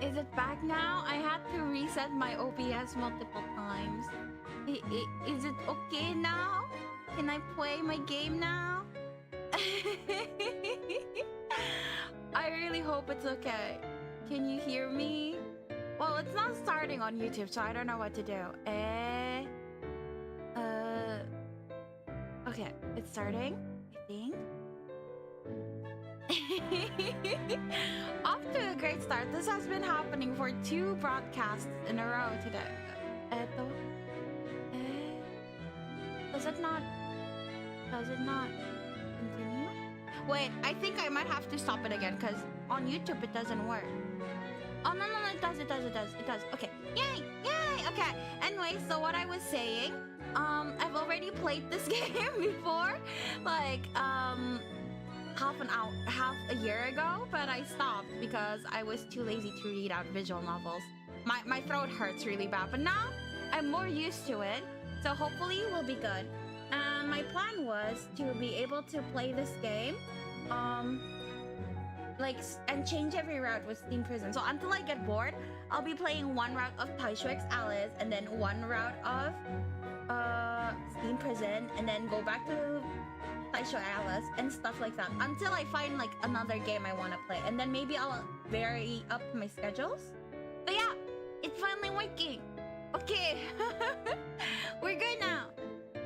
Is it back now? I had to reset my OBS multiple times. Is it okay now? Can I play my game now? I really hope it's okay. Can you hear me? Well, it's not starting on YouTube, so I don't know what to do. Okay, it's starting, I think. Off to a great start. This has been happening for 2 broadcasts in a row today. Does it not continue? Wait, I think I might have to stop it again because on YouTube it doesn't work. Oh no, it does. Okay, yay. Okay, anyway, so what I was saying, I've already played this game before, like half a year ago, but I stopped because I was too lazy to read out visual novels. My throat hurts really bad, but now I'm more used to it, so hopefully we'll be good. My plan was to be able to play this game, and change every route with Steam Prison. So until I get bored, I'll be playing 1 route of Taisho X Alice, and then 1 route of Steam Prison, and then go back to Taisho Alice and stuff like that until I find like another game I want to play, and then maybe I'll vary up my schedules. But yeah, it's finally working. Okay, we're good now.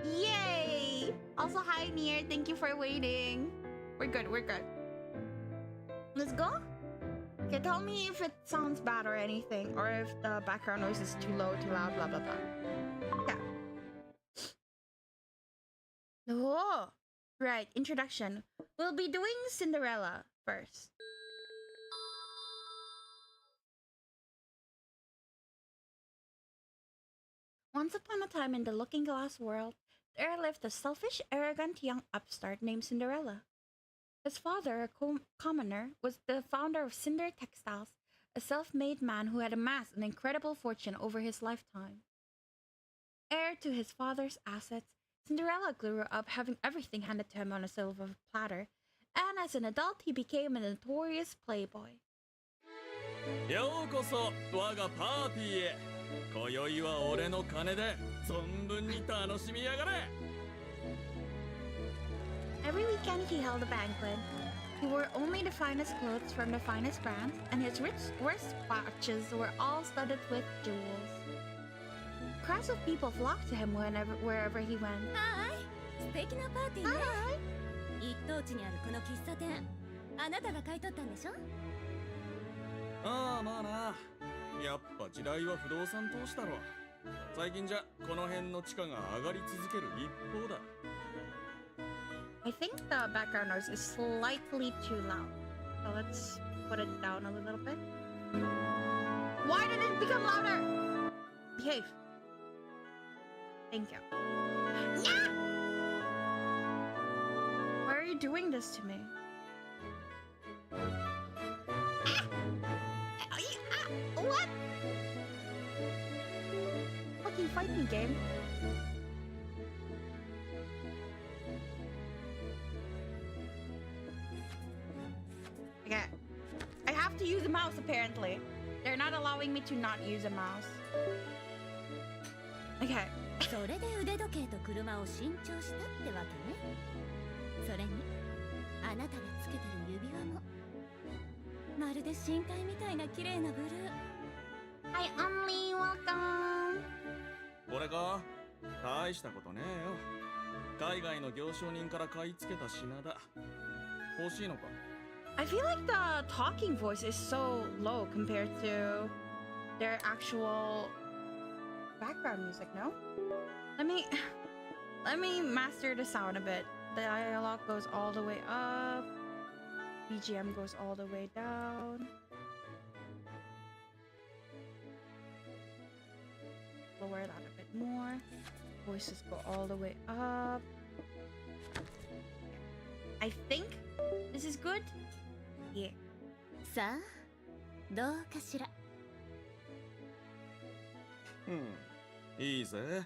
Yay! Also, hi Nier, thank you for waiting. We're good. Let's go. Okay, tell me if it sounds bad or anything, or if the background noise is too low, too loud, blah blah blah. Okay. Oh, right. Introduction. We'll be doing Cinderella first. Once upon a time in the Looking Glass world, there lived a selfish, arrogant young upstart named Cinderella. His father, a commoner, was the founder of Cinder Textiles, a self-made man who had amassed an incredible fortune over his lifetime. Heir to his father's assets, Cinderella grew up having everything handed to him on a silver platter, and as an adult he became a notorious playboy. ようこそ我がパーティーへ。今宵は俺の金で存分に楽しみやがれ。 Every weekend he held a banquet. He wore only the finest clothes from the finest brands, and his worst watches were all studded with jewels. Crowds of people flocked to him wherever he went. Hi! 素敵なパーティーね。一等地にあるこの喫茶店、あなたが買い取ったんでしょ？ああまあな。やっぱ時代は不動産投資だろ。最近じゃこの辺の地価が上がり続ける一方だ。 I think the background noise is slightly too loud. So let's put it down a little bit. Why did it become louder? Behave. Thank you. Yeah! Why are you doing this to me? What? Fucking fight me, game. Okay. I have to use a mouse apparently. They're not allowing me to not use a mouse. Okay. それで腕時計と車を新調したってわけね。それにあなたがつけてる指輪もまるで深海みたいな綺麗なブルー。Hi, Only, welcome. これか？大したことねえよ。海外の行商人から買い付けた品だ。欲しいのか？ I feel like the talking voice is so low compared to their actual background music, no? Let me master the sound a bit. The dialogue goes all the way up. BGM goes all the way down. Lower that a bit more. Voices go all the way up. I think this is good. Yeah. さあ、どうかしら。いいぜ。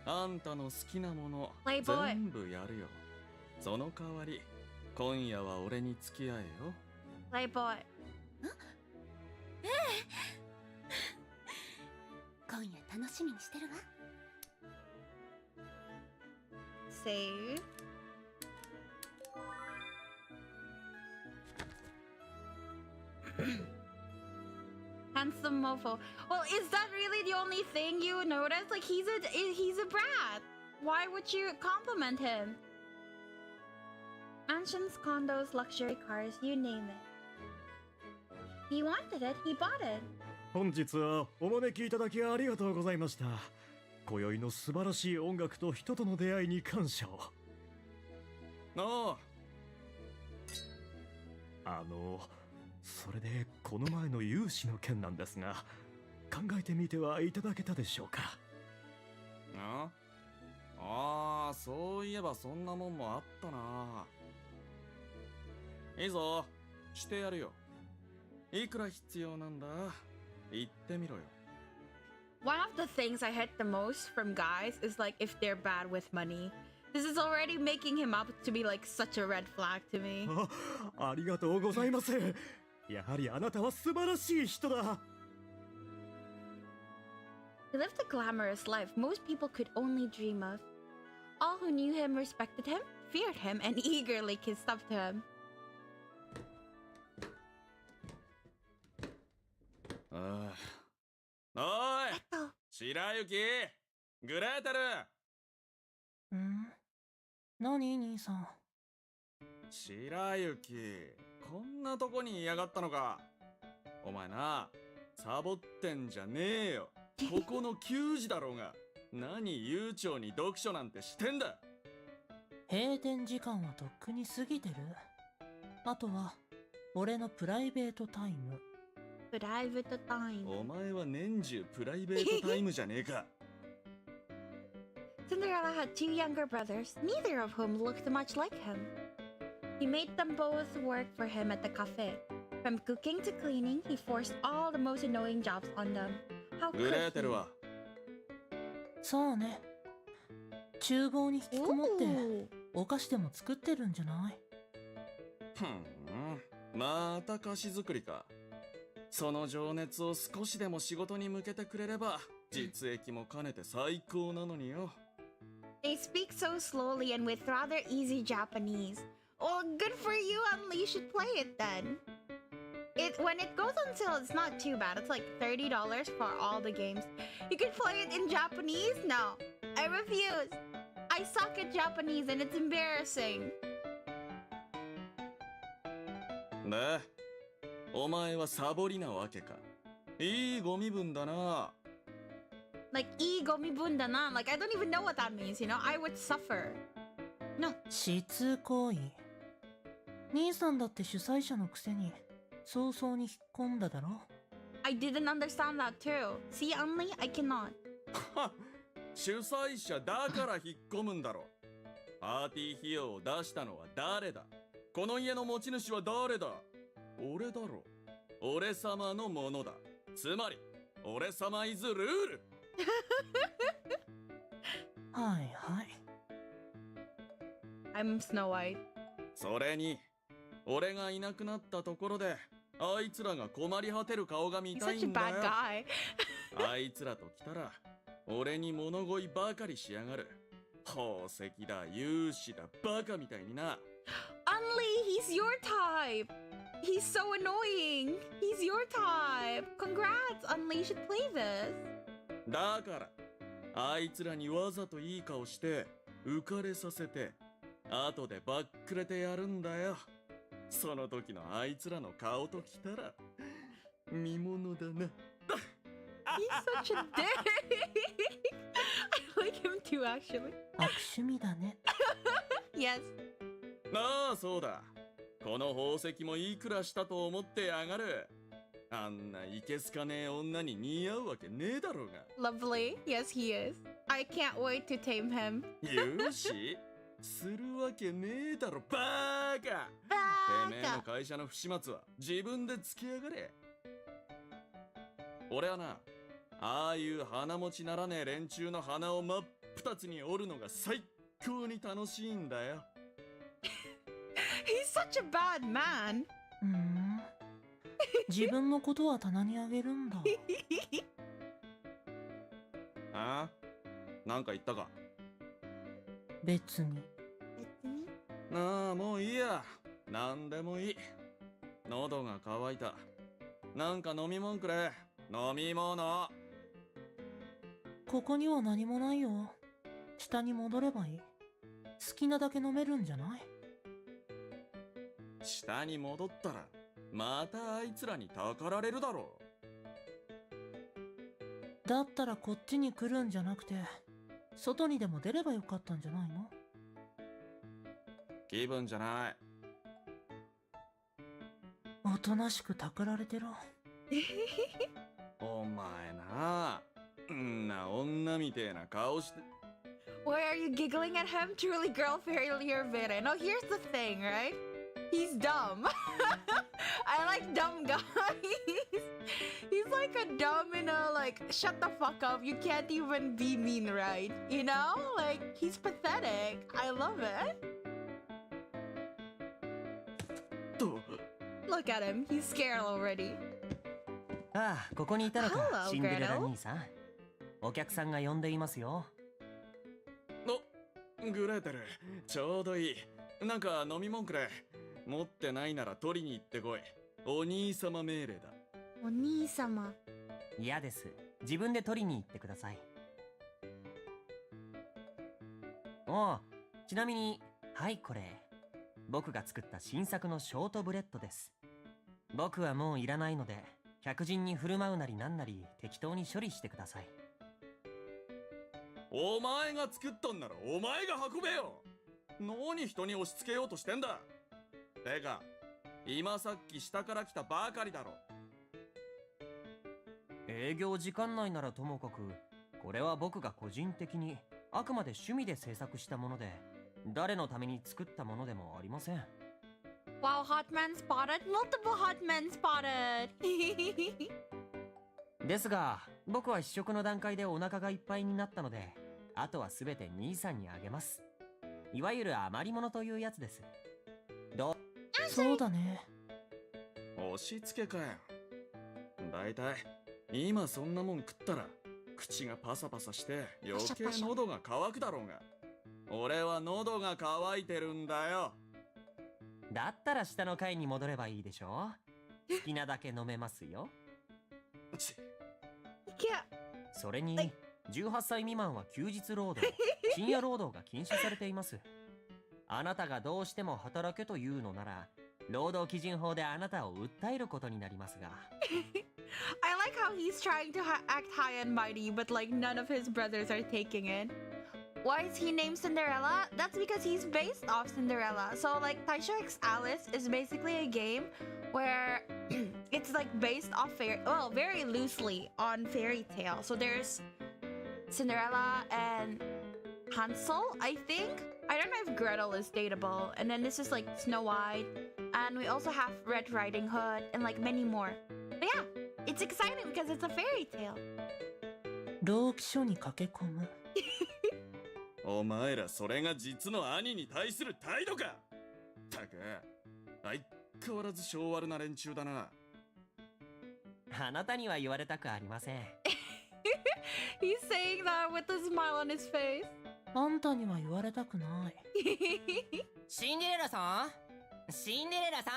あんたの好きなもの Playboy 全部やるよ。その代わり、今夜は俺に付き合えよ。Playboy. 今夜楽しみにしてるわ。Save. Handsome mofo. Well, is that really the only thing you notice? Like, he's a brat. Why would you compliment him? Mansions, condos, luxury cars, you name it. He wanted it, he bought it. 本日はお招きいただきありがとうございました。今宵の素晴らしい音楽と人との出会いに感謝を。あそれでこの前の融資の件なんですが、考えてみてはいただけたでしょうか。あ、そういえばそんなもんもあったな。いいぞ、してやるよ。いくら必要なんだ？言ってみろよ。One of the things I hate the most from guys is like if they're bad with money. This is already making him up to be like such a red flag to me. ありがとうございます。やはりあなたは素晴らしい人だ。He lived a glamorous life most people could only dream of. All who knew him respected him, feared him, and eagerly kissed up to him. おい、白雪、グレーテル。何兄さん。白雪、こんなとこにいやがったのか。お前な、サボってんじゃねえよ。ここの給仕だろうが。何悠長に読書なんてしてんだ。閉店時間はとっくに過ぎてる。あとは俺のプライベートタイム。Private time. お前は年中プライベートタイムじゃねえか。Cinderella had two younger brothers, neither of whom looked much like him. He made them both work for him at the cafe. From cooking to cleaning, he forced all the most annoying jobs on them. How グレー could テルは。そうね。厨房に引きこもって he? お菓子でも作ってるんじゃない？また菓子作りか。その情熱を少しでも仕事に向けてくれれば実益も兼ねて最高なのによ。They speak so slowly and with rather easy Japanese. Well, good for you, Unli. You should play it then. When it goes on sale, it's not too bad. It's like $30 for all the games. You can play it in Japanese? No, I refuse. I suck at Japanese and it's embarrassing. で、お前はサボりなわけか。いいご身分だな。Like, ii gomibun na. Like, I don't even know what that means, you know? I would suffer. No. しつこい。兄さんだって主催者のくせに早々に引っ込んだだろ。I didn't understand that too. See, Unli, I cannot. 主催者だから引っ込むんだろ。パーティー費用を出したのは誰だ。この家の持ち主は誰だ。俺だろ。俺様のものだ。つまり、俺様イズルール。はいはい。I'm Snow White. それに、俺がいなくなったところで、あいつらが困り果てる顔が見 He's たい such a んだ bad よ。guy. あいつらと来たら、俺に物乞いばかりしやがる。宝石だ、勇士だ、バカみたいにな。Unli, he's your type. He's so annoying. He's your type. Congrats, Unli. You should play this. だから、あいつらにわざといい顔して、浮かれさせて、後でバックレてやるんだよ。その時のあいつらの顔ときたら、見物だな。He's such a dick. I like him too, actually. 悪趣味だね。Yes. なあ、そうだ。この宝石もいくらしたと思ってやがる。あんないけすかねえ女に似合うわけねえだろうが。Lovely. Yes, he is. I can't wait to tame him. 勇士するわけねえだろ、バーカ。てめえの会社の不始末は自分でつけやがれ。俺はな、ああいう鼻持ちならねえ連中の鼻を真っ二つに折るのが最高に楽しいんだよ。He's such a bad man. 自分のことは棚にあげるんだ。あなんか言ったか？別に。なあ、もういいや。なんでもいい。喉が渇いた。なんか飲み物くれ。飲み物。ここには何もないよ。下に戻ればいい。好きなだけ飲めるんじゃない？下に戻ったらまたあいつらにたかられるだろう。だったらこっちに来るんじゃなくて、外にでも出ればよかったんじゃないの？気分じゃない。おとなしくたかられてろ。お前な、んな女みてえな顔して。 Why are you giggling at him? Truly girl failure villain. No, here's the thing, right? He's dumb. I like dumb guys. He's like a dumb, like, shut the fuck up. You can't even be mean, right? You know? Like, he's pathetic. I love it. と Look at him. He's scared already. ああ、ここにいたのか、 Hello, シンデレラ Gretel. 兄さん。お客さんが呼んでいますよ。グレーテル、ちょうどいい。なんか飲み物くれ。持ってないなら取りに行ってこい。お兄様命令だ。お兄様。嫌です。自分で取りに行ってください。おう、ちなみに、はいこれ。僕が作った新作のショートブレッドです。僕はもういらないので、客人に振る舞うなりなんなり適当に処理してください。お前が作ったんならお前が運べよ。何人に押し付けようとしてんだ。てか今さっき下から来たばかりだろ。営業時間内ならともかく、これは僕が個人的にあくまで趣味で制作したもので、誰のために作ったものでもありません。 Wow, hot man spotted. Multiple hot men spotted. ですが、僕は試食の段階でお腹がいっぱいになったので、あとはすべて兄さんにあげます。いわゆる余り物というやつです。どう？そうだね。押し付けかよ。だいたい今そんなもん食ったら口がパサパサして余計喉が渇くだろうが。俺は喉が渇いてるんだよ。だったら下の階に戻ればいいでしょ。好きなだけ飲めますよ。ち Yeah. それに、18歳未満は休日労働、深夜労働が禁止されています。あなたがどうしても働けというのなら、労働基準法であなたを訴えることになりますが。I like how he's trying to act high and mighty, but like none of his brothers are taking it. Why is he named Cinderella? That's because he's based off Cinderella. So like Taisho X Alice is basically a game where it's like based off very loosely on fairy tale. So there's Cinderella and Hansel, I think. I don't know if Gretel is dateable. And then this is like Snow White. And we also have Red Riding Hood and like many more. But yeah, it's exciting because it's a fairy tale. 老気書に駆け込む。お前らそれが実の兄に対する態度か。たく、相変わらず性悪な連中だな。あなたには言われたくありません。He's saying that with a smile on his face. あんたには言われたくない。シンデレラさん、シンデレラさ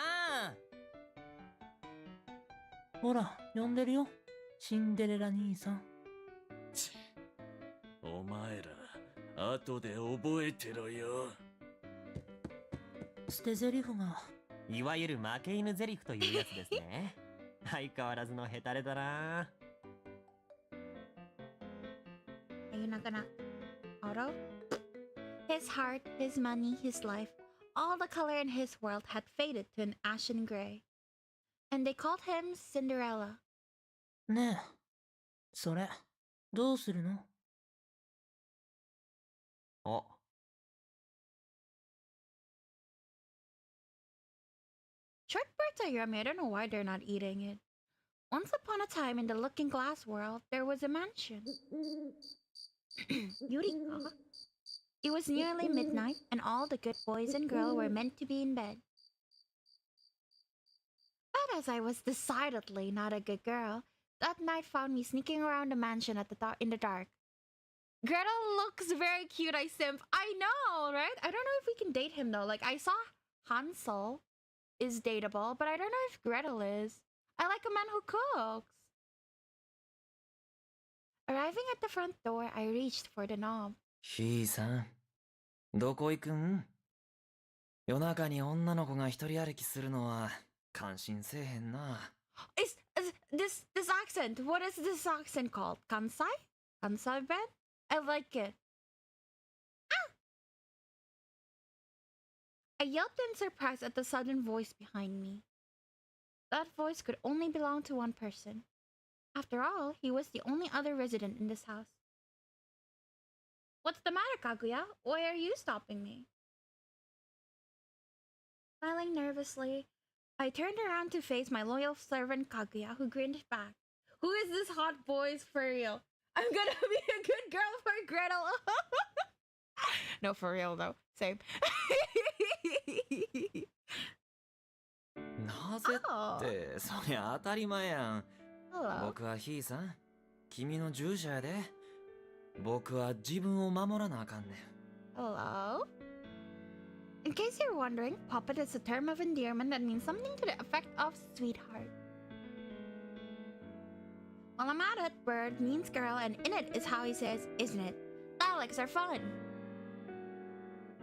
ん。ほら、呼んでるよ。シンデレラ兄さん。ちお前ら後で覚えてろよ。捨て台詞が。いわゆる負け犬ゼリフというやつですね。相変わらずのヘタレだな。 Are you not gonna auto? His heart, his money, his life, all the color in his world had faded to an ashen gray. And they called him Cinderella. ねえ、それ、どうするの？お、Short birds are yummy. I don't know why they're not eating it. Once upon a time in the looking glass world, there was a mansion. Eureka. It was nearly midnight, and all the good boys and girls were meant to be in bed. But as I was decidedly not a good girl, that night found me sneaking around the mansion in the dark. Gretel looks very cute, I simp. I know, right? I don't know if we can date him though. Like, I saw Hansel is dateable, but I don't know if Gretel is. I like a man who cooks. Arriving at the front door, I reached for the knob. ひいさん、どこ行くん？夜中に女の子が一人歩きするのは感心せえへんな。Is this accent? What is this accent called? Kansai? Kansai Ben? I like it. Ah! I yelped in surprise at the sudden voice behind me. That voice could only belong to one person. After all, he was the only other resident in this house. What's the matter, Kaguya? Why are you stopping me? Smiling nervously, I turned around to face my loyal servant Kaguya, who grinned back. Who is this hot boy for real? I'm gonna be a good girl for Gretel. No, for real though. Same. なぜってそりゃ当たり前やん。Hello. 僕はひいさん、君の従者やで。僕は自分を守らなあかんねん。 Hello? In case you're wondering, puppet is a term of endearment that means something to the effect of sweetheart. While I'm at it, bird means girl, and in it is how he says, isn't it? Dialects are fun.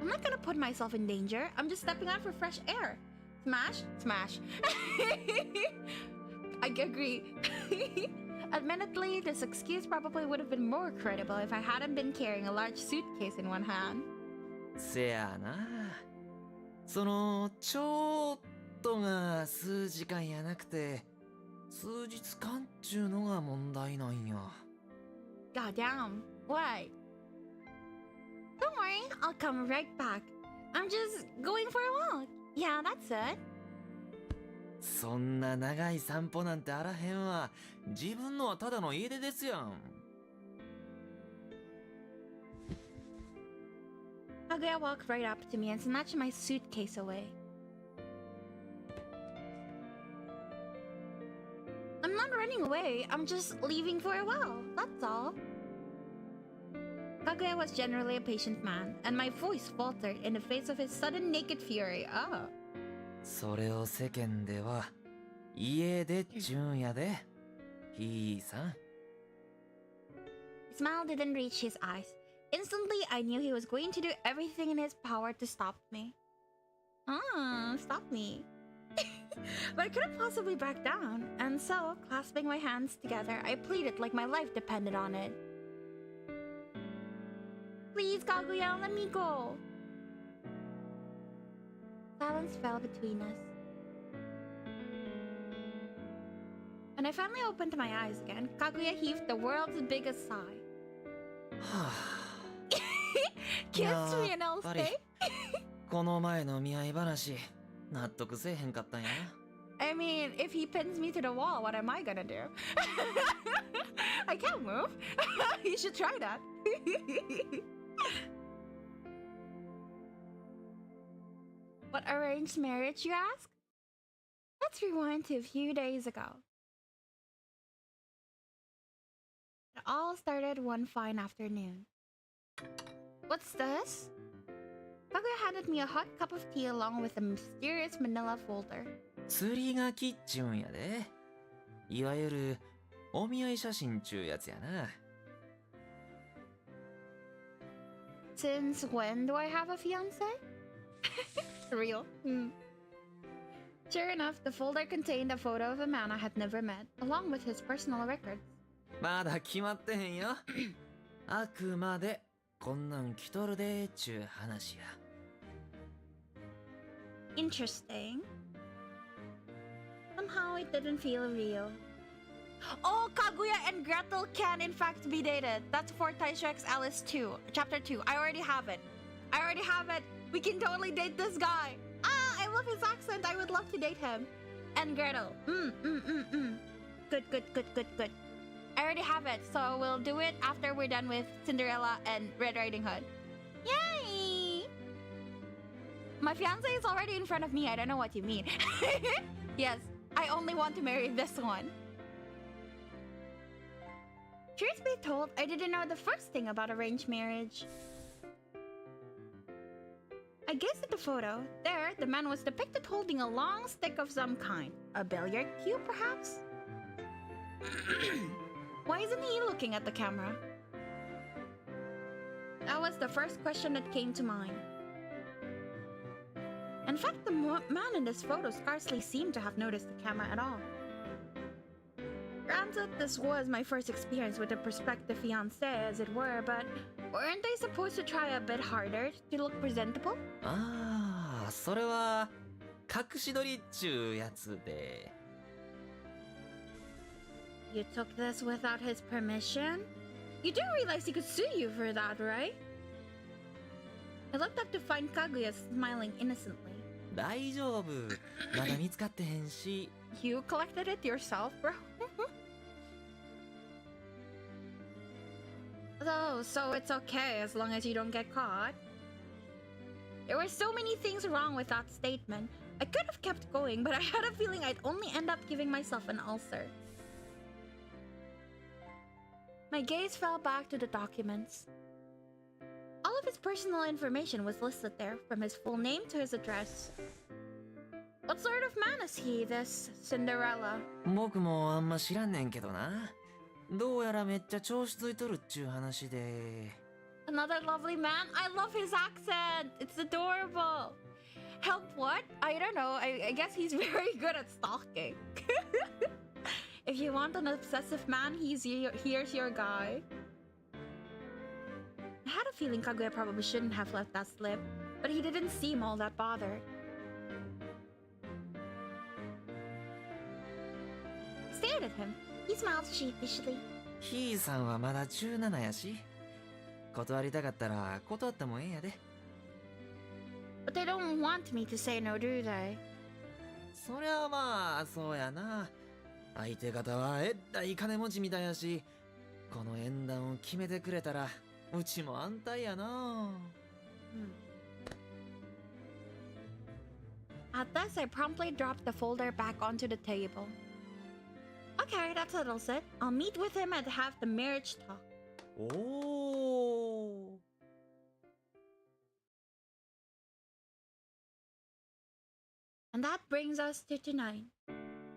I'm not gonna put myself in danger. I'm just stepping out for fresh air. Smash? Smash. I agree. Admittedly, this excuse probably would have been more credible if I hadn't been carrying a large suitcase in one hand. せやな。そのちょっとが数時間やなくて数日間っちゅうのが問題なんや。 God damn. Why? Don't worry, I'll come right back. I'm just going for a walk. Yeah, that's it. そんな長い散歩なんてあらへんわ。自分のはただの家出ですやん。Kaguya walked right up to me and snatched my suitcase away. I'm not running away, I'm just leaving for a while, that's all. Kaguya was generally a patient man, and my voice faltered in the face of his sudden naked fury. Oh. それを世間では家出っちゅうんやで。ひいさん。 His smile didn't reach his eyes. Instantly, I knew he was going to do everything in his power to stop me. Stop me. But I couldn't possibly back down, and so, clasping my hands together, I pleaded like my life depended on it. Please, Kaguya, let me go. Silence fell between us. When I finally opened my eyes again, Kaguya heaved the world's biggest sigh. はあ。 Kiss me and I'll やっぱり stay. この前の見合い話納得せえへんかったんやな。 I mean, if he pins me to the wall, what am I gonna do? I can't move. You should try that. What arranged marriage, you ask? Let's rewind to a few days ago. It all started one fine afternoon. What's this? Kaguya handed me a hot cup of tea along with a mysterious manila folder. 釣りがきっちゅうんやで。いわゆるお見合い写真ちゅうやつやな。 Since when do I have a fiance? Real. Sure enough, the folder contained a photo of a man I had never met, along with his personal records. まだ決まってへんよ。あくまでこんなん来とるでちゅう話や。 Interesting. Somehow it didn't feel real. Oh, Kaguya and Gretel can in fact be dated. That's for Taisho X Alice 2, Chapter 2. I already have it. We can totally date this guy. I love his accent. I would love to date him. And Gretel. Good. I already have it, so we'll do it after we're done with Cinderella and Red Riding Hood. Yay! My fiance is already in front of me. I don't know what you mean. Yes, I only want to marry this one. Truth be told, I didn't know the first thing about arranged marriage. I gazed at the photo. There, the man was depicted holding a long stick of some kind. A billiard cue, perhaps? Why isn't he looking at the camera? That was the first question that came to mind. In fact, the man in this photo scarcely seemed to have noticed the camera at all. Granted, this was my first experience with a prospective fiancé, as it were, but weren't they supposed to try a bit harder to look presentable? ああ、それは隠し撮りっちゅうやつで。You took this without his permission? You do realize he could sue you for that, right? I looked up to find Kaguya smiling innocently. 大丈夫。まだ見つかってへんし。You collected it yourself, bro? Oh, so it's okay as long as you don't get caught. There were so many things wrong with that statement. I could have kept going, but I had a feeling I'd only end up giving myself an ulcer. My gaze fell back to the documents. All of his personal information was listed there, from his full name to his address. What sort of man is he, this Cinderella? 僕もあんま知らんねんけどな。どうやらめっちゃ調子ついとるっちゅう話で。Another lovely man? I love his accent! It's adorable! Help what? I don't know. I guess he's very good at stalking. If you want an obsessive man, here's your guy. I had a feeling Kaguya probably shouldn't have let that slip, but he didn't seem all that bothered. I stared at him. He smiled sheepishly. ひいさんはまだ17やし。断りたかったら断ってもええんやで。But they don't want me to say no, do they? そりゃまあ、そうやな。相手方はえらい金持ちみたいやし、この縁談を決めてくれたら、うちも安泰やな。At this, I promptly dropped the folder back onto the table. Okay, that settles it. I'll meet with him and have the marriage talk. おお。And that brings us to tonight.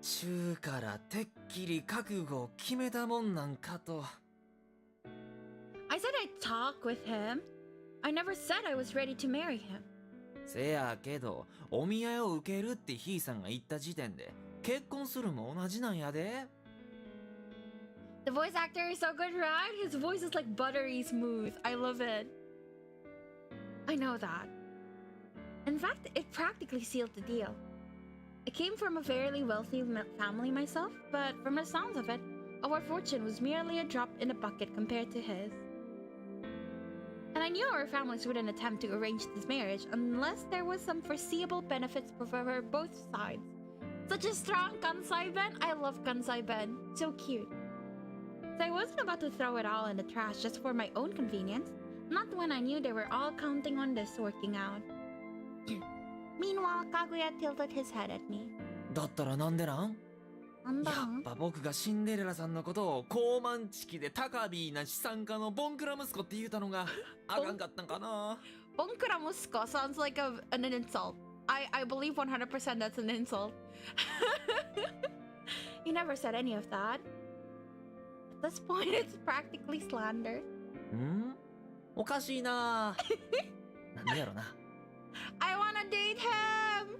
中からてっきり覚悟を決めたもんなんかと。I said I'd talk with him. I never said I was ready to marry him. せやけど、お見合いを受けるってひいさんが言った時点で、結婚するも同じなんやで。The voice actor is so good, right? His voice is like buttery smooth. I love it. I know that. In fact, it practically sealed the deal. I came from a fairly wealthy family myself, but from the sounds of it, our fortune was merely a drop in the bucket compared to his. And I knew our families wouldn't attempt to arrange this marriage unless there was some foreseeable benefits for both sides. Such a strong Kansai Ben. I love Kansai Ben. So cute. So I wasn't about to throw it all in the trash just for my own convenience, not when I knew they were all counting on this working out. Meanwhile, Kaguya tilted his head at me. だったらなんでなんやっぱ僕がシンデレラさんのことを高慢チキで高ビーな資産家のボンクラ息子って言うたのがあかんかったんかな。Bonkura musko sounds like an insult. I believe 100% that's an insult. You never said any of that. At this point, it's practically slander. んおかしいな。なんでやろな。I wanna date him!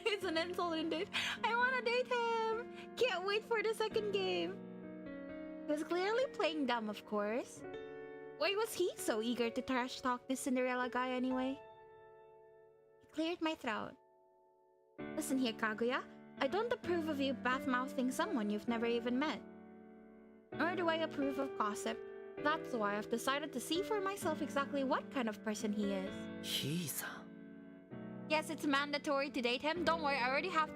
It's an insult indeed. I wanna date him! Can't wait for the second game. He was clearly playing dumb, of course. Why was he so eager to trash talk this Cinderella guy anyway? He cleared my throat. Listen here, Kaguya. I don't approve of you bath-mouthing someone you've never even met. Nor do I approve of gossip. That's why I've decided to see for myself exactly what kind of person he is. ひいさん。 Yes, it's mandatory to date him. Don't worry, I already have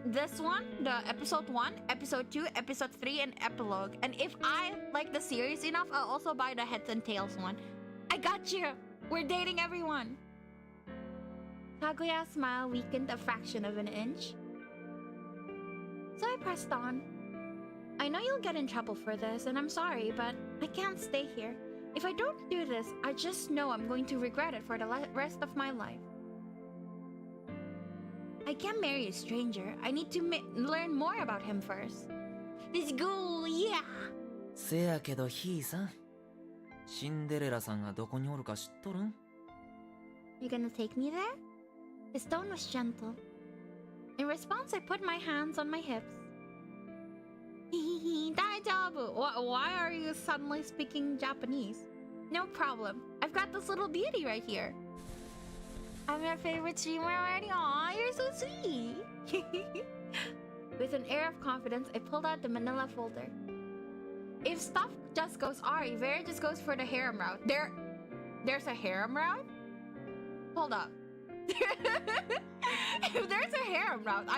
this one, the episode 1, episode 2, episode 3, and epilogue. And if I like the series enough, I'll also buy the heads and tails one. I got you! We're dating everyone! Kaguya's smile weakened a fraction of an inch. Gaston. I know you'll get in trouble for this, and I'm sorry, but I can't stay here. If I don't do this, I just know I'm going to regret it for the rest of my life. I can't marry a stranger. I need to learn more about him first. Let's go, yeah! せやけどひいさん、シンデレラさんがどこにおるか知っとるん？ You gonna take me there? His tone was gentle. In response, I put my hands on my hips. Daijoubu! Why are you suddenly speaking Japanese? No problem. I've got this little beauty right here. I'm your favorite streamer already. Aw, you're so sweet. With an air of confidence, I pulled out the manila folder. If stuff just goes Ari, Vera just goes for the harem route. There's a harem route? Hold up. If there's a harem route,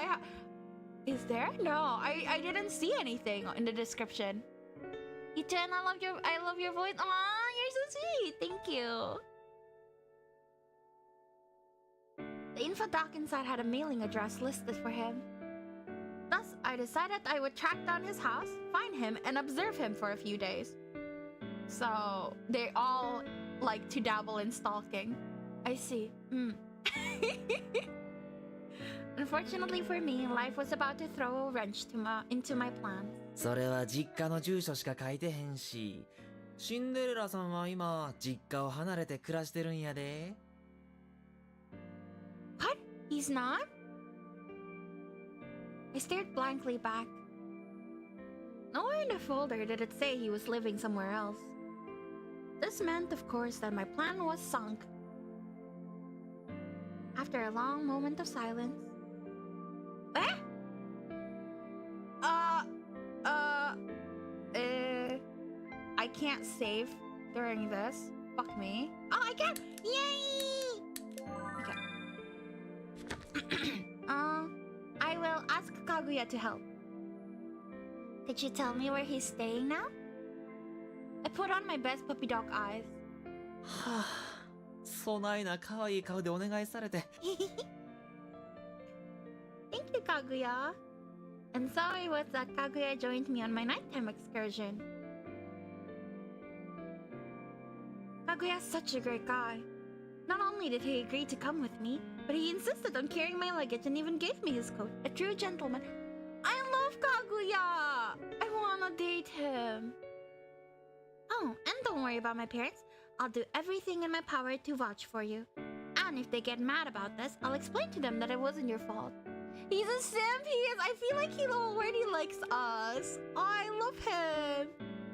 is there? No, I didn't see anything in the description. Iten, I love your voice. Aw, you're so sweet. Thank you. The info doc inside had a mailing address listed for him. Thus, I decided I would track down his house, find him, and observe him for a few days. So, they all like to dabble in stalking. I see. Unfortunately for me, life was about to throw a wrench into my plans. それは実家の住所しか書いてへんし、シンデレラさんは今実家を離れて暮らしてるんやで。What? He's not? I stared blankly back. Nowhere in the folder did it say he was living somewhere else. This meant, of course, that my plan was sunk. After a long moment of silence... I can't save during this. Fuck me. Oh, I can! Yay! Okay. I will ask Kaguya to help. Could you tell me where he's staying now? I put on my best puppy dog eyes. はあ、そないな可愛い顔でお願いされて。Thank you, Kaguya. And so it was that Kaguya joined me on my nighttime excursion. Kaguya's such a great guy. Not only did he agree to come with me, but he insisted on carrying my luggage and even gave me his coat. A true gentleman. I love Kaguya! I wanna date him. Oh, and don't worry about my parents. I'll do everything in my power to vouch for you. And if they get mad about this, I'll explain to them that it wasn't your fault. He's a simp, he is. I feel like he already likes us. Oh, I love him.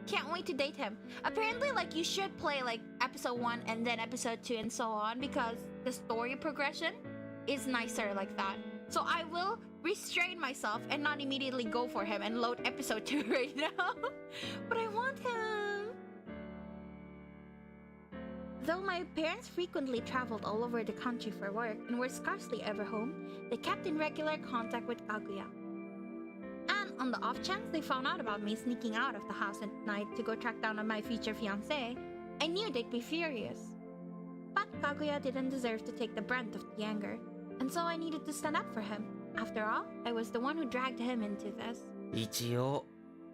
Can't wait to date him. Apparently, like, you should play, like, episode 1 and then episode 2 and so on because the story progression is nicer like that. So I will restrain myself and not immediately go for him and load episode 2 right now. But I want him. Though my parents frequently traveled all over the country for work and were scarcely ever home, they kept in regular contact with Kaguya. And on the off chance they found out about me sneaking out of the house at night to go track down my future fiancé, I knew they'd be furious. But Kaguya didn't deserve to take the brunt of the anger, and so I needed to stand up for him. After all, I was the one who dragged him into this. 一応、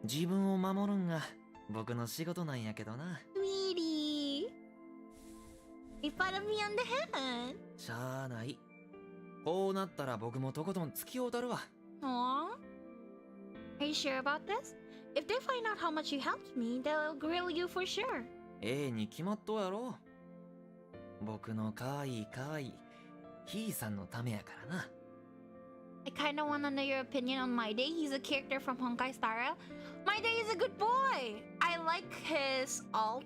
自分を守るんが僕の仕事なんやけどな。Sweetie! You patted me on the head! しゃあない。こうなったら僕もとことん突きおたるわ。Aww. Are you sure about this? If they find out how much you helped me, they'll grill you for sure. に決まっとうやろ。僕のかわいいかわいいひいさんのためやからな。I kinda wanna know your opinion on My Day. He's a character from Honkai Star Rail. My Day is a good boy! I like his alt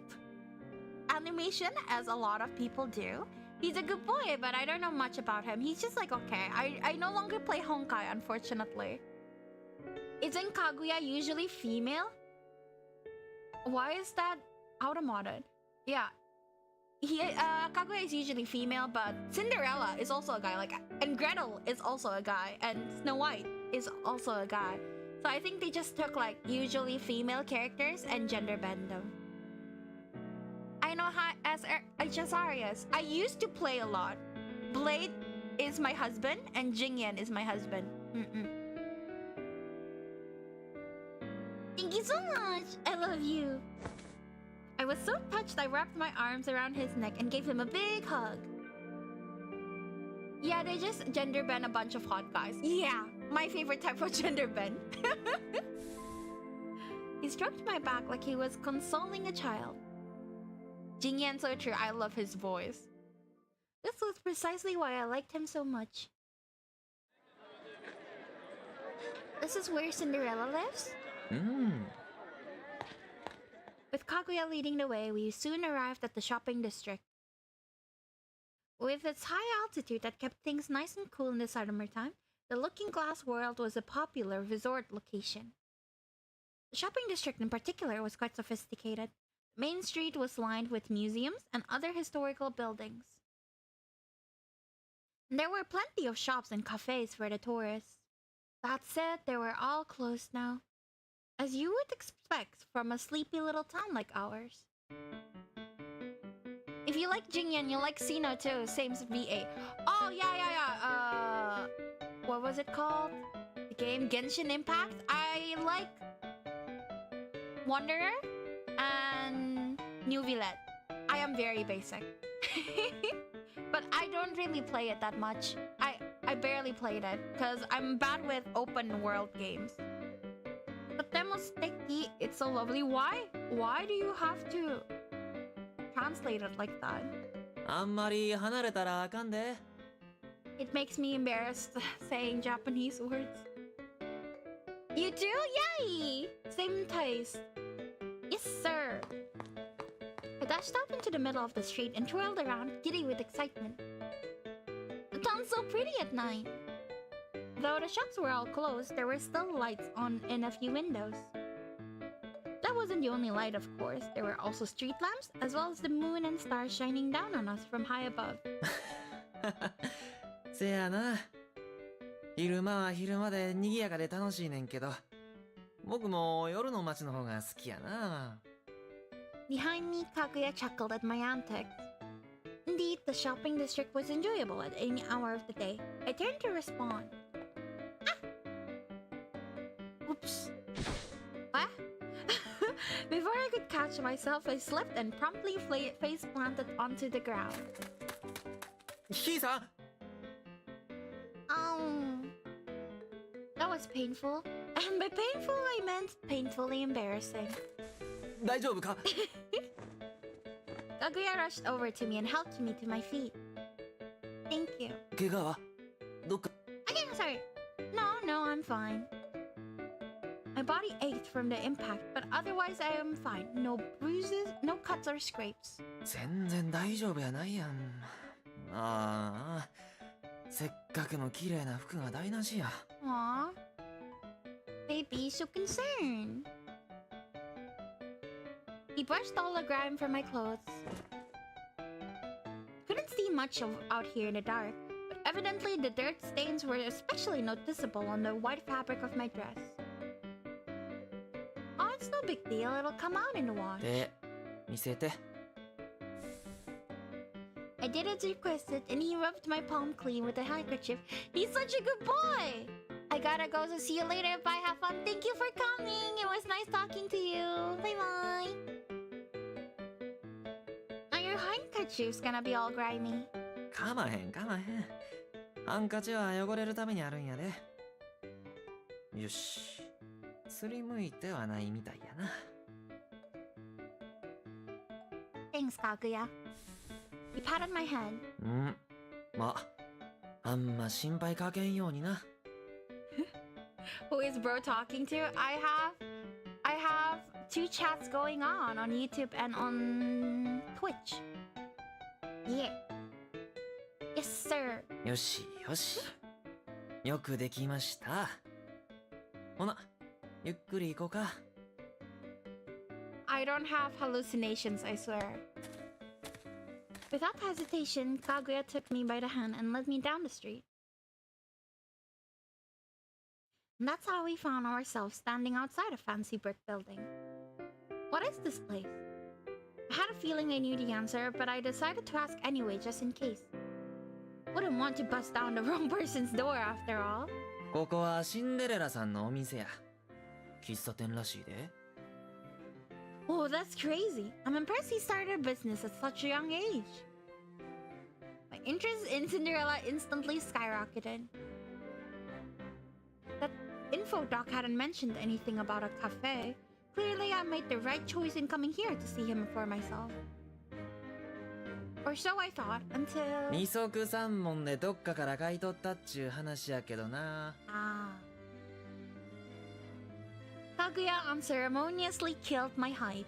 animation, as a lot of people do. He's a good boy, but I don't know much about him. He's just like, okay. I no longer play Honkai, unfortunately. Isn't Kaguya usually female? Why is that automated? Yeah. Kaguya is usually female, but Cinderella is also a guy. Like, and Gretel is also a guy, and Snow White is also a guy. So I think they just took like usually female characters and gender bend them. I know how as Arias. I used to play a lot. Blade is my husband, and Jingyan is my husband. Thank you so much. I love you. I was so touched I wrapped my arms around his neck and gave him a big hug. Yeah, they just gender bend a bunch of hot guys. Yeah, my favorite type of gender bend. He stroked my back like he was consoling a child. Jingyan, so true. I love his voice. This was precisely why I liked him so much. This is where Cinderella lives? With Kaguya leading the way, we soon arrived at the shopping district. With its high altitude that kept things nice and cool in the summertime, the Looking Glass World was a popular resort location. The shopping district in particular was quite sophisticated. Main Street was lined with museums and other historical buildings. There were plenty of shops and cafes for the tourists. That said, they were all closed now, as you would expect from a sleepy little town like ours. If you like Jingyan, you'll like Sino too, same as VA. Oh, yeah. What was it called? The game Genshin Impact? I like Wanderer and New Villette. I am very basic. But I don't really play it that much. I barely played it because I'm bad with open world games. But Demosteki, it's so lovely. Why do you have to translate it like that? あんまり離れたらあかんで。 It makes me embarrassed saying Japanese words. You do? Yay! Same taste. Yes, sir. I dashed out into the middle of the street and twirled around, giddy with excitement. The town's so pretty at night. Though the shops were all closed, there were still lights on in a few windows. That wasn't the only light, of course. There were also street lamps, as well as the moon and stars shining down on us from high above. せやな。昼間は昼間で賑やかで楽しいねんけど、僕も夜の街の方が好きやな。Behind me, Kaguya chuckled at my antics. Indeed, the shopping district was enjoyable at any hour of the day. I turned to respond. Ah! Oops. What? Before I could catch myself, I slipped and promptly face planted onto the ground. ひいさん That was painful. And by painful, I meant painfully embarrassing. 大丈夫か Kaguya rushed over to me and helped me to my feet. Thank you. 怪我はどっか Okay, sorry. No, I'm fine. My body ached from the impact, but otherwise I am fine. No bruises, no cuts or scrapes. 全然大丈夫やないやん。ああ、せっかくの綺麗な服が台無しや。Aww. Baby, so concerned. He brushed all the grime from my clothes. Couldn't see much out here in the dark, but evidently the dirt stains were especially noticeable on the white fabric of my dress. Oh, it's no big deal. It'll come out in the wash. で、見せて。I did as requested, and he rubbed my palm clean with a handkerchief. He's such a good boy! I gotta go, so see you later. Bye, have fun. Thank you for coming. It was nice talking to you. Bye-bye. Now your handkerchief's gonna be all grimy. かまへん。ハンカチは汚れるためにあるんやで。よし。すりむいてはないみたいやな。Thanks, Kaguya. He patted my head. ま、あんま心配かけんようにな。Who is bro talking to? I have 2 chats going on YouTube and on Twitch. Yeah. Yes, sir. よし。よくできました。ほな、ゆっくり行こうか。I don't have hallucinations, I swear. Without hesitation, Kaguya took me by the hand and led me down the street. And that's how we found ourselves standing outside a fancy brick building. What is this place? I had a feeling I knew the answer, but I decided to ask anyway just in case. Wouldn't want to bust down the wrong person's door after all. ここはシンデレラさんのお店や。喫茶店らしいで。 Oh, that's crazy. I'm impressed he started a business at such a young age. My interest in Cinderella instantly skyrocketed. That info doc hadn't mentioned anything about a cafe. Clearly, I made the right choice in coming here to see him for myself. Or so I thought, until... 二足三門でどっかから買い取ったっちゅう話やけどな。 Ah. Kaguya unceremoniously killed my hype.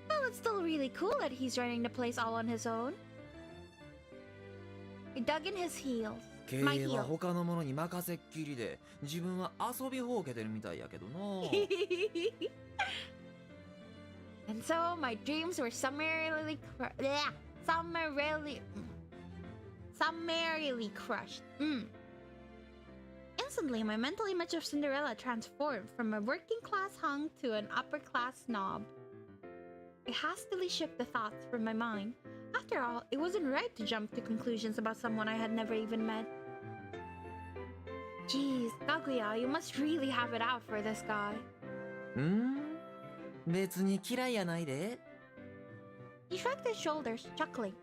Well, it's still really cool that he's running the place all on his own. I dug in his heels. 経 My 営は heels. 他の者に任せっきりで、自分は遊びほうけてるみたいやけどな。 And so my dreams were summarily crushed. Instantly, my mental image of Cinderella transformed from a working-class hunk to an upper-class snob. I hastily shook the thoughts from my mind. After all, it wasn't right to jump to conclusions about someone I had never even met. Jeez, Kaguya, you must really have it out for this guy. 別に嫌いやないで。 He shrugged his shoulders, chuckling.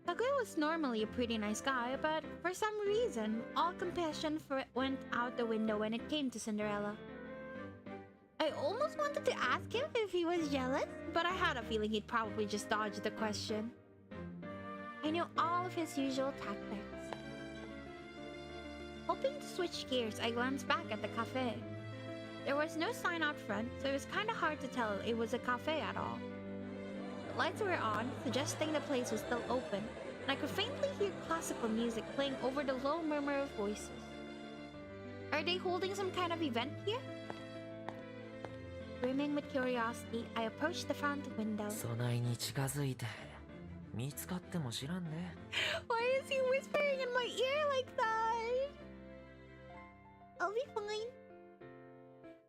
Kaguya was normally a pretty nice guy, but for some reason, all compassion went out the window when it came to Cinderella. I almost wanted to ask him if he was jealous, but I had a feeling he'd probably just dodge the question. I knew all of his usual tactics. Hoping to switch gears, I glanced back at the cafe. There was no sign out front, so it was kinda hard to tell it was a cafe at all. The lights were on, suggesting the place was still open, and I could faintly hear classical music playing over the low murmur of voices. Are they holding some kind of event here? Brimming with curiosity, I approached the front window. そないに近づいて、見つかっても知らんで。 Why is he whispering in my ear like that? I'll be fine.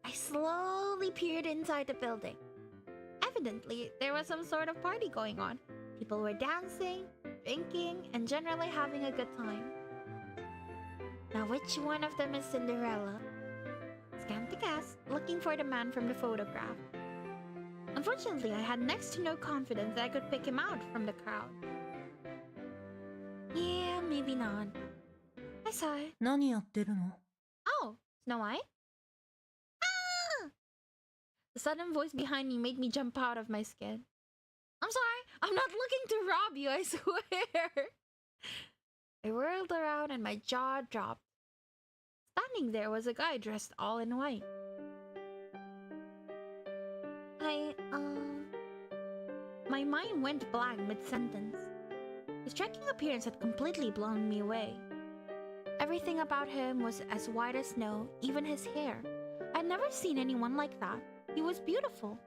I slowly peered inside the building. Evidently, there was some sort of party going on. People were dancing, drinking, and generally having a good time. Now, which one of them is Cinderella? Scanned the cast, looking for the man from the photograph. Unfortunately, I had next to no confidence that I could pick him out from the crowd. Yeah, maybe not. I saw it. 何やってるの？ Oh, Snow White? Ah! The sudden voice behind me made me jump out of my skin. I'm sorry, I'm not looking to rob you, I swear. I whirled around and my jaw dropped. Standing there was a guy dressed all in white. My mind went blank mid-sentence. His striking appearance had completely blown me away. Everything about him was as white as snow, even his hair. I'd never seen anyone like that. He was beautiful.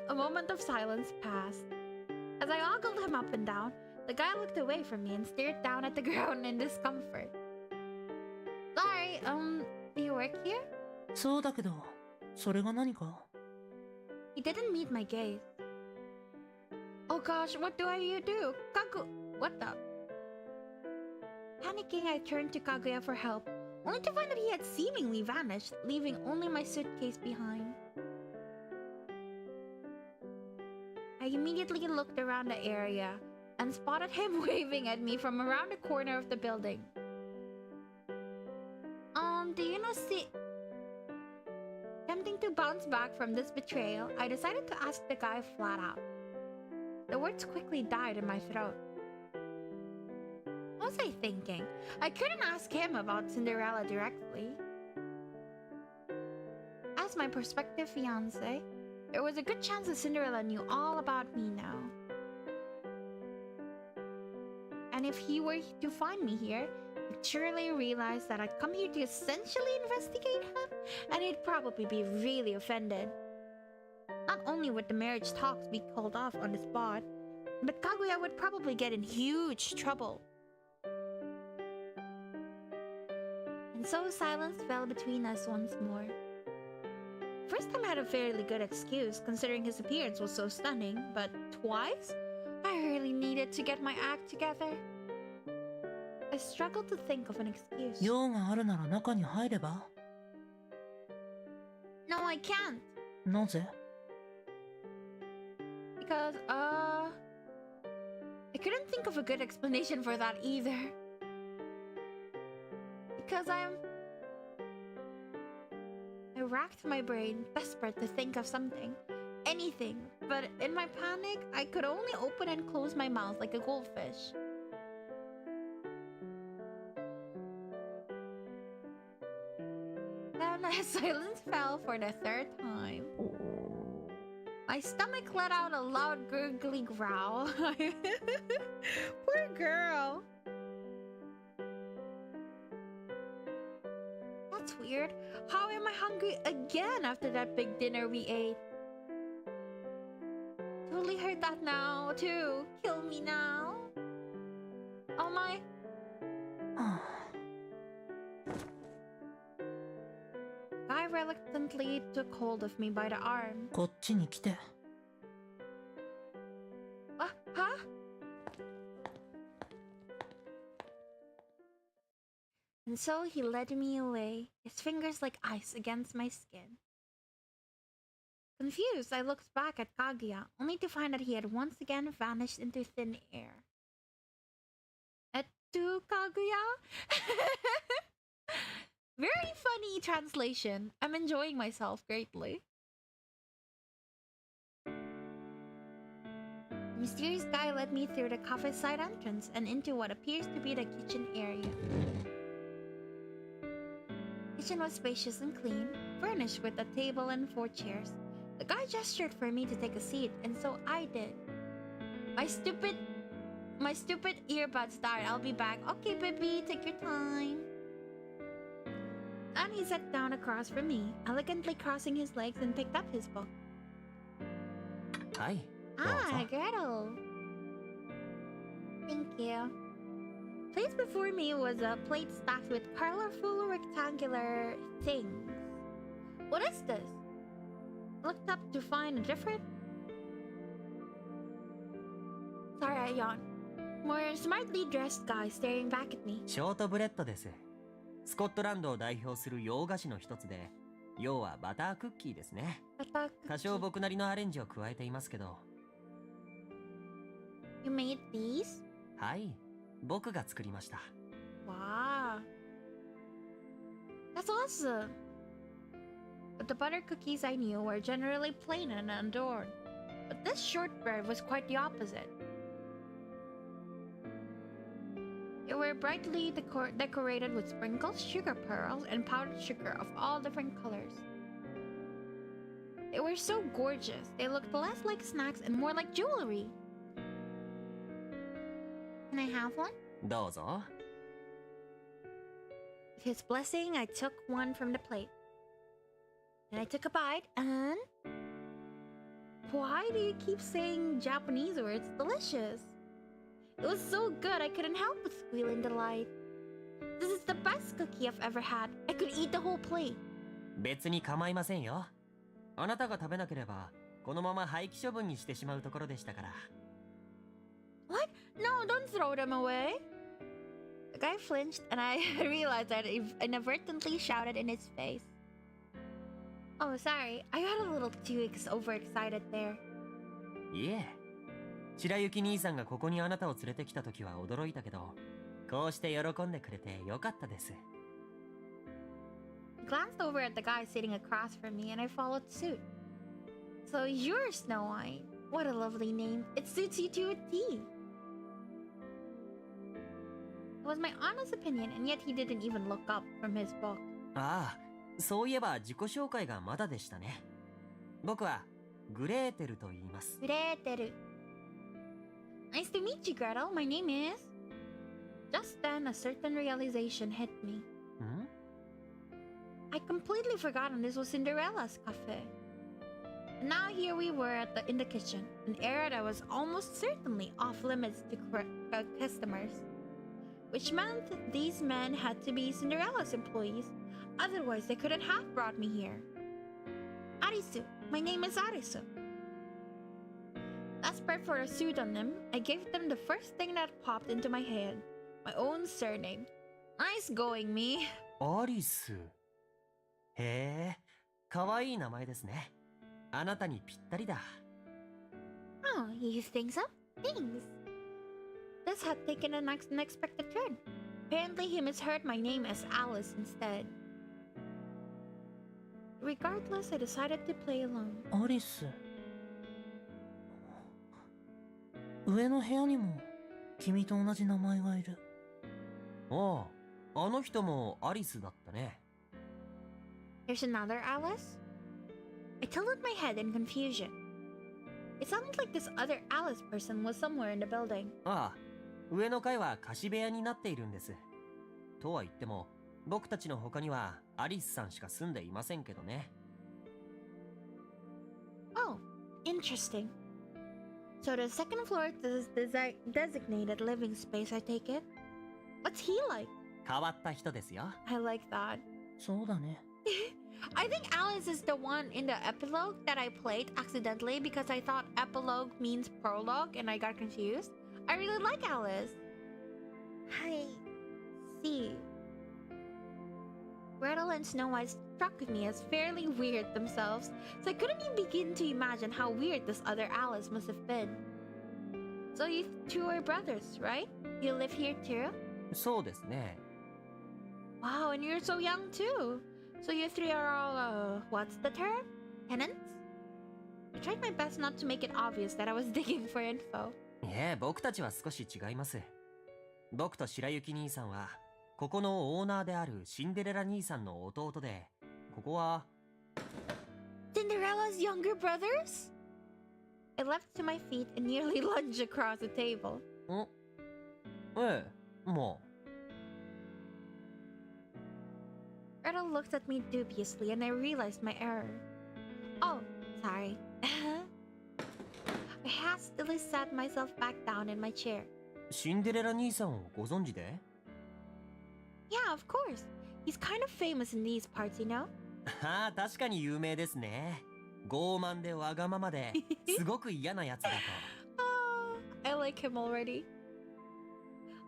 A moment of silence passed. As I ogled him up and down, the guy looked away from me and stared down at the ground in discomfort. Sorry, do you work here? そうだけど、それが何か？ He didn't meet my gaze. Oh gosh, what do I do? What the? Panicking, I turned to Kaguya for help, only to find that he had seemingly vanished, leaving only my suitcase behind. I immediately looked around the area and spotted him waving at me from around the corner of the building. Do you know Attempting to bounce back from this betrayal, I decided to ask the guy flat out. The words quickly died in my throat. What was I thinking? I couldn't ask him about Cinderella directly. As my prospective fiancé, there was a good chance that Cinderella knew all about me now. And if he were to find me here, he'd surely realize that I'd come here to essentially investigate him, and he'd probably be really offended. Not only would the marriage talks be called off on the spot, but Kaguya would probably get in huge trouble. And so silence fell between us once more. First time I had a fairly good excuse, considering his appearance was so stunning, but twice? I really needed to get my act together. I struggle to think of an excuse. 用があるなら中に入れば。 No, I can't. なぜ？ Because, I couldn't think of a good explanation for that either. Because I racked my brain, desperate to think of something. Anything. But in my panic, I could only open and close my mouth like a goldfish. Then silence fell for the third time. My stomach let out a loud gurgly growl. Poor girl. That's weird. How am I hungry again after that big dinner we ate? Totally heard that now, too. Kill me now. Oh my. Guy reluctantly took hold of me by the arm. こっちに来て。 Huh? And so he led me away, his fingers like ice against my skin. Confused, I looked back at Kaguya, only to find that he had once again vanished into thin air. Ettu Kaguya? Very funny translation. I'm enjoying myself greatly. The mysterious guy led me through the cafe's side entrance and into what appears to be the kitchen area. The kitchen was spacious and clean, furnished with a table and 4 chairs. The guy gestured for me to take a seat, and so I did. My stupid earbuds died. I'll be back. Okay, baby, take your time. And he sat down across from me, elegantly crossing his legs, and picked up his book. はい。 Ah, Gretel. Thank you. Placed before me was a plate stacked with colorful rectangular things. What is this? Looked up to find a different... Sorry, I yawned. More smartly dressed guy staring back at me. ショートブレッドです。スコットランドを代表する洋菓子の一つで、要はバタークッキーですね。多少僕なりのアレンジを加えていますけど。You made these? はい、僕が作りました。Wow. That's awesome. But the butter cookies I knew were generally plain and unadorned. But this shortbread was quite the opposite. They were brightly decorated with sprinkles, sugar pearls, and powdered sugar of all different colors. They were so gorgeous, they looked less like snacks and more like jewelry. Can I have one? どうぞ。 With his blessing, I took one from the plate. Then I took a bite and... Why do you keep saying Japanese words? Delicious. It was so good I couldn't help but squeal in delight. This is the best cookie I've ever had. I could eat the whole plate. 別に構いませんよ。あなたが食べなければ、このまま廃棄処分にしてしまうところでしたから。What? No, don't throw them away. The guy flinched and I realized that I inadvertently shouted in his face. Oh, sorry. I got a little too overexcited there. いえ。白雪兄さんがここにあなたを連れてきたときは驚いたけど、こうして喜んでくれてよかったです。I glanced over at the guy sitting across from me and I followed suit. So you're Snow White. What a lovely name. It suits you to a T. It was my honest opinion, and yet he didn't even look up from his book. ああ、そういえば自己紹介がまだでしたね。僕はグレーテルと言います。 Gretel. Nice to meet you, Gretel. My name is... Just then, a certain realization hit me. ん? I completely forgotten this was Cinderella's cafe. And now here we were in the kitchen, an area that was almost certainly off limits to customers. Which meant these men had to be Cinderella's employees, otherwise they couldn't have brought me here. Arisu. My name is Arisu. Desperate for a pseudonym, I gave them the first thing that popped into my head. My own surname. Nice going, me. アリス。へえ、かわいい名前ですね。あなたにぴったりだ。Oh, you think so? Thanks. This had taken an unexpected turn. Apparently, he misheard my name as Alice instead. Regardless, I decided to play alone. アリス。上の部屋にも君と同じ名前がいる。ああ、あの人もアリスだったね。There's another Alice? I tilted my head in confusion. It sounded like this other Alice person was somewhere in the building. ああ、上の階は貸し部屋になっているんです。とは言っても、僕たちの他にはアリスさんしか住んでいませんけどね。Oh, interesting. So the second floor is designated living space, I take it? What's he like? 変わった人ですよ。I like that. そうだね。I think Alice is the one in the epilogue that I played accidentally because I thought epilogue means prologue and I got confused. I really like Alice. I see. Gretel and Snow White struck me as fairly weird themselves, so I couldn't even begin to imagine how weird this other Alice must have been. So you two are brothers, right? You live here too? そうですね。Wow, and you're so young too. So you three are all, what's the term? Tenants? I tried my best not to make it obvious that I was digging for info. いえ、僕たちは少し違います。僕と白雪兄さんは、ここのオーナーであるシンデレラ兄さんの弟で、ここは... Cinderella's younger brothers? I leapt to my feet and nearly lunged across the table. ん？ええ、まあ。Gretel looked at me dubiously and I realized my error. Oh, sorry. I hastily sat myself back down in my chair. シンデレラ兄さんをご存知で？ Yeah, of course. He's kind of famous in these parts, you know? ああ、確かに有名ですね。傲慢でわがままで、すごく嫌なやつだと。I like him already.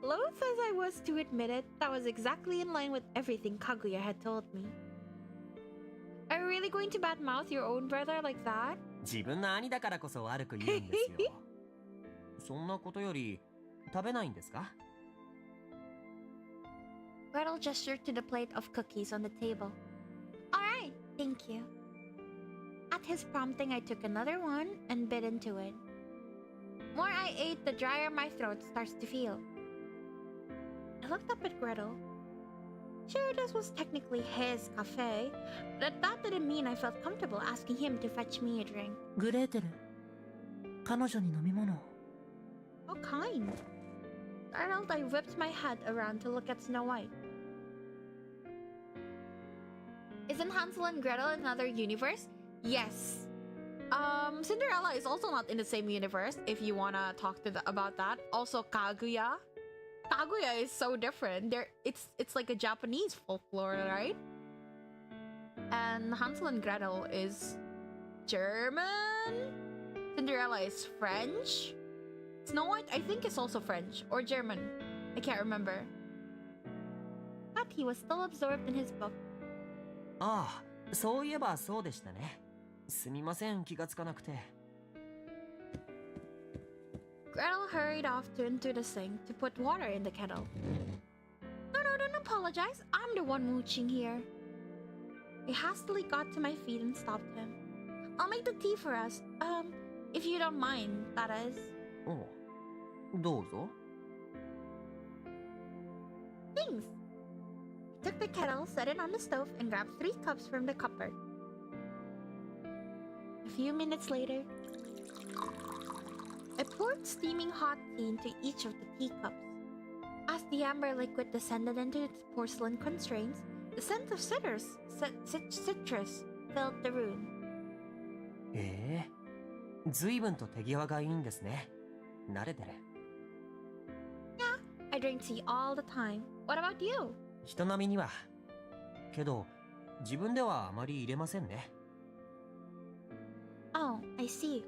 Loath as I was to admit it, that was exactly in line with everything Kaguya had told me. Are you really going to badmouth your own brother like that? 自分の兄だからこそ悪く言うんですよ。そんなことより、食べないんですか？ Gretel gestured to the plate of cookies on the table. Alright, thank you. At his prompting, I took another one and bit into it. More I ate, the drier my throat starts to feel. I looked up at Gretel. Sure, this was technically his cafe, but that didn't mean I felt comfortable asking him to fetch me a drink. グレーテル、彼女に飲み物を。How kind. Startled, I whipped my head around to look at Snow White. Isn't Hansel and Gretel in another universe? Yes. Cinderella is also not in the same universe, if you wanna talk about that. Also, Kaguya. Kaguya is so different. It's like a Japanese folklore, right? And Hansel and Gretel is German. Cinderella is French. Snow White, I think, is also French or German. I can't remember. But he was still absorbed in his book. ああ、そういえばそうでしたね。すみません、気がつかなくて。Gretel hurried off into the sink to put water in the kettle. No, don't apologize. I'm the one mooching here. I hastily got to my feet and stopped him. I'll make the tea for us. If you don't mind, that is. おう、どうぞ。Thanks. I took the kettle, set it on the stove, and grabbed 3 cups from the cupboard. A few minutes later, I poured steaming hot tea into each of the teacups. As the amber liquid descended into its porcelain constraints, the scent of citrus filled the room. ええ、随分と手際がいいんですね。慣れてる。Yeah, I drink tea all the time. What about you? 人並みには。けど、自分ではあまり入れませんね。Oh, I see.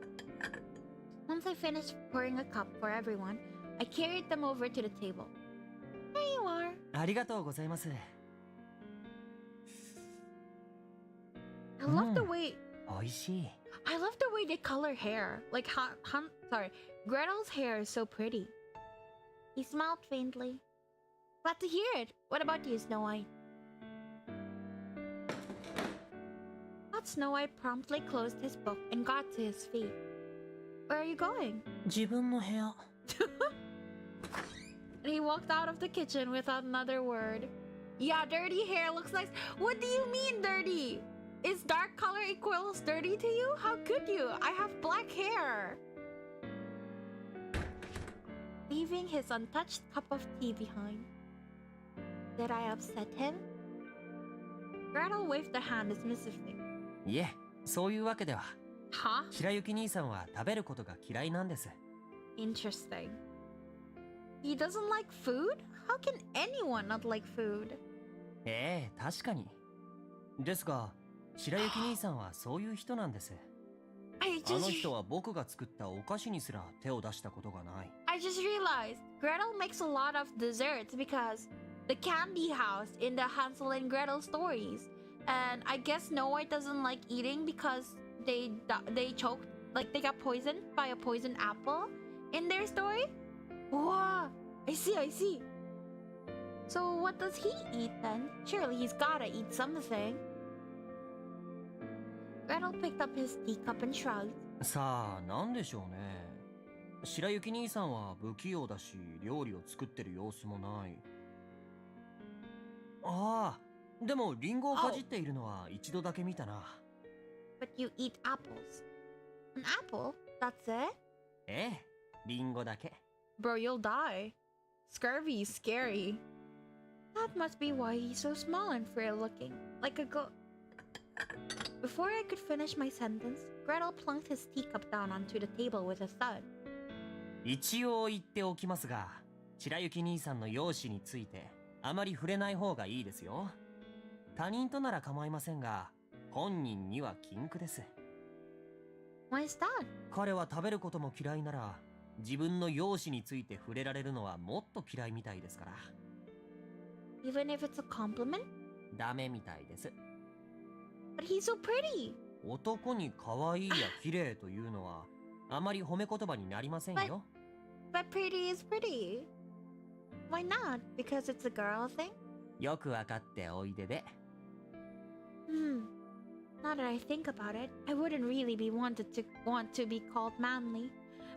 Once I finished pouring a cup for everyone, I carried them over to the table. There you are. ありがとうございます。 I love the way おいしい。 I love the way they color hair. Like sorry, Gretel's hair is so pretty. He smiled faintly. Glad to hear it. What about you, Snow White? But Snow White promptly closed his book and got to his feet. Where are you going? 自分の部屋。 And he walked out of the kitchen without another word. Yeah, dirty hair looks nice. What do you mean dirty? Is dark color equals dirty to you? How could you? I have black hair. Leaving his untouched cup of tea behind. Did I upset him? Gretel waved a hand dismissively. いえ、そういうわけでは。 Huh? 白雪兄さんは食べることが嫌いなんです。 Interesting. He doesn't like food? How can anyone not like food? ええ、確かに。ですが、白雪兄さんはそういう人なんです。 I あの just 人は僕が作ったお菓子にすら手を出したことがない。 realized Gretel makes a lot of desserts because the candy house in the Hansel and Gretel stories. And I guess Snow White doesn't like eating because they choked, like they got poisoned by a poisoned apple in their story. Wow, I see. So what does he eat then? Surely he's gotta eat something. Gretel picked up his teacup and shrugged. さあ、なんでしょうね。白雪兄さんは不器用だし、料理を作ってる様子もない。ああ、でもリンゴをかじっているのは一度だけ見たな。But you eat apples. An apple? That's it? ええ、リンゴだけ。 Bro, you'll die. Scurvy is scary. That must be why he's so small and frail looking. Like a Before I could finish my sentence, Gretel plunked his teacup down onto the table with a thud. 一応言っておきますが、白雪兄さんの容姿についてあまり触れない方がいいですよ。他人となら構いませんが、本人には禁句です。 Why is that? 彼は食べることも嫌いなら、自分の容姿について触れられるのはもっと嫌いみたいですから。 Even if it's a compliment? ダメみたいです。 But he's so pretty. 男に可愛いや綺麗というのはあまり褒め言葉になりませんよ。But pretty is pretty. Why not? Because it's a girl thing? よくわかっておいでで。Now that I think about it, I wouldn't really want to be called manly.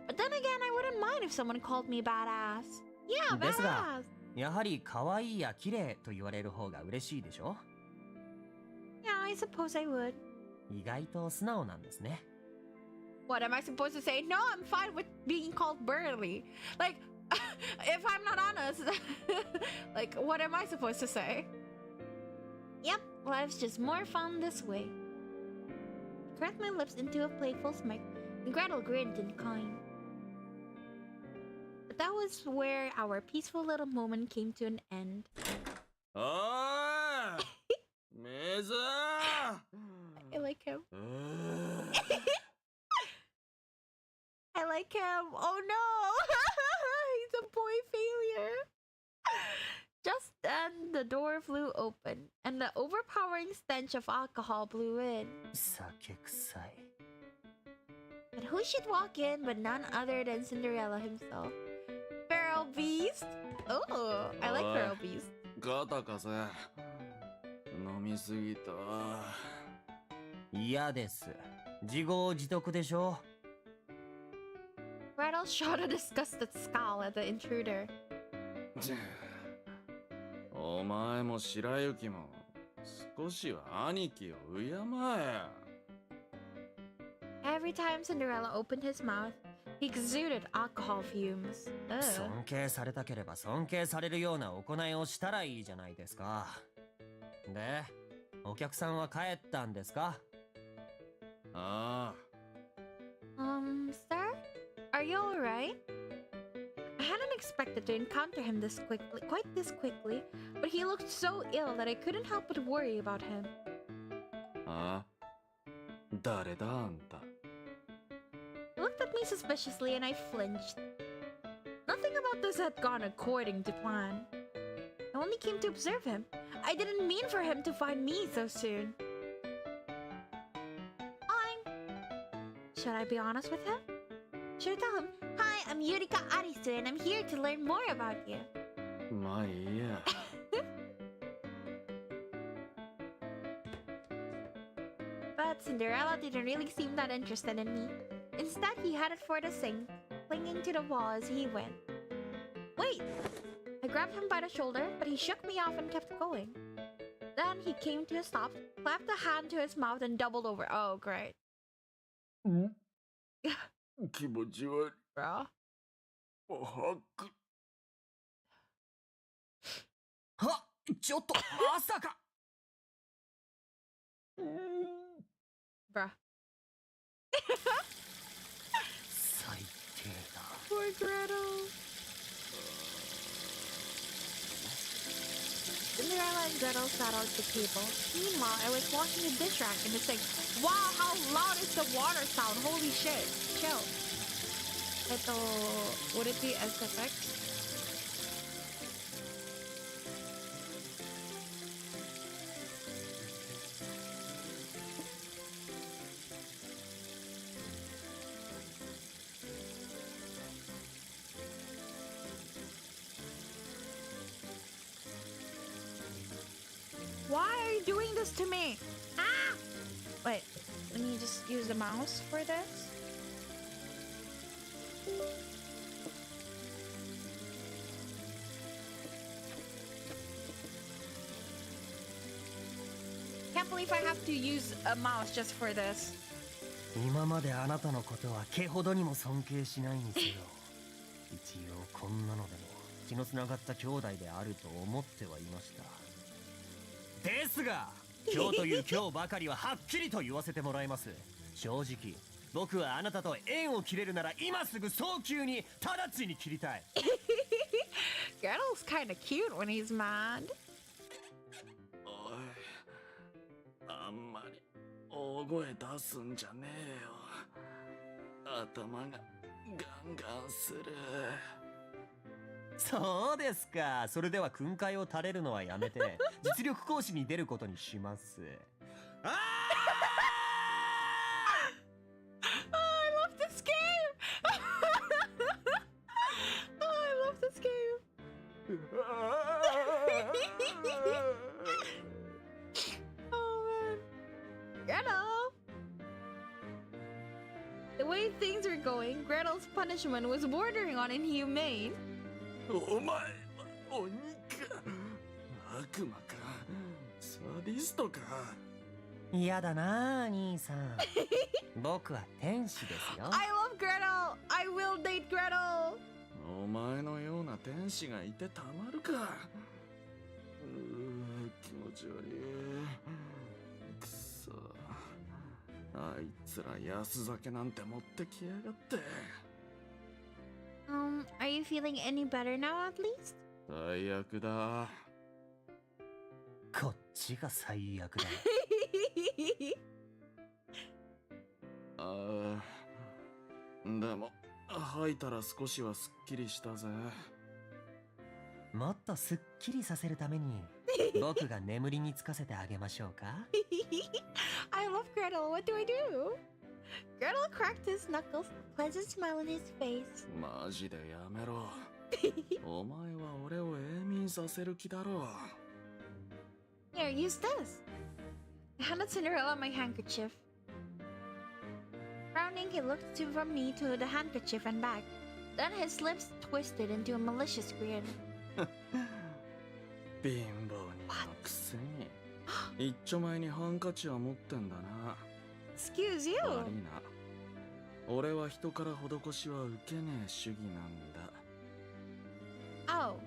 But then again, I wouldn't mind if someone called me badass. Yeah, ですが badass. やはり可愛いや綺麗と言われる方が嬉しいでしょ。 Yeah, I suppose I would. 意外と素直なんですね。 What am I supposed to say? No, I'm fine with being called burly. Like, if I'm not honest, like, what am I supposed to say? Yep, life's just more fun this way. I cracked my lips into a playful smirk, and Gretel grinned in kind. But that was where our peaceful little moment came to an end. おーい水 I like him. I like him. Oh no! He's a boy failure. Just then, the door flew open, and the overpowering stench of alcohol blew in. 酒臭い。 But who should walk in but none other than Cinderella himself? Feral Beast? Oh, I like Feral Beast. ガタかせ飲みすぎた。嫌です。自業自得でしょ。 Gretel shot a disgusted scowl at the intruder. お前も白雪も少しは兄貴を敬え。 Every time Cinderella opened his mouth, he exuded alcohol fumes. 尊敬されたければ尊敬されるような行いをしたらいいじゃないですか。で、お客さんは帰ったんですか？ああ。Sir? Are you alright? I hadn't expected to encounter him quite this quickly, but he looked so ill that I couldn't help but worry about him. ああ。誰だあんた。 He looked at me suspiciously and I flinched. Nothing about this had gone according to plan. I only came to observe him. I didn't mean for him to find me so soon. Should I be honest with him? Should I tell him, "Hi, I'm Yurika Arisu and I'm here to learn more about you"? まあいいや。But Cinderella didn't really seem that interested in me. Instead, he headed for the sink, clinging to the wall as he went. Wait! I grabbed him by the shoulder, but he shook me off and kept going. Then he came to a stop, clapped a hand to his mouth, and doubled over. Oh, great. 気持ち悪い。 Bro. はく。はちょっとまさか Bruh. 最低だ Poor Gretel. Cinderella and Gretel sat at the table. Meanwhile, I was washing the dish rack in the sink. Wow, how loud is the water sound? Holy shit. Chill. Would it be SFX? Why are you doing this to me? Ah! Wait, let me just use the mouse for this. Can't believe I have to use a mouse just for this. 今まであなたのことは毛ほどにも尊敬しないんですよ一応こんなのでも血のつながった兄弟であると思ってはいましたですが今日という今日ばかりははっきりと言わせてもらいます正直僕はあなたと縁を切れるなら今すぐ早急に直ちに切りたい Gretel's kind of cute when he's mad. おい。あんまり大声出すんじゃねえよ。頭がガンガンする。そうですかそれでは訓戒を垂れるのはやめて実力行使に出ることにしますあ Oh, I love this game! Oh, I love this game. Oh man. Gretel! The way things were going, Gretel's punishment was bordering on inhumane. お前は鬼か。悪魔か。サディストか。嫌だな兄さん僕は天使ですよ I love Gretel! I will date Gretel! お前のような天使がいてたまるか。気持ち悪い。くそ。あいつら安酒なんて持ってきやがって。Are you feeling any better now at least? 最悪だ。こっちが最悪だああ。でも吐いたら少しはすっきりしたぜ。もっとすっきりさせるために僕が眠りにつかせてあげましょうか I love Gretel. What do I do? Gretel cracked his knuckles, pleasant smile on his face. マジでやめろ。お前は俺を永眠させる気だろう。 Here, use this. I handed Cinderella my handkerchief. Frowning, he looked from me to the handkerchief and back. Then his lips twisted into a malicious grin. 貧乏人のくせに。一丁前にハンカチは持ってんだな。 Excuse you. 悪いな。俺は人から施しは受けねえ主義なんだ。 Oh.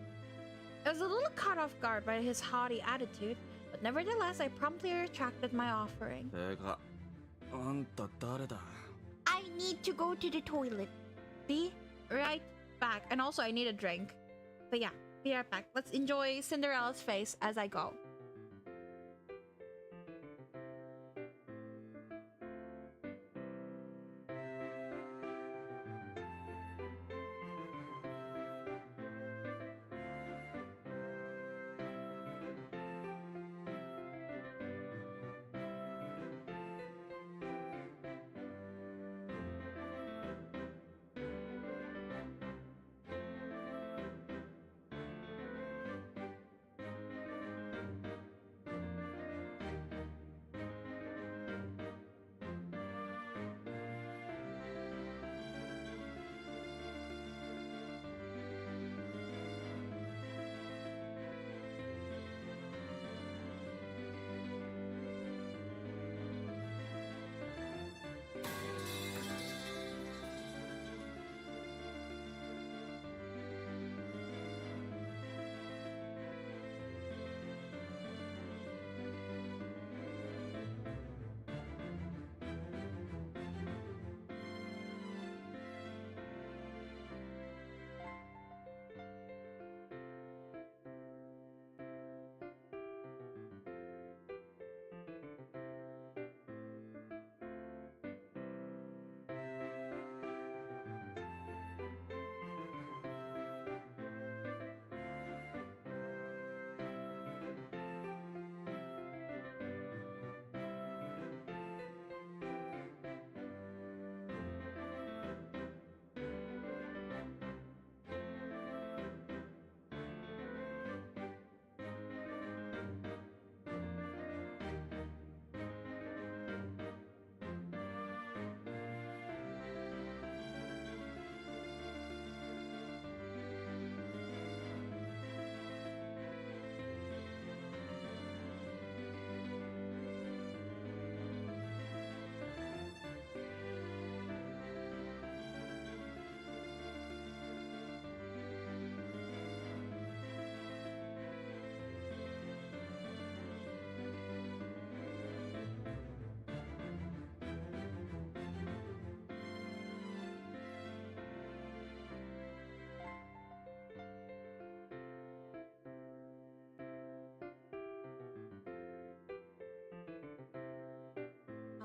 I was a little caught off guard by his haughty attitude, but nevertheless I promptly retracted my offering. てか、あんた誰だ？ I need to go to the toilet. Be right back. And also I need a drink. But yeah, be right back. Let's enjoy Cinderella's face as I go.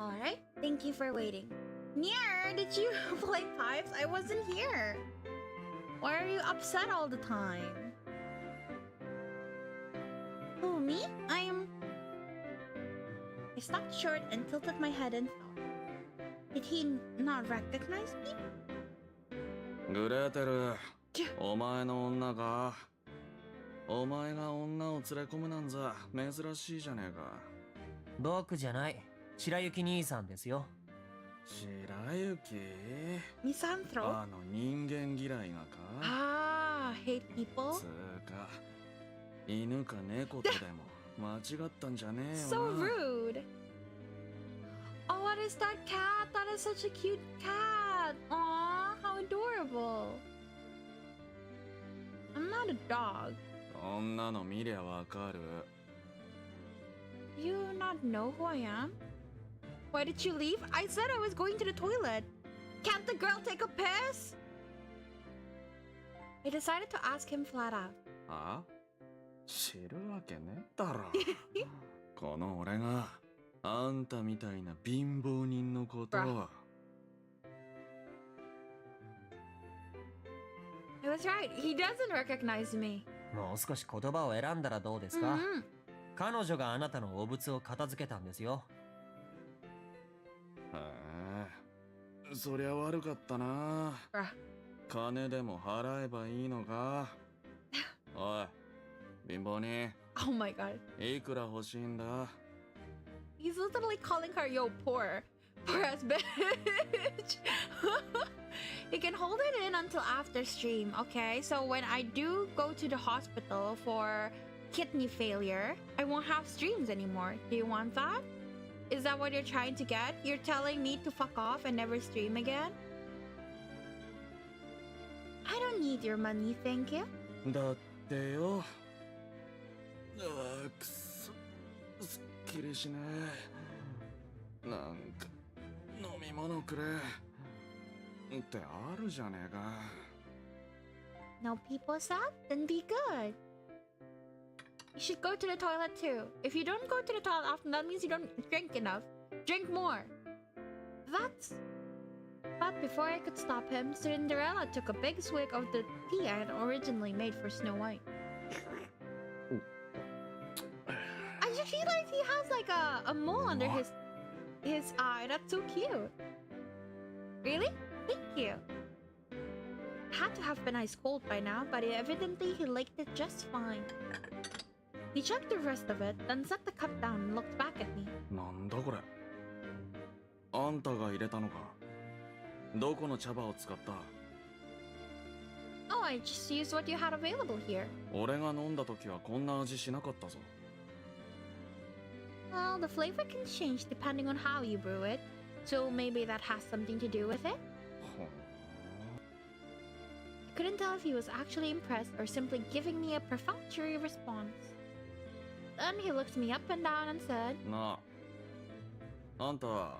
Alright, thank you for waiting. Nier, did you play pipes? I wasn't here. Why are you upset all the time? Who, me? I stopped short and tilted my head in thought. Did he not recognize me? グレーテル、お前の女か。お前が女を連れ込むなんざ珍しいじゃねえか。僕じゃない。白雪兄さんですよ。白雪 Misanthrop? あの人間嫌いがか Ah, hate people? つーか、犬か猫とでも間違ったんじゃねえよな。 So rude. Oh, what is that cat? That is such a cute cat. Aw, how adorable. I'm not a dog. そんなの見りゃわかる。 Do you not know who I am? Why did you leave? I said I was going to the toilet. Can't the girl take a piss? I decided to ask him flat out. あ？知るわけねえだろ。この俺があんたみたいな貧乏人のことを。I was right. He doesn't recognize me. もう少し言葉を選んだらどうですか？彼女があなたのお物を片付けたんですよ。へえ、そりゃ悪かったな。金でも払えばいいのか。おい、貧乏人。 Oh my god. いくら欲しいんだ。 He's literally calling her, yo, poor. Poor ass bitch. You can hold it in until after stream, okay? So when I do go to the hospital for kidney failure, I won't have streams anymore. Do you want that? Is that what you're trying to get? You're telling me to fuck off and never stream again? I don't need your money, thank you. だってよ。ああ、くそ、すっきりしねえ。なんか飲み物くれってあるじゃねえか。 No people sad? Then be good. You should go to the toilet too. If you don't go to the toilet often, that means you don't drink enough. Drink more. But before I could stop him, Cinderella took a big swig of the tea I had originally made for Snow White. I just realized he has like a mole under his eye. That's so cute. Really? Thank you. It had to have been ice cold by now, but evidently he liked it just fine. He chugged the rest of it, then set the cup down and looked back at me. なんだこれ。あんたが入れたのか。どこの茶葉を使った。 Oh, I just used what you had available here. 俺が飲んだ時はこんな味しなかったぞ。 Well, the flavor can change depending on how you brew it, so maybe that has something to do with it. I couldn't tell if he was actually impressed or simply giving me a perfunctory response. Then he looked me up and down and said, なあ、あんた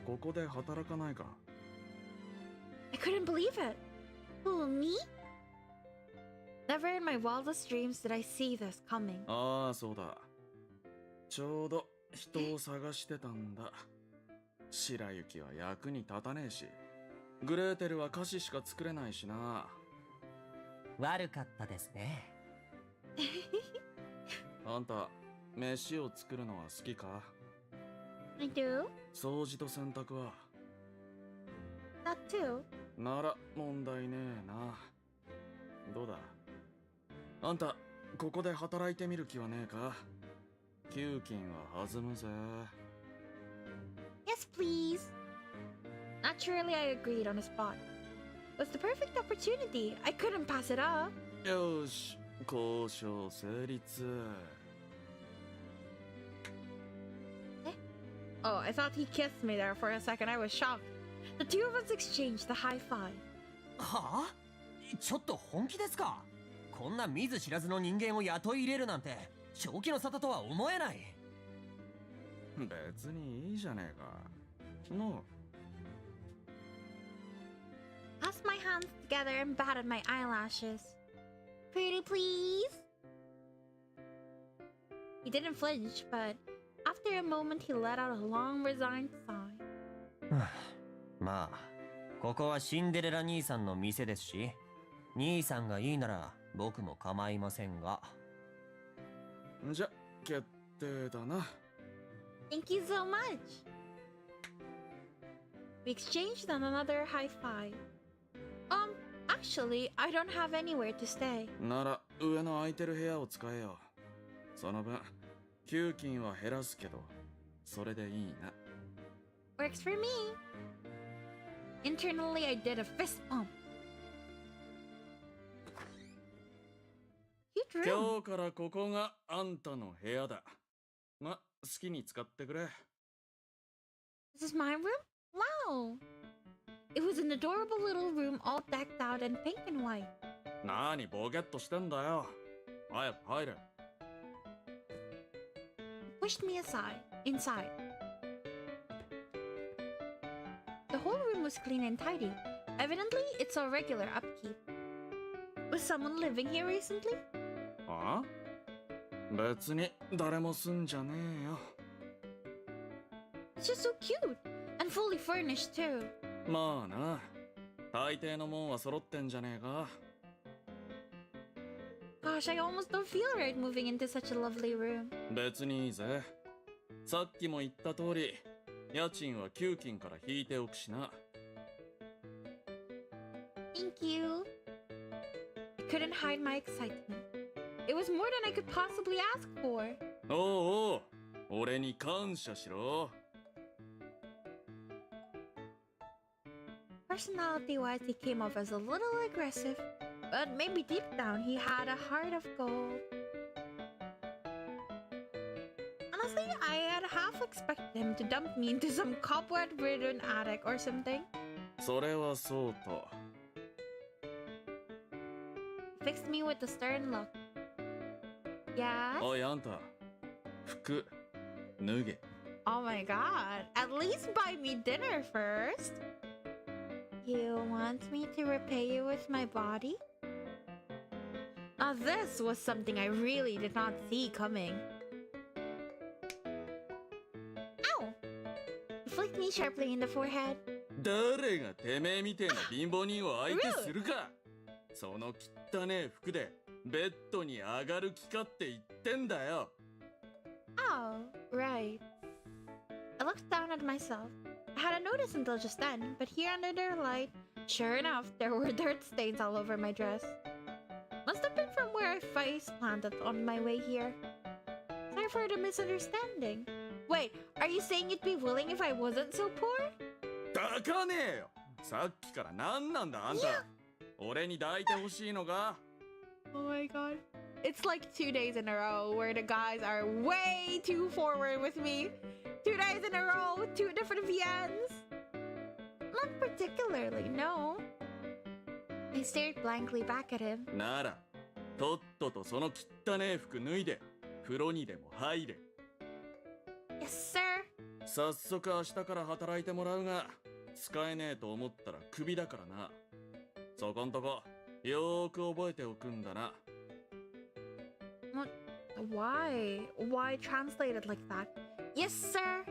ここで働かないか。 I couldn't believe it. Who, me? Never in my wildest dreams did I see this coming. ああ、そうだ。ちょうど人を探してたんだ。白雪は役に立たねえし、グレーテルは歌詞しか作れないしな。悪かったですね。あんた、飯を作るのは好きか？ I do? 掃除と洗濯は？ That too. なら問題ねえな。どうだ？あんた、ここで働いてみる気はねえか？給金は弾むぜ。 Yes, please. Naturally, I agreed on the spot. It was the perfect opportunity. I couldn't pass it up. よし、交渉成立。 Oh, I thought he kissed me there for a second. I was shocked. The two of us exchanged the high five. はあ？ちょっと本気ですか？こんな見ず知らずの人間を雇い入れるなんて正気の沙汰とは思えない。別にいいじゃねえか。の。 Pressed my hands together and batted my eyelashes. Pretty please? He didn't flinch, but After a moment, he let out a long, resigned sigh. まあ、ここはシンデレラ兄さんの店ですし、兄さんがいいなら僕も構いませんが。じゃ、決定だな。Thank you so much! We exchanged another high five. Actually, I don't have anywhere to stay. なら、上の空いてる部屋を使えよ。その分、給金は減らすけど、それでいいな。Works for me. Internally, I did a fist pump. Huge room. 今日からここがあんたの部屋だ。ま、好きに使ってくれ。This is my room? Wow. It was an adorable little room all decked out in pink and white. なにボケっとしてんだよ。早く入れ。He pushed me inside. The whole room was clean and tidy. Evidently, it's a regular upkeep. Was someone living here recently? あ？別に誰も住んじゃねえよ。It's just so cute and fully furnished too. まあな。大抵のもんは揃ってんじゃねえか。Gosh, I almost don't feel right moving into such a lovely room. 別にいいぜ。さっきも言った通り、家賃は給金から引いておくしな。Thank you. I couldn't hide my excitement. It was more than I could possibly ask for. おうおう、俺に感謝しろ。Personality-wise, he came off as a little aggressive, but maybe deep down he had a heart of gold. Honestly, I had half expected him to dump me into some cobweb-ridden attic or something. それはそうと。He fixed me with a stern look. Yes? おいあんた、服、脱げ。Oh my god, at least buy me dinner first. You want me to repay you with my body? Now this was something I really did not see coming. Ow! He flicked me sharply in the forehead. 誰がてめえみてえな貧乏人を相手するか。その汚ねえ服でベッドに上がる気かって言ってんだよ。Oh, right. I looked down at myself. I hadn't noticed until just then, but here under the light, sure enough, there were dirt stains all over my dress. Must have been from where I face planted on my way here. Sorry for the misunderstanding. Wait, are you saying you'd be willing if I wasn't so poor? だかねえよ。さっきから何なんだあんた。俺に抱いてほしいのか。Oh my god. It's like 2 days in a row where the guys are way too forward with me. 2 days in a row, 2 different VNs. Not particularly, no. I stared blankly back at him. なら、とっととその汚ねえ服脱いで、風呂にでも入れ。Yes, sir. 早速明日から働いてもらうが、使えねえと思ったらクビだからな。そこんとこ、よーく覚えておくんだな。What? Why? Why translate it like that? Yes, sir.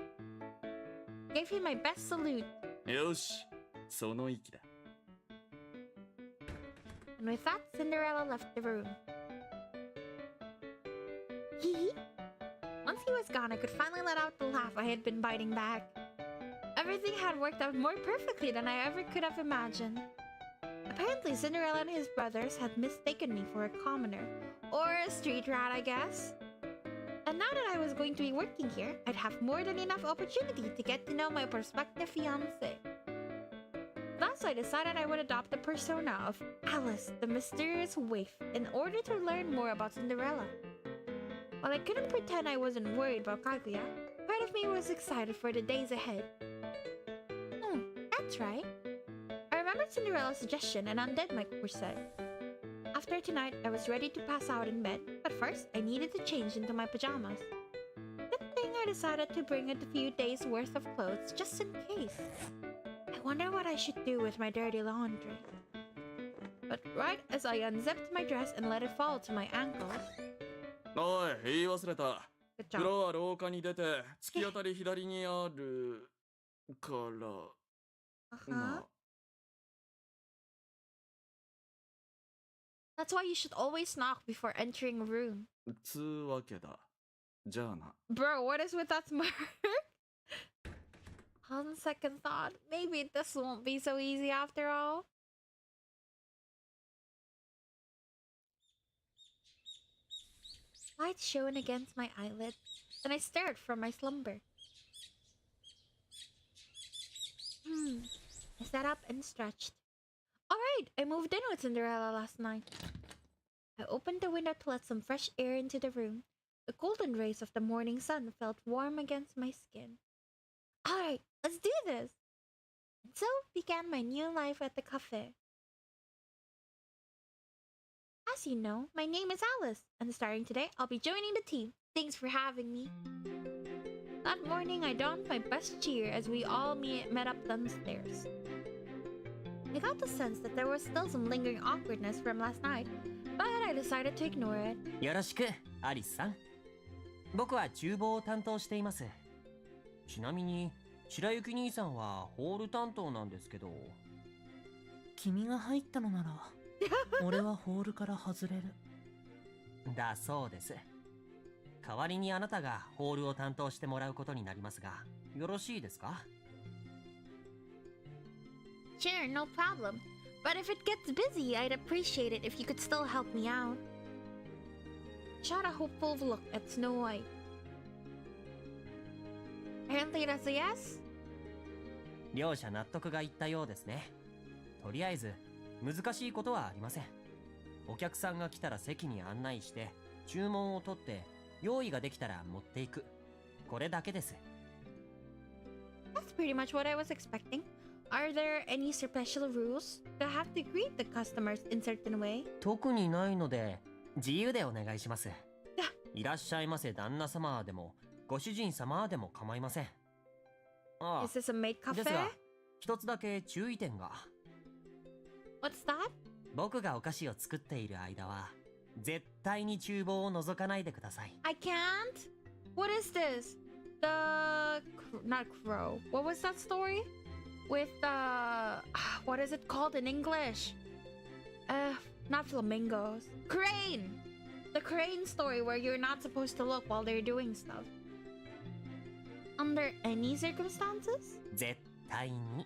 Gave him my best salute. よし、その意気だ。And with that, Cinderella left the room. Hee. Once he was gone, I could finally let out the laugh I had been biting back. Everything had worked out more perfectly than I ever could have imagined. Apparently, Cinderella and his brothers had mistaken me for a commoner, or a street rat, I guess. And now that I was going to be working here, I'd have more than enough opportunity to get to know my prospective fiancé. Thus, I decided I would adopt the persona of Alice, the mysterious waif, in order to learn more about Cinderella. While I couldn't pretend I wasn't worried about Kaguya, part of me was excited for the days ahead. That's right. I remembered Cinderella's suggestion and undid my corset. After tonight, I was ready to pass out in bed, but first I needed to change into my pajamas. Good thing I decided to bring a few days' worth of clothes just in case. I wonder what I should do with my dirty laundry. But right as I unzipped my dress and let it fall to my ankles... おい、言い忘れた。Good 風 job. 呂は廊下に出て突き当たり左にあるから Uh-huh. な。 That's why you should always knock before entering a room. つうわけだ。じゃあな。 Bro, what is with that smirk? On second thought, maybe this won't be so easy after all. Light shone against my eyelid, and I stared from my slumber. I sat up and stretched. Alright, I moved in with Cinderella last night. I opened the window to let some fresh air into the room. The golden rays of the morning sun felt warm against my skin. Alright, let's do this! And so began my new life at the cafe. As you know, my name is Alice, and starting today, I'll be joining the team. Thanks for having me. That morning, I donned my best cheer as we all met up downstairs. I got the sense that there was still some lingering awkwardness from last night, but I decided to ignore it. よろしく、アリスさん。僕は厨房を担当しています。ちなみに、白雪兄さんはホール担当なんですけど。君が入ったのなら俺はホールから外れる。だそうです。代わりにあなたがホールを担当してもらうことになりますが、よろしいですか？ Sure, no problem. But if it gets busy, I'd appreciate it if you could still help me out. Shot a hopeful look at Snow White. Apparently that's a yes? 両者納得がいったようですね。とりあえず、難しいことはありません。お客さんが来たら席に案内して、注文を取って、用意ができたら持っていく。これだけです。That's pretty much what I was expecting. Are there any special rules? Do I have to greet the customers in certain way? 特にないので、自由でお願いします。いらっしゃいませ旦那様でも、ご主人様でも構いません。あ Is this a maid あ、ですが cafe?、一つだけ注意点が。What's that? 僕がお菓子を作っている間は、絶対に厨房を覗かないでください。I can't? What is this? Not crow. What was that story? With what is it called in English? Not flamingos. Crane! The crane story where you're not supposed to look while they're doing stuff. Under any circumstances? 絶対に。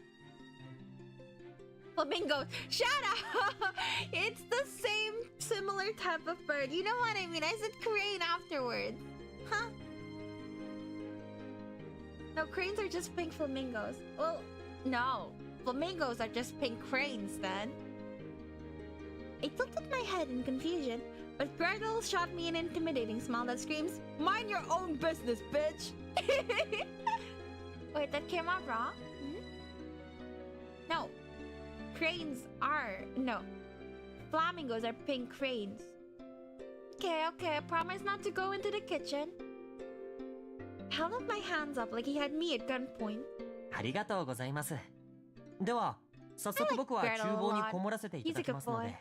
Flamingo, shut up! It's the same, similar type of bird. You know what I mean? I said crane afterwards. Huh? No, cranes are just pink flamingos. Well, no. Flamingos are just pink cranes then. I tilted my head in confusion, but Gretel shot me an intimidating smile that screams, "Mind your own business, bitch!" Wait, that came out wrong? No. Cranes are... No. Flamingos are pink cranes. Okay, I promise not to go into the kitchen. I held up my hands up like he had me at gunpoint. ありがとうございます。では、早速僕は厨房にこもらせていただきますので、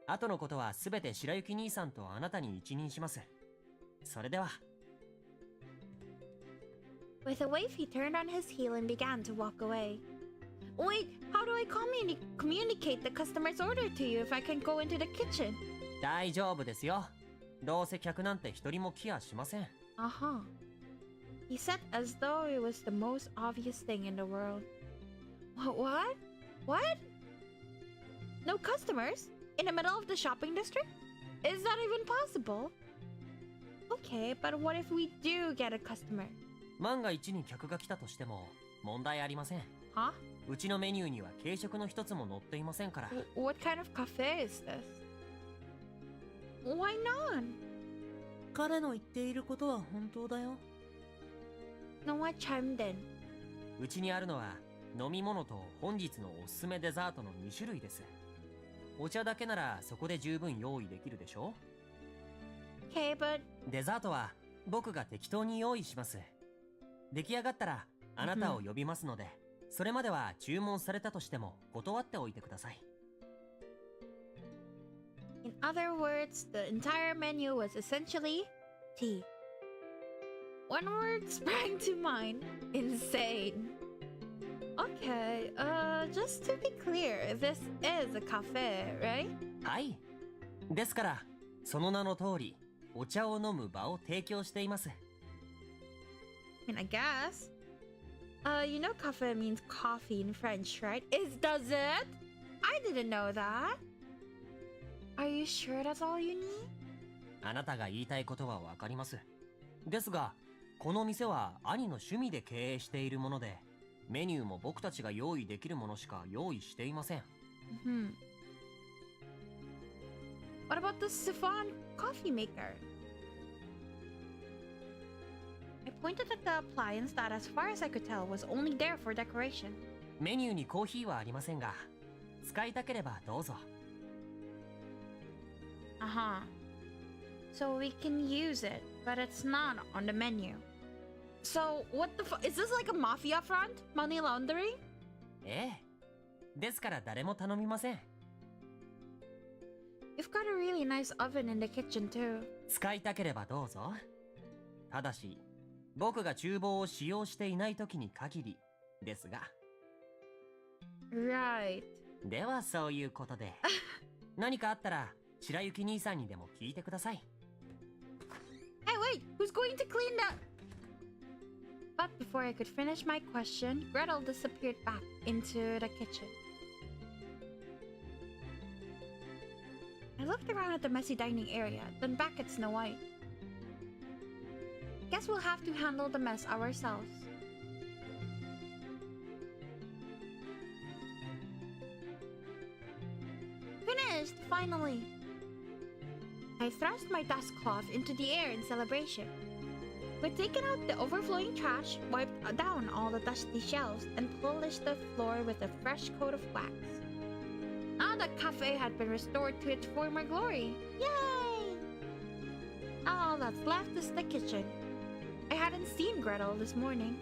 後のことはすべて白雪兄さんとあなたに一任します。それでは。With a wave, he turned on his heel and began to walk away. Wait, how do I communicate the customer's order to you if I can't go into the kitchen? 大丈夫ですよ。どうせ客なんて一人も来やしません。Uh-huh. He said as though it was the most obvious thing in the world. What? What? No customers? In the middle of the shopping district? Is that even possible? Okay, but what if we do get a customer? 万が一に客が来たとしても問題ありません。Huh? うちのメニューには軽食の一つも載っていませんから。What kind of cafe is this? Why not? 彼の言っていることは本当だよ。No, I chimed in. うちにあるのは飲み物と本日のおすすめデザートの2種類です。お茶だけならそこで十分用意できるでしょ？ Okay, but... デザートは僕が適当に用意します。出来上がったらあなたを呼びますので、それまでは注文されたとしても断っておいてください。In other words, the entire menu was essentially tea. One word sprang to mind. Insane. Okay, just to be clear, this is a cafe, right? はい。ですから、その名の通り、お茶を飲む場を提供しています。I mean, I guess. You know cafe means coffee in French, right? Does it? I didn't know that. Are you sure that's all you need? あなたが言いたいことはわかります。ですが、この店は兄の趣味で経営しているもので、メニューも僕たちが用意できるものしか用意していません。What about the siphon coffee maker? I pointed at the appliance that, as far as I could tell, was only there for decoration. メニューにコーヒーはありませんが、使いたければどうぞ。Uh-huh. So we can use it, but it's not on the menu. So, what the is this like a mafia front? Money laundering? ええ。ですから誰も頼みません。You've got a really nice oven in the kitchen too. 使いたければどうぞ。ただし、僕が厨房を使用していない時に限りですが。Right. ではそういうことで。何かあったら、白雪兄さんにでも聞いてください。Hey, wait! Who's going to clean that? But before I could finish my question, Gretel disappeared back into the kitchen. I looked around at the messy dining area, then back at Snow White. Guess we'll have to handle the mess ourselves. Finished, finally! I thrust my dust cloth into the air in celebration. We'd taken out the overflowing trash, wiped down all the dusty shelves, and polished the floor with a fresh coat of wax. Now the cafe had been restored to its former glory. Yay! All that's left is the kitchen. I hadn't seen Gretel this morning.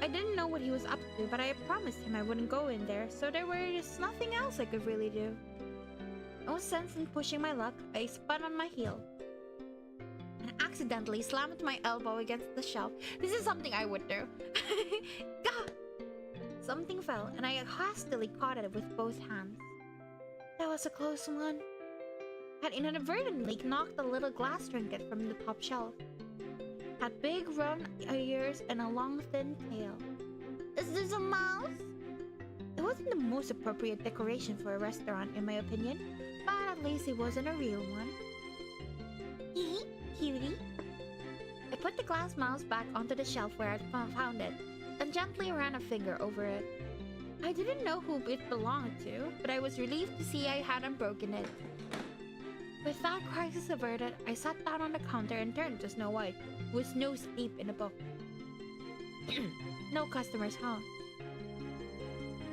I didn't know what he was up to, but I promised him I wouldn't go in there, so there was nothing else I could really do. No sense in pushing my luck. I spun on my heel and accidentally slammed my elbow against the shelf. This is something I would do. Gah! Something fell, and I hastily caught it with both hands. That was a close one. I had inadvertently knocked a little glass trinket from the top shelf. Had big round ears and a long thin tail. Is this a mouse? It wasn't the most appropriate decoration for a restaurant, in my opinion, but at least it wasn't a real one. Hee, cutie. I put the glass mouse back onto the shelf where I'd found it, and gently ran a finger over it. I didn't know who it belonged to, but I was relieved to see I hadn't broken it. With that crisis averted, I sat down on the counter and turned to Snow White, who was nose deep in a book. No customers home.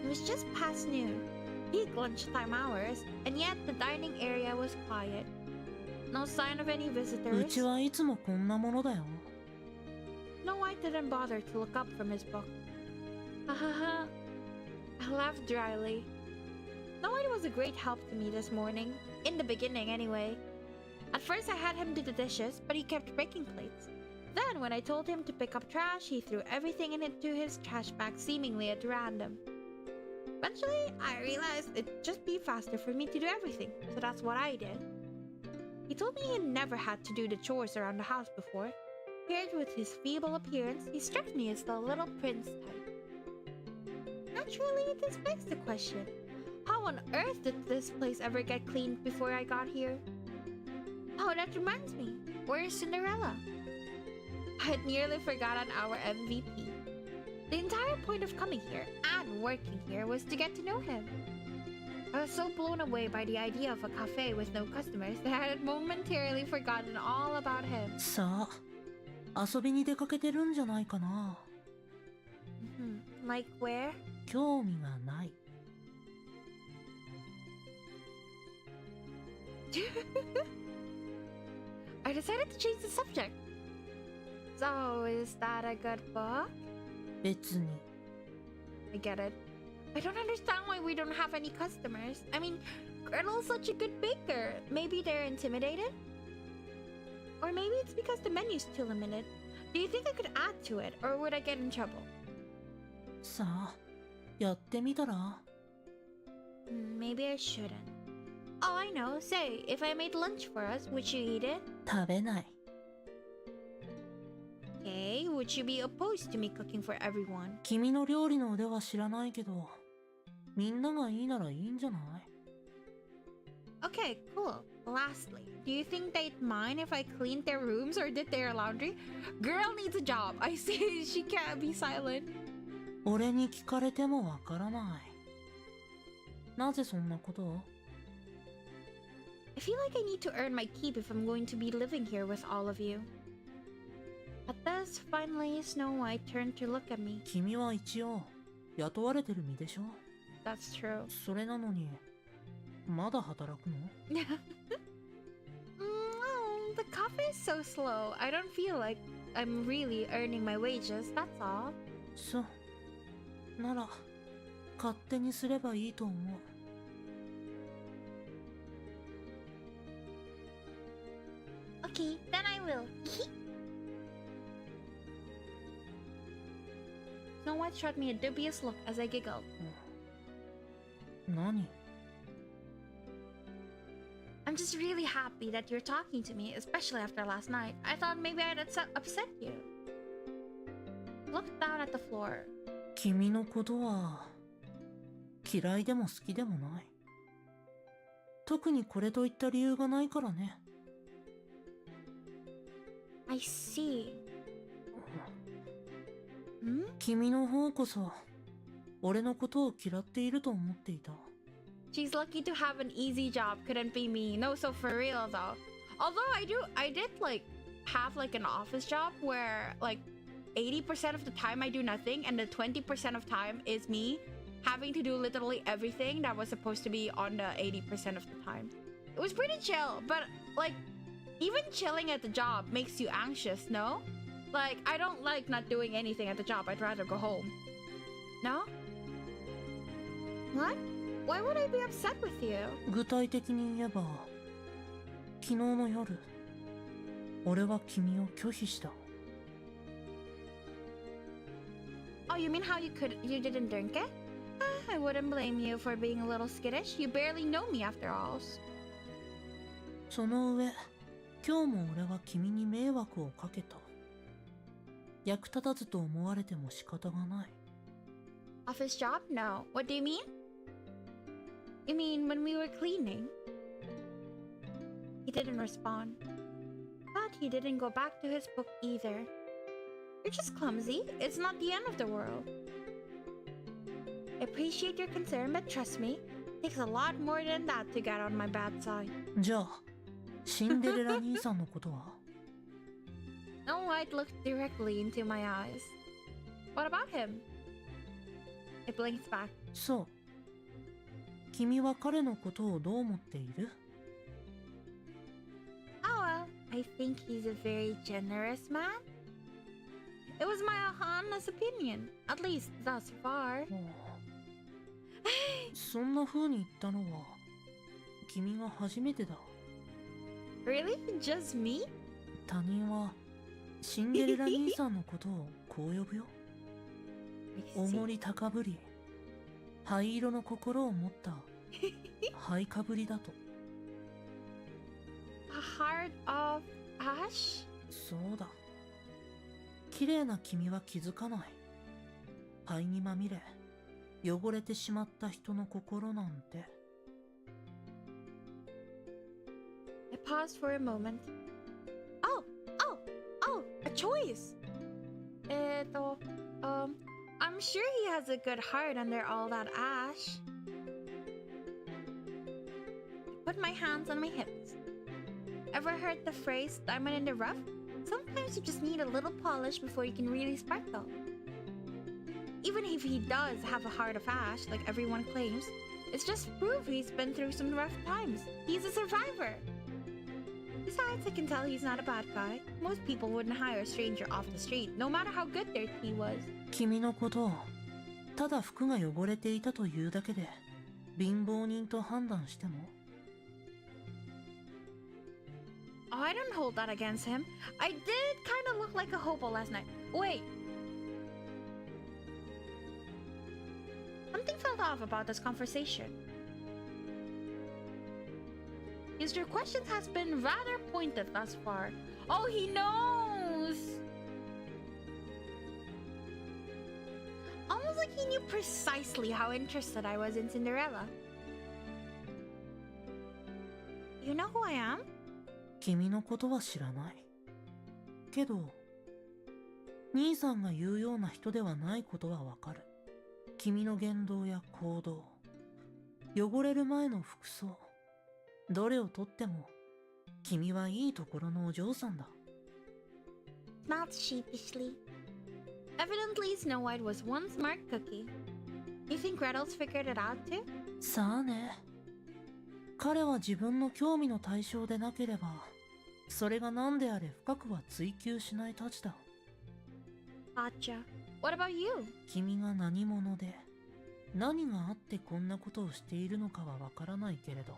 It was just past noon, peak lunchtime hours, and yet the dining area was quiet. No sign of any う visitors. ちはいつもこんなものだよ。 Snow White didn't bother to look up from his book. Ha ha ha. I laughed dryly. Snow White was a great help to me this morning. In the beginning, anyway. At first, I had him do the dishes, but he kept breaking plates. Then, when I told him to pick up trash, he threw everything into his trash bag seemingly at random. Eventually, I realized it'd just be faster for me to do everything, so that's what I did. He told me he'd never had to do the chores around the house before. Paired with his feeble appearance, he struck me as the little prince type. Naturally, this begs the question. How on earth did this place ever get cleaned before I got here? Oh, that reminds me. Where's Cinderella? I had nearly forgotten our MVP. The entire point of coming here and working here was to get to know him. I was so blown away by the idea of a cafe with no customers that I had momentarily forgotten all about him. さあ、遊びに出かけてるんじゃないかな。Like where? 興味がない。I decided to change the subject. So, is that a good book? 別に。 I get it. I don't understand why we don't have any customers. I mean, Gretel's such a good baker. Maybe they're intimidated? Or maybe it's because the menu's too limited. Do you think I could add to it, or would I get in trouble? さあ、やってみたら？ Maybe I shouldn't. Oh, I know. Say, if I made lunch for us, would you eat it? 食べない。Okay, would you be opposed to me cooking for everyone? 君の料理の腕は知らないけど、みんながいいならいいんじゃない？ Okay, cool. Lastly, do you think they'd mind if I cleaned their rooms or did their laundry? Girl needs a job. I see she can't be silent. 俺に聞かれてもわからない。なぜそんなことを？ I feel like I need to earn my keep if I'm going to be living here with all of you. At this, finally, Snow White turned to look at me. 君は一応雇われてる身でしょ？ That's true. それなのにまだ働くの？ The coffee is so slow. I don't feel like I'm really earning my wages, that's all. そう。なら勝手にすればいいと思う。Okay, then I will. Snow White shot me a dubious look as I giggled. 何？ I'm just really happy that you're talking to me, especially after last night. I thought maybe I'd upset you. Looked down at the floor. 君のことは嫌いでも好きでもない。特にこれといった理由がないからね。I see. Hmm? 君の方こそ俺のことを嫌っていると思っていた。 She's lucky to have an easy job. Couldn't be me. No, so for real though. Although I did like have like an office job where like 80% of the time I do nothing and the 20% of time is me having to do literally everything that was supposed to be on the 80% of the time. It was pretty chill, but like even chilling at the job makes you anxious, no? Like I don't like not doing anything at the job. I'd rather go home. No? What? Why would I be upset with you? 具体的に言えば昨日の夜俺は君を拒否した。 Oh, you mean how you didn't drink it? I wouldn't blame you for being a little skittish. You barely know me after all. その上今日も俺は君に迷惑をかけた。役立たずと思われても仕方がない。 Office job? No. What do you mean? You mean when we were cleaning? He didn't respond. But he didn't go back to his book either. You're just clumsy. It's not the end of the world. I appreciate your concern, but trust me, it takes a lot more than that to get on my bad side. じゃあシンデレラ兄さんのことは？ Snow White looked directly into my eyes. What about him? I blinked back. そう。君は彼のことをどう思っている？ Oh well, I think he's a very generous man. It was my honest opinion, at least thus far. そんな風に言ったのは君が初めてだ。 Really? Just me? 他人はシンデレラ兄さんのことをこう呼ぶよ。おごり高ぶり、灰色の心を持った灰かぶりだと。 A heart of ash? そうだ。綺麗な君は気づかない。灰にまみれ、汚れてしまった人の心なんて。 I paused for a moment. Oh, a choice. I'm sure he has a good heart under all that ash. I put my hands on my hips. Ever heard the phrase diamond in the rough? Sometimes you just need a little polish before you can really sparkle. Even if he does have a heart of ash, like everyone claims, it's just proof he's been through some rough times. He's a survivor. Besides, I can tell he's not a bad guy. Most people wouldn't hire a stranger off the street, no matter how good their tea was. 君のことをただ服が汚れていたというだけで貧乏人と判断しても？ Oh, I don't hold that against him. I did kind of look like a hobo last night. Wait. Something felt off about this conversation. Your question has been rather pointed thus far. Oh, he knows! Almost like he knew precisely how interested I was in Cinderella. You know who I am? 君のことは知らない。けど、兄さんが言うような人ではないことはわかる。君の言動や行動、汚れる前の服装、どれをとっても、君はいいところのお嬢さんだ。Smiled sheepishly. Evidently, Snow White was one smart cookie. You think Gretel's figured it out too? さあね。彼は自分の興味の対象でなければ、それが何であれ深くは追求しないたちだ。Gotcha. What about you? 君が何者で、何があってこんなことをしているのかはわからないけれど、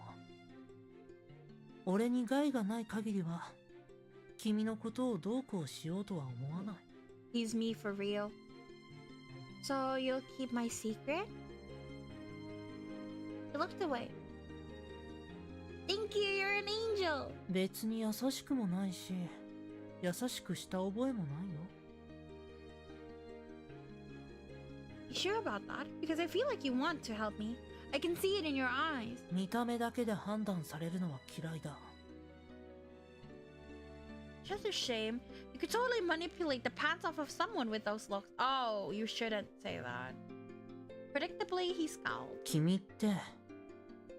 俺に害がない限りは、君のことをどうこうしようとは思わない。He's me for real. So you'll keep my secret? He looked away. Thank you, you're an angel! 別に優しくもないし、優しくした覚えもないよ。You sure about that? Because I feel like you want to help me. I can see it in your eyes. 見た目だけで判断されるのは嫌いだ。Just a shame. You could totally manipulate the pants off of someone with those looks. Oh, you shouldn't say that. Predictably, he scowled. 君って、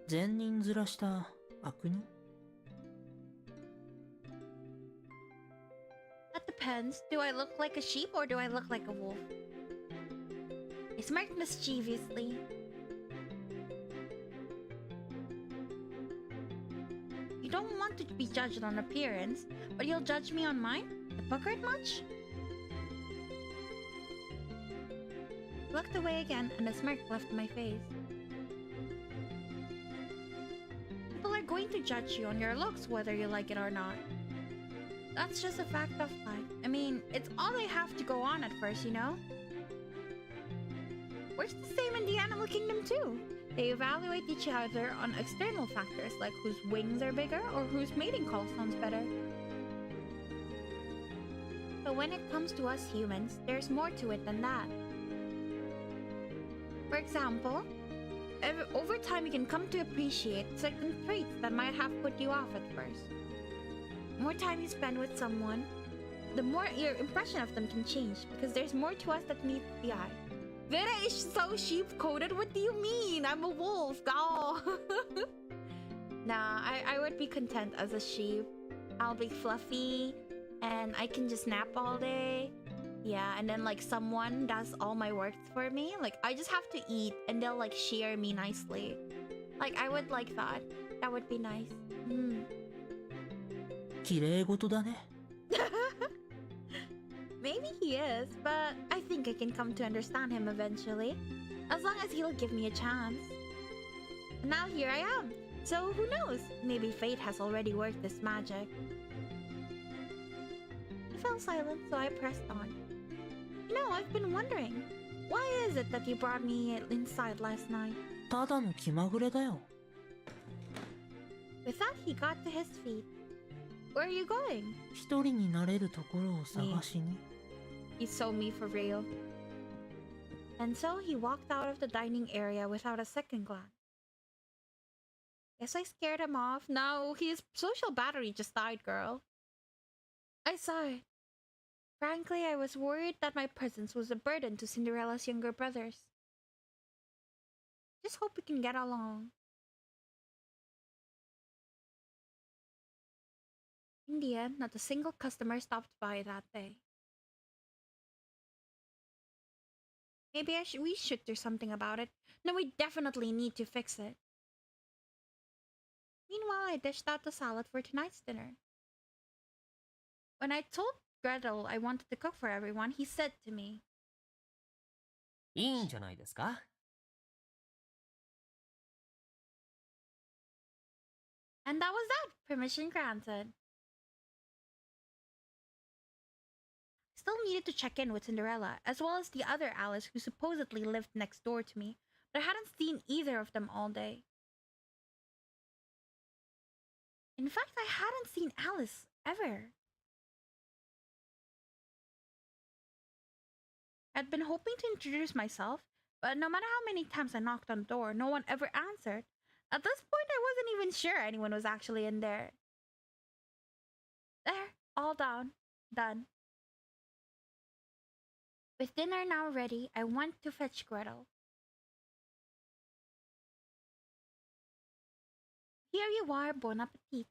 善人面した悪人? That depends. Do I look like a sheep or do I look like a wolf? I smirked mischievously. You don't want to be judged on appearance, but you'll judge me on mine? Hypocrite much? I looked away again and a smirk left my face. People are going to judge you on your looks whether you like it or not. That's just a fact of life. I mean, it's all they have to go on at first, you know? Works the same in the animal kingdom too. They evaluate each other on external factors like whose wings are bigger or whose mating call sounds better. But when it comes to us humans, there's more to it than that. For example, over time you can come to appreciate certain traits that might have put you off at first. The more time you spend with someone, the more your impression of them can change because there's more to us that meets the eye. Vera is so sheep-coded. What do you mean? I'm a wolf. Oh. Nah, I would be content as a sheep. I'll be fluffy and I can just nap all day. Yeah, and then like someone does all my work for me. Like I just have to eat and they'll like shear me nicely. Like I would like that. That would be nice. 綺麗事だね。Maybe he is, but I think I can come to understand him eventually. As long as he'll give me a chance. And now here I am. So who knows? Maybe fate has already worked this magic. He fell silent, so I pressed on. You know, I've been wondering. Why is it that you brought me inside last night? ただの気まぐれだよ。With that, he got to his feet. Where are you going? 一人になれるところを探しに。He's so me for real. And so he walked out of the dining area without a second glance. Guess I scared him off. No, his social battery just died, girl. I sighed. Frankly, I was worried that my presence was a burden to Cinderella's younger brothers. Just hope we can get along. In the end, not a single customer stopped by that day. Maybe we should do something about it. No, we definitely need to fix it. Meanwhile, I dished out the salad for tonight's dinner. When I told Gretel I wanted to cook for everyone, he said to me, いいんじゃないですか? And that was that. Permission granted. still needed to check in with Cinderella, as well as the other Alice who supposedly lived next door to me, but I hadn't seen either of them all day. In fact, I hadn't seen Alice ever. I'd been hoping to introduce myself, but no matter how many times I knocked on the door, no one ever answered. At this point, I wasn't even sure anyone was actually in there. There, all down, done. With dinner now ready, I went to fetch Gretel. Here you are, bon appetit.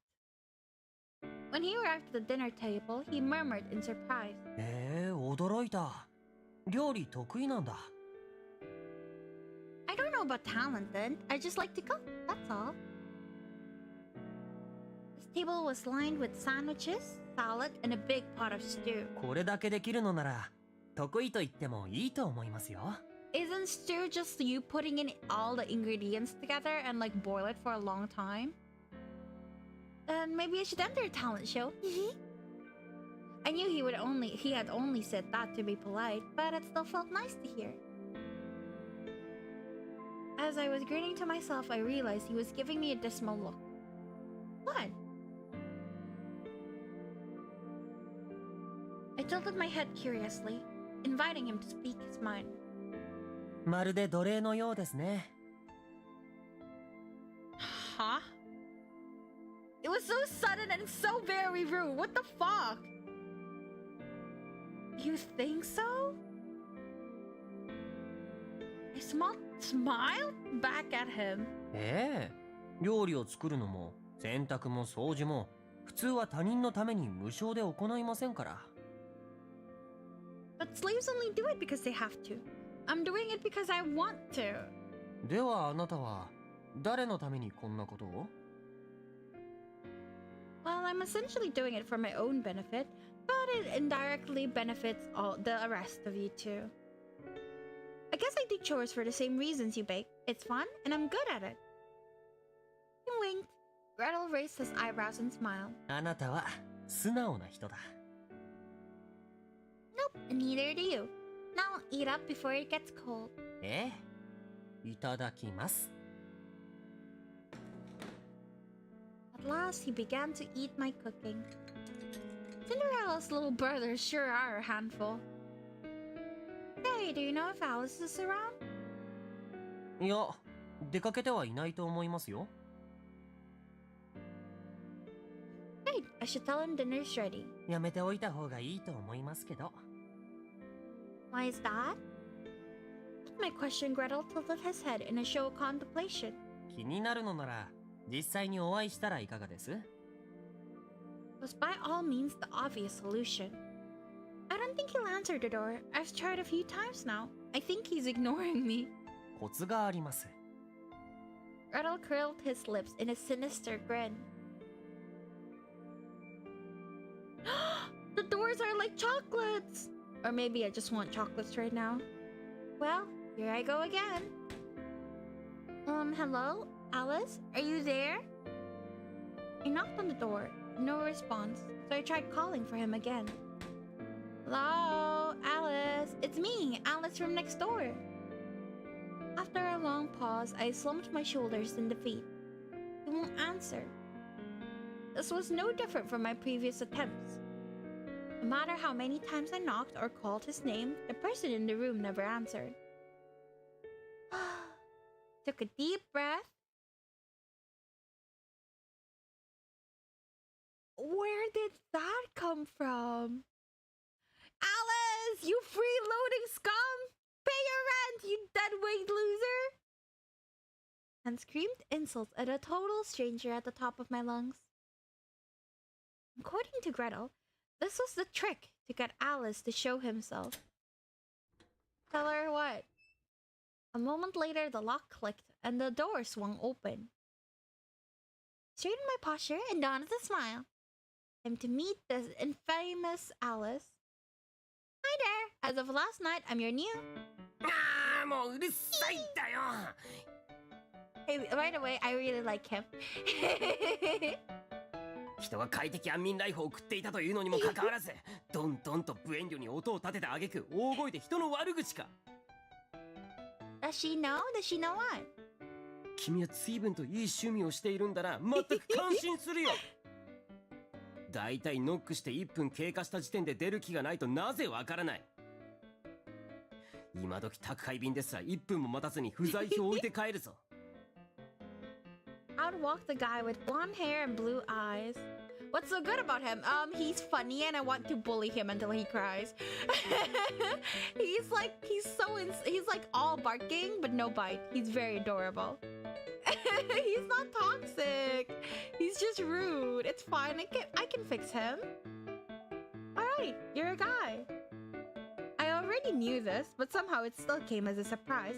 When he arrived at the dinner table, he murmured in surprise. 驚いた。料理得意なんだ。I don't know about talented, I just like to cook, that's all. His table was lined with sandwiches, salad, and a big pot of stew. これだけできるのなら、得意と言ってもいいと思いますよ。Isn't stew just you putting in all the ingredients together and like boil it for a long time? Then maybe I should enter a talent show. I knew he had only said that to be polite, but it still felt nice to hear. As I was grinning to myself, I realized he was giving me a dismal look. What? I tilted my head curiously, inviting him to speak his mind. まるで奴隷のようですね。Huh? It was so sudden and so very rude. What the fuck? You think so? I smiled back at him. 料理を作るのも洗濯も掃除も普通は他人のために無償で行いませんから。But slaves only do it because they have to. I'm doing it because I want to. ではあなたは誰のためにこんなことを？ Well, I'm essentially doing it for my own benefit, but it indirectly benefits all the rest of you too. I guess I do chores for the same reasons you bake. It's fun, and I'm good at it. He winked. Gretel raised his eyebrows and smiled. あなたは素直な人だ。Nope, neither do you. Now eat up before it gets cold. いただきます。 At last, he began to eat my cooking. Cinderella's little brothers sure are a handful. Hey, do you know if Alice is around? いや、出かけてはいないと思いますよ。Great, I should tell him dinner's ready. やめておいた方がいいと思いますけど。Why is that? At my question, Gretel tilted his head in a show of contemplation. 気になるのなら、実際にお会いしたらいかがです？ Was by all means the obvious solution. I don't think he'll answer the door. I've tried a few times now. I think he's ignoring me. コツがあります。Gretel curled his lips in a sinister grin. The doors are like chocolates! Or maybe I just want chocolates right now. Well, here I go again. Hello? Alice? Are you there? I knocked on the door. No response, so I tried calling for him again. Hello? Alice? It's me, Alice from next door. After a long pause, I slumped my shoulders in defeat. He won't answer. This was no different from my previous attempts. No matter how many times I knocked or called his name, the person in the room never answered. Took a deep breath. Where did that come from? Alice, you freeloading scum! Pay your rent, you deadweight loser! And screamed insults at a total stranger at the top of my lungs. According to Gretel, this was the trick to get Alice to show himself. Tell her what? A moment later, the lock clicked and the door swung open. Straightened my posture and donned a smile. Time to meet this infamous Alice. Hi there! As of last night, I'm your new... ああ、もううるさいんだよ。 Hey, by the way, I really like him. 人が快適安眠ライフを送っていたというのにもかかわらず、どんどんと無遠慮に音を立てた挙句大声で人の悪口か。 Does she know? Does she know what? 君は随分といい趣味をしているんだな。全く感心するよ。だいたいノックして1分経過した時点で出る気がないとなぜわからない。今時宅配便ですら1分も待たずに不在票を置いて帰るぞ。Outwalk the guy with blonde hair and blue eyes. What's so good about him? He's funny and I want to bully him until he cries. he's like all barking but no bite. He's very adorable. He's not toxic. He's just rude. It's fine. I can fix him. Alright, you're a guy. I already knew this, but somehow it still came as a surprise.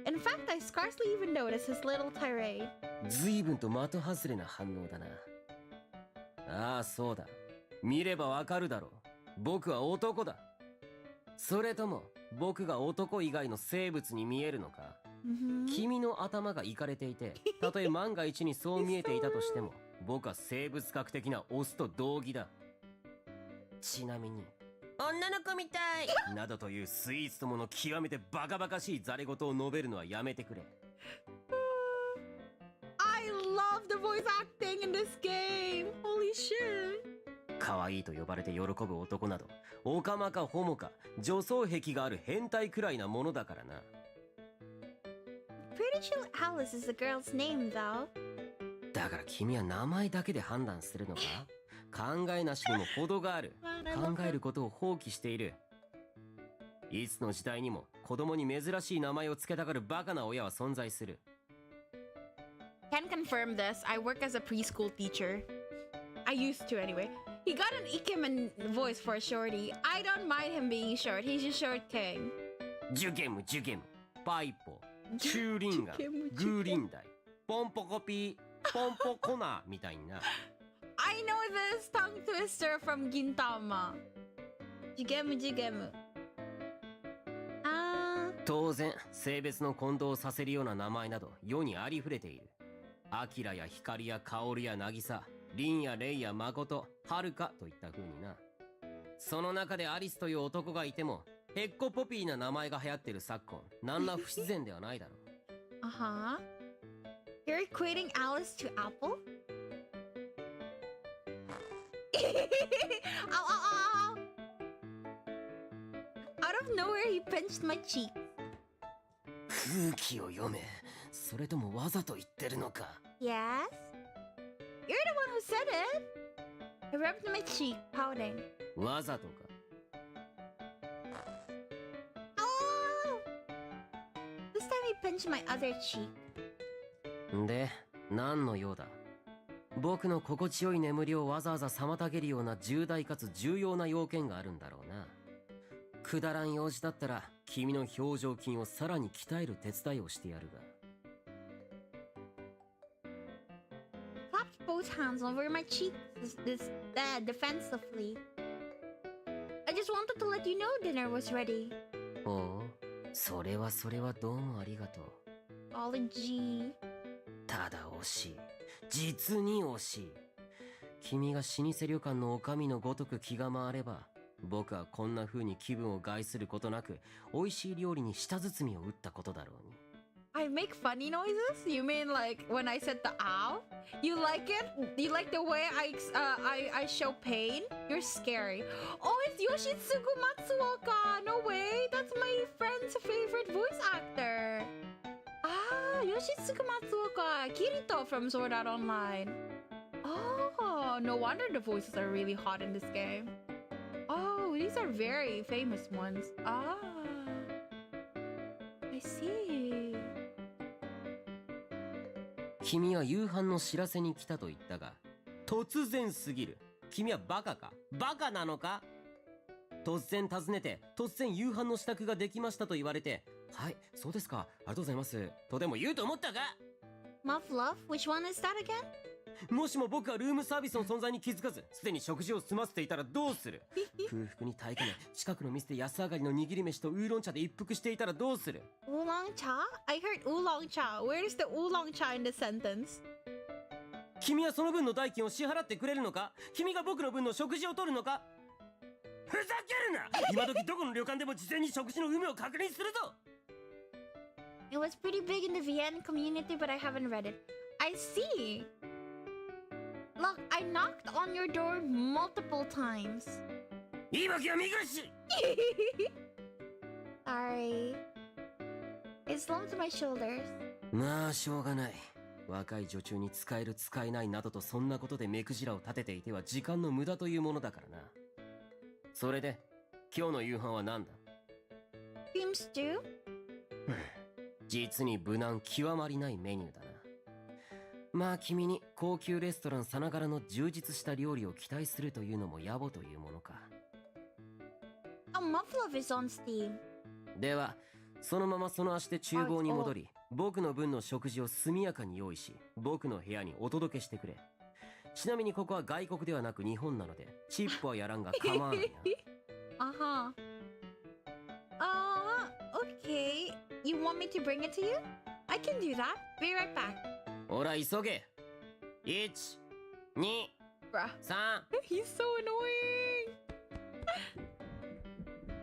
In fact, I scarcely even noticed his little tirade. 随分と的外れな反応だな。ああ、そうだ。見ればわかるだろう。僕は男だ。それとも僕が男以外の生物に見えるのか。君の頭がイカれていて、たとえ万が一にそう見えていたとしても、僕は生物学的なオスと同義だ。ちなみに、女の子みたいなどというスイーツともの極めてバカバカしいザレ言を述べるのはやめてくれ。I love the voice acting in this game. Holy shit. 可愛いと呼ばれて喜ぶ男など、オカマかホモか女装癖がある変態くらいなものだからな。Pretty Chill Alice is the girl's name, though. だから君は名前だけで判断するのか？考えなしにも程がある。考えることを放棄している。いつの時代にも子供に珍しい名前を付けたがるバカな親は存在する。Can confirm this. I work as a preschool teacher. I used to anyway. He got an Ikemen voice for a shorty. I don't mind him being short. He's just short king. ジュゲム、パイポ、チューリンガン、グーリンダイ、ポンポコピー、ポンポコナーみたいな。I know this tongue twister from Gintama. Jigemu. 当然、性別の混同させるような名前など世にありふれている。アキラやヒカリやカオルやナギサ、リンやレイやマコト、ハルカといった風にな。その中でアリスという男がいても、ヘッコポピーな名前が流行ってる昨今、何ら不自然ではないだろう。Uh-huh. You're equating Alice to Apple? Ow. Out of nowhere, he pinched my cheek. 空気を読め。それともわざと言ってるのか。 Yes? You're the one who said it. I rubbed my cheek, pouting. わざとか。Oh! This time he pinched my other cheek. で、何の用だ？僕の心地よい眠りをわざわざ妨げるような重大かつ重要な要件があるんだろうな。くだらん用事だったら君の表情筋をさらに鍛える手伝いをしてやるが。Clapped both hands over my cheeks defensively. I just wanted to let you know dinner was ready. おう、それはどうもありがとう。Ollie G. ただ惜しい。実に惜しい。君が老舗旅館の女将のごとく気が回れば、僕はこんな風に気分を害することなく、美味しい料理に舌包みを打ったことだろうに。I make funny noises? You mean like when I said the ow? You like it? You like the way I show pain? You're scary. Oh, it's Yoshitsugu Matsuoka! No way! That's my friend's favorite voice actor. Ah, Yoshitsugu Matsuoka, Kirito from Sword Art Online. Oh, no wonder the voices are really hot in this game. Oh, these are very famous ones. Ah, I see. 君は夕飯の知らせに来たと言ったが、突然すぎる。君はバカか？バカなのか？突然訪ねて、突然夕飯の支度ができましたと言われて、はい、そうですか、ありがとうございます。とでも言うと思ったか？ Muff Love? Which one is that again? もしも僕がルームサービスの存在に気づかず、すでに食事を済ませていたらどうする？空腹に耐えかね、近くの店で安上がりの握り飯とウーロン茶で一服していたらどうする？ Oolong cha? I heard oolong cha. Where is the oolong cha in the sentence? 君はその分の代金を支払ってくれるのか？君が僕の分の食事を取るのか？ふざけるな！今時どこの旅館でも事前に食事の有無を確認するぞ。 It was pretty big in the Vienna community, but I haven't read it. I see. Look, I knocked on your door multiple times. 言い訳は見苦しい。 Sorry. It slumped my shoulders. まあしょうがない。若い女中に使える使えないなどとそんなことで目くじらを立てていては時間の無駄というものだからな。それで今日の夕飯は何だ？ Cream stew? 実に無難極まりないメニューだな。まあ君に高級レストランさながらの充実した料理を期待するというのも野暮というものか。 A mufflove is on Steam. ではそのままその足で厨房に戻り、僕の分の食事を速やかに用意し、僕の部屋にお届けしてくれ。ちなみにここは外国ではなく日本なのでチップはやらんが構わないな。Uh-huh. Okay. You want me to bring it to you? I can do that. Be right back. ほら急げ。1、2、 Bruh. 3。 He's so annoying.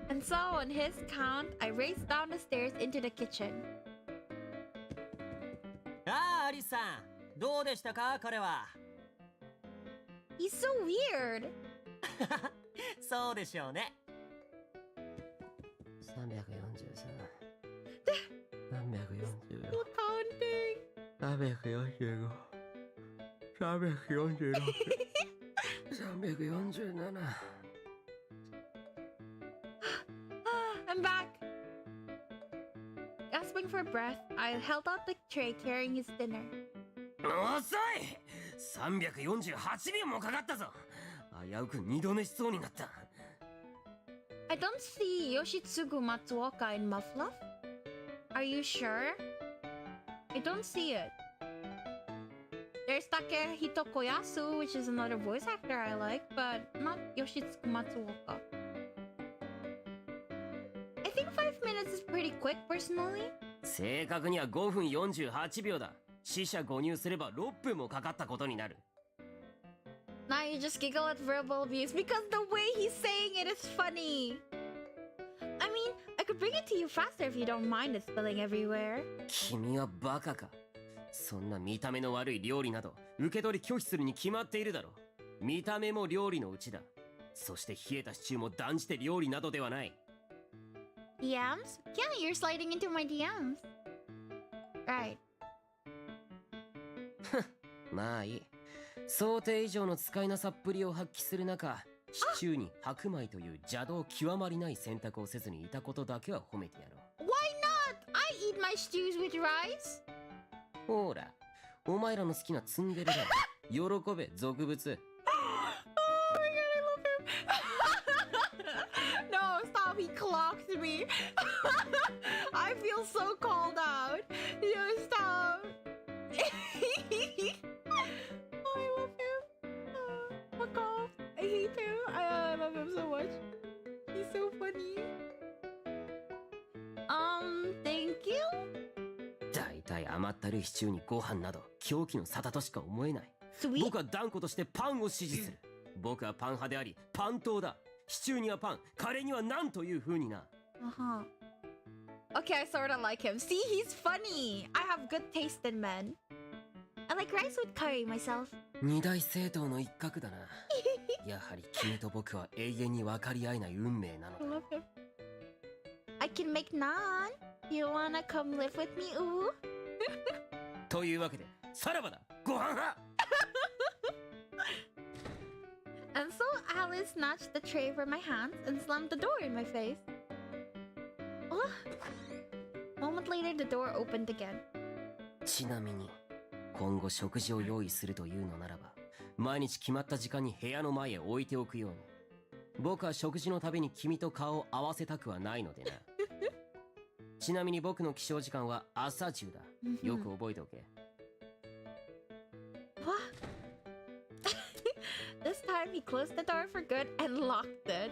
And so, on his count, I raced down the stairs into the kitchen. ああ、アリスさん、どうでしたか彼は。He's so weird. そうでしょうね。343、344、 Still counting. 345、346、347。I'm back. Gasping for breath, I held out the tray carrying his dinner. 遅い !348 秒もかかったぞ。危うく二度寝しそうになった。I don't see Yoshitsugu Matsuoka in Mufflove. Are you sure? I don't see it. There's Takehito Koyasu, which is another voice actor I like, but not Yoshitsugu Matsuoka. I think 5 minutes is pretty quick, personally. 正確には5分48秒だ。死者誤入すれば6分もかかったことになる。Now you just giggle at verbal abuse because the way he's saying it is funny. I mean, I could bring it to you faster if you don't mind it spilling everywhere. 君はバカか。そんな見た目の悪い料理など受け取り拒否するに決まっているだろう。見た目も料理のうちだ。そして冷えたシチューも断じて料理などではない。DMs? Yeah, you're sliding into my DMs. Right. まあいい。想定以上の使いなさっぷりを発揮する中、シチューに白米という邪道極まりない選択をせずにいたことだけは褒めてやろう。 Why not? I eat my stews with rice. ほら、お前らの好きなツンデレだ。喜べ、俗物。Oh my god, I love him. No, stop. He clocked me. I feel so called out. No, stop. I love him. Fuck off. I hate him. I love him so much. He's so funny. Thank you. だいたい甘ったるいシチューにご飯など狂気の沙汰としか思えない。 Sweet. 僕は断固としてパンを支持する。僕はパン派でありパン党だ。シチューにはパン、カレーにはナンという風にな。 Uh-huh. Okay, I sorta like him. See, he's funny. I have good taste in men. I like rice with curry myself. 二大政党の一角だな。やはり君と僕は永遠に分かり合えない運命なの I だ。 love him. I can make naan. You wanna come live with me, ooh? というわけで、さらばだ、ご飯派。 And so Alice snatched the tray from my hands and slammed the door in my face. Oh. A moment later, the door opened again. ちなみに、今後食事を用意するというのならば、毎日決まった時間に部屋の前へ置いておくように。僕は食事のたびに君と顔を合わせたくはないのでな。ちなみに僕の起床時間は朝10だ。よく覚えておけ。What? This time he closed the door for good and locked it.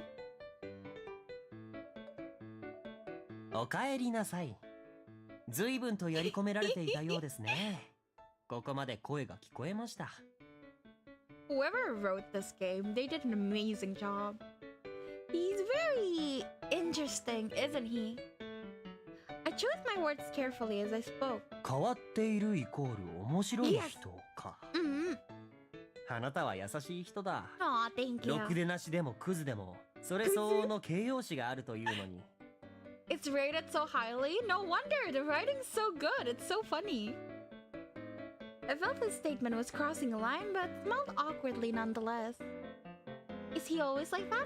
おかえりなさい。随分とやり込められていたようですね。ここまで声が聞こえました。whoever wrote this game, they did an amazing job. He's very interesting, isn't he? I chose my words carefully as I spoke. 変わっているイコール面白い人か。Mm-hmm. あなたは優しい人だ。Aw, thank ろ you. くでなしでもクズでも、それ相応の形容詞があるというのに。It's rated so highly? No wonder! The writing's so good! It's so funny! I felt his statement was crossing a line, but smelled awkwardly nonetheless. Is he always like that?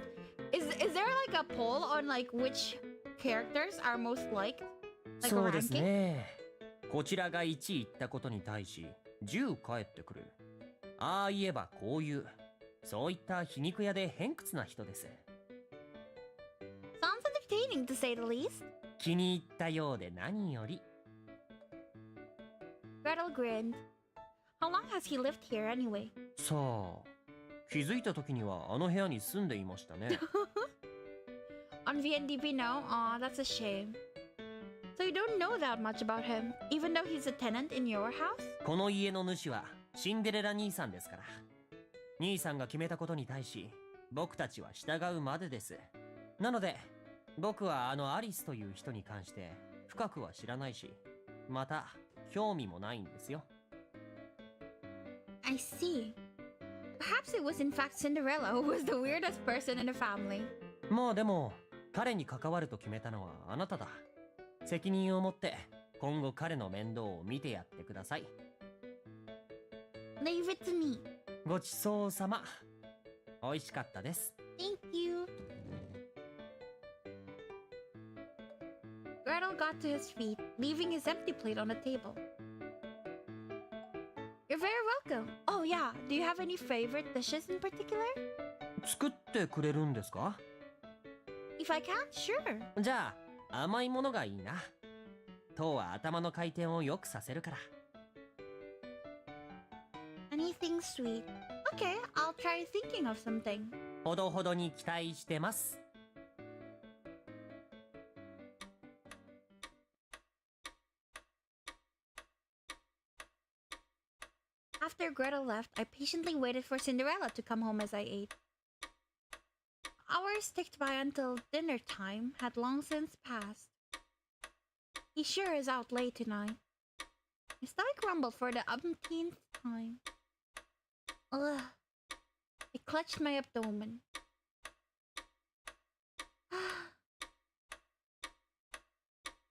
Is there like a poll on like which characters are most liked? Like a そうです ranking? ね。こちらが1言ったことに対し、10返ってくる。ああ言えばこういう。そういった皮肉屋で偏屈な人です。Sounds entertaining to say the least. 気に入ったようで何より。Gretel grinned. How long has he lived here anyway? さあ、気づいた時にはあの部屋に住んでいましたね。On VNDB, no? Aw, that's a shame. So you don't know that much about him, even though he's a tenant in your house? この家の主はシンデレラ兄さんですから。兄さんが決めたことに対し、僕たちは従うまでです。なので、僕はあのアリスという人に関して深くは知らないし、また興味もないんですよ。I see. Perhaps it was in fact Cinderella who was the weirdest person in the family. まあでも、彼に関わると決めたのはあなただ。責任を持って今後彼の面倒を見てやってください。Leave it to me. ごちそうさま。美味しかったです。Thank you. Gretel got to his feet, leaving his empty plate on the table. You're very welcome. Oh yeah, do you have any favorite dishes in particular? 作ってくれるんですか？ If I can, sure. じゃあ甘いものがいいな。糖は頭の回転を良くさせるから。Anything sweet. Okay, I'll try thinking of something. ほどほどに期待してます。After Gretel left, I patiently waited for Cinderella to come home as I ate. Hours ticked by until dinner time had long since passed. He sure is out late tonight. My stomach rumbled for the umpteenth time. Ugh. I clutched my abdomen.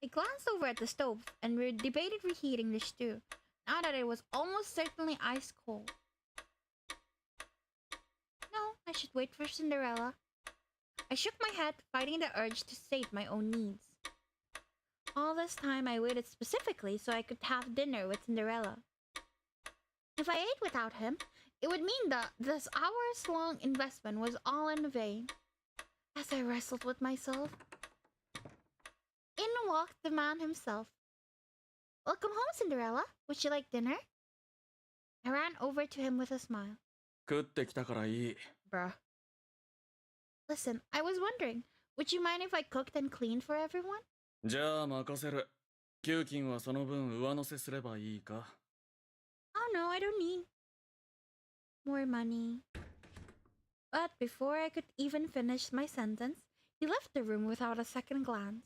I glanced over at the stove and debated reheating the stew, now that it was almost certainly ice cold. No, I should wait for Cinderella. I shook my head, fighting the urge to sate my own needs. All this time I waited specifically so I could have dinner with Cinderella. If I ate without him, it would mean that this hours-long investment was all in vain. As I wrestled with myself, in walked the man himself. Welcome home, Cinderella. Would you like dinner? I ran over to him with a smile. 食ってきたからいい。 Bruh. Listen, I was wondering, would you mind if I cooked and cleaned for everyone? じゃあ任せる。給金はその分上乗せすればいいか。Oh no, I don't need more money. But before I could even finish my sentence, he left the room without a second glance.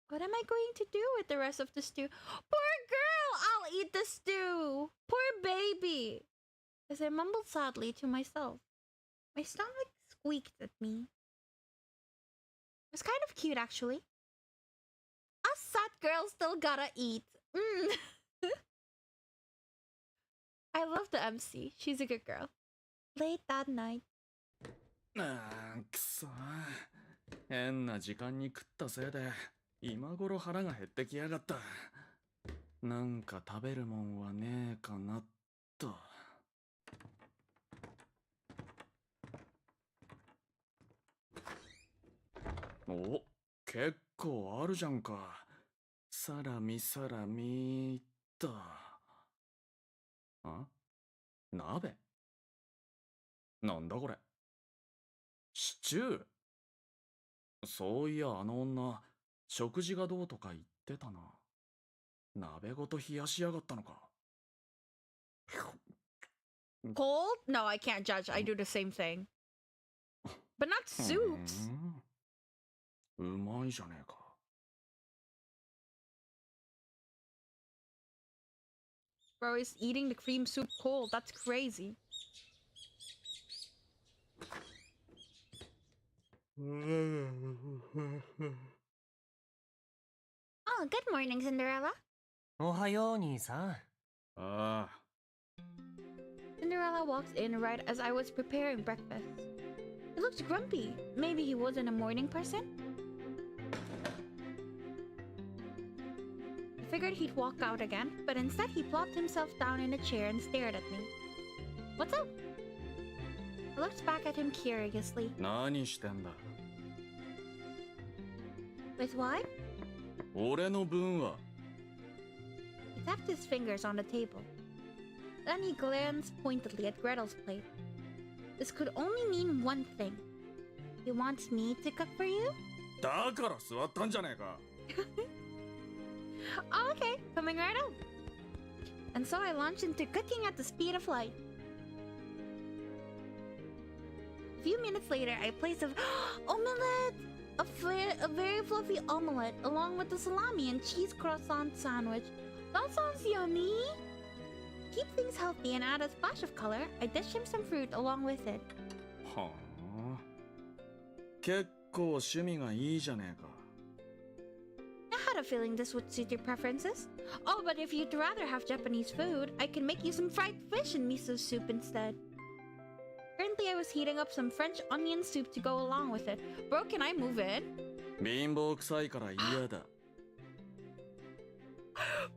What am I going to do with the rest of the stew? Poor girl! I'll eat the stew! Poor baby! As I mumbled sadly to myself, my stomach squeaked at me. It was kind of cute, actually. Us sad girls still gotta eat. I love the MC. She's a good girl. Late that night. あーくそ。変な時間に食ったせいで今頃腹が減ってきやがった。なんか食べるもんはねえかなっと。お、結構あるじゃんか。サラミサラミっと。あ？鍋？なんだこれ。シチュー？そういやあの女、食事がどうとか言ってたな。鍋ごと冷やしやがったのか。Cold? No, I can't judge. I do the same thing. But not soups. うまいじゃねえか。Bro is eating the cream soup cold. That's crazy. Oh, good morning, Cinderella. おはよう兄さん。ああ、 Cinderella walks in right as I was preparing breakfast. He looked grumpy. Maybe he wasn't a morning person? I figured he'd walk out again, but instead he plopped himself down in a chair and stared at me. What's up? I looked back at him curiously. 何してんだ。 With what? 俺の分は。 He tapped his fingers on the table. Then he glanced pointedly at Gretel's plate. This could only mean one thing. He wants me to cook for you? だから座ったんじゃねえか。 Oh, okay, coming right up. And so I launched into cooking at the speed of light. A few minutes later, I placed a omelette! A very fluffy omelette along with the salami and cheese croissant sandwich. That sounds yummy! To keep things healthy and add a splash of color, I dished him some fruit along with it. はあ。結構趣味がいいじゃねえか。 I had a feeling this would suit your preferences. Oh, but if you'd rather have Japanese food, I can make you some fried fish and miso soup instead. Currently, I was heating up some French onion soup to go along with it. Bro, can I move in? 貧乏くさいから嫌だ。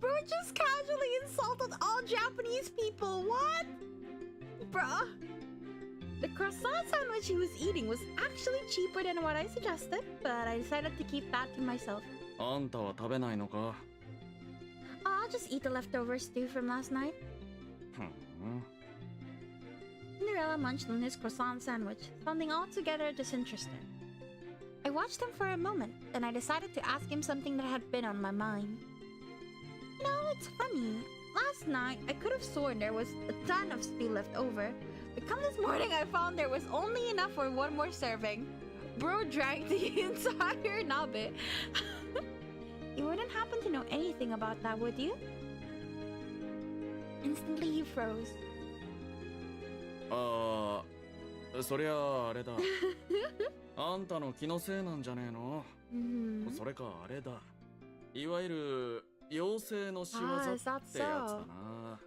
Bro just casually insulted all Japanese people. What? Bruh. The croissant sandwich he was eating was actually cheaper than what I suggested, but I decided to keep that to myself. あんたは食べないのか。 I'll just eat the leftover stew from last night. ふん。 Cinderella munched on his croissant sandwich, sounding altogether disinterested. I watched him for a moment, then I decided to ask him something that had been on my mind. You know, it's funny. Last night, I could have sworn there was a ton of stew left over, but come this morning, I found there was only enough for one more serving. Bro drank the entire nabe. You wouldn't happen to know anything about that, would you? Instantly, he froze. ああ、そりゃああれだ。あんたの気のせいなんじゃねえの。それかあれだ。いわゆる妖精の仕業ってやつだな。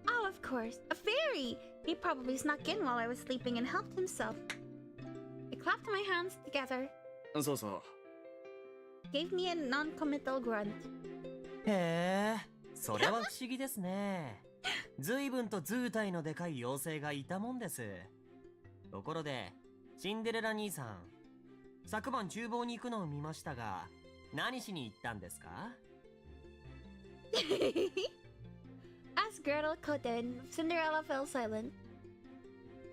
Oh, of course, a fairy! He probably snuck in while I was sleeping and helped himself. I clapped my hands together. そうそう。 Gave me a non-committal grunt. へえ、それは不思議ですね。随分と図体のでかい妖精がいたもんです。ところで、シンデレラ兄さん、昨晩厨房に行くのを見ましたが、何しに行ったんですか？ As Gretel cut in, Cinderella fell silent.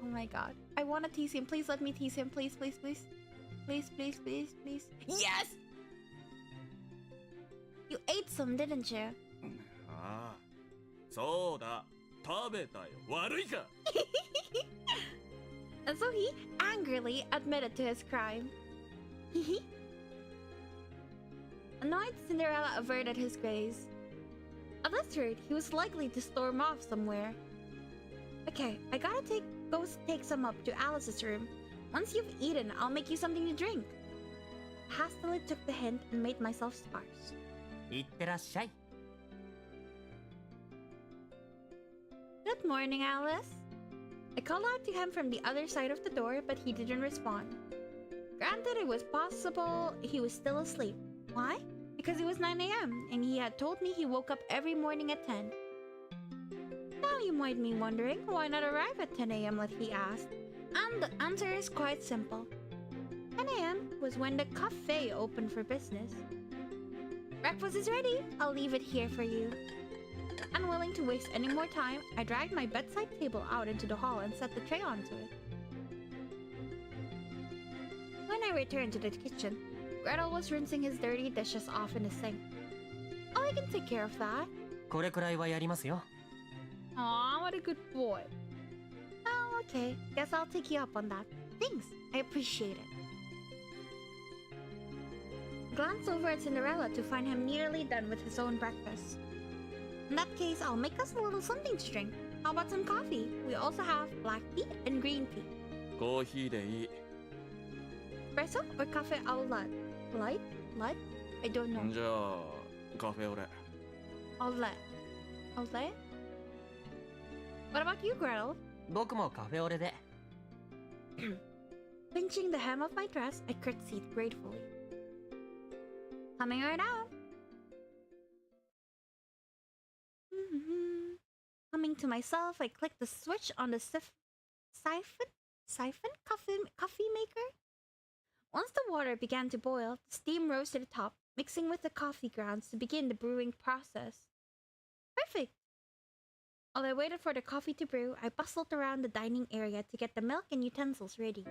Oh my god. I wanna tease him. Please let me tease him. Please, please, please. Please, please, please, please. Yes! You ate some, didn't you? ああ、そうだ。食べたよ。悪いか。 And so he angrily admitted to his crime. Annoyed, Cinderella averted his gaze. At this rate, he was likely to storm off somewhere. Okay, I gotta go take some up to Alice's room. Once you've eaten, I'll make you something to drink. I hastily took the hint and made myself sparse. いってらっしゃい。 Good morning, Alice. I called out to him from the other side of the door, but he didn't respond. Granted, it was possible he was still asleep. Why? Because it was 9 a.m. and he had told me he woke up every morning at 10. Now you might be wondering, why not arrive at 10 a.m. like he asked? And the answer is quite simple. 10 a.m. was when the cafe opened for business. Breakfast is ready. I'll leave it here for you. Unwilling to waste any more time, I dragged my bedside table out into the hall and set the tray onto it. When I returned to the kitchen, Gretel was rinsing his dirty dishes off in the sink. Oh, I can take care of that. これくらいはやりますよ。Aw, what a good boy. Oh, okay. Guess I'll take you up on that. Thanks. I appreciate it. Glance over at Cinderella to find him nearly done with his own breakfast. In that case, I'll make us a little something to drink. How about some coffee? We also have black tea and green tea. コーヒーでいい。 Espresso or cafe au lait? Light? Light? I don't know. じゃあカフェオレ。 Au lait. Au lait? What about you, Gretel? 僕もカフェオレで。 Pinching the hem of my dress, I curtsied gratefully. Coming right out. Coming to myself, I clicked the switch on the siphon coffee maker. Once the water began to boil, the steam rose to the top, mixing with the coffee grounds to begin the brewing process. Perfect! While I waited for the coffee to brew, I bustled around the dining area to get the milk and utensils ready.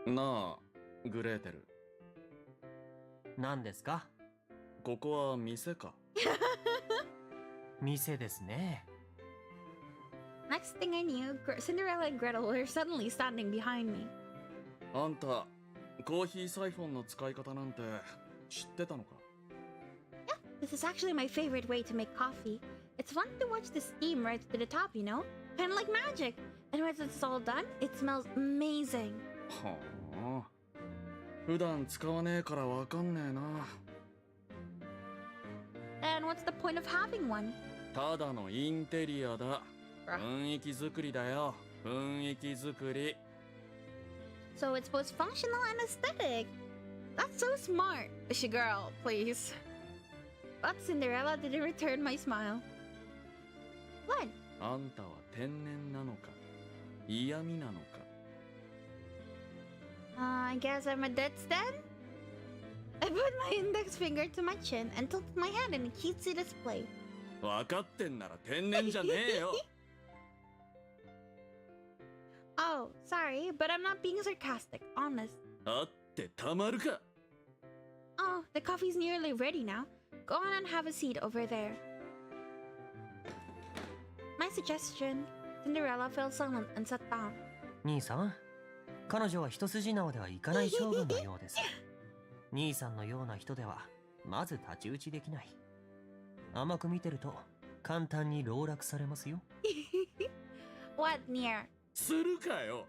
なあグレーテル、何ですか？ここは店か？店ですね。 Next thing I knew, Cinderella and Gretel were suddenly standing behind me. あんたコーヒーサイフォンの使い方なんて知ってたのか？ This is actually my favorite way to make coffee. It's fun to watch the steam rise to the top, you know? Kind of like magic. And once it's all done, it smells amazing. はあ、普段使わねえからわかんねえな。 And what's the point of having one? ただのインテリアだ。雰囲気作りだよ。雰囲気作り。 So it's both functional and aesthetic. That's so smart. Girl, please. But Cinderella didn't return my smile. What? あんたは天然なのか嫌味なのか。 I guess I'm a dead's then? I put my index finger to my chin and tilted my head in a cutesy display. 分かってんなら天然じゃねえよ。 Oh, sorry, but I'm not being sarcastic, honest. あってたまるか。 Oh, the coffee's nearly ready now. Go on and have a seat over there. My suggestion. Cinderella fell silent and sat down. 兄さん、彼女は一筋縄ではいかない性分のようです。兄さんのような人ではまず太刀打ちできない。甘く見てると簡単に籠絡されますよ。What near? するかよ。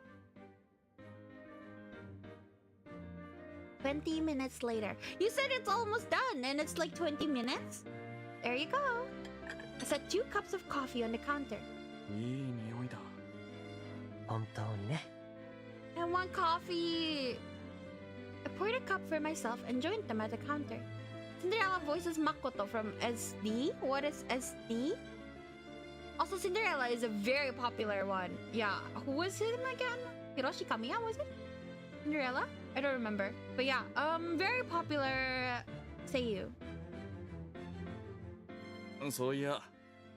20 minutes later. You said it's almost done and it's like 20 minutes? There you go. I set 2 cups of coffee on the counter. いい匂いだ。本当にね。 I want coffee. I poured a cup for myself and joined them at the counter. Cinderella voices Makoto from SD. What is SD? Also, Cinderella is a very popular one. Yeah, who was him again? Hiroshi Kamiya, was it? Cinderella? I don't remember. But yeah, very popular seiyuu. そういや、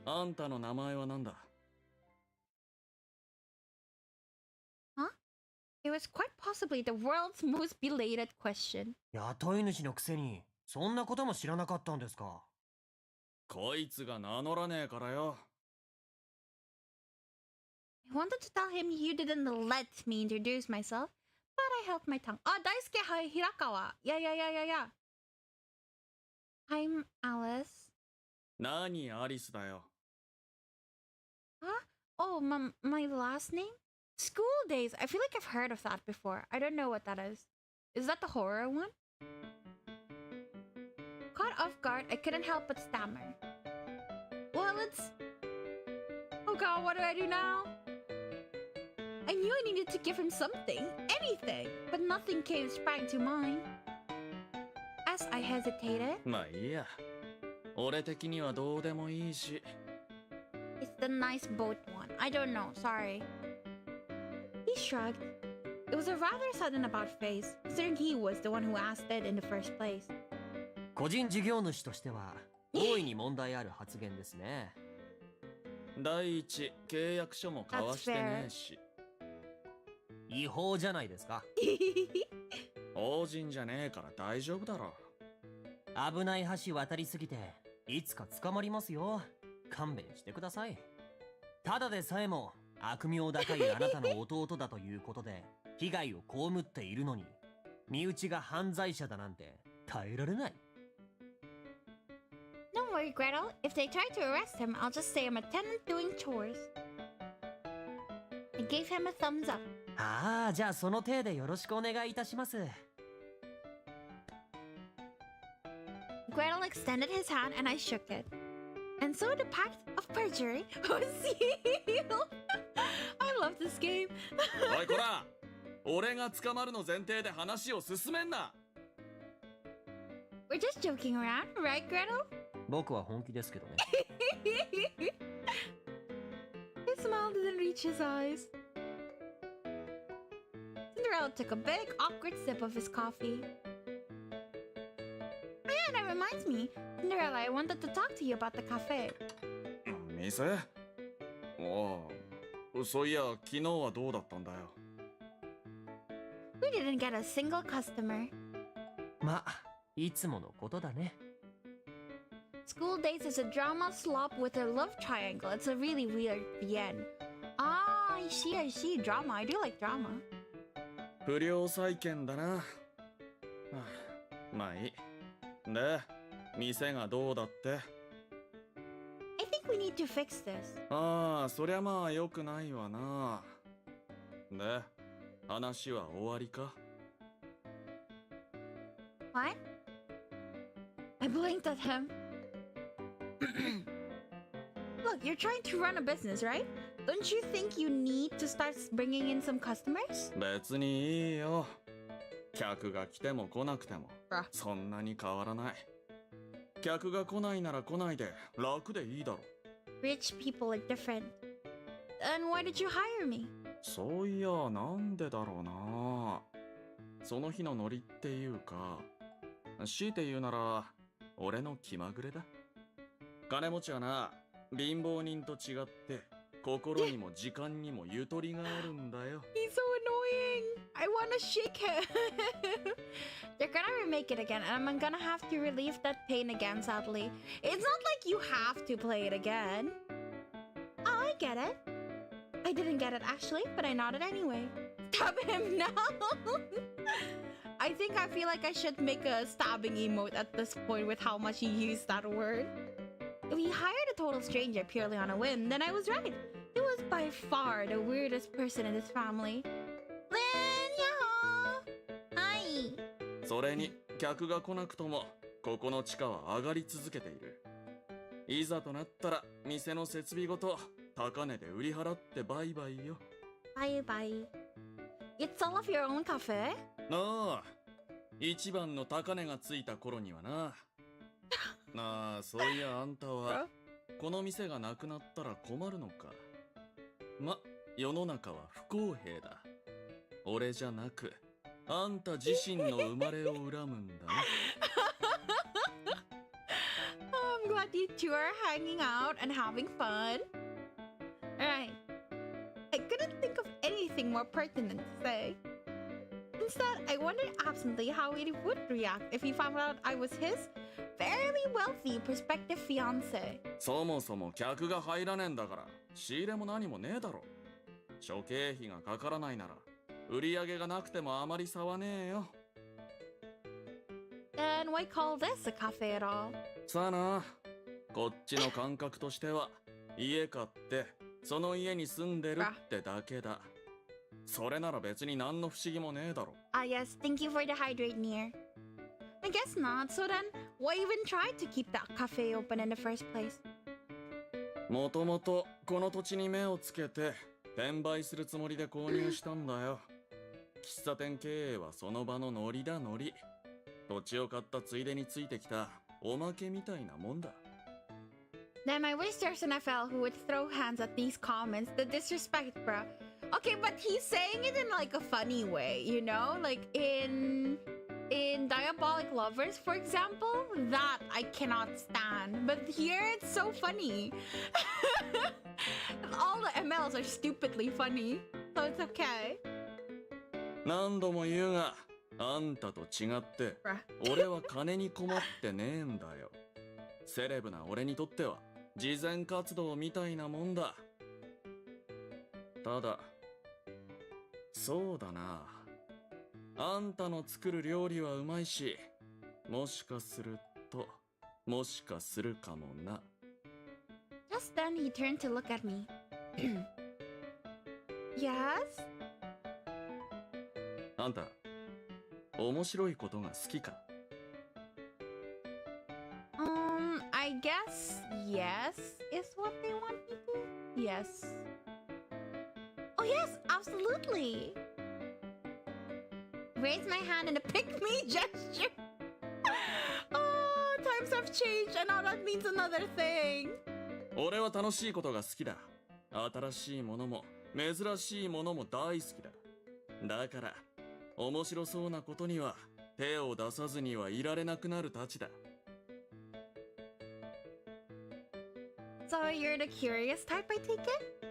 あんたの名前はなんだ？ Huh? It was quite possibly the world's most belated question. 雇い主のくせにそんなことも知らなかったんですか？こいつが名乗らねえからよ。 I wanted to tell him you didn't let me introduce myself, but I held my tongue. Ah, Daisuke Hirakawa. Yeah. I'm Alice. 何アリスだよ。 Huh? Oh, my last name? School days. I feel like I've heard of that before. I don't know what that is. Is that the horror one? Caught off guard, I couldn't help but stammer. Well, it's... Oh god, what do I do now? I knew I needed to give him something, anything, but nothing sprang to mind. As I hesitated... まあいいや。俺的にはどうでもいいし。 It's the nice boat one. I don't know, sorry. He shrugged. It was a rather sudden about face, considering he was the one who asked it in the first place. 個人事業主としては大いに問題ある発言ですね。第一、契約書も交わしてねえし。違法じゃないですか。法人じゃねえから大丈夫だろ。危ない橋渡りすぎていつか捕まりますよ。勘弁してください。ただでさえも悪名高いあなたの弟だということで被害を被っているのに、身内が犯罪者だなんて耐えられない。 Don't worry, Gretel. If they try to arrest him, I'll just say I'm a tenant doing chores. I gave him a thumbs up. ああ、じゃあその体でよろしくお願いいたします。 Gretel extended his hand and I shook it. And so the pact of perjury was sealed. I love this game. おいこら、俺が捕まるの前提で話を進めんな。 We're just joking around, right, Gretel? 僕は本気ですけどね。 His smile didn't reach his eyes. Cinderella took a big, awkward sip of his coffee. Oh yeah, that reminds me. Cinderella, I wanted to talk to you about the cafe. 店？ああ、そういや昨日はどうだったんだよ。 We didn't get a single customer. まあ、いつものことだね。 School days is a drama slop with a love triangle. It's a really weird the end. Ah, I see, I see. Drama. I do like drama. 不良債権だな。はあ、まあいい。で、店がどうだって？ I think we need to fix this. ああ、そりゃまあ良くないわな。で、話は終わりか？ What? I blinked at him. Look, you're trying to run a business, right? Don't you think you need to start bringing in some customers? 別にいいよ。客が来ても来なくてもあそんなに変わらない。客が来ないなら来ないで楽でいいだろ。 Rich people are different. And why did you hire me? そういやなんでだろうな。その日のノリっていうか、強いて言うなら俺の気まぐれだ。金持ちはな、貧乏人と違って心にも時間にもゆとりがあるんだよ。 He's so annoying. I wanna shake him. They're gonna remake it again, and I'm gonna have to relieve that pain again, sadly. It's not like you have to play it again. Oh, I get it. I didn't get it actually, but I nodded anyway. Stab him now. I think I feel like I should make a stabbing emote at this point with how much he used that word. If he hired a total stranger purely on a whim, then I was right. He was by far the weirdest person in this family. Lin, yaho! Hi! それに客が来なくともここの地価は上がり続けている。いざとなったら店の設備ごと高値で売り払ってバイバイよ。Bye bye. It's all of your own cafe? なあ、一番の高値がついた頃にはな。なあ、そういやあんたはこの店がなくなったら困るのか。ま、世の中は不公平だ。俺じゃなくあんた自身の生まれを恨むんだな。I'm glad you two are hanging out and having fun. Alright. I couldn't think of anything more pertinent to say. Instead, I wondered absently how he would react if he found out I was his fairly wealthy prospective fiancé. そもそも客が入らねえんだから仕入れも何もねえだろ。諸経費がかからないなら売り上げがなくてもあまり差はねえよ。 Then why call this a cafe at all? さあな、こっちの感覚としては家買ってその家に住んでるってだけだ。それなら別に何の不思議もねえだろ。 Ah yes, thank you for the hydrate near. I guess not. So then, why even try to keep that cafe open in the first place? もともとこの土地に目をつけて転売するつもりで購入したんだよ。喫茶店経営はその場のノリだノリ。土地を買ったついでについてきたおまけみたいなもんだ。 Then I wish there's an FL who would throw hands at these comments. The disrespect, bruh. Okay, but he's saying it in like a funny way, you know? Like in Diabolic Lovers, for example, that I cannot stand. But here it's so funny. All the MLs are stupidly funny, so it's okay. 何度も言うが、あんたと違って俺は金に困ってねえんだよ。セレブな俺にとっては慈善活動みたいなもんだ。ただそうだな、あんたの作る料理はうまいし、もしかするかもな。 Just then he turned to look at me. Yes? あんた面白いことが好きか？ I guess yes is what they want me to. Yes. Oh yes, absolutely. Raise my hand in a pick me gesture. Oh, times have changed and now that means another thing. 俺は楽しいことが好きだ。新しいものも珍しいものも大好きだ。だから面白そうなことには手を出さずにはいられなくなるたちだ。 So you're the curious type, I take it?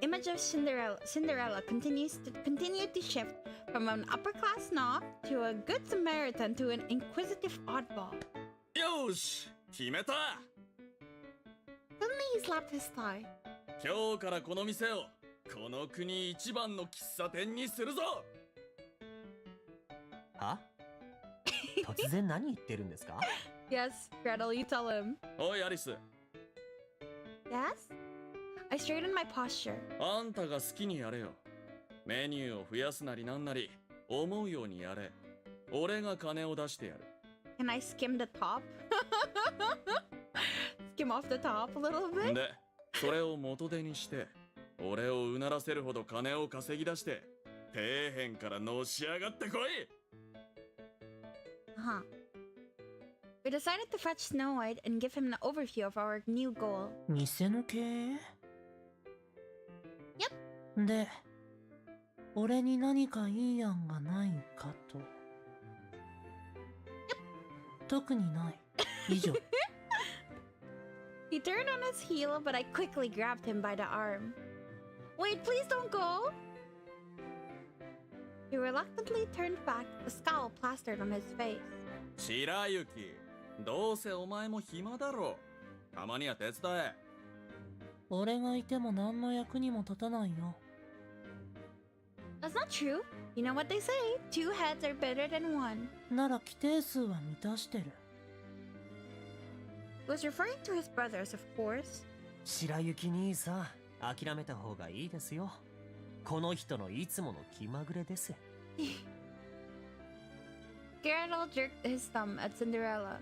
Image of Cinderella continued to shift from an upper-class snob to a good Samaritan to an inquisitive oddball. よーし、決めた。 Suddenly he slapped his thigh. 今日からこの店をこの国一番の喫茶店にするぞ。は？突然何言ってるんですか？ Yes, Gretel, you tell him. おいアリス、 Yes? I straightened my posture. あんたが好きにやれよ。メニューを増やすなりなんなり思うようにやれ。俺が金を出してやる。 Can I skim the top? Skim off the top a little bit? で、それを元手にして俺をうならせるほど金を稼ぎ出して底辺からのし上がってこい。 Uh-huh. We decided to fetch Snow White and give him an overview of our new goal. 店の経営？ Yep. で、俺に何かいい案がないかと。特にない。以上。He turned on his heel, but I quickly grabbed him by the arm. Wait, please don't go! He reluctantly turned back, a scowl plastered on his face. 白雪、どうせお前も暇だろ。たまには手伝え。俺がいても何の役にも立たないよ。That's not true. You know what they say, two heads are better than one. なら規定数は満たしてる。He was referring to his brothers, of course. 白雪兄さん、諦めた方がいいですよ。この人のいつもの気まぐれです。Geralt jerked his thumb at Cinderella.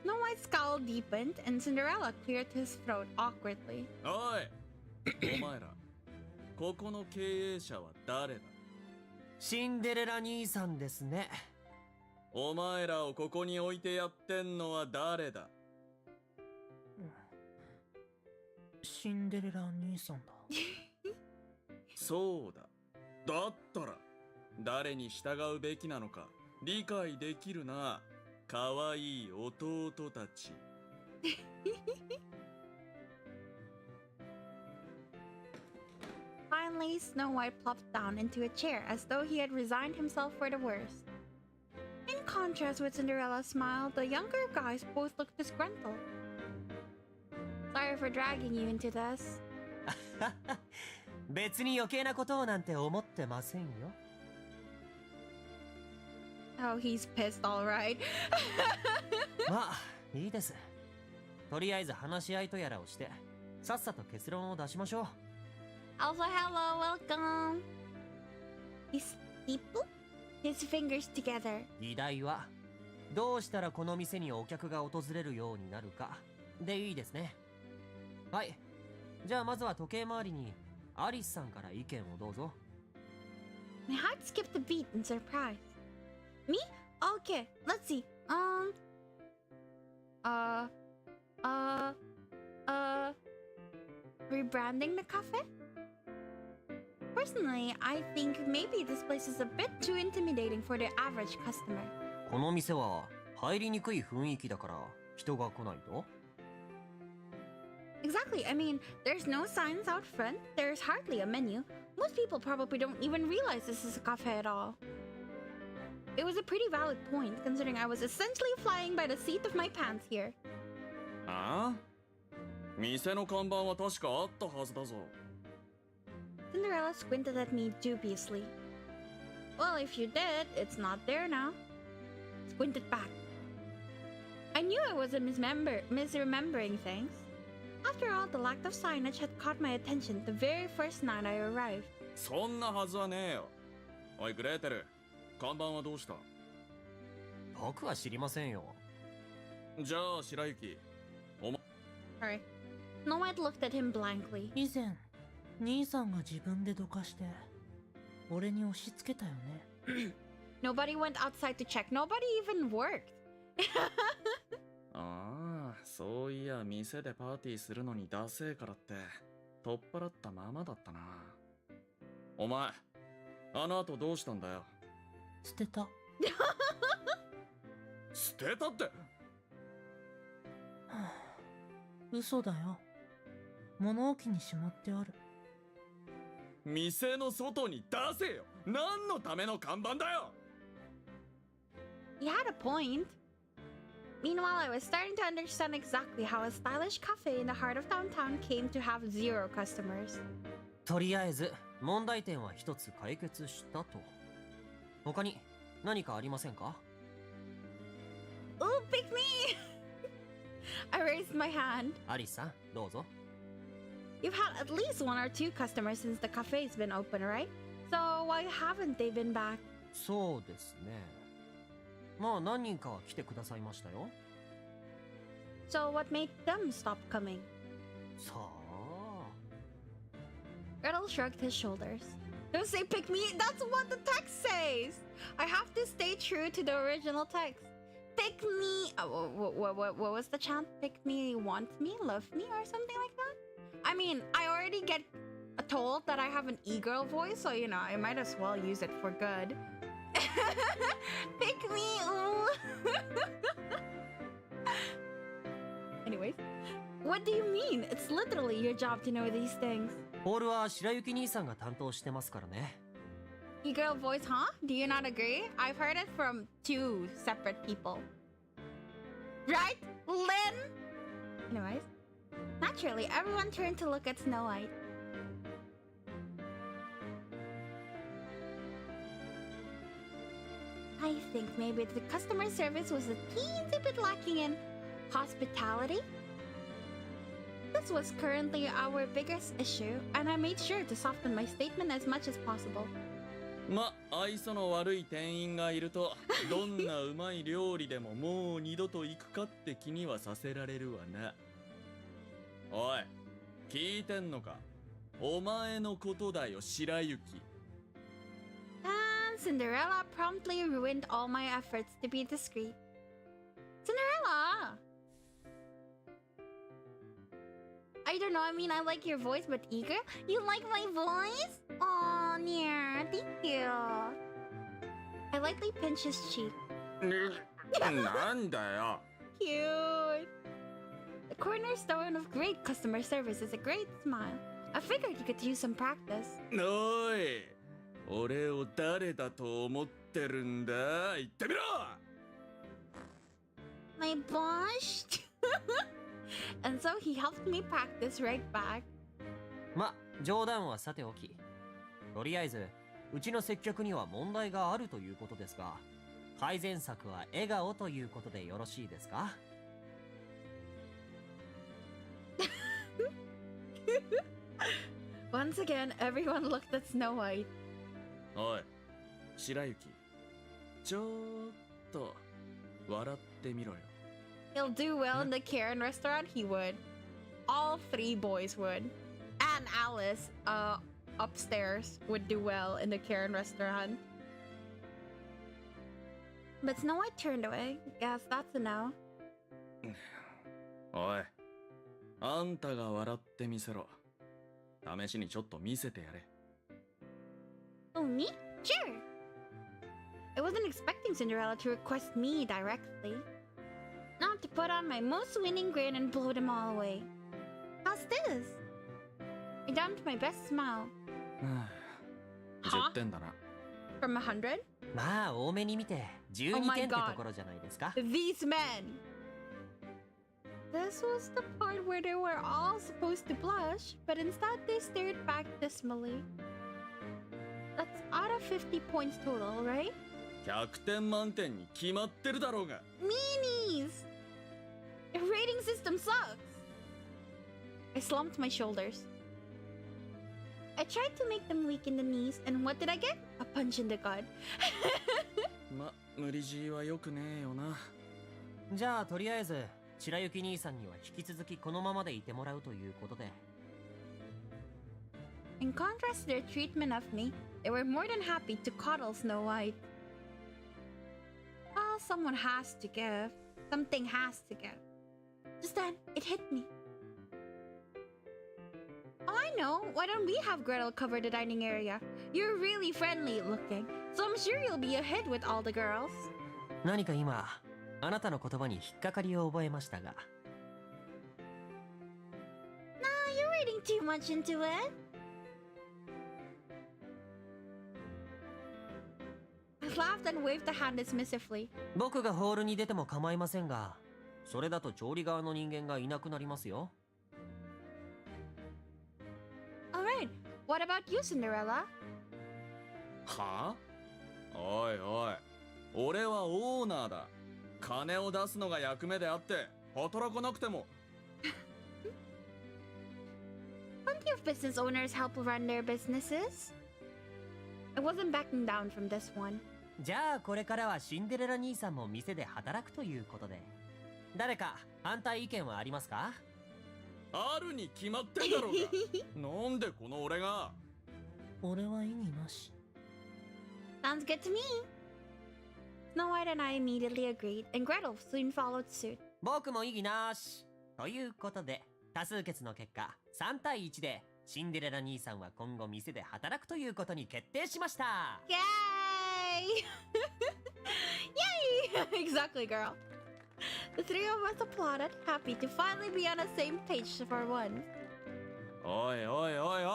Snow White's scowl deepened, and Cinderella cleared his throat awkwardly. おい、お前ら、ここの経営者は誰だ？シンデレラ兄さんですね。お前らをここに置いてやってんのは誰だ？シンデレラ兄さんだ。そうだ。だったら誰に従うべきなのか理解できるな。かわいい弟たち。Finally, Snow White plopped down into a chair as though he had resigned himself for the worst. In contrast with Cinderella's smile, the younger guys both looked disgruntled. Sorry for dragging you into this. 別に余計なことをなんて思ってませんよ。Oh, he's pissed, all right. まあ、いいです。とりあえず話し合いとやらをして、さっさと結論を出しましょう。Also, hello, welcome. His people? His fingers together. 議題は、どうしたらこの店にお客が訪れるようになるかでいいですね。はい。じゃあまずは時計回りにアリスさんから意見をどうぞ。My heart skipped a beat in surprise. Me? Okay, let's see. Rebranding the cafe? Personally, I think maybe this place is a bit too intimidating for the average customer. この店は入りにくい雰囲気だから人が来ないと？ Exactly, I mean, there's no signs out front, there's hardly a menu. Most people probably don't even realize this is a cafe at all. It was a pretty valid point, considering I was essentially flying by the seat of my pants here. ああ？店の看板は確かあったはずだぞ。 Cinderella squinted at me dubiously. Well, if you did, it's not there now. Squinted back. I knew I was misremembering things. After all, the lack of signage had caught my attention the very first night I arrived. そんなはずはねえよ。おいグレーテル、看板はどうした？僕は知りませんよ。じゃあ白雪、Sorry. Snow White looked at him blankly. 以前兄さんが自分でどかして俺に押し付けたよね。Nobody went outside to check. Nobody even worked. ああ、そういや店でパーティーするのにダセえからって取っ払ったままだったな。お前、あの後どうしたんだよ。捨てた。捨てたって。嘘だよ。物置にしまってある。店の外に出せよ。何のための看板だよ。 He had a point. Meanwhile, I was starting to understand exactly how a stylish cafe in the heart of downtown came to have 0 customers. とりあえず問題点は一つ解決したと。他に何かありませんか？ Ooh, pick me! I raised my hand. アリスさん、どうぞ。 You've had at least 1 or 2 customers since the cafe's been open, right? So why haven't they been back? そうですね。まあ何人かは来てくださいましたよ。 So what made them stop coming? さあ。 Gretel shrugged his shoulders. Don't say pick me, that's what the text says! I have to stay true to the original text. Pick me... what was the chant? Pick me, want me, love me, or something like that? I mean, I already get told that I have an e-girl voice, so you know, I might as well use it for good. Pick me, ooh. Anyways, what do you mean? It's literally your job to know these things. ホールは白雪兄さんが担当してますからね。E-girl voice, huh? Do you not agree? I've heard it from 2 separate people. Right, Lynn? Anyways, naturally, everyone turned to look at Snow White. I think maybe the customer service was a teensy bit lacking in hospitality. This was currently our biggest issue, and I made sure to soften my statement as much as possible. ま、愛想の悪い店員がいるとどんなうまい料理でももう二度と行くかって気にはさせられるわな。おい、聞いてんのか？お前のことだよ、白雪。 And Cinderella promptly ruined all my efforts to be discreet. Cinderella! I don't know, I mean, I like your voice, but eager? You like my voice? Aw, yeah, thank you. I lightly pinched his cheek. なんだよ。 Cute. The cornerstone of great customer service is a great smile. I figured you could use some practice. おい、俺を誰だと思ってるんだ？言ってみろ。 My blushed. And so he helped me practice right back. ま、冗談はさておき。とりあえず、うちの接客には問題があるということですが、改善策は笑顔ということでよろしいですか？ Once again, everyone looked at Snow White. おい、白雪。ちょっと笑ってみろよ。 He'll do well in the Karen restaurant, he would. All 3 boys would. And Alice, upstairs, would do well in the Karen restaurant. But Snow White turned away. Guess that's a no. おい、あんたが笑ってみせろ。試しにちょっと見せてやれ。 Oh, me? Sure. I wasn't expecting Cinderella to request me directly. Not to put on my most winning grin and blow them all away. How's this? I dumped my best smile. 10点だな。 From 100? まあ多めに見て12 Oh my 点って God. ところじゃないですか。 These men! This was the part where they were all supposed to blush, but instead they stared back dismally. That's out of 50 points total, right? 100点満点に決まってるだろうが。 Meanies! The rating system sucks! I slumped my shoulders. I tried to make them weak in the knees, and what did I get? A punch in the gut. ま、無理強いはよくねえよな。じゃあとりあえず白雪兄さんには引き続きこのままでいてもらうということで。 In contrast to their treatment of me, they were more than happy to coddle Snow White. Well, someone has to give. Something has to give. Just then, it hit me. Oh, I know. Why don't we have Gretel cover the dining area? You're really friendly looking, so I'm sure you'll be a hit with all the girls. 何か今あなたの言葉に引っかかりを覚えましたが。 Nah, you're reading too much into it. I laughed and waved the hand dismissively. 僕がホールに出ても構いませんが、それだと調理側の人間がいなくなりますよ。 Alright, what about you, Cinderella? はあ？おいおい、俺はオーナーだ。金を出すのが役目であって、働かなくても。Plenty of business owners help run their businesses. I wasn't backing down from this one. じゃあこれからはシンデレラ兄さんも店で働くということで。誰か反対意見はありますか？あるに決まってんだろうが。なんでこの俺が。俺は意味なし。 Sounds good to me. Snow White and I immediately agreed, and Gretel soon followed suit. 僕も異議なし。ということで多数決の結果3対1でシンデレラ兄さんは今後店で働くということに決定しました。 Yay! Yay! Exactly, girl. The three of us applauded, happy to finally be on the same page for once. おいおいおいおい。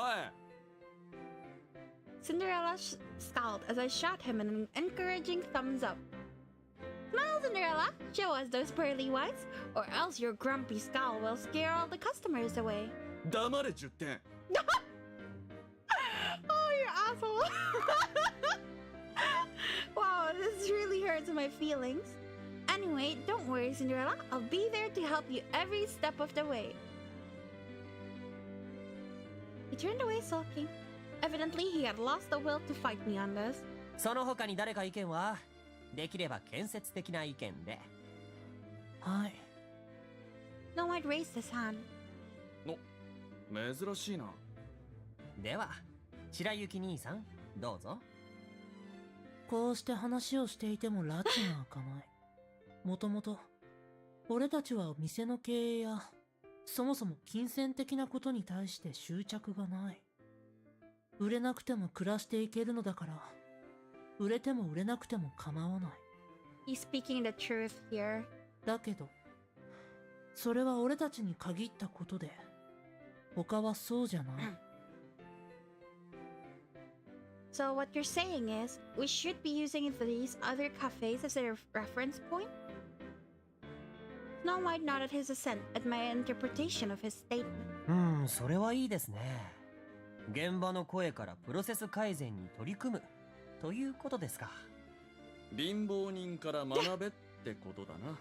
Cinderella scowled as I shot him an encouraging thumbs up. Smile, Cinderella! Show us those pearly whites, or else your grumpy scowl will scare all the customers away. 黙れ10点。Oh, you asshole! Wow, this really hurts my feelings. Anyway, don't worry, Cinderella. I'll be there to help you every step of the way. He turned away sulking. Evidently, he had lost the will to fight me on this. その他に誰か意見は？できれば建設的な意見で。はい。 Snow White raised his hand. 珍しいな。では白雪兄さんどうぞ。こうして話をしていても拉致が開かない。もともと俺たちは店の経営やそもそも金銭的なことに対して執着がない。売れなくても暮らしていけるのだから売れても売れなくても構わない。 He's speaking the truth here. だけどそれは俺たちに限ったことで他はそうじゃない。So what you're saying is, we should be using these other cafes as a reference point? Snow White nodded his assent at my interpretation of his statement. それはいいですね。現場の声からプロセス改善に取り組むということですか。貧乏人から学べってことだな。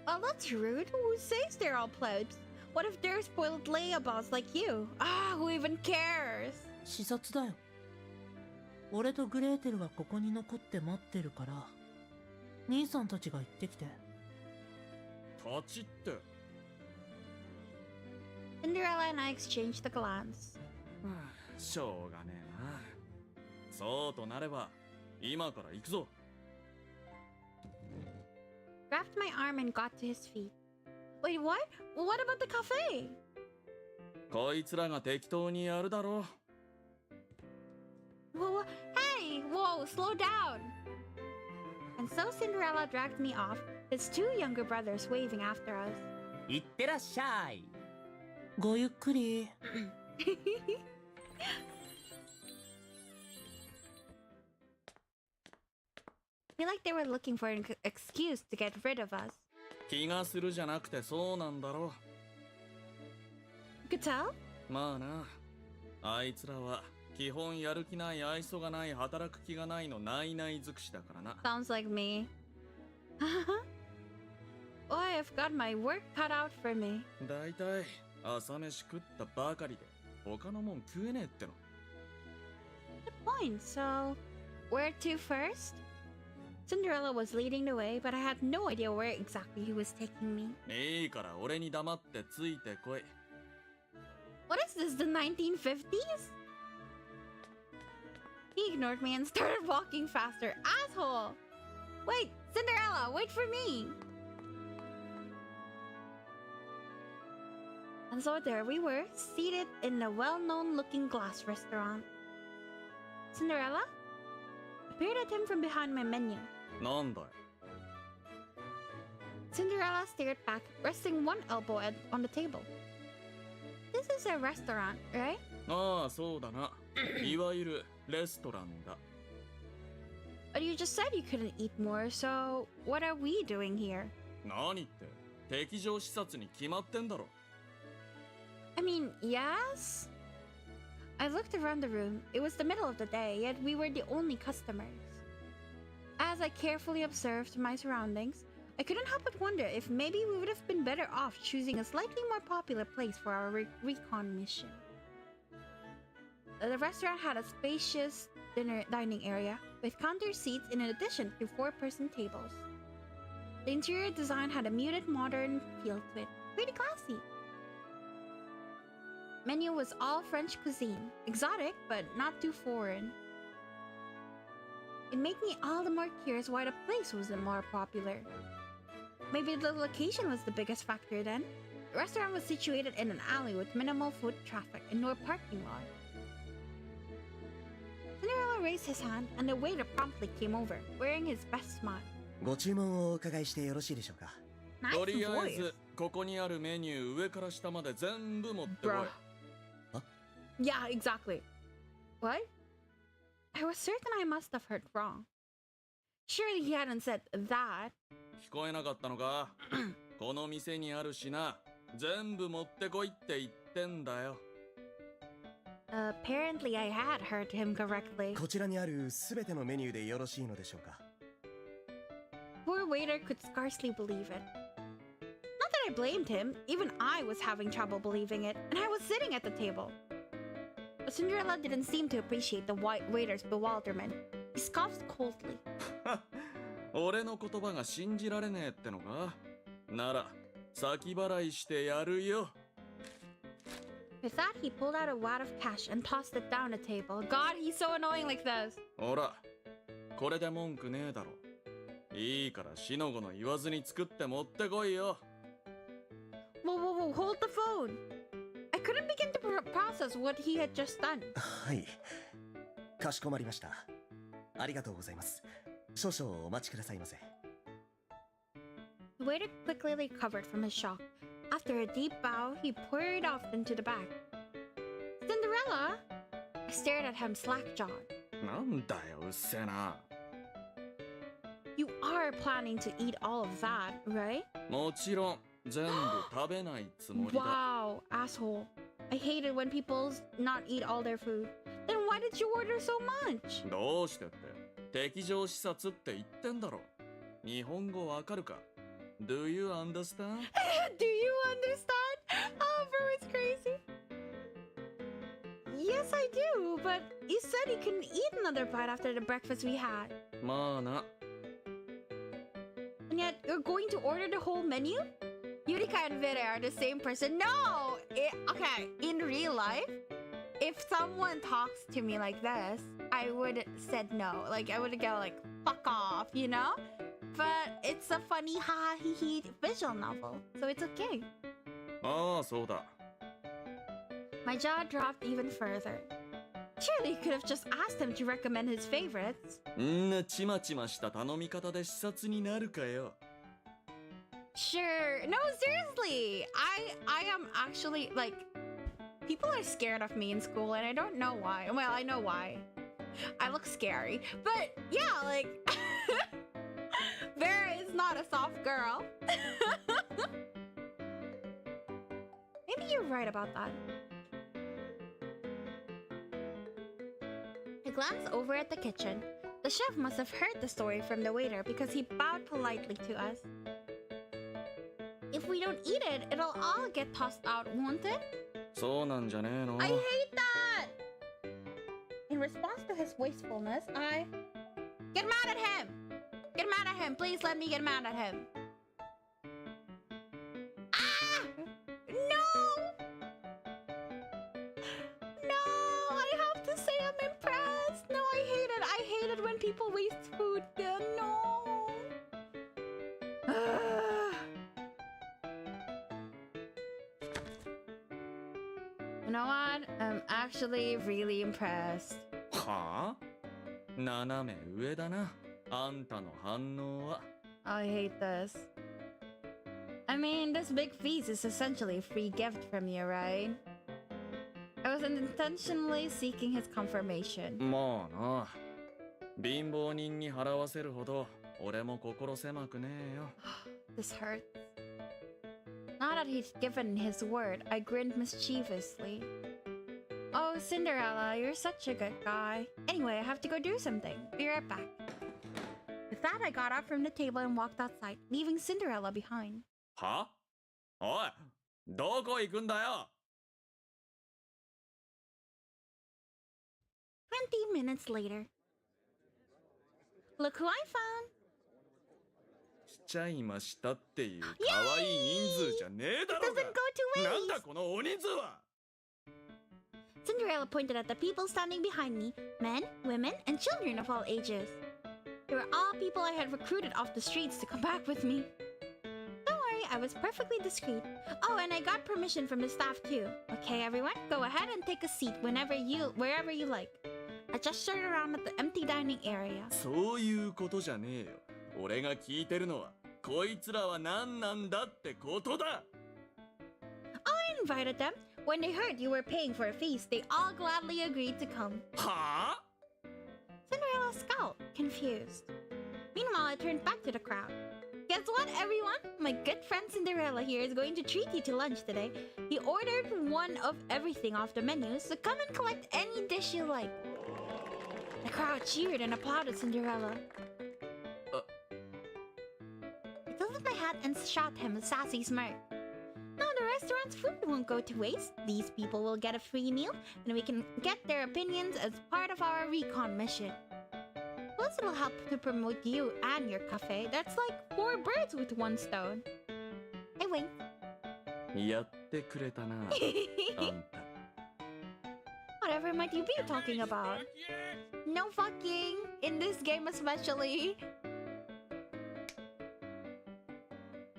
Oh, that's rude. Who says they're all plebs? What if they're spoiled layabouts like you? Ah, who even cares? 視察だよ。俺とグレーテルはここに残って待ってるから兄さんたちが行ってきて。立ちって。Cinderella and I exchanged a glance. しょうがねえな。そうとなれば今から行くぞ。Grabbed my arm and got to his feet. Wait, what? What about the cafe? こいつらが適当にやるだろう。Whoa, hey! Whoa, slow down! And so Cinderella dragged me off, his two younger brothers waving after us. いってらっしゃい。ごゆっくり。I feel like they were looking for an excuse to get rid of us. 気がするじゃなくてそうなんだろ You could tell? まあなあいつらは基本やる気ない愛想がない働く気がないのないない尽くしだからな Sounds like me. Boy, I've got my work cut out for me. だいたい朝飯食ったばかりで他のもん食えねえっての Point. So, where to first? Cinderella was leading the way, but I had no idea where exactly he was taking me. いいから俺に黙ってついてこい What is this, the 1950s? He ignored me and started walking faster. Asshole! Wait, Cinderella, wait for me! And so there we were, seated in a well-known looking glass restaurant. Cinderella? I peered at him from behind my menu. なんだい Cinderella stared back, resting one elbow on the table. This is a restaurant, right? ああそうだないわゆるレストランだ But you just said you couldn't eat more, so what are we doing here? 何って敵情視察に決まってんだろ I mean, yes? I looked around the room. It was the middle of the day, yet we were the only customers. As I carefully observed my surroundings, I couldn't help but wonder if maybe we would have been better off choosing a slightly more popular place for our recon mission. The restaurant had a spacious dining area with counter seats in addition to 4-person tables. The interior design had a muted modern feel to it, pretty classy. Menu was all French cuisine, exotic but not too foreign. It made me all the more curious why the place wasn't more popular. Maybe the location was the biggest factor then. The restaurant was situated in an alley with minimal foot traffic and no parking lot. Cinderella raised his hand and the waiter promptly came over, wearing his best smile. ご注文をお伺いしてよろしいでしょうか Nice とりあえ voice. ずここにあるメニュー上から下まで全部持ってこい Bruh. Yeah, exactly. What? I was certain I must have heard wrong. Surely he hadn't said that. 聞こえなかったのかこの店にあるしな全部持ってこいって言ってんだよ Apparently I had heard him correctly. こちらにあるすべてのメニューでよろしいのでしょうか Poor waiter could scarcely believe it. Not that I blamed him, even I was having trouble believing it, and I was sitting at the table. But Cinderella didn't seem to appreciate the white waiter's bewilderment. He scoffed coldly. 俺の言葉が信じられねえってのかなら先払いしてやるよ With that, he pulled out a wad of cash and tossed it down the table. God, he's so annoying like this. ほらこれで文句ねえだろいいからしのごの言わずに作って持ってこいよ Whoa, whoa, whoa, hold the phone. I couldn't begin to process what he had just done. はいかしこまりましたありがとうございます少々お待ちくださいませ The waiter quickly recovered from his shock. After a deep bow, he poured off into the bag. Cinderella? I stared at him slack-jawed. なんだようっせえな You are planning to eat all of that, right? もちろん全部食べないつもりだ Wow, asshole. I hate it when people not eat all their food. Then why did you order so much? どうしてって敵情視察って言ってんだろ日本語わかるか Do you understand? Do you understand? Oh, bro, it's crazy. Yes, I do, but you said you couldn't eat another bite after the breakfast we had. まあな And yet, you're going to order the whole menu? Yurika and Vere are the same person. No! Okay, in real life, if someone talks to me like this, I would said no. Like, I would go like, fuck off, you know? But it's a funny ha he he visual novel, so it's okay. ああそうだ My jaw dropped even further. Surely you could have just asked him to recommend his favorites. んなちまちました頼み方で視察になるかよ Sure. No, seriously. I am actually like people are scared of me in school and I don't know why. Well, I know why. I look scary. But yeah, like Vera is is not a soft girl. Maybe you're right about that. I glance over at the kitchen. The chef must have heard the story from the waiter because he bowed politely to us. If we don't eat it, it'll all get tossed out, won't it? そうなんじゃねえの I hate that! In response to his wastefulness, I get mad at him! Get mad at him! Please let me get mad at him! Ah! No! No! I have to say I'm impressed! No, I hate it! I hate it when people waste food! No! You know what? I'm actually really impressed. はあ斜め上だなあんたの反応は I hate this. I mean, this big feast is essentially a free gift from you, right? I was intentionally seeking his confirmation. まあな貧乏人に払わせるほど俺も心狭くねえよ This hurts. Now that he's given his word, I grinned mischievously. Oh, Cinderella, you're such a good guy. Anyway, I have to go do something. Be right back. With that, I got up from the table and walked outside, leaving Cinderella behind. はおいどこ行くんだよ 20 minutes later. Look who I found! 来ちゃいましたっていう可愛い人数じゃねえだ It ろう doesn't が go to なんだ waste! この大人数は Cinderella pointed at the people standing behind me, men, women, and children of all ages. They were all people I had recruited off the streets to come back with me. Don't worry, I was perfectly discreet. Oh, and I got permission from the staff too. Okay, everyone, go ahead and take a seat wherever you like. I gestured around at the empty dining area. そういうことじゃねえよ俺が聞いてるのはこいつらは何なんだってことだ I invited them. When they heard you were paying for a feast, they all gladly agreed to come. はあ Cinderella scowled, confused. Meanwhile, I turned back to the crowd. Guess what, everyone? My good friend Cinderella here is going to treat you to lunch today. He ordered one of everything off the menu, so come and collect any dish you like. The crowd cheered and applauded Cinderella. I tilted my hat and shot him a sassy smirk. No, the restaurant's food won't go to waste. These people will get a free meal, and we can get their opinions as part of our recon mission. Plus, it'll help to promote you and your cafe. That's like 4 birds with 1 stone. I winked. やってくれたなあんた Whatever might you be talking about? No fucking! In this game especially.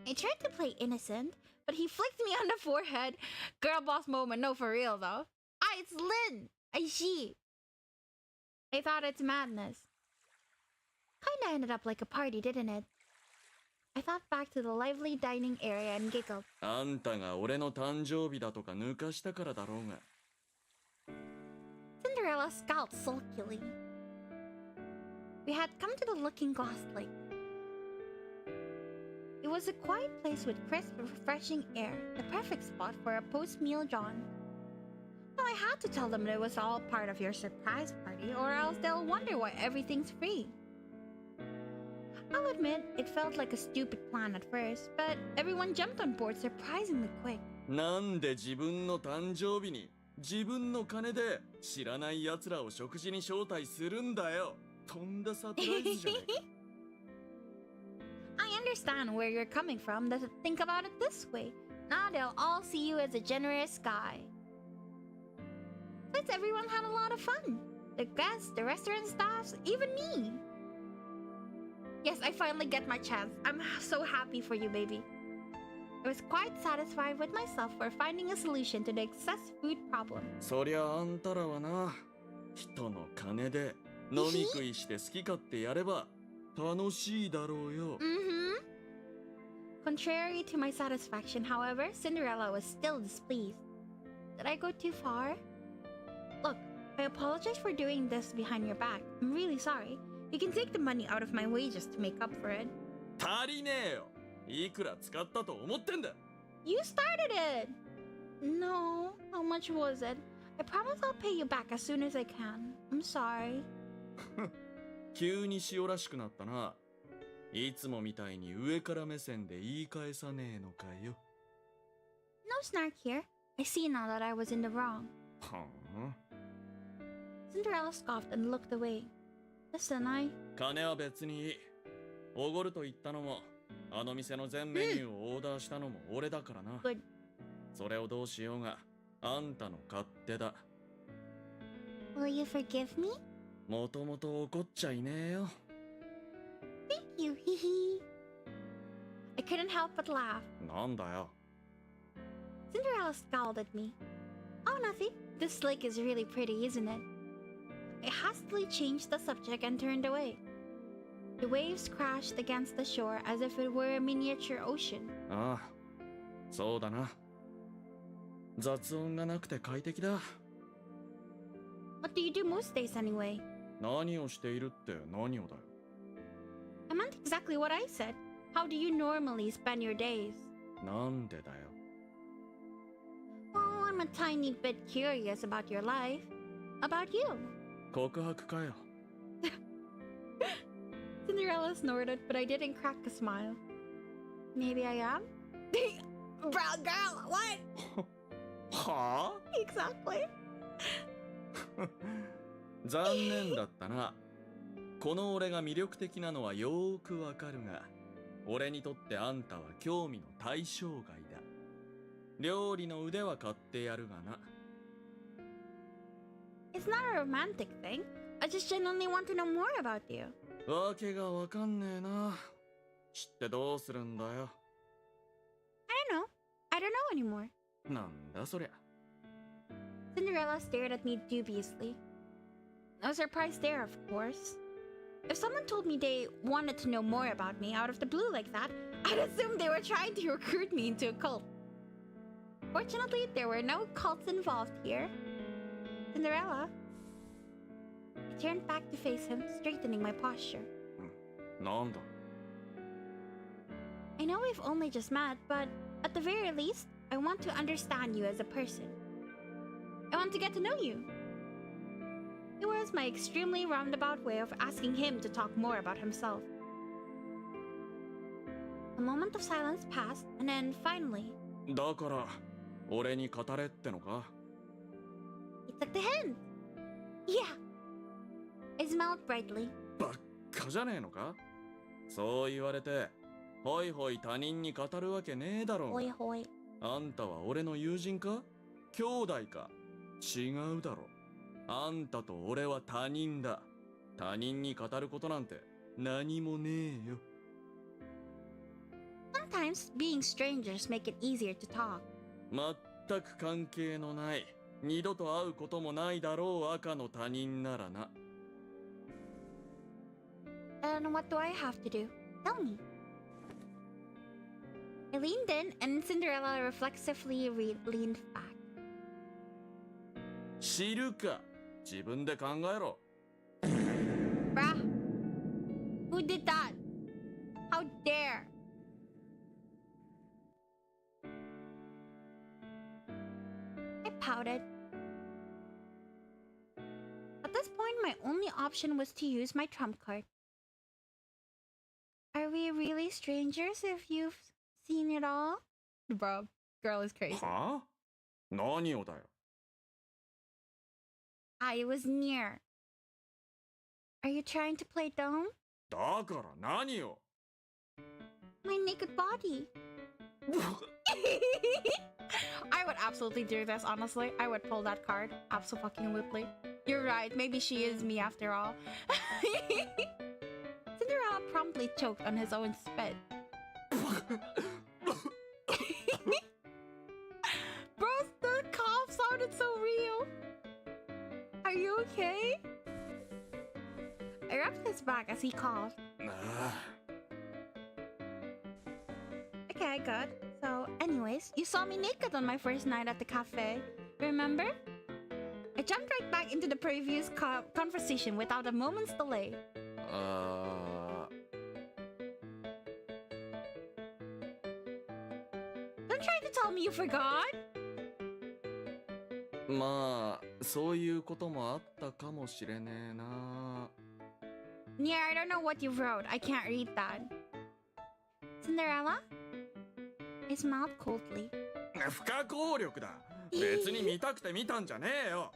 I tried to play innocent, but he flicked me on the forehead. Girl boss moment, no for real though. Ah, it's Lin! I see. I thought it's madness. Kinda ended up like a party, didn't it? I thought back to the lively dining area and giggled. あんたが俺の誕生日だとか抜かしたからだろうが Cinderella scowled sulkily. We had come to the Looking Glass Lake. It was a quiet place with crisp, refreshing air, the perfect spot for a post-meal jaunt. Now I had to tell them that it was all part of your surprise party, or else they'll wonder why everything's free. I'll admit, it felt like a stupid plan at first, but everyone jumped on board surprisingly quick. なんで自分の誕生日に自分の金で知らない奴らを食事に招待するんだよとんだサプライズじゃねえか I understand where you're coming from. Let's think about it this way. Now they'll all see you as a generous guy. Since everyone had a lot of fun. The guests, the restaurant staffs, even me. Yes, I finally get my chance. I'm so happy for you, baby. I was quite satisfied with myself for finding a solution to the excess food problem. そりゃあんたらはな人の金で飲み食いして好き勝手やれば楽しいだろうよ Contrary to my satisfaction, however, Cinderella was still displeased. Did I go too far? Look, I apologize for doing this behind your back. I'm really sorry. You can take the money out of my wages to make up for it. 足りねえよ。いくら使ったと思ってんだ。 You started it! No, how much was it? I promise I'll pay you back as soon as I can. I'm sorry. 急に塩らしくなったな。いつもみたいに上から目線で言い返さねえのかよ。No snark here. I see now that I was in the wrong. はん Cinderella scoffed and looked away. Listen, 金は別にいい。おごると言ったのも、あの店の全メニューをオーダーしたのも俺だからな。Good. それをどうしようが、あんたの勝手だ。Will you forgive me? もともと怒っちゃいねえよ。Thank you, hee hee. I couldn't help but laugh. なんだよ。Cinderella scowled at me. Oh, nothing. This lake is really pretty, isn't it? I hastily changed the subject and turned away. The waves crashed against the shore as if it were a miniature ocean. ああ、そうだな。雑音がなくて快適だ。What do you do most days anyway? 何をしているって何をだよ。I meant exactly what I said. How do you normally spend your days? なんでだよ。Oh, I'm a tiny bit curious about your life. About you. 告白かよ。Cinderella snorted, but I didn't crack a smile. Maybe I am? Brown girl, what? はあ Exactly. 残念だったな。この俺が魅力的なのはよーくわかるが、俺にとってあんたは興味の対象外だ。料理の腕は買ってやるがな。It's not a romantic thing. I just genuinely want to know more about you. わけがわかんねえな。知ってどうするんだよ。I don't know. I don't know anymore. なんだそりゃ。Cinderella stared at me dubiously. No surprise there, of course. If someone told me they wanted to know more about me out of the blue like that, I'd assume they were trying to recruit me into a cult. Fortunately, there were no cults involved here. Cinderella. I turned back to face him, straightening my posture. なんだ I know we've only just met, but at the very least, I want to understand you as a person. I want to get to know you. It was my extremely roundabout way of asking him to talk more about himself. A moment of silence passed, and then finally, だから俺に語れってのか he took the hint. Yeah. I smiled brightly. ばっかじゃねえのかそう言われてほいほい他人に語るわけねえだろうが Hoi hoi. あんたは俺の友人か兄弟か違うだろあんたと俺は他人だ他人に語ることなんて何もねえよ Sometimes being strangers make it easier to talk. 全く関係のない二度と会うこともないだろう赤の他人ならな And what do I have to do? Tell me. I leaned in, and Cinderella reflexively leaned back. 知るか自分で考えろ Bruh. Who did that? How dare? I pouted. At this point, my only option was to use my trump card. Are we really strangers if you've seen it all? Bro, girl is crazy. はあ何をだよ I was near. Are you trying to play dumb? だから何を My naked body. I would absolutely do this, honestly. I would pull that card. Absolutely. You're right. Maybe she is me after all. Cinderella promptly choked on his own spit. Bro, the cough sounded so real. Are you okay? I rubbed his back as he coughed. ああ Okay, good. So, anyways, you saw me naked on my first night at the cafe. Remember? I jumped right back into the previous conversation without a moment's delay. tell me you forgot? まあそういうこともあったかもしれねえな。 Yeah, I don't know what you wrote. I can't read that. Cinderella? I smiled coldly. 不可抗力だ。別に見たくて見たんじゃねえよ。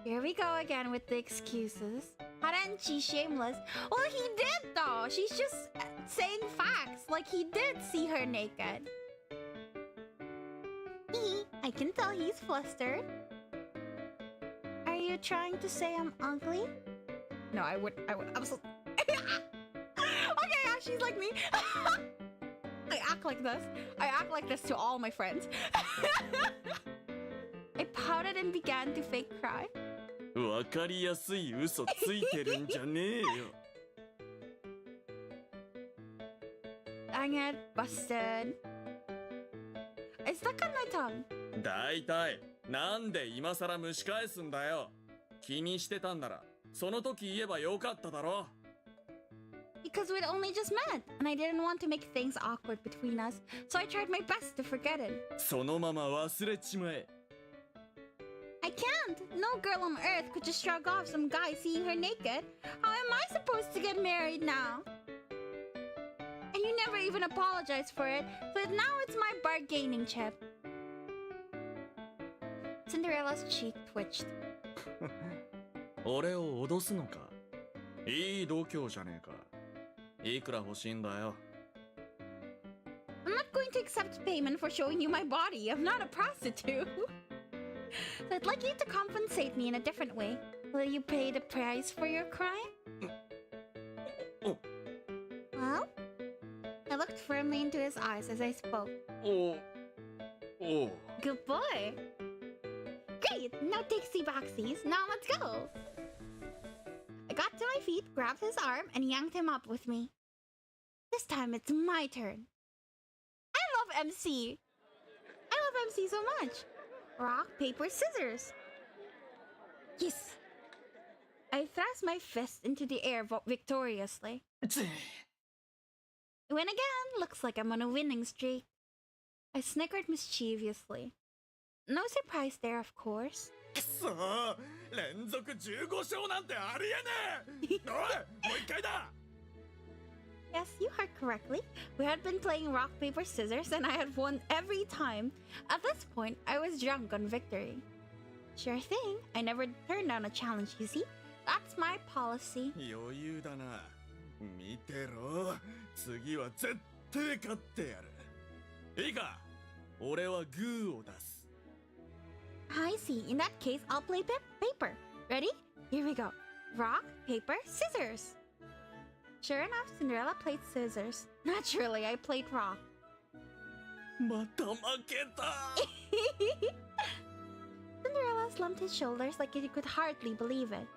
Here we go again with the excuses. Hadn't she shameless? Well, he did though. She's just saying facts. Like he did see her naked. I can tell he's flustered. Are you trying to say I'm ugly? No, I would absolutely. Okay, yeah, she's like me. I act like this. I act like this to all my friends. I pouted and began to fake cry. わかりやすい嘘ついてるんじゃねえよ。 Dang it, busted. I stuck on my tongue. だいたいなんで今さら蒸し返すんだよ。気にしてたんならその時言えばよかっただろ。 Because we'd only just met, and I didn't want to make things awkward between us, so I tried my best to forget it. そのまま忘れちまえ。 I can't! No girl on earth could just shrug off some guy seeing her naked. How am I supposed to get married now? And you never even apologized for it, but now it's my bargaining chip. Cinderella's cheek twitched. 俺を脅すのか。いい度胸じゃねえか。いくら欲しいんだよ。 I'm not going to accept payment for showing you my body. I'm not a prostitute. So I'd like you to compensate me in a different way. Will you pay the price for your crime? Oh. Well, I looked firmly into his eyes as I spoke. Oh. Good boy. Great, no takesy-backsies. Now let's go. I got to my feet, grabbed his arm, and yanked him up with me. This time it's my turn. I love MC. I love MC so much. Rock, paper, scissors. Yes. I thrust my fist into the air victoriously. Win again. Looks like I'm on a winning streak. I snickered mischievously. No surprise there, of course. くそー、連続15勝なんてありえねえ。おい、もう一回だ。 Yes, you heard correctly. We had been playing rock, paper, scissors, and I had won every time. At this point, I was drunk on victory. Sure thing. I never turned down a challenge, you see? That's my policy. 余裕だな。見てろ。次は絶対勝ってやる。いいか、俺はグーを出す。 I see. In that case, I'll play paper. Ready? Here we go. Rock, paper, scissors. Sure enough, Cinderella played scissors. Naturally, I played rock. また負けた。 Cinderella slumped his shoulders like he could hardly believe it.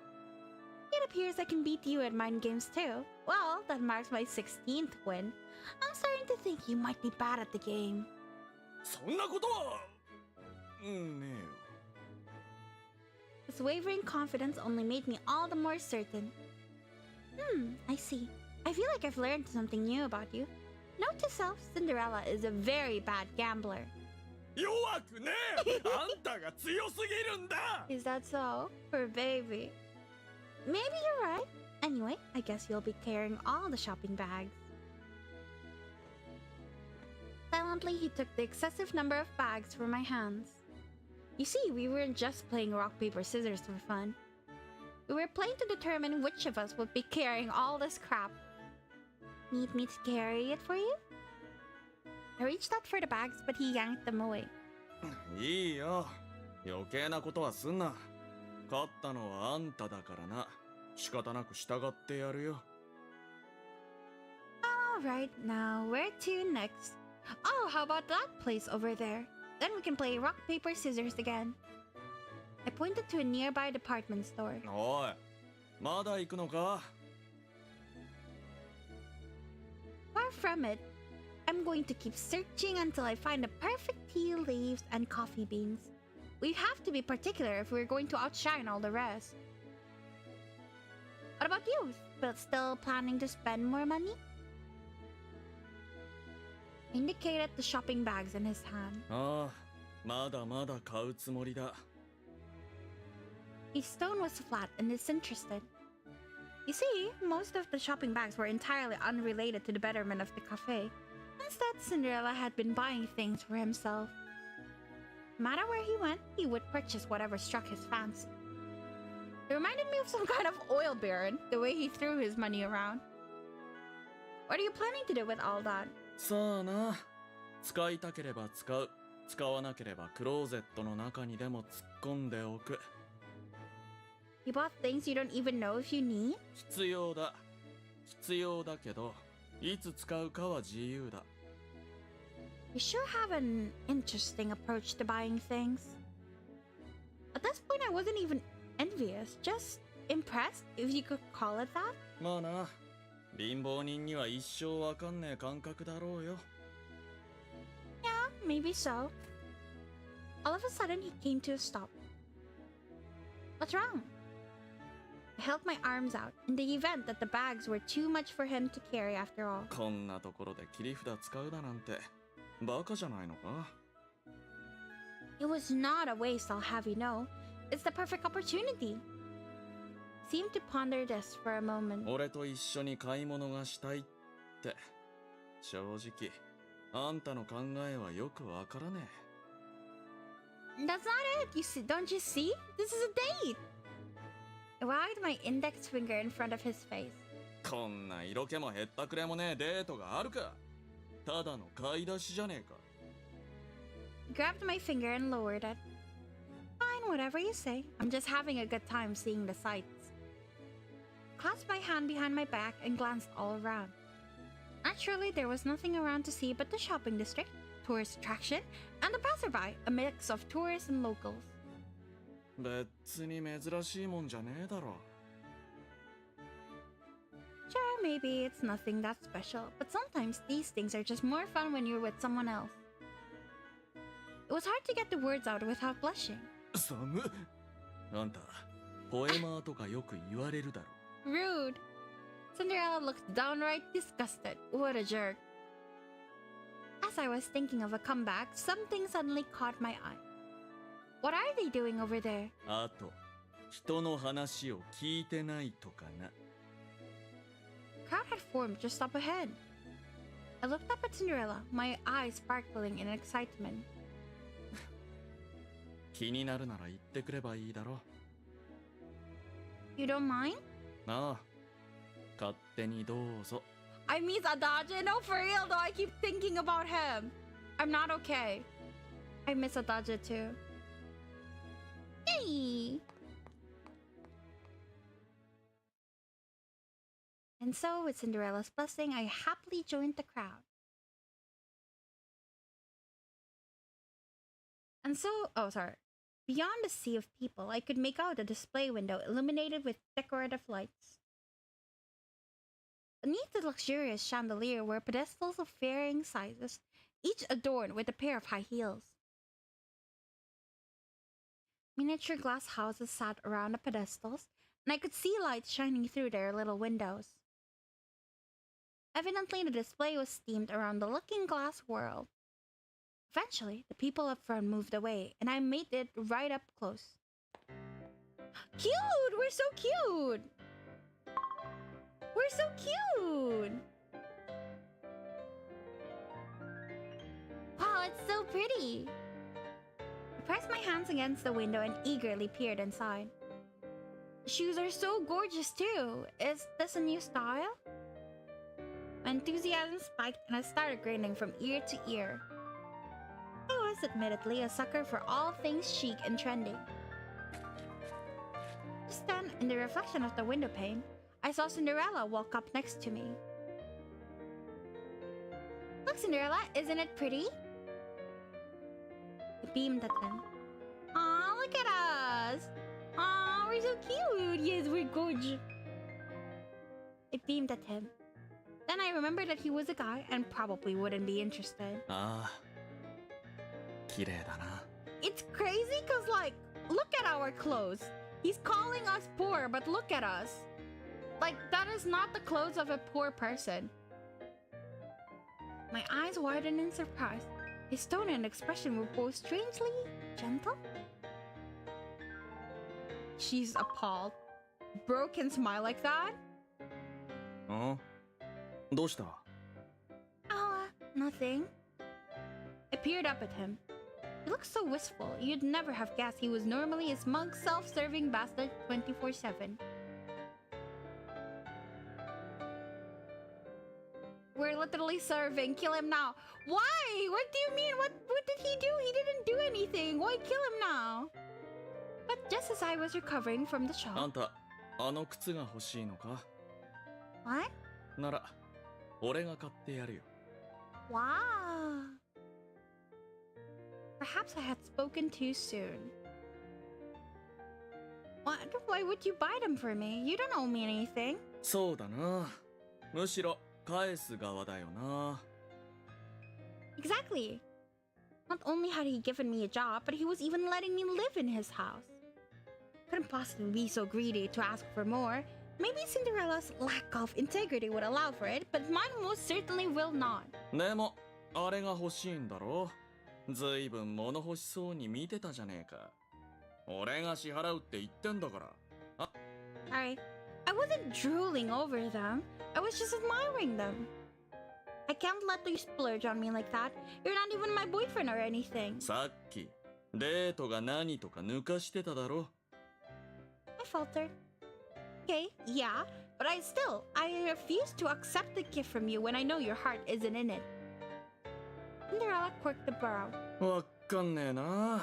It appears I can beat you at mind games too. Well, that marks my 16th win. I'm starting to think you might be bad at the game. そんなことはねえよ。 His wavering confidence only made me all the more certain. I see. I feel like I've learned something new about you. Note to self, Cinderella is a very bad gambler. 弱くねえ。あんたが強すぎるんだ。 Is that so? Poor baby. Maybe you're right. Anyway, I guess you'll be carrying all the shopping bags. Silently, he took the excessive number of bags from my hands. You see, we weren't just playing rock, paper, scissors for fun. We were playing to determine which of us would be carrying all this crap. Need me to carry it for you? I reached out for the bags, but he yanked them away. いいよ。余計なことはすんな。勝ったのはあんただからな。仕方なく従ってやるよ。 Alright, now where to next? Oh, how about that place over there? Then we can play rock, paper, scissors again. I pointed to a nearby department store. おい、まだ行くのか? Far from it. I'm going to keep searching until I find the perfect tea leaves and coffee beans. We have to be particular if we're going to outshine all the rest. What about you? But still planning to spend more money? I Indicated the shopping bags in his hand. ああ、まだまだ買うつもりだ。 His tone was flat and disinterested. You see, most of the shopping bags were entirely unrelated to the betterment of the cafe. Instead, Cinderella had been buying things for himself. No matter where he went, he would purchase whatever struck his fancy. It reminded me of some kind of oil baron, the way he threw his money around. What are you planning to do with all that? さあな。使いたければ使う。使わなければクローゼットの中にでも突っ込んでおく。 You bought things you don't even know if you need? 必要だ。必要だけど、いつ使うかは自由だ。 You sure have an interesting approach to buying things. At this point, I wasn't even envious, just impressed, if you could call it that. まあな。貧乏人には一生わかんねえ感覚だろうよ。 Yeah, maybe so. All of a sudden, he came to a stop. What's wrong? I held my arms out in the event that the bags were too much for him to carry after all. こんなところで切り札使うだなんてバカじゃないのか？ It was not a waste, I'll have you know. It's the perfect opportunity. Seemed to ponder this for a moment. 俺と一緒に買い物がしたいって。正直、あんたの考えはよくわからねえ。 That's not it. You see, don't you see? This is a date. I wagged my index finger in front of his face. こんな色気もへったくれもねえデートがあるか。ただの買い出しじゃねえか。 He grabbed my finger and lowered it. Fine, whatever you say. I'm just having a good time seeing the sights. Clasped my hand behind my back and glanced all around. Naturally, there was nothing around to see but the shopping district, tourist attraction, and the passerby, a mix of tourists and locals. 別に珍しいもんじゃねえだろ。 Sure, maybe it's nothing that special, but sometimes these things are just more fun when you're with someone else. It was hard to get the words out without blushing. 寒っ。あんた、ポエマーとかよく言われるだろ。 Rude. Cinderella looked downright disgusted. What a jerk. As I was thinking of a comeback, something suddenly caught my eye. What are they doing over there? あと、人の話を聞いてないとかな。 A crowd had formed just up ahead. I looked up at Cinderella, my eyes sparkling in excitement. 気になるなら言ってくればいいだろ。 You don't mind? なあ、勝手にどうぞ。 I miss Adage. No, for real though, I keep thinking about him. I'm not okay. I miss Adage too. Yay! And so, with Cinderella's blessing, I happily joined the crowd. And so, beyond the sea of people, I could make out a display window illuminated with decorative lights. Beneath the luxurious chandelier were pedestals of varying sizes, each adorned with a pair of high heels. Miniature glass houses sat around the pedestals, and I could see lights shining through their little windows. Evidently, the display was themed around the looking-glass world. Eventually, the people up front moved away, and I made it right up close. Cute! We're so cute! We're so cute! Wow, it's so pretty! I pressed my hands against the window and eagerly peered inside. The shoes are so gorgeous too! Is this a new style? My enthusiasm spiked and I started grinning from ear to ear. I was admittedly a sucker for all things chic and trendy. Just then, in the reflection of the window pane, I saw Cinderella walk up next to me. Look, Cinderella, isn't it pretty? I beamed at him. Aw, look at us! Aw, we're so cute! Yes, we're gorgeous! I beamed at him. Then I remembered that he was a guy and probably wouldn't be interested. ああ、綺麗だな。 It's crazy cause like, look at our clothes. He's calling us poor, but look at us. Like, that is not the clothes of a poor person. My eyes widened in surprise. His tone and expression were both strangely gentle. She's appalled. Bro can smile like that? どうした Oh, nothing. I peered up at him. He looked so wistful. You'd never have guessed he was normally a smug, self-serving bastard 24/7. We're literally serving. Kill him now. Why? What do you mean? What did he do? He didn't do anything. Why kill him now? But just as I was recovering from the あ shock... んたあの靴が欲しいのか What? なら俺が買ってやるよ Wow. Perhaps I had spoken too soon. What? Why would you buy them for me? You don't owe me anything. そうだなむしろ返す側だよな Exactly. Not only had he given me a job, but he was even letting me live in his house. Couldn't possibly be so greedy to ask for more. Maybe Cinderella's lack of integrity would allow for it, but mine most certainly will not. でもあれが欲しいんだろずいぶん物欲しそうに見てたじゃねえか俺が支払うって言ってんだから Alright. I wasn't drooling over them. I was just admiring them. I can't let you splurge on me like that. You're not even my boyfriend or anything. さっきデートが何とか抜かしてただろ I faltered. Okay, yeah, but I refuse to accept the gift from you when I know your heart isn't in it. Cinderella quirked the brow. わかんねえな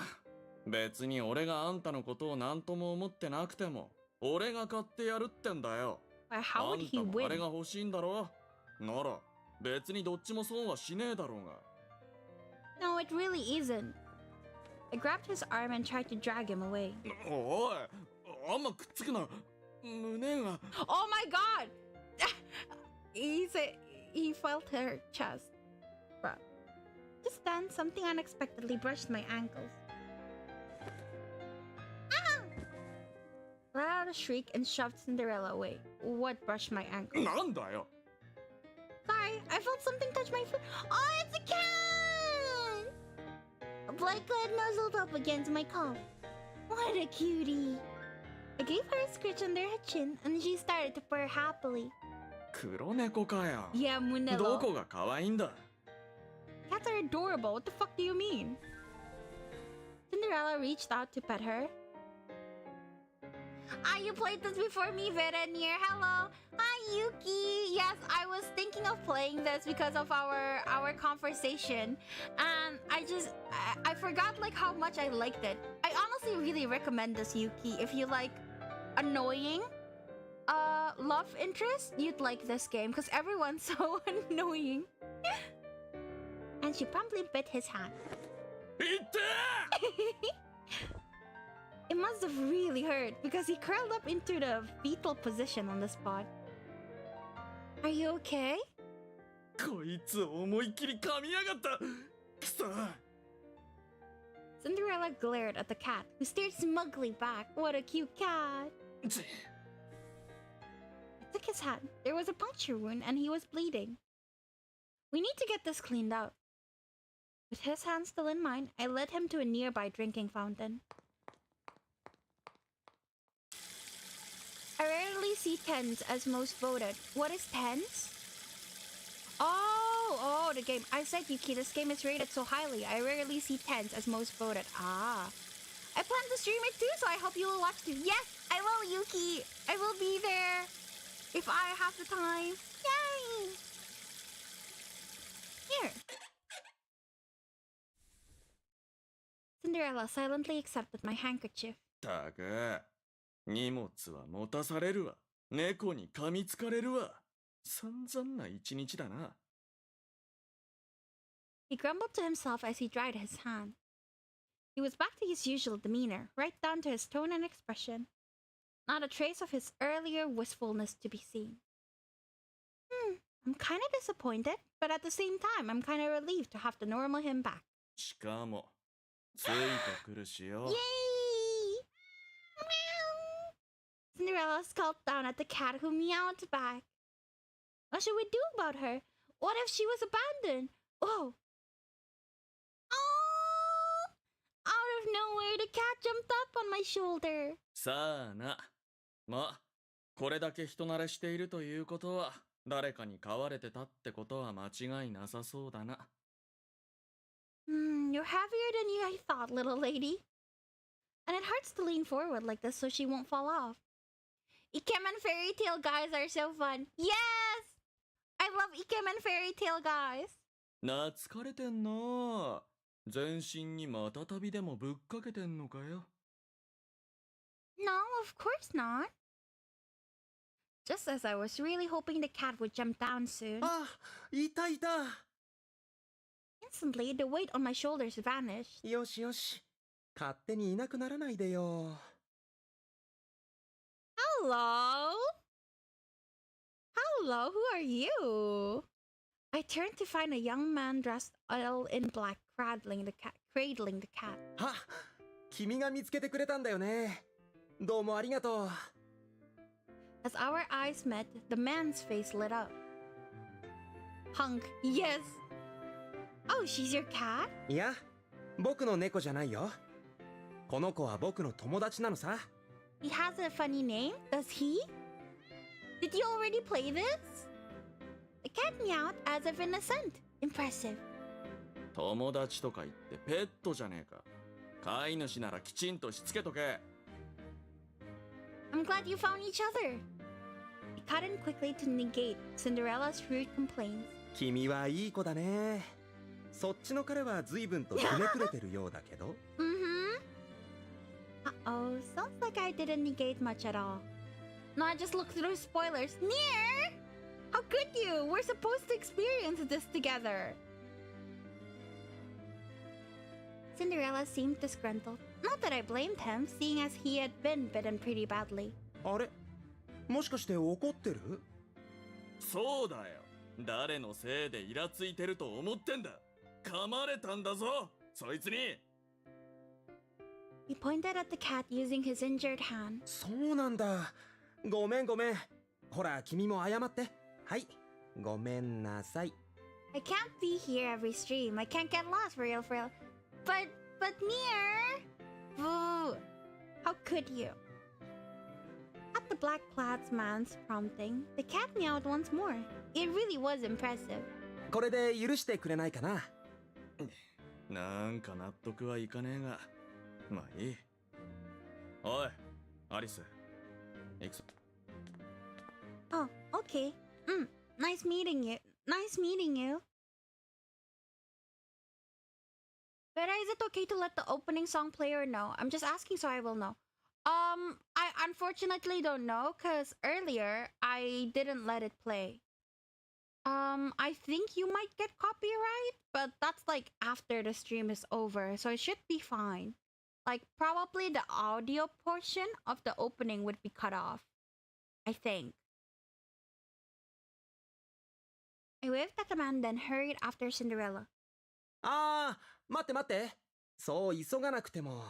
別に俺があんたのことを何とも思ってなくても俺が買ってやるってんだよ Why, how あ would ん he たもあれ win? が欲しいんだろなら別にどっちも損はしねえだろうが No, it really isn't. I grabbed his arm and tried to drag him away. おいあんまくっつくな胸が Oh my god! He felt her chest. Bruh. Just then, something unexpectedly brushed my ankles. Ah! I let out a shriek and shoved Cinderella away. What brushed my ankle? なんだよ Sorry, I felt something touch my foot. Oh, it's a cat! A black cat nuzzled up against my calf. What a cutie! I gave her a scratch under her chin, and she started to purr happily. 黒猫かよ Yeah, ど Munelo. こが可愛いんだ Cats are adorable. What the fuck do you mean? Cinderella reached out to pet her. Ah, you played this before me, Villanious. Hello. Hi, Yuki. Yes, I was thinking of playing this because of our conversation. And I forgot like how much I liked it. I honestly really recommend this, Yuki. If you like annoying love interest, you'd like this game because everyone's so annoying. And she promptly bit his hand. いってー It must have really hurt because he curled up into the fetal position on the spot. Are you okay? こいつ思いっきり噛みやがったくそ Cinderella glared at the cat, who stared smugly back. What a cute cat. ち I took his hand. There was a puncture wound and he was bleeding. We need to get this cleaned out. With his hand still in mine, I led him to a nearby drinking fountain. I rarely see tens as most voted. What is tens? Oh, the game. I said, Yuki, this game is rated so highly. I rarely see tens as most voted. Ah. I plan to stream it too, so I hope you will watch too. Yes, I will, Yuki. I will be there if I have the time. Yay! Here. Cinderella silently accepted my handkerchief. たく荷物は持たされるわ猫に噛みつかれるわ散々な一日だな He grumbled to himself as he dried his hand. He was back to his usual demeanor, right down to his tone and expression. Not a trace of his earlier wistfulness to be seen. I'm kind of disappointed, but at the same time, I'm kind of relieved to have the normal him back. しかもついてくるしよ Yay! Meow! Cinderella skulked down at the cat who meowed back. What should we do about her? What if she was abandoned? Oh. Oh! Out of nowhere, the cat jumped up on my shoulder. さあな。ま、これだけ人慣れしているということは、誰かに飼われてたってことは間違いなさそうだな。You're heavier than I thought, little lady. And it hurts to lean forward like this so she won't fall off. Ikemen fairy tale guys are so fun. Yes! I love Ikemen fairy tale guys. 懐かれてんな。全身にまたたびでもぶっかけてんのかよ。No, of course not. Just as I was really hoping the cat would jump down soon. あ、いたいた。 Instantly, the weight on my shoulders vanished. よしよし。勝手にいなくならないでよ。Hello? Hello, who are you? I turned to find a young man dressed all in black cradling the cat. あ、君が見つけてくれたんだよね。どうもありがとう。As our eyes met, the man's face lit up. Hunk, yes. Oh, she's your cat? いや、僕の猫じゃないよ。この子は僕の友達なのさ。He has a funny name, does he? Did you already play this? The cat meowed as if innocent. Impressive. 友達とか言ってペットじゃねえか。飼い主ならきちんとしつけとけ。I'm glad you found each other. He cut in quickly to negate Cinderella's rude complaints. 君はいい子だね。そっちの彼は随分とひねくれてるようだけど。Uh-oh, sounds like I didn't negate much at all. No, I just looked through spoilers. Near! How could you? We're supposed to experience this together. Cinderella seemed disgruntled. Not that I blamed him, seeing as he had been bitten pretty badly. あれ、もしかして怒ってる？そうだよ。誰のせいでイラついてると思ってんだ。噛まれたんだぞ、そいつに。He pointed at the cat using his injured hand. そうなんだ。ごめんごめん。ほら、君も謝って。はい、ごめんなさい。I can't be here every stream. I can't get lost for real. But Near! Boo! How could you? At the black-clad man's prompting, the cat meowed once more. It really was impressive. これで許してくれないかな。なんか納得はいかねえが、まあいい。おい、アリス、行くぞ。Oh, okay. Nice meeting you. But is it okay to let the opening song play or no? I'm just asking so I will know. I unfortunately don't know because earlier I didn't let it play. I think you might get copyright, but that's like after the stream is over, so it should be fine. Like probably the audio portion of the opening would be cut off. I think. I waved at the man, then hurried after Cinderella. ああ、待って待って。そう急がなくても。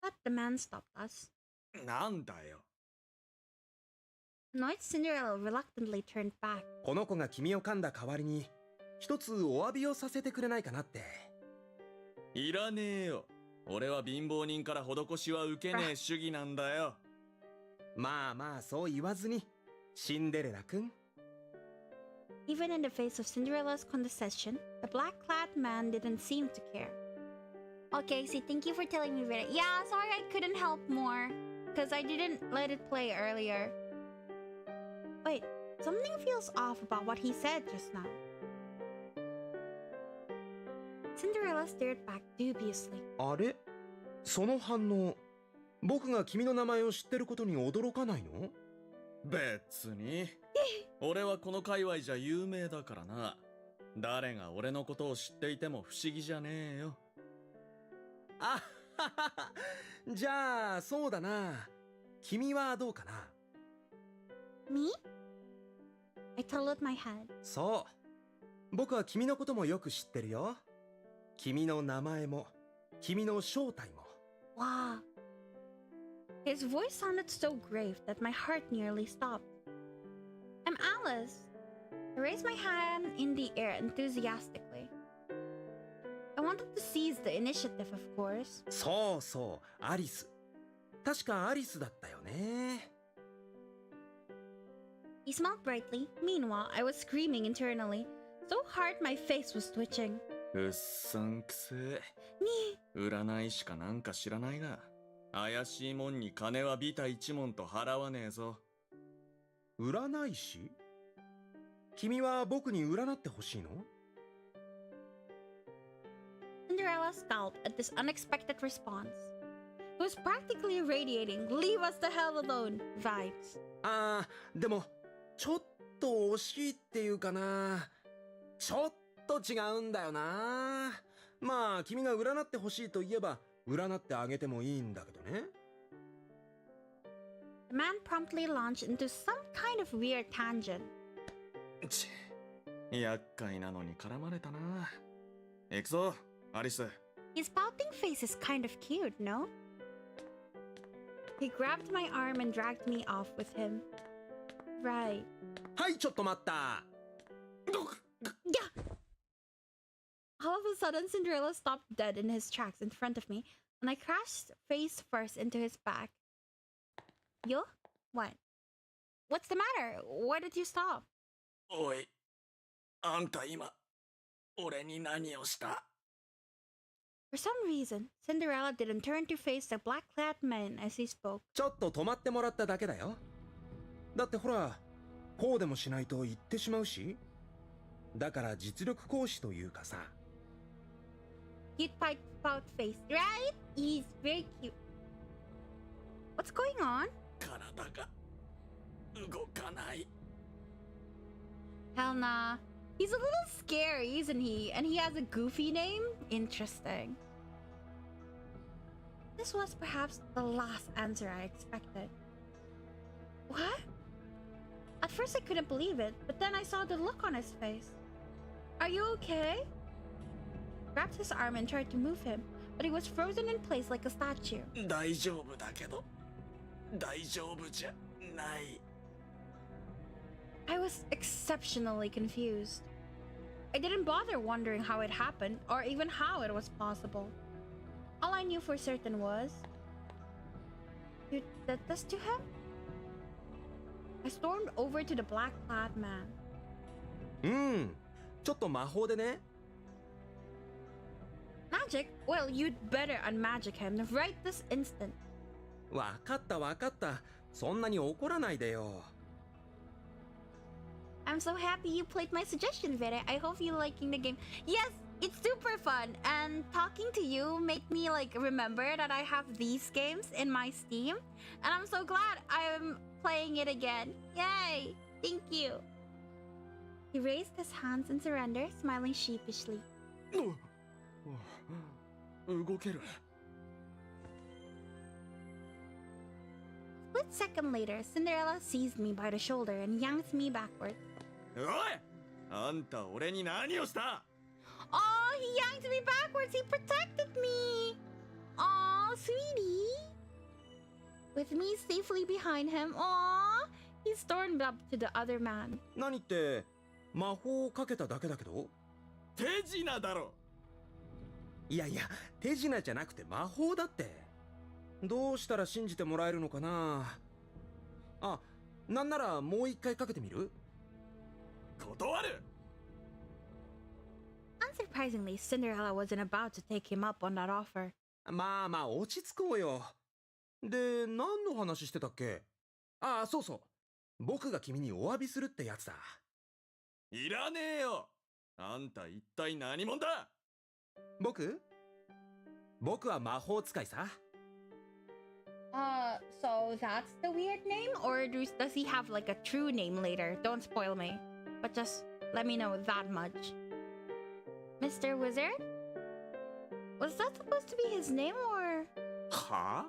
But the man stopped us. なんだよ。Annoyed Cinderella reluctantly turned back. この子が君を噛んだ代わりに、一つお詫びをさせてくれないかなって。いらねえよ。俺は貧乏人から施しは受けねえ主義なんだよ。まあまあそう言わずに、シンデレラ君。Even in the face of Cinderella's condescension, the black-clad man didn't seem to care. Okay, see, thank you for telling me that. Yeah, sorry I couldn't help more. Because I didn't let it play earlier. Wait, something feels off about what he said just now. Cinderella stared back dubiously. あれ？その反応、僕が君の名前を知ってることに驚かないの？別に。俺はこの界隈じゃ有名だからな。誰が俺のことを知っていても不思議じゃねえよ。あははは。じゃあそうだな。君はどうかな？ Me? I tilted my head. そう。僕は君のこともよく知ってるよ。君の名前も、君の正体も。Wow. His voice sounded so grave that my heart nearly stopped. I'm Alice. I raised my hand in the air enthusiastically. I wanted to seize the initiative, of course. そうそう、アリス。確かアリスだったよね。He smiled brightly. Meanwhile, I was screaming internally. So hard my face was twitching. うっさんくせえ。占い師かなんか知らないが、怪しいもんに金はビタ一文と払わねえぞ。占い師？君は僕に占ってほしいの？ Cinderella scowled at this unexpected response. It was practically radiating "Leave us the hell alone" vibes. ああ、でもちょっと惜しいっていうかな。ちょっと違うんだよな。まあ君が占ってほしいと言えば占ってあげてもいいんだけどね。The man promptly launched into some kind of weird tangent. ち、厄介なのに絡まれたな。行くぞ、アリス。His pouting face is kind of cute, no? He grabbed my arm and dragged me off with him. Right. はい、ちょっと待った。Yeah! All of a sudden, Cinderella stopped dead in his tracks in front of me, and I crashed face first into his back. Yo? What? What's the matter? Why did you stop? おい、あんた今、俺に何をした？ For some reason, Cinderella didn't turn to face the black-clad man as he spoke. ちょっと止まってもらっただけだよ。だってほら、こうでもしないと言ってしまうし。だから実力行使というかさ。Cute pout face, right? He's very cute. What's going on? 体が動かない。Hell nah. He's a little scary, isn't he? And he has a goofy name? Interesting. This was perhaps the last answer I expected. What? At first I couldn't believe it, but then I saw the look on his face. Are you okay? I grabbed his arm and tried to move him, but he was frozen in place like a statue. 大丈夫だけど、大丈夫じゃない。I was exceptionally confused. I didn't bother wondering how it happened or even how it was possible. All I knew for certain was... You did this to him? I stormed over to the black-clad man. ちょっと魔法でね。Magic? Well, you'd better unmagic him right this instant. わかったわかった。そんなに怒らないでよ。I'm so happy you played my suggestion, Vere. I hope you're liking the game. Yes, it's super fun. And talking to you made me remember that I have these games in my Steam. And I'm so glad I'm playing it again. Yay! Thank you. He raised his hands in surrender, smiling sheepishly. 動ける。Split second later, Cinderella seized me by the shoulder and yanked me backward. おい！あんた俺に何をした？ Oh, he yanked me backwards. He protected me. Oh, sweetie. With me safely behind him, oh, he stormed up to the other man. 何って魔法をかけただけだけど。手品だろ。いやいや、手品じゃなくて魔法だって。どうしたら信じてもらえるのかな。あ、なんならもう一回かけてみる？断る。 Unsurprisingly, Cinderella wasn't about to take him up on that offer. まあまあ落ち着こうよ。で、何の話してたっけ？ああ、そうそう。僕が君にお詫びするってやつだ。いらねえよ。あんた一体何者だ？僕は魔法使いさ。So that's the weird name? Or does he have a true name later? Don't spoil me. But just let me know that much. Mr. Wizard? Was that supposed to be his name or...? は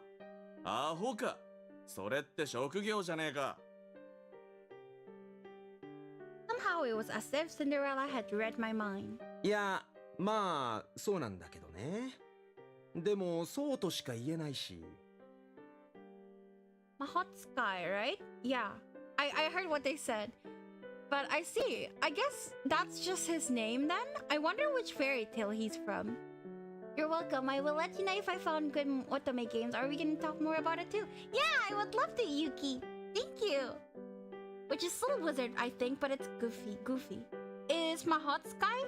あ？アホか。それって職業じゃねえか。Somehow it was as if Cinderella had read my mind. いや、まあそうなんだけどね。でもそうとしか言えないし。Mahotsukai, right? Yeah. I heard what they said. But I see. I guess that's just his name then? I wonder which fairy tale he's from. You're welcome. I will let you know if I found good otome games. Are we gonna talk more about it too? Yeah, I would love to, Yuki. Thank you. Which is still Wizard, I think, but it's Goofy. Goofy. Is Mahot Sky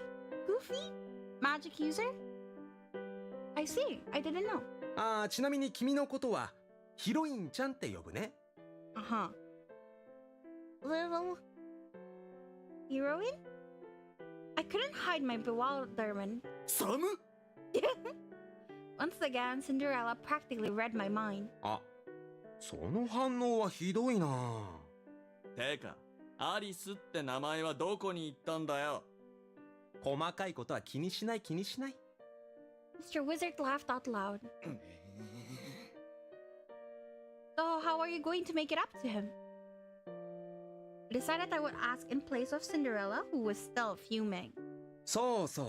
Goofy? Magic user? I see. I didn't know. ちなみに君のことはヒロインちゃんって呼ぶね。Uh-huh. Little heroine? I couldn't hide my bewilderment. サム Once again, Cinderella practically read my mind. あ、その反応はひどいな。てか、アリスって名前はどこに行ったんだよ。細かいことは気にしない気にしない。Mr. Wizard laughed out loud. So, how are you going to make it up to him? I decided I would ask in place of Cinderella, who was still fuming. そうそう。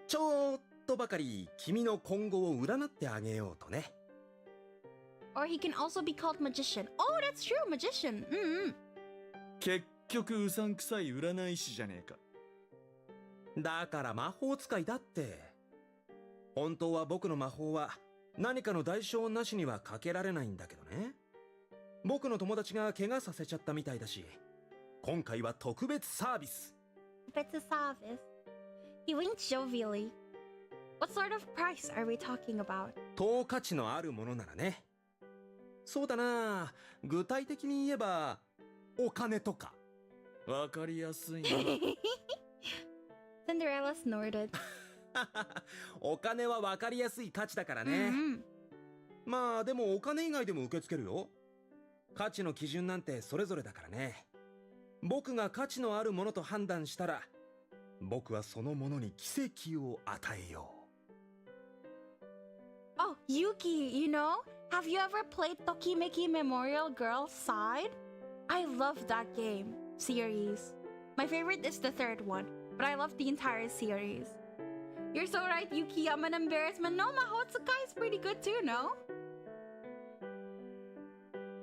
ちょっとばかり君の今後を占ってあげようとね。Or he can also be called magician. Oh, that's true, magician. Mm-hmm. 結局うさんくさい占い師じゃねえか。だから魔法使いだって。本当は僕の魔法は何かの代償なしにはかけられないんだけどね。僕の友達が怪我させちゃったみたいだし、今回は特別サービス。It's a service. He winked jovially. What sort of price are we talking about? 等価値のあるものならね。そうだな。具体的に言えばお金とか。わかりやすいな。Cinderella snorted. お金はわかりやすい価値だからね。Mm-hmm. まあでもお金以外でも受け付けるよ。価値の基準なんてそれぞれだからね。僕が価値のあるものと判断したら、僕はそのものに奇跡を与えよう。Oh, Yuki, you know, have you ever played Tokimeki Memorial Girls Side? I love that game series. My favorite is the third one, but I love the entire series. You're so right, Yuki. I'm an embarrassment. No, Mahotsukai is pretty good too, no?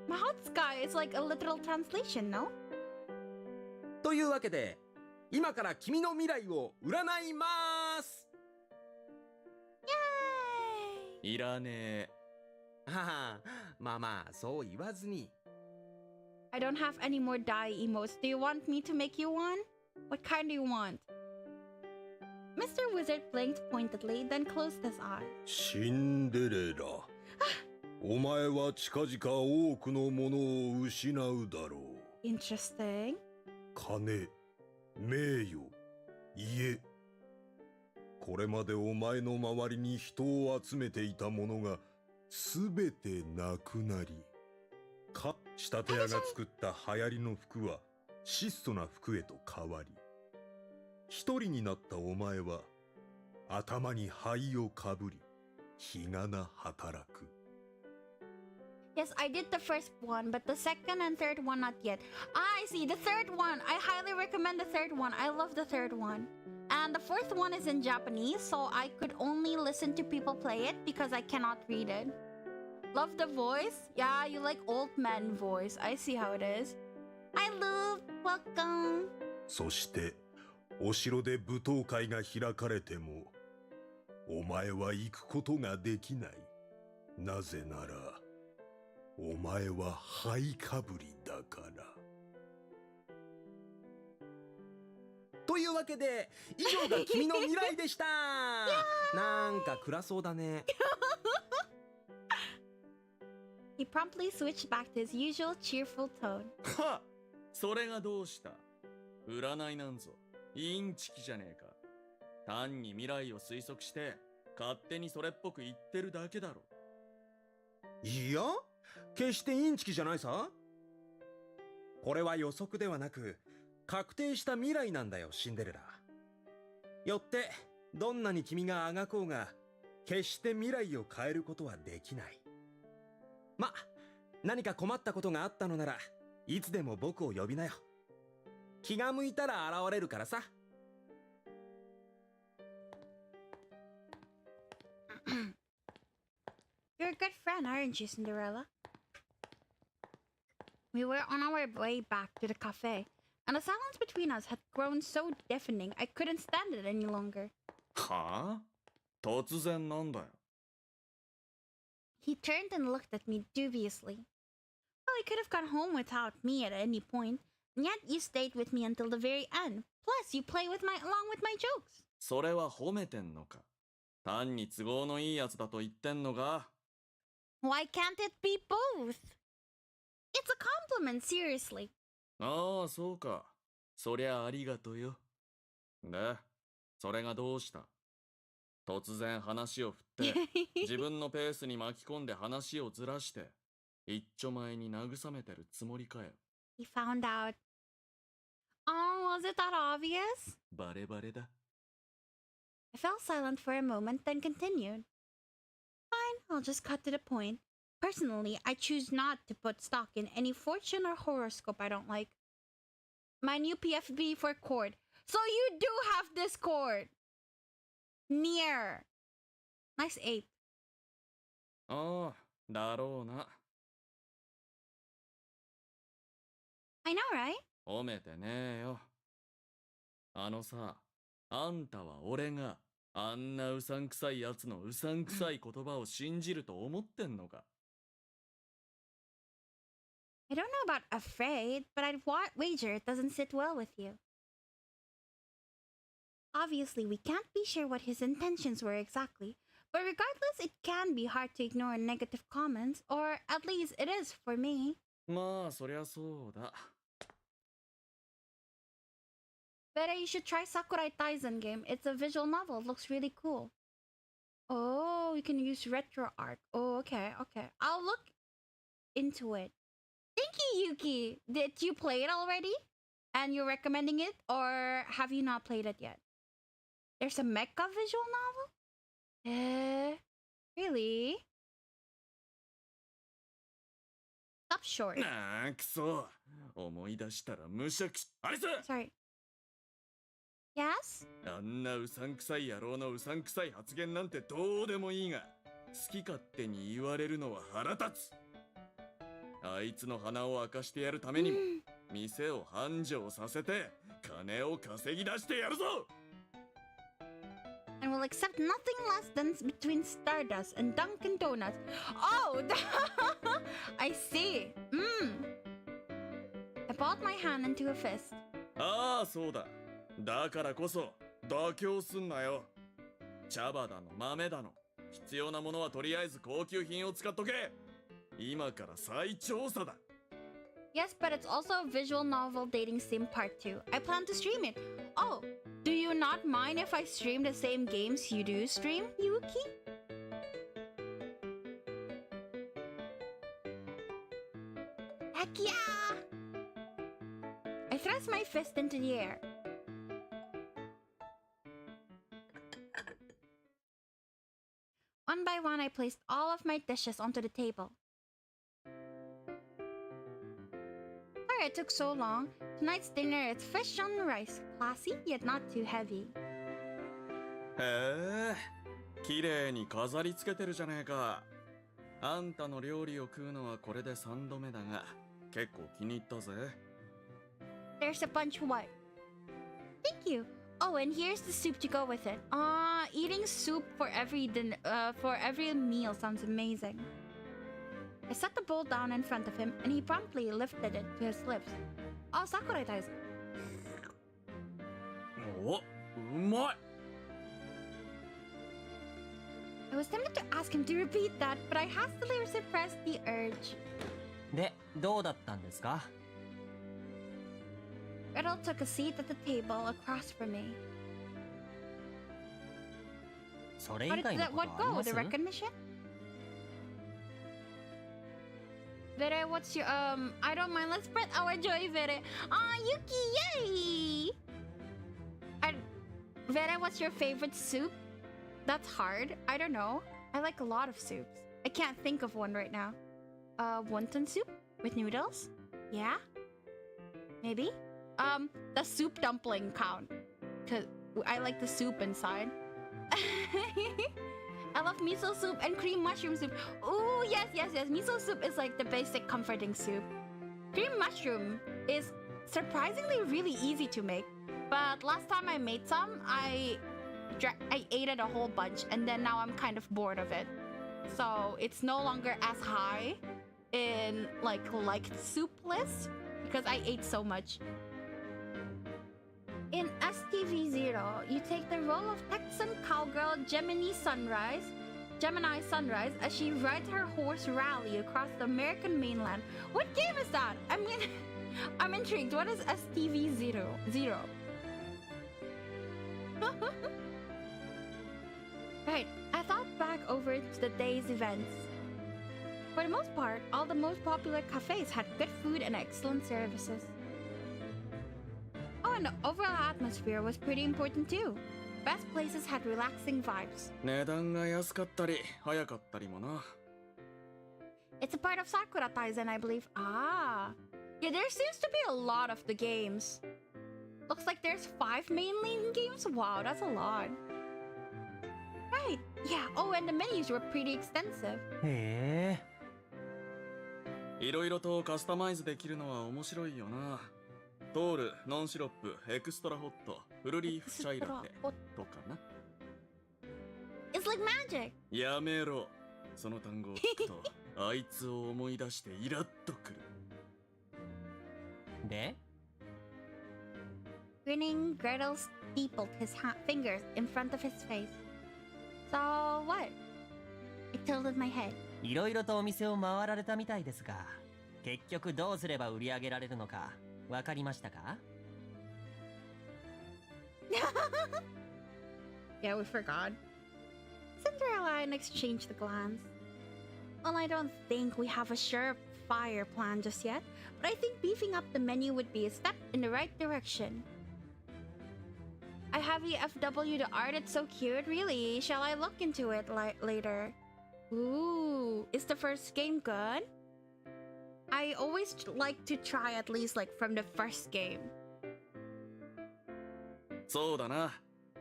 Mahotsukai is like a literal translation, no? というわけで、今から君の未来を占いまーす。いらねえ。はは、まあまあそう言わずに。I don't have any more die emotes. Do you want me to make you one? What kind do you want? Mr. Wizard blinked pointedly, then closed his eyes. シンデレラ。お前は近々多くのものを失うだろう。Interesting. 金、名誉、家。これまでお前の周りに人を集めていたものがすべてなくなり、仕立て屋が作った流行りの服は質素な服へと変わり、一人になったお前は頭に灰をかぶり、日がな働く。Yes, I did the first one, but the second and third one not yet. I see, the third one. I highly recommend the third one. I love the third one. And the fourth one is in Japanese, so I could only listen to people play it because I cannot read it. Love the voice? Yeah, you like old man voice. I see how it is. Hi, Luke. Welcome. そしてお城で舞踏会が開かれてもお前は行くことができない。なぜならお前は灰かぶりだから。というわけで以上が君の未来でした。なんか暗そうだね。He promptly switched back to his usual cheerful tone. はっ、それがどうした。占いなんぞインチキじゃねえか。単に未来を推測して勝手にそれっぽく言ってるだけだろ。いや、決してインチキじゃないさ。これは予測ではなく確定した未来なんだよ、シンデレラ。よってどんなに君があがこうが決して未来を変えることはできない。ま、何か困ったことがあったのならいつでも僕を呼びなよ。気が向いたら現れるからさ。You're a good friend, aren't you, Cinderella? We were on our way back to the cafe. and the silence between us had grown so deafening I couldn't stand it any longer. はあ突然なんだよ。He turned and looked at me dubiously. Well, he could have gone home without me at any point, and yet you stayed with me until the very end. Plus, you play along with my jokes. それは褒めてんのか単に都合のいいやつだと言ってんのか Why can't it be both? It's a compliment, seriously. ああ、そうか。そりゃありがとよ。で、それがどうした？突然話を振って、自分のペースに巻き込んで話をずらして、一丁前に慰めてるつもりかよ。He found out. Oh, was it that obvious? バレバレだ。I fell silent for a moment, then continued. Fine, I'll just cut to the point. Personally, I choose not to put stock in any fortune or horoscope I don't like. My new PFB for cord. So you do have this cord! Near. Nice 8. ああ、だろうな。I know, right? 褒めてねえよ。あのさ、あんたは俺があんなうさんくさいやつのうさんくさい言葉を信じると思ってんのか I don't know about afraid, but I'd wager it doesn't sit well with you. Obviously, we can't be sure what his intentions were exactly, but regardless, it can be hard to ignore negative comments, or at least it is for me. まあ、そりゃそうだ。Better you should try Sakurai Taisen game. It's a visual novel. It looks really cool. Oh, you can use retro art. Oh, okay, okay. I'll look into it. Thank you, Yuki. Did you play it already? And you're recommending it? Or have you not played it yet? There's a mecha visual novel? Really? Stop short. なあ、くそ。思い出したらむしゃくし。あいつ Sorry. Yes? あんなうさんくさい野郎のうさんくさい発言なんてどうでもいいが、好き勝手に言われるのは腹立つ。あいつの鼻を明かしてやるためにも、店を繁盛させて、金を稼ぎ出してやるぞ And will accept nothing less than between Stardust and Dunkin' Donuts. Oh! I see. I balled my hand into a fist. ああ、そうだ。だからこそ妥協すんなよ。茶葉だの豆だの必要なものはとりあえず高級品を使っとけ。今から再調査だ。Yes, but it's also a visual novel dating sim part 2. I plan to stream it. Oh, do you not mind if I stream the same games you do stream, Yuki? Heck yeah! I thrust my fist into the air. One by one, I placed all of my dishes onto the table. Sorry it took so long. Tonight's dinner is fish on rice. Classy, yet not too heavy. へえ、綺麗に飾り付けてるじゃねえか。あんたの料理を食うのはこれで3度目だが、結構気に入ったぜ。There's a bunch of what? Thank you. Oh, and here's the soup to go with it. Eating soup for every meal sounds amazing. I set the bowl down in front of him, and he promptly lifted it to his lips. Oh, Sakurai Taisen. お、うまい。I was tempted to ask him to repeat that, but I hastily suppressed the urge. で、どうだったんですか Gretel took a seat at the table across from me. それ以 How did 外の that こと what あり go? ま The す recognition? Vere, what's your I don't mind. Let's spread our joy, Vere. Yuki, yay! Vere, what's your favorite soup? That's hard. I don't know. I like a lot of soups. I can't think of one right now. Wonton soup with noodles? Yeah? Maybe? The soup dumpling count. 'Cause I like the soup inside. I love miso soup and cream mushroom soup. Oh, yes. Miso soup is like the basic comforting soup. Cream mushroom is surprisingly really easy to make. But last time I made some, I ate it a whole bunch, and then now I'm kind of bored of it. So it's no longer as high in like liked soup list because I ate so much. In STV0, you take the role of Texan cowgirl Gemini Sunrise as she rides her horse Rally across the American mainland. What game is that? I mean, I'm intrigued. What is STV0? Right, I thought back over the day's events. For the most part, all the most popular cafes had good food and excellent services. Oh, and the overall atmosphere was pretty important too. Best places had relaxing vibes. 値段が安かったり早かったりもな。 It's a part of Sakura Taisen, I believe. Ah. Yeah, there seems to be a lot of the games. Looks like there's 5 main lane games? Wow, that's a lot. Right. Yeah. Oh, and the menus were pretty extensive. へえ。いろいろとカスタマイズできるのは面白いよな。トール、ノンシロップ、エクストラホット、フルリーフチャイラテとかな。It's like magic. やめろ。その単語を聞くとあいつを思い出してイラッとくる。で Grinning, Gretel steepled his fingers in front of his face. So what? I tilted my head. いろいろとお店を回られたみたいですが、結局どうすれば売り上げられるのかわかりましたか？ Yeah, we forgot. Cinderella and exchanged a glance. Well, I don't think we have a surefire plan just yet, but I think beefing up the menu would be a step in the right direction. I have EFW the art, it's so cute, really. Shall I look into it later? Ooh, is the first game good? I always like to try at least like from the first game. そうだな。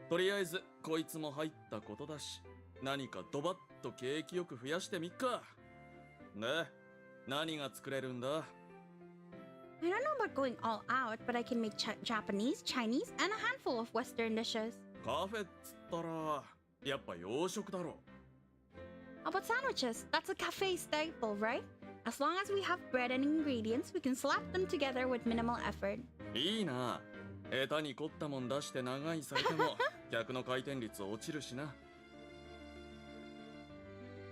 とりあえずこいつも入ったことだし、何かドバッと景気よく増やしてみっか。ね、何が作れるんだ？ I don't know about going all out, but I can make Japanese, Chinese, and a handful of Western dishes. カフェっつったらやっぱ洋食だろ。 How about sandwiches? That's a cafe staple, right? As long as we have bread and ingredients, we can slap them together with minimal effort. いいな。下手に凝ったもん出して長いされても客の回転率落ちるしな。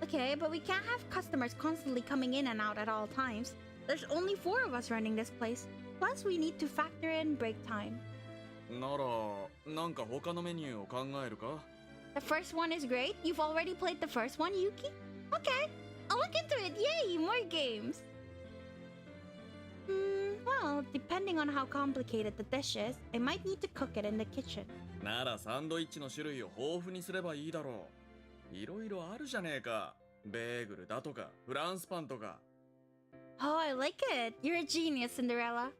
Okay, but we can't have customers constantly coming in and out at all times. There's only 4 of us running this place. Plus, we need to factor in break time. なら、なんか他のメニューを考えるか？ The first one is great. You've already played the first one, Yuki? Okay, I'll look into it. Yay, more games. Well, depending on how complicated the dish is, I might need to cook it in the kitchen. ならサンドイッチの種類を豊富にすればいいだろう。いろいろあるじゃねえか。ベーグルだとか、フランスパンとか。Oh, I like it. You're a genius, Cinderella.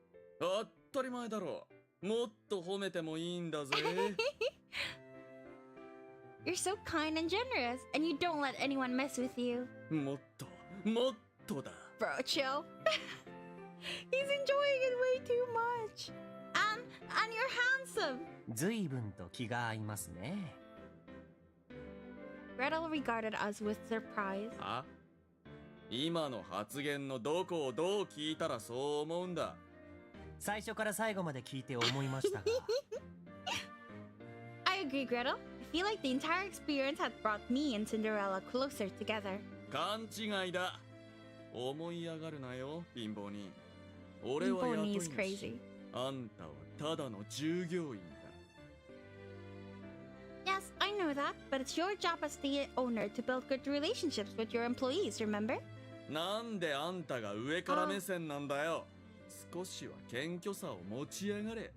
当たり前だろう。もっと褒めてもいいんだぜ。You're so kind and generous, and you don't let anyone mess with you. もっとだ。Bro, chill. He's enjoying it way too much. And you're handsome. 随分と気が合いますね。Gretel regarded us with surprise. あ？今の発言のどこをどう聞いたらそう思うんだ。最初から最後まで聞いて思いましたが。I agree, Gretel. I feel like the entire experience had brought me and Cinderella closer together. 勘違いだ。思い上がるなよ、貧乏人。俺は雇い is 主。 crazy. あんたはただの従業員だ。 Yes, I know that, but it's your job as the owner to build good relationships with your employees, remember? なんであんたが上から目線なんだよ。少しは謙虚さを持ち上がれ。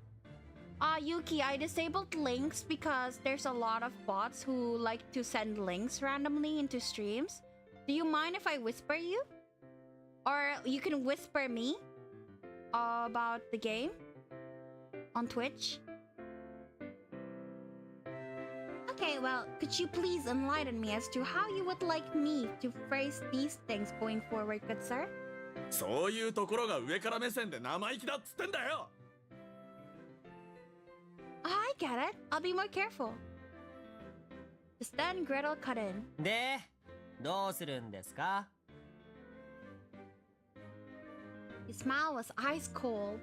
Yuki, I disabled links because there's a lot of bots who like to send links randomly into streams. Do you mind if I whisper you? Or you can whisper me about the game on Twitch? Okay, well, could you please enlighten me as to how you would like me to phrase these things going forward, good sir? そういうところが上から目線で生意気だっつってんだよ。get it. I'll be more careful. Just then Gretel cut in. で、どうするんですか？ His smile was ice cold.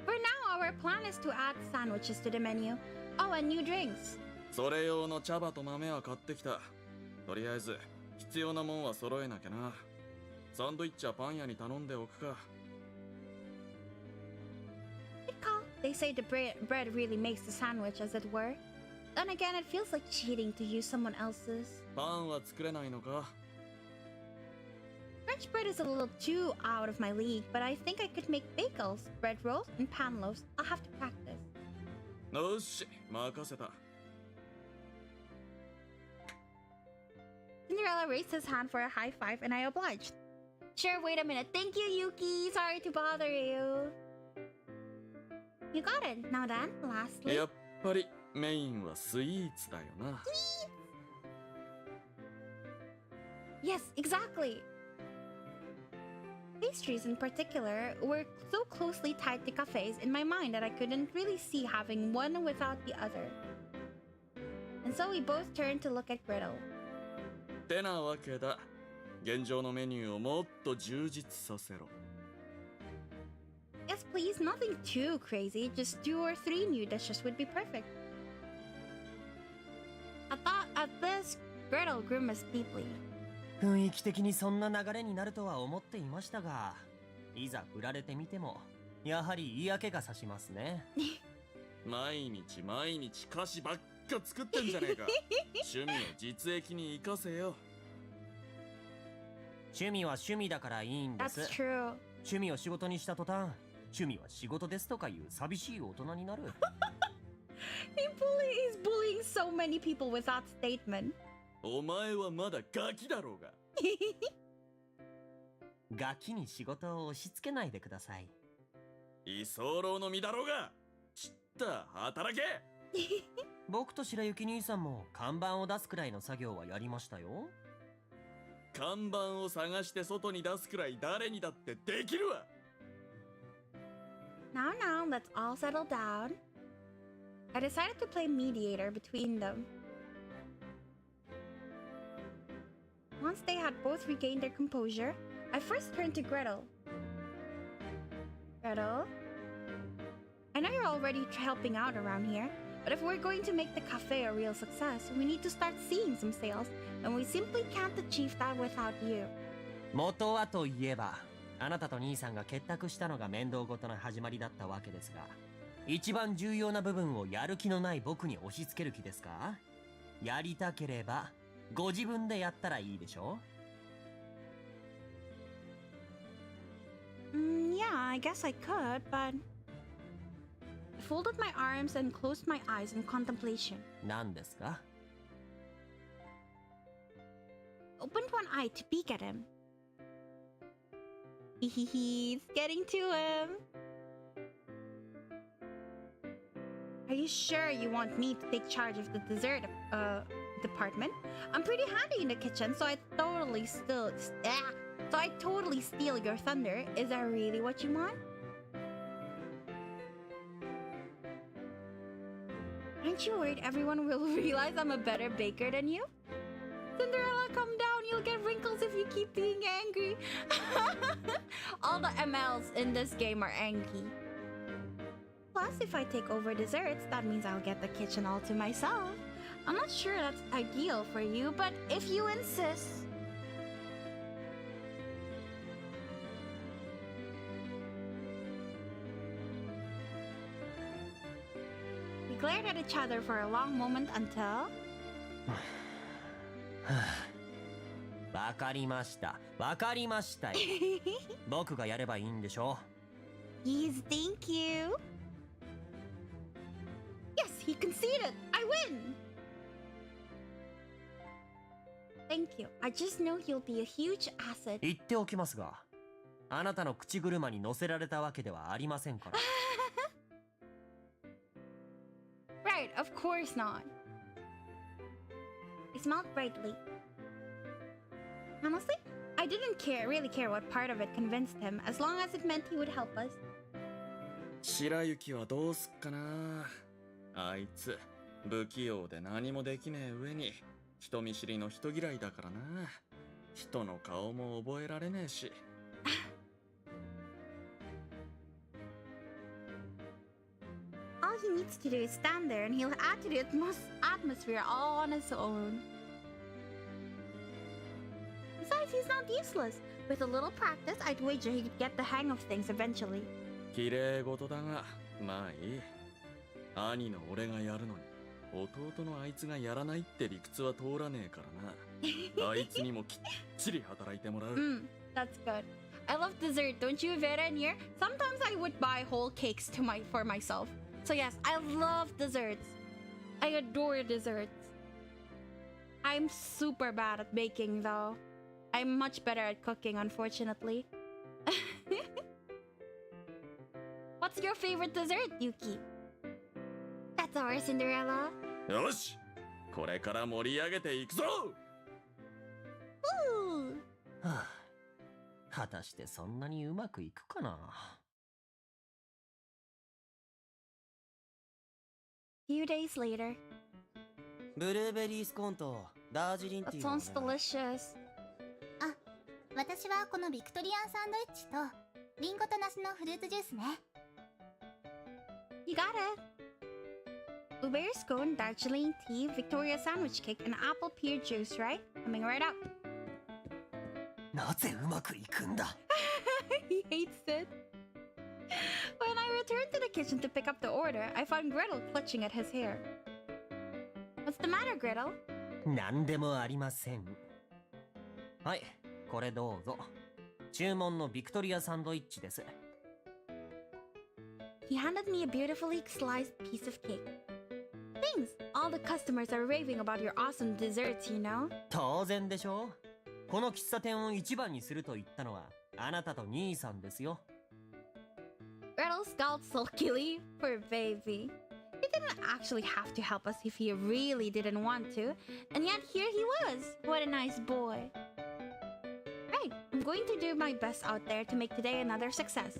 For now, our plan is to add sandwiches to the menu. Oh, and new drinks. それ用の茶葉と豆は買ってきた。とりあえず必要なもんは揃えなきゃな。サンドイッチはパン屋に頼んでおくか。They say the bread really makes the sandwich, as it were. Then again, it feels like cheating to use someone else's. パンは作れないのか？ French bread is a little too out of my league, but I think I could make bagels, bread rolls, and pan loaves. I'll have to practice. よし、任せた。 Cinderella raised his hand for a high five, and I obliged. Sure, wait a minute. Thank you, Yuki. Sorry to bother you. You got it. Now then, lastly... やっぱりメインはスイーツだよな。Yes, exactly. Pastries in particular were so closely tied to cafes in my mind that I couldn't really see having one without the other. And so we both turned to look at Gretel. てなわけだ。現状のメニューをもっと充実させろ。 Yes, please, nothing too crazy. Just 2 or 3 new dishes would be perfect. At this, Gretel grimaced deeply. 雰囲気的にそんな流れになるとは思っていましたが、いざ振られてみても、やはり嫌気がさしますね。毎日毎日菓子ばっか作ってんじゃねえか。趣味を実益に生かせよ。趣味は趣味だからいいんです。That's true. 趣味を仕事にした途端、趣味は仕事ですとかいう寂しい大人になる。He's bullying so many people with that statement. お前はまだガキだろうが。ガキに仕事を押し付けないでください。居候の身だろうが。ちった働け。僕と白雪兄さんも看板を出すくらいの作業はやりましたよ。看板を探して外に出すくらい誰にだってできるわ。Now, let's all settle down. I decided to play mediator between them. Once they had both regained their composure, I first turned to Gretel. Gretel? I know you're already helping out around here, but if we're going to make the cafe a real success, we need to start seeing some sales, and we simply can't achieve that without you. 元はといえば、あなたと兄さんが結託したのが面倒ごとの始まりだったわけですが、一番重要な部分をやる気のない僕に押し付ける気ですか？やりたければご自分でやったらいいでしょ？ Yeah, I guess I could, but... I folded my arms and closed my eyes in contemplation. 何ですか？ Opened one eye to peek at him. He's getting to him. Are you sure you want me to take charge of the dessert department? I'm pretty handy in the kitchen, so I totally steal your thunder. Is that really what you want? Aren't you worried everyone will realize I'm a better baker than you? Cinderella, come down. You'll get wrinkles if you keep being angry. All the MLs in this game are angry. Plus, if I take over desserts, that means I'll get the kitchen all to myself. I'm not sure that's ideal for you, but if you insist... We glared at each other for a long moment until... わかりました。わかりましたよ。僕がやればいいんでしょ？ Yes, thank you. Yes, he conceded. I win. Thank you. I just know he'll be a huge asset. 言っておきますが、あなたの口車に乗せられたわけではありませんから。Right, of course not. He smiled brightly. Honestly, I didn't really care what part of it convinced him, as long as it meant he would help us. 白雪はどうすっかな。あいつ不器用で何もできねえ上に人見知りの人嫌いだからな。人の顔も覚えられねえし。All he needs to do is stand there and he'll add to the atmosphere all on his own. Besides, he's not useless. With a little practice, I'd wager he could get the hang of things eventually. 綺麗事だが、まあいい。兄の俺がやるのに、弟のあいつがやらないって理屈は通らねえからな。あいつにもきっちり働いてもらう。That's good. I love dessert, don't you, Vera and Nier? Sometimes I would buy whole cakes for myself. So yes, I love desserts. I adore desserts. I'm super bad at baking though. I'm much better at cooking, unfortunately. What's your favorite dessert, Yuki? That's our Cinderella. よし、これから盛り上げていくぞ。はあ、果たしてそんなにうまくいくかな。Few days later. ブルーベリースコーンとダージリンティ That ーをね。 sounds delicious. あ、私はこのビクトリアンサンドイッチとリンゴと梨のフルーツジュースね。You got it. Blueberry scone, Darjeeling tea, Victoria sandwich cake, and apple pear juice, right? Coming right up. なぜうまくいくんだ。He hates it. When I returned to the kitchen to pick up the order, I found Gretel clutching at his hair. What's the matter, Gretel? なんでもありません。はい、これどうぞ。注文のビクトリアサンドイッチです。He handed me a beautifully sliced piece of cake. Thanks! All the customers are raving about your awesome desserts, you know? 当然でしょ。この喫茶店を一番にすると言ったのはあなたと兄さんですよ。Gretel scowled sulkily. Poor baby. He didn't actually have to help us if he really didn't want to, and yet here he was. What a nice boy. Right, I'm going to do my best out there to make today another success.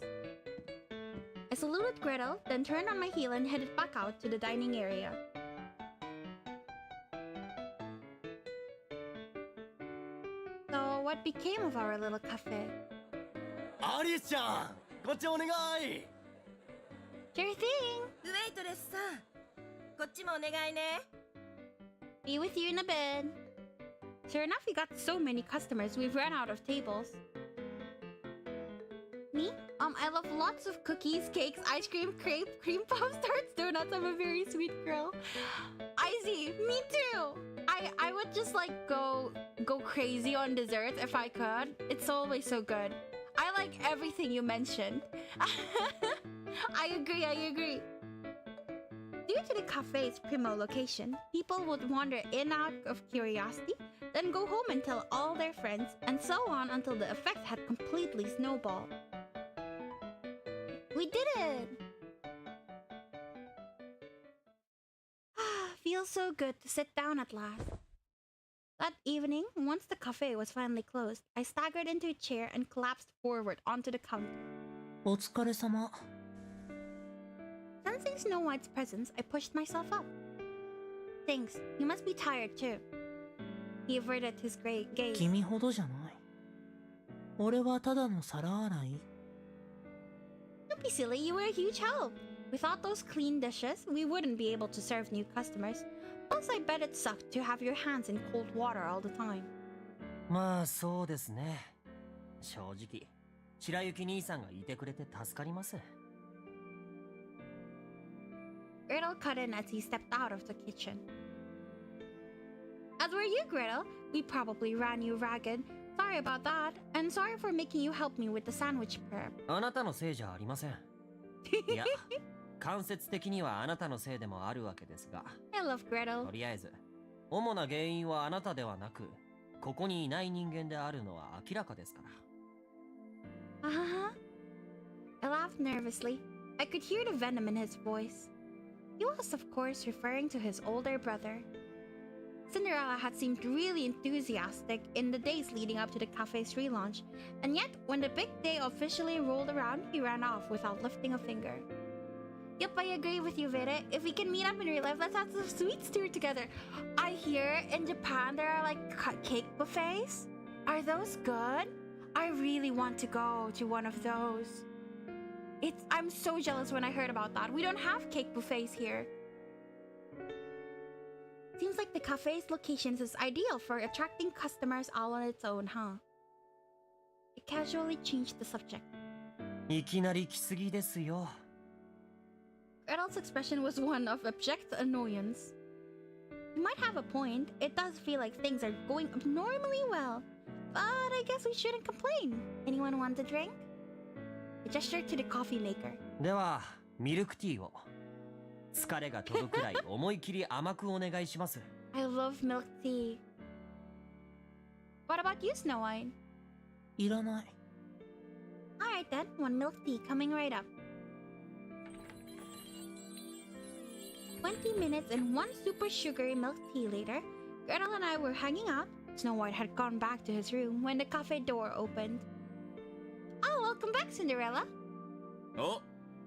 I saluted Gretel, then turned on my heel and headed back out to the dining area. So, what became of our little cafe? アリスちゃん、こっちお願い。 Sure thing! ウェイトレスさん、こっちもお願いね。 Be with you in a bit. Sure enough, we got so many customers, we've run out of tables. Me? I love lots of cookies, cakes, ice cream, crepe, cream puffs, tarts, donuts. I'm a very sweet girl. Izzy, me too. I would just like go crazy on desserts if I could. It's always so good. I like everything you mentioned. I agree. Due to the cafe's primo location, people would wander in out of curiosity, then go home and tell all their friends, and so on until the effect had completely snowballed. We did it! Feels so good to sit down at last. That evening, once the cafe was finally closed, I staggered into a chair and collapsed forward onto the counter. お疲れ様。 Sensing Snow White's presence, I pushed myself up. Thanks, you must be tired too. He averted his gaze. 君ほどじゃない。俺はただの皿洗い。 Don't be silly, you were a huge help. Without those clean dishes, we wouldn't be able to serve new customers. Plus, I bet it sucked to have your hands in cold water all the time. まあそうですね。正直、白雪兄さんがいてくれて助かります。 Gretel cut in as he stepped out of the kitchen. As were you, Gretel. We probably ran you ragged. Sorry about that, and sorry for making you help me with the sandwich prep. あなたのせいじゃありません。いや、間接的にはあなたのせいでもあるわけですが。I love Gretel. とりあえず、主な原因はあなたではなく、ここにいない人間であるのは明らかですから。Uh-huh. I laughed nervously. I could hear the venom in his voice. He was, of course, referring to his older brother. Cinderella had seemed really enthusiastic in the days leading up to the cafe's relaunch, and yet when the big day officially rolled around, he ran off without lifting a finger. Yep, I agree with you, Vere. If we can meet up in real life, let's have some sweets tour together. I hear in Japan there are like cake buffets. Are those good? I really want to go to one of those. I'm so jealous when I heard about that. We don't have cake buffets here. Seems like the cafe's location is ideal for attracting customers all on its own, huh? It casually changed the subject. いきなり来すぎですよ。 Gretel's expression was one of abject annoyance. You might have a point. It does feel like things are going abnormally well. But I guess we shouldn't complain. Anyone want a drink? I gestured to the coffee maker. では、ミルクティーを。疲れが飛ぶくらい思い切り甘くお願いします。I love milk tea. What about you, Snow White? いらない。Alright then, one milk tea coming right up. 20 minutes and one super sugary milk tea later, Gretel and I were hanging out. Snow White had gone back to his room when the cafe door opened. Oh, welcome back, Cinderella. お、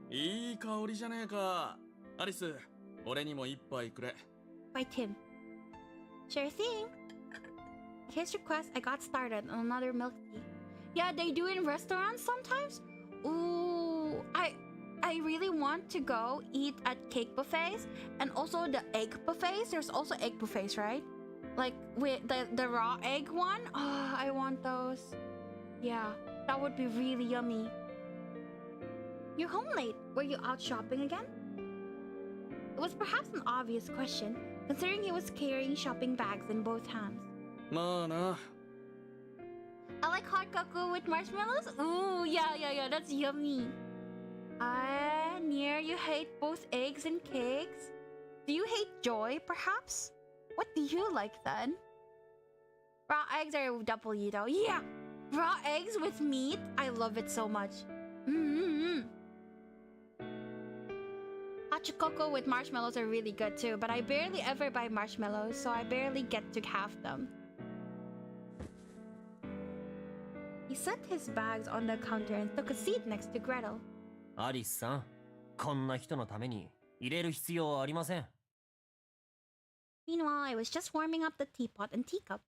いい香りじゃねえか。アリス、俺にも一杯くれ。By Tim. Sure thing. At his request, I got started on another milk tea. Yeah, they do in restaurants sometimes. Ooh, I really want to go eat at cake buffets and also the egg buffets. There's also egg buffets, right? Like with the raw egg one. Oh, I want those. Yeah, that would be really yummy. You're home late. Were you out shopping again? It was perhaps an obvious question, considering he was carrying shopping bags in both hands. まあな。 I like hot cocoa with marshmallows. Ooh, yeah, that's yummy. Near, you hate both eggs and cakes? Do you hate joy, perhaps? What do you like then? Raw eggs are W though. Yeah! Raw eggs with meat? I love it so much. Hot cocoa with marshmallows are really good too, but I barely ever buy marshmallows, so I barely get to have them. He set his bags on the counter and took a seat next to Gretel. アリスさん、こんな人のために入れる必要ありません。Meanwhile, I was just warming up the teapot and teacup.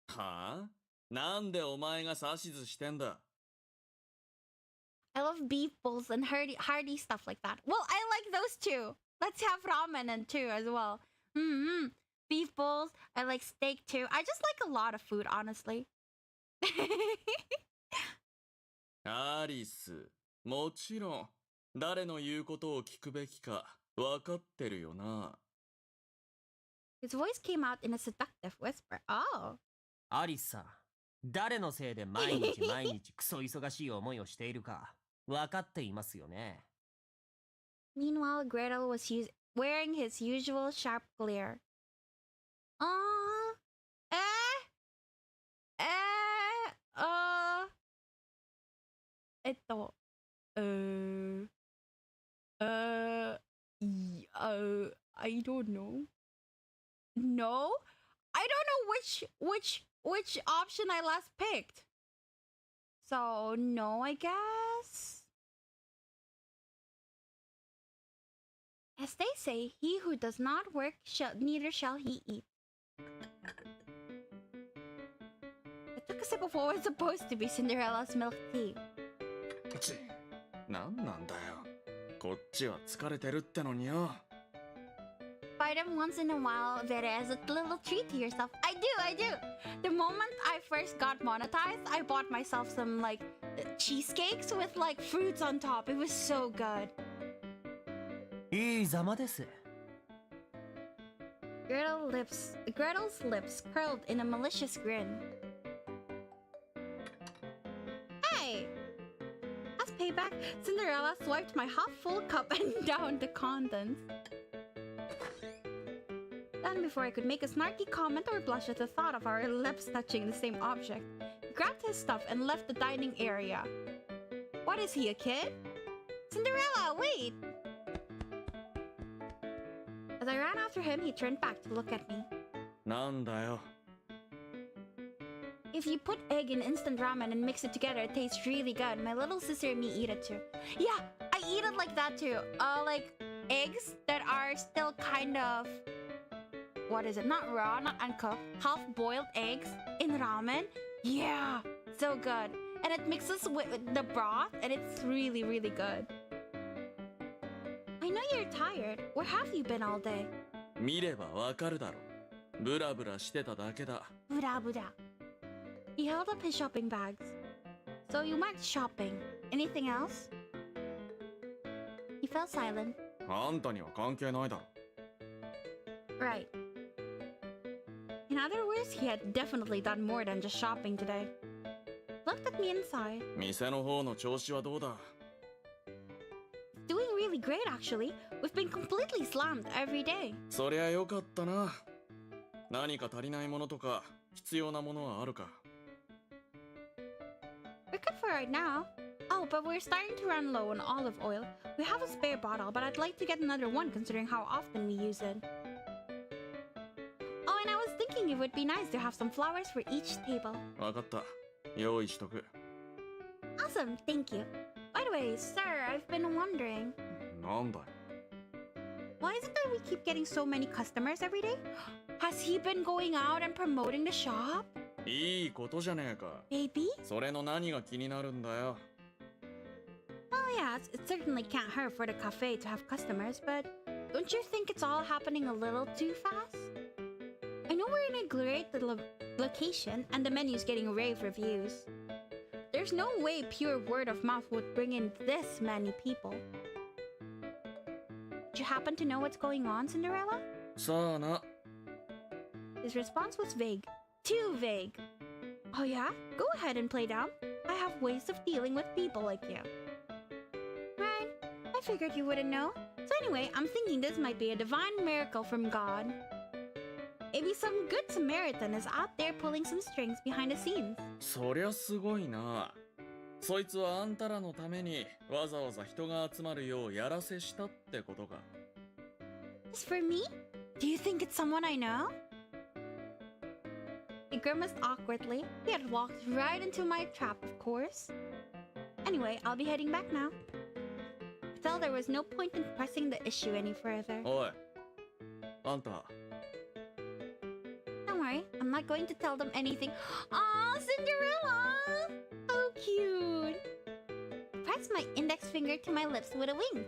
はあ？なんでお前が指図してんだ？ I love beef bowls and hearty stuff like that. Well, I like those too. Let's have ramen and too as well. Beef bowls. I like steak too. I just like a lot of food, honestly. アリス、もちろん誰の言うことを聞くべきか分かってるよな。His voice came out in a seductive whisper. Oh. アリスさん、誰のせいで毎日毎日クソ忙しい思いをしているか分かっていますよね。Meanwhile, Gretel was wearing his usual sharp glare. I don't know. No? I don't know which option I last picked. So, no, I guess. As they say, he who does not work, neither shall he eat. I took a sip of what was supposed to be Cinderella's milk tea. なんなんだよ。こっちは疲れてるってのによ。Buy them once in a while, Vere, as a little treat to yourself. I do! The moment I first got monetized, I bought myself some, like, cheesecakes with, like, fruits on top. It was so good. いいざまです。Gretel's lips curled in a malicious grin. Hey! As payback, Cinderella swiped my half-full cup and downed the contents. Then, before I could make a snarky comment or blush at the thought of our lips touching the same object, he grabbed his stuff and left the dining area. What is he, a kid? Cinderella, wait! As I ran after him, he turned back to look at me. なんだよ。If you put egg in instant ramen and mix it together, it tastes really good. My little sister and me eat it too. Yeah, I eat it like that too. Like eggs that are still kind of, what is it? Not raw, not uncooked. Half-boiled eggs in ramen. Yeah, so good. And it mixes with the broth and it's really, really good. I know you're tired. Where have you been all day? 見ればわかるだろ。ブラブラしてただけだ。ブラブラ. He held up his shopping bags. So you went shopping. Anything else? He fell silent. あんたには関係ないだろ。Right. In other words, he had definitely done more than just shopping today. Looked at me inside. 店の方の調子はどうだ？ Doing really great actually. We've been completely slammed every day. そりゃよかったな。何か足りないものとか必要なものはあるか？ We're good for right now. Oh, but we're starting to run low on olive oil. We have a spare bottle, but I'd like to get another one considering how often we use it. Oh, and I was thinking it would be nice to have some flowers for each table. わかった。用意しとく。 Awesome, thank you. By the way, sir, I've been wondering. なんだよ。 Why is it that we keep getting so many customers every day? Has he been going out and promoting the shop? いいことじゃねえか。 Baby? それの何が気になるんだよ。 Oh yeah, it certainly can't hurt for the cafe to have customers, but don't you think it's all happening a little too fast? I know we're in a great location and the menu's getting rave reviews. There's no way pure word of mouth would bring in this many people. Do you happen to know what's going on, Cinderella? さあな。 His response was vague. Too vague. Oh yeah? Go ahead and play down. I have ways of dealing with people like you. Right. I figured you wouldn't know. So anyway, I'm thinking this might be a divine miracle from God. Maybe some good Samaritan is out there pulling some strings behind the scenes. そりゃすごいな。そいつはあんたらのためにわざわざ人が集まるようやらせしたってことか。Just for me? Do you think it's someone I know? He grimaced awkwardly. He had walked right into my trap, of course. Anyway, I'll be heading back now. I felt there was no point in pressing the issue any further. おい、あんた。 Don't worry, I'm not going to tell them anything. Aw, Cinderella! So cute! Press my index finger to my lips with a wink.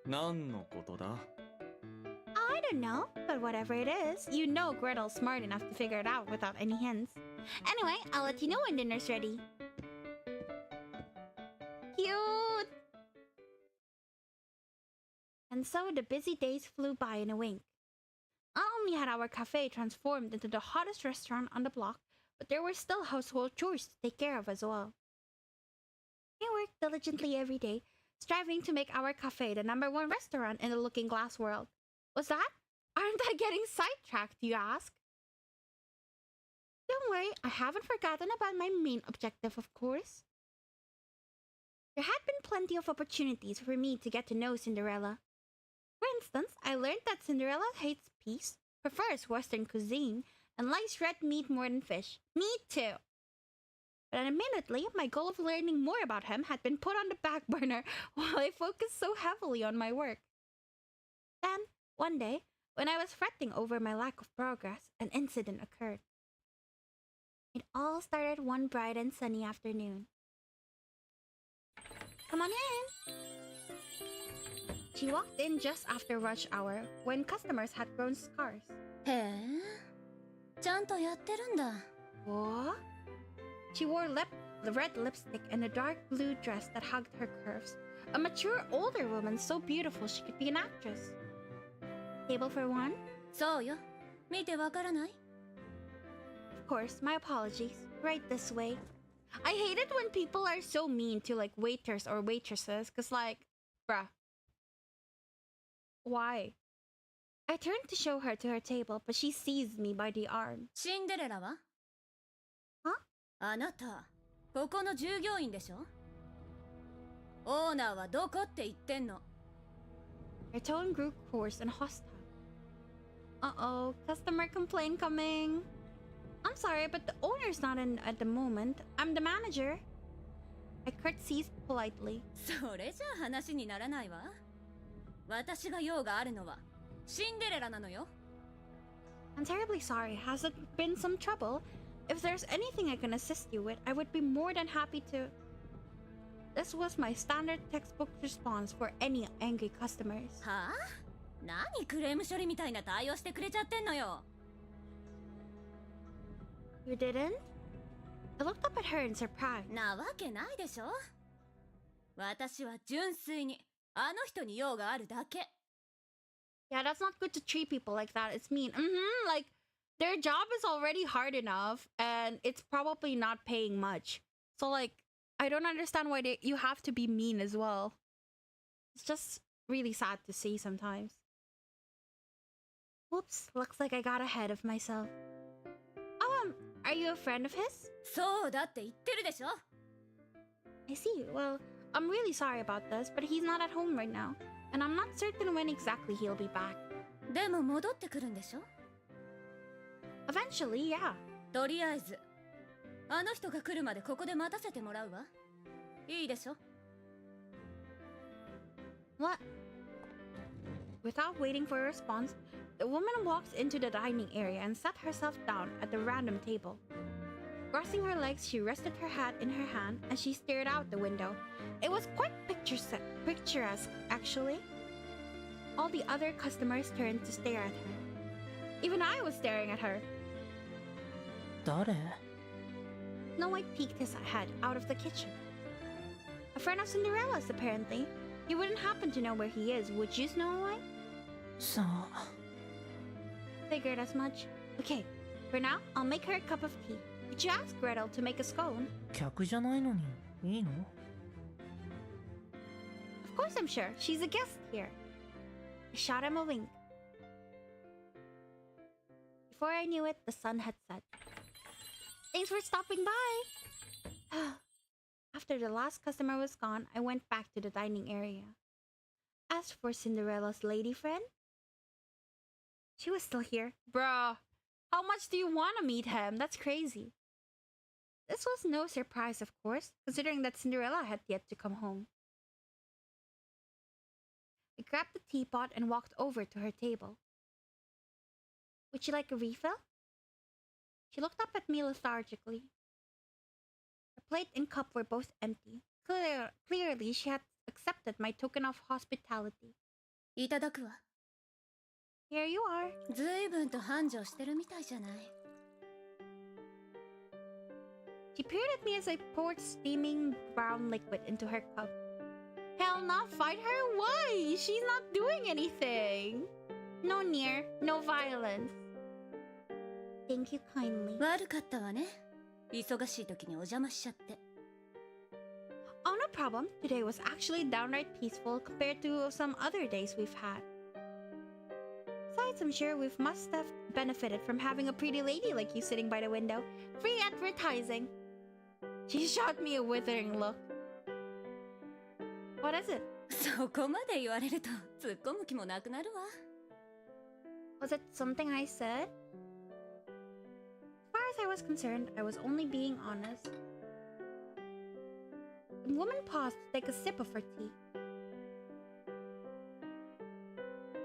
何のことだ？ I don't know, but whatever it is, you know Gretel's smart enough to figure it out without any hints. Anyway, I'll let you know when dinner's ready. Cute! And so the busy days flew by in a wink. Not only had our cafe transformed into the hottest restaurant on the block, but there were still household chores to take care of as well. We worked diligently every day, striving to make our cafe the #1 restaurant in the Looking Glass world. What's that? Aren't I getting sidetracked, you ask? Don't worry, I haven't forgotten about my main objective, of course. There had been plenty of opportunities for me to get to know Cinderella. For instance, I learned that Cinderella hates peas, prefers Western cuisine, and likes red meat more than fish. Me too! But admittedly, my goal of learning more about him had been put on the back burner while I focused so heavily on my work. Then, one day, when I was fretting over my lack of progress, an incident occurred. It all started one bright and sunny afternoon. Come on in! She walked in just after rush hour, when customers had grown scarce. へえ、ちゃんとやってるんだ。 What? She wore red lipstick and a dark blue dress that hugged her curves. A mature older woman so beautiful she could be an actress. Table for one? そうよ。見てわからない？ Of course, my apologies. Right this way. I hate it when people are so mean to like waiters or waitresses, cause like, bruh. Why? I turned to show her to her table, but she seized me by the arm. シンデレラは？ Huh? あなた、ここの従業員でしょ？オーナーはどこって言ってんの？ Her tone grew coarse and hostile. Uh-oh, customer complaint coming. I'm sorry, but the owner's not in at the moment. I'm the manager. I curtsied politely. それじゃあ話にならないわ。私が用があるのはシンデレラなのよ。I'm terribly sorry. Has it been some trouble? If there's anything I can assist you with, I would be more than happy to. This was my standard textbook response for any angry customers. はあ？何クレーム処理みたいな対応してくれちゃってんのよ。You didn't? I looked up at her in surprise. なわけないでしょ。私は純粋にあの人に用があるだけ。Yeah, that's not good to treat people like that. It's mean. Like, their job is already hard enough, and it's probably not paying much. So, like, I don't understand why you have to be mean as well. It's just really sad to see sometimes. Whoops, looks like I got ahead of myself. Are you a friend of his? そうだって言ってるでしょ。I see. Well, I'm really sorry about this, but he's not at home right now. And I'm not certain when exactly he'll be back. でも戻ってくるんでしょ。 Eventually, yeah. とりあえずあの人が来るまでここで待たせてもらうわ。いいでしょ。 What? Without waiting for a response, the woman walked into the dining area and sat herself down at the random table. Crossing her legs, she rested her hat in her hand and she stared out the window. It was quite picturesque, actually. All the other customers turned to stare at her. Even I was staring at her. 誰？ Snow White peeked his head out of the kitchen. A friend of Cinderella's, apparently. You wouldn't happen to know where he is, would you, Snow White? さあ。 Figured as much. Okay, for now, I'll make her a cup of tea. Did you ask Gretel to make a scone? 客じゃないのにいいの？ Of course I'm sure. She's a guest here. I shot him a wink. Before I knew it, the sun had set. Thanks for stopping by! After the last customer was gone, I went back to the dining area. As for Cinderella's lady friend, she was still here. Bruh, how much do you want to meet him? That's crazy. This was no surprise, of course, considering that Cinderella had yet to come home. I grabbed the teapot and walked over to her table. Would you like a refill? She looked up at me lethargically. Her plate and cup were both empty. Clearly, she had accepted my token of hospitality. いただくわ。 Here you are. ずいぶんと繁盛してるみたいじゃない。 She peered at me as I poured steaming brown liquid into her cup. Hell, not fight her? Why? She's not doing anything. No near, no violence. Thank you kindly. 悪かったわね。忙しい時にお邪魔しちゃって。 Oh, no problem. Today was actually downright peaceful compared to some other days we've had. Besides, I'm sure we must have benefited from having a pretty lady like you sitting by the window. Free advertising. She shot me a withering look. What is it? そこまで言われると突っ込む気もなくなるわ。 Was it something I said? As far as I was concerned, I was only being honest. The woman paused to take a sip of her tea.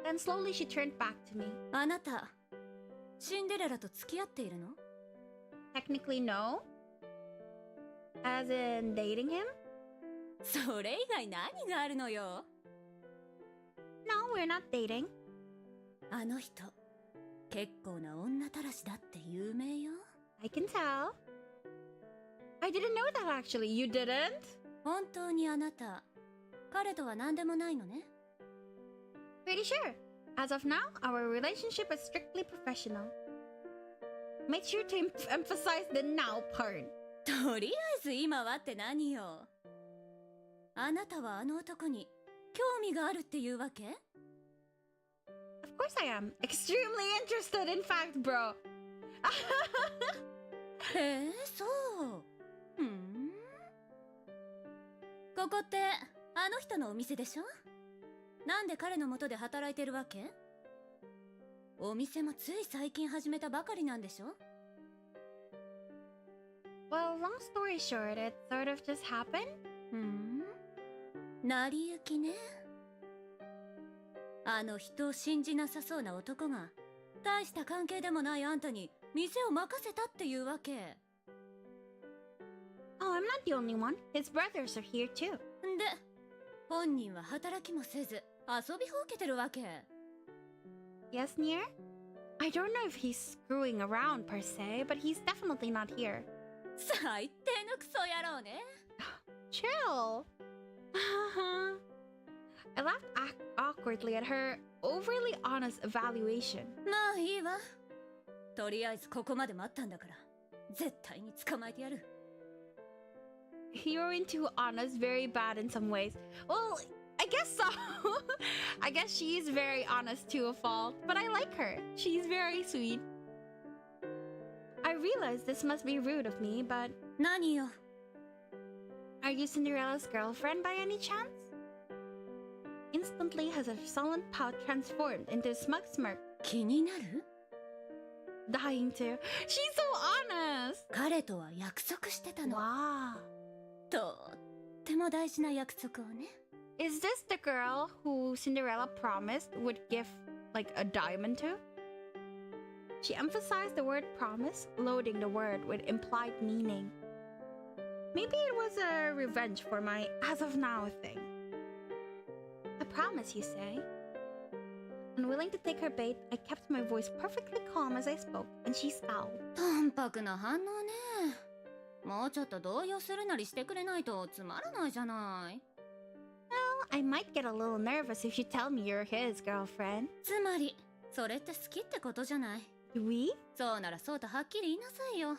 Then slowly she turned back to me. あなた、シンデレラと付き合っているの？ Technically, no. As in dating him? それ以外何があるのよ。 No, we're not dating. あの人、結構な女たらしだって有名よ。 I can tell. I didn't know that actually. You didn't? 本当にあなた、彼とは何でもないのね。 Pretty sure. As of now, our relationship is strictly professional. Make sure to emphasize the now part. とりあえず今はって何よ。あなたはあの男に興味があるっていうわけ？ Of course I am. Extremely interested, in fact, bro. へえ、そう。ここってあの人のお店でしょ？なんで彼の元で働いてるわけ？お店もつい最近始めたばかりなんでしょ？ Well, long story short, it sort of just happened. 成り行きね。あの人を信じなさそうな男が大した関係でもないあんたに店を任せたっていうわけ。 Oh, I'm not the only one. His brothers are here too. で、本人は働きもせず遊びほうけてるわけ。 Yes, Nier? I don't know if he's screwing around per se, but he's definitely not here. 最低のクソ野郎ね。Chill. I laughed awkwardly at her overly honest evaluation. まあいいわ。とりあえずここまで待ったんだから、絶対に捕まえてやる。You're too honest, very bad in some ways. Well, I guess so. I guess she's very honest to a fault, but I like her. She's very sweet. I realize this must be rude of me, but... 何よ。 Are you Cinderella's girlfriend by any chance? Instantly has a sullen pout transformed into a smug smirk. 気になる？ Dying to. She's so honest! 彼とは約束してたの。Wow. とっても大事な約束をね。Is this the girl who Cinderella promised would give, like, a diamond to? She emphasized the word promise, loading the word with implied meaning. Maybe it was a revenge for my as of now thing. A promise, you say? Unwilling to take her bait, I kept my voice perfectly calm as I spoke, and she scowled. 淡白な反応ね。もうちょっと動揺するなりしてくれないとつまらないじゃない。Well, I might get a little nervous if you tell me you're his girlfriend. つまり、それって好きってことじゃない。We? そうならそうとはっきり言いなさいよ。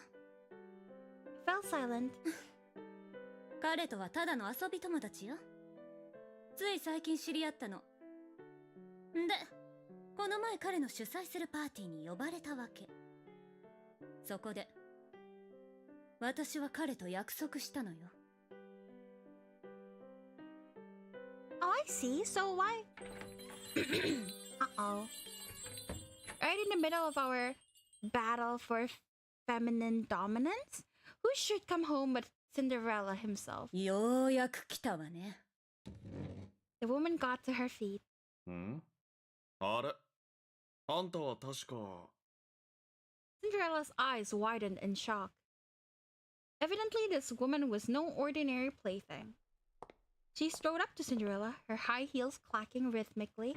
I fell silent. 彼とはただの遊び友達よ。つい最近知り合ったの。で、この前彼の主催するパーティーに呼ばれたわけ。そこで、私は彼と約束したのよ。Oh, I see. So why? Uh-oh. Right in the middle of our battle for feminine dominance? Who should come home but Cinderella himself? ようやく来たわね。The woman got to her feet. ん？あれ？あんたは確か。Cinderella's eyes widened in shock. Evidently, this woman was no ordinary plaything. She strode up to Cinderella, her high heels clacking rhythmically.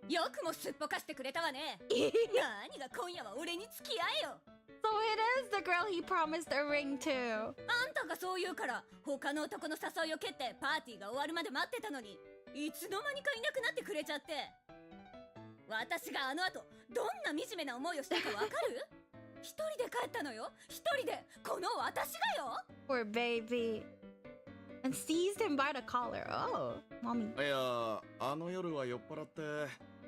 よくもすっぽかしてくれたわね。何が今夜は俺に付き合えよ。So it is the girl he promised a ring to. あんたがそう言うから他の男の誘いを蹴ってパーティーが終わるまで待ってたのに、いつの間にかいなくなってくれちゃって。私があの後どんな惨めな思いをしたかわかる？一人で帰ったのよ。一人でこの私がよ。 Poor baby. And seized him by the collar. Oh, mommy. いや、あの夜は酔っ払って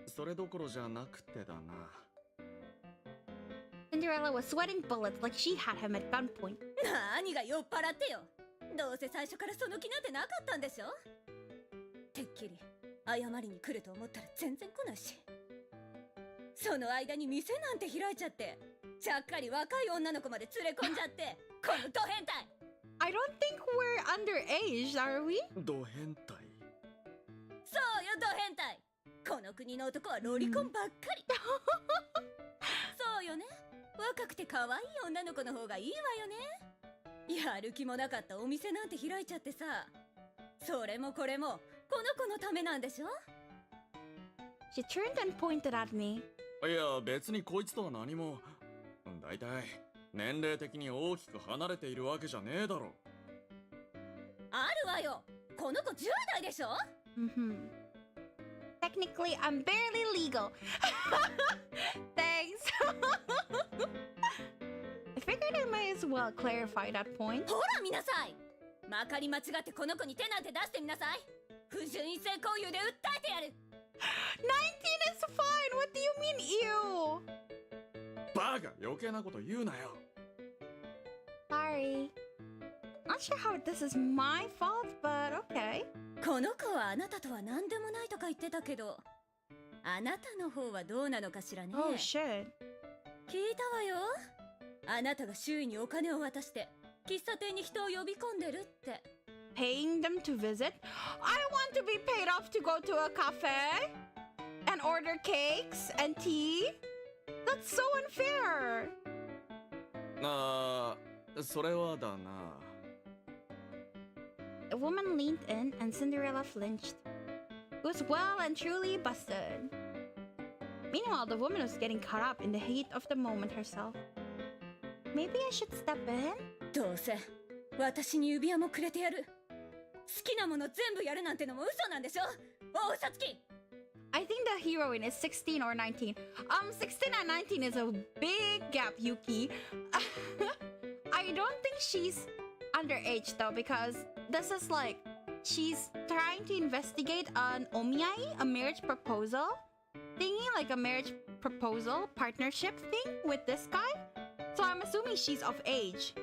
それどころじゃなくてだな。Cinderella was sweating bullets like she had him at gunpoint. 何が酔っ払ってよ。どうせ最初からその気なんてなかったんでしょ。てっきり謝りに来ると思ったら全然来ないし。その間に店なんて開いちゃって、ちゃっかり若い女の子まで連れ込んじゃって、このド変態。I don't think we're underage, are we? ド変態。そうよ、ド変態。この国の男はロリコンばっかり。そうよね。若くて可愛い女の子の方がいいわよね。やる気もなかったお店なんて開いちゃってさ。それもこれもこの子のためなんでしょ。 She turned and pointed at me. いや、別にこいつとは何も。だいたい年齢的に大きく離れているわけじゃねえだろ。あるわよ。この子10代でしょ。Technically, I'm barely legal. Thanks. I figured I might as well clarify that point. ほら見なさい。まかり間違ってこの子に手なんて出してみなさい。不純異性交友で訴えてやる。19 is fine. What do you mean, ew? バカ、余計なこと言うなよ。Sorry. Not sure how this is my fault, but okay. この子はあなたとは何でもないとか言ってたけど、あなたの方はどうなのかしらね。Oh shit. 聞いたわよ。あなたが周囲にお金を渡して喫茶店に人を呼び込んでるって。 Paying them to visit? I want to be paid off to go to a cafe and order cakes and tea? That's so unfair. ああ、それはだな。The woman leaned in and Cinderella flinched. It was well and truly busted. Meanwhile, the woman was getting caught up in the heat of the moment herself. Maybe I should step in? どうせ私に指輪もくれてやる。好きなもの全部やるなんてのも嘘なんでしょ、大嘘つき。 I think the heroine is 16 or 19. 16 and 19 is a big gap, Yuki. I don't think she's underage though, because this is like she's trying to investigate an omiyai, a marriage proposal thingy, like a marriage proposal partnership thing with this guy. So I'm assuming she's of age.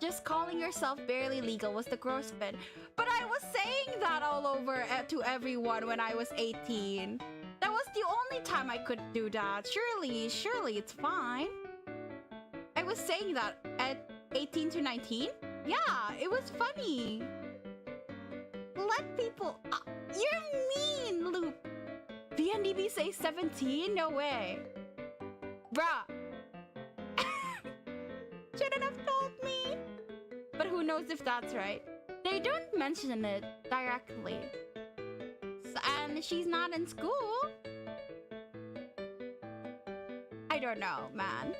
Just calling herself barely legal was the gross bit. But I was saying that all over to everyone when I was 18. That was the only time I could do that. Surely it's fine. I was saying that at 18 to 19? Yeah, it was funny. Let people... you're mean, Loop. VNDB say 17? No way. Bruh. Shouldn't have told me. But who knows if that's right. They don't mention it directly. And she's not in school. I don't know, man.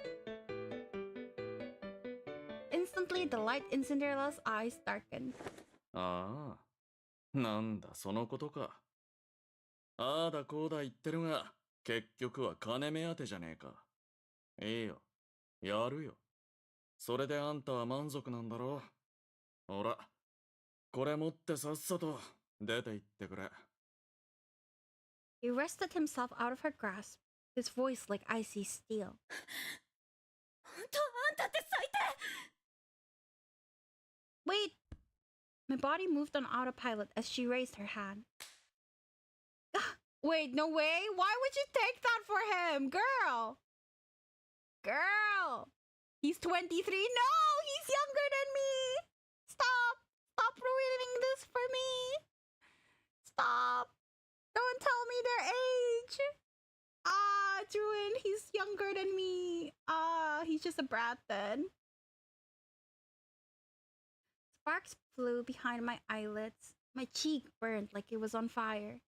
Instantly, the light in Cinderella's eyes darkened. ああ、なんだそのことか。ああだこうだ言ってるが、結局は金目当てじゃねえか。いいよ、やるよ。それであんたは満足なんだろう。ほら、これ持ってさっさと出て行ってくれ。He wrested himself out of her grasp, his voice like icy steel. 本当あんたって最低。 Wait! My body moved on autopilot as she raised her hand. Wait, no way! Why would you take that for him? Girl! Girl! He's 23. No! He's younger than me! Stop! Stop ruining this for me! Stop! Don't tell me their age! Ah, it's ruined. He's younger than me. Ah, he's just a brat then. Sparks flew behind my eyelids. My cheek burned like it was on fire.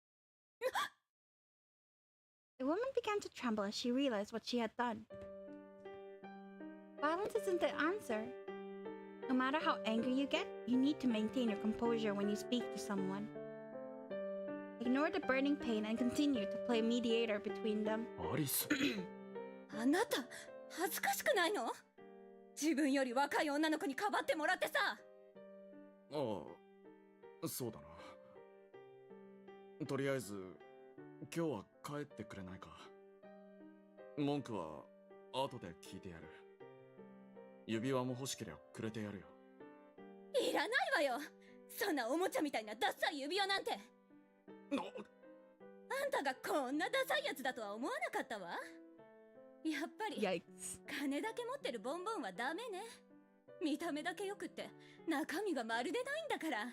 The woman began to tremble as she realized what she had done. Violence isn't the answer. No matter how angry you get, you need to maintain your composure when you speak to someone. Ignore the burning pain and continue to play mediator between them. アリス。あなた恥ずかしくないの？自分より若い女の子にかばってもらってさ。ああ、そうだな。とりあえず、今日は帰ってくれないか。文句は後で聞いてやる。指輪も欲しけりゃくれてやるよ。いらないわよ。そんなおもちゃみたいなダサい指輪なんて。あんたがこんなダサいやつだとは思わなかったわ。やっぱり金だけ持ってるボンボンはダメね。見た目だけよくって中身がまるでないんだから。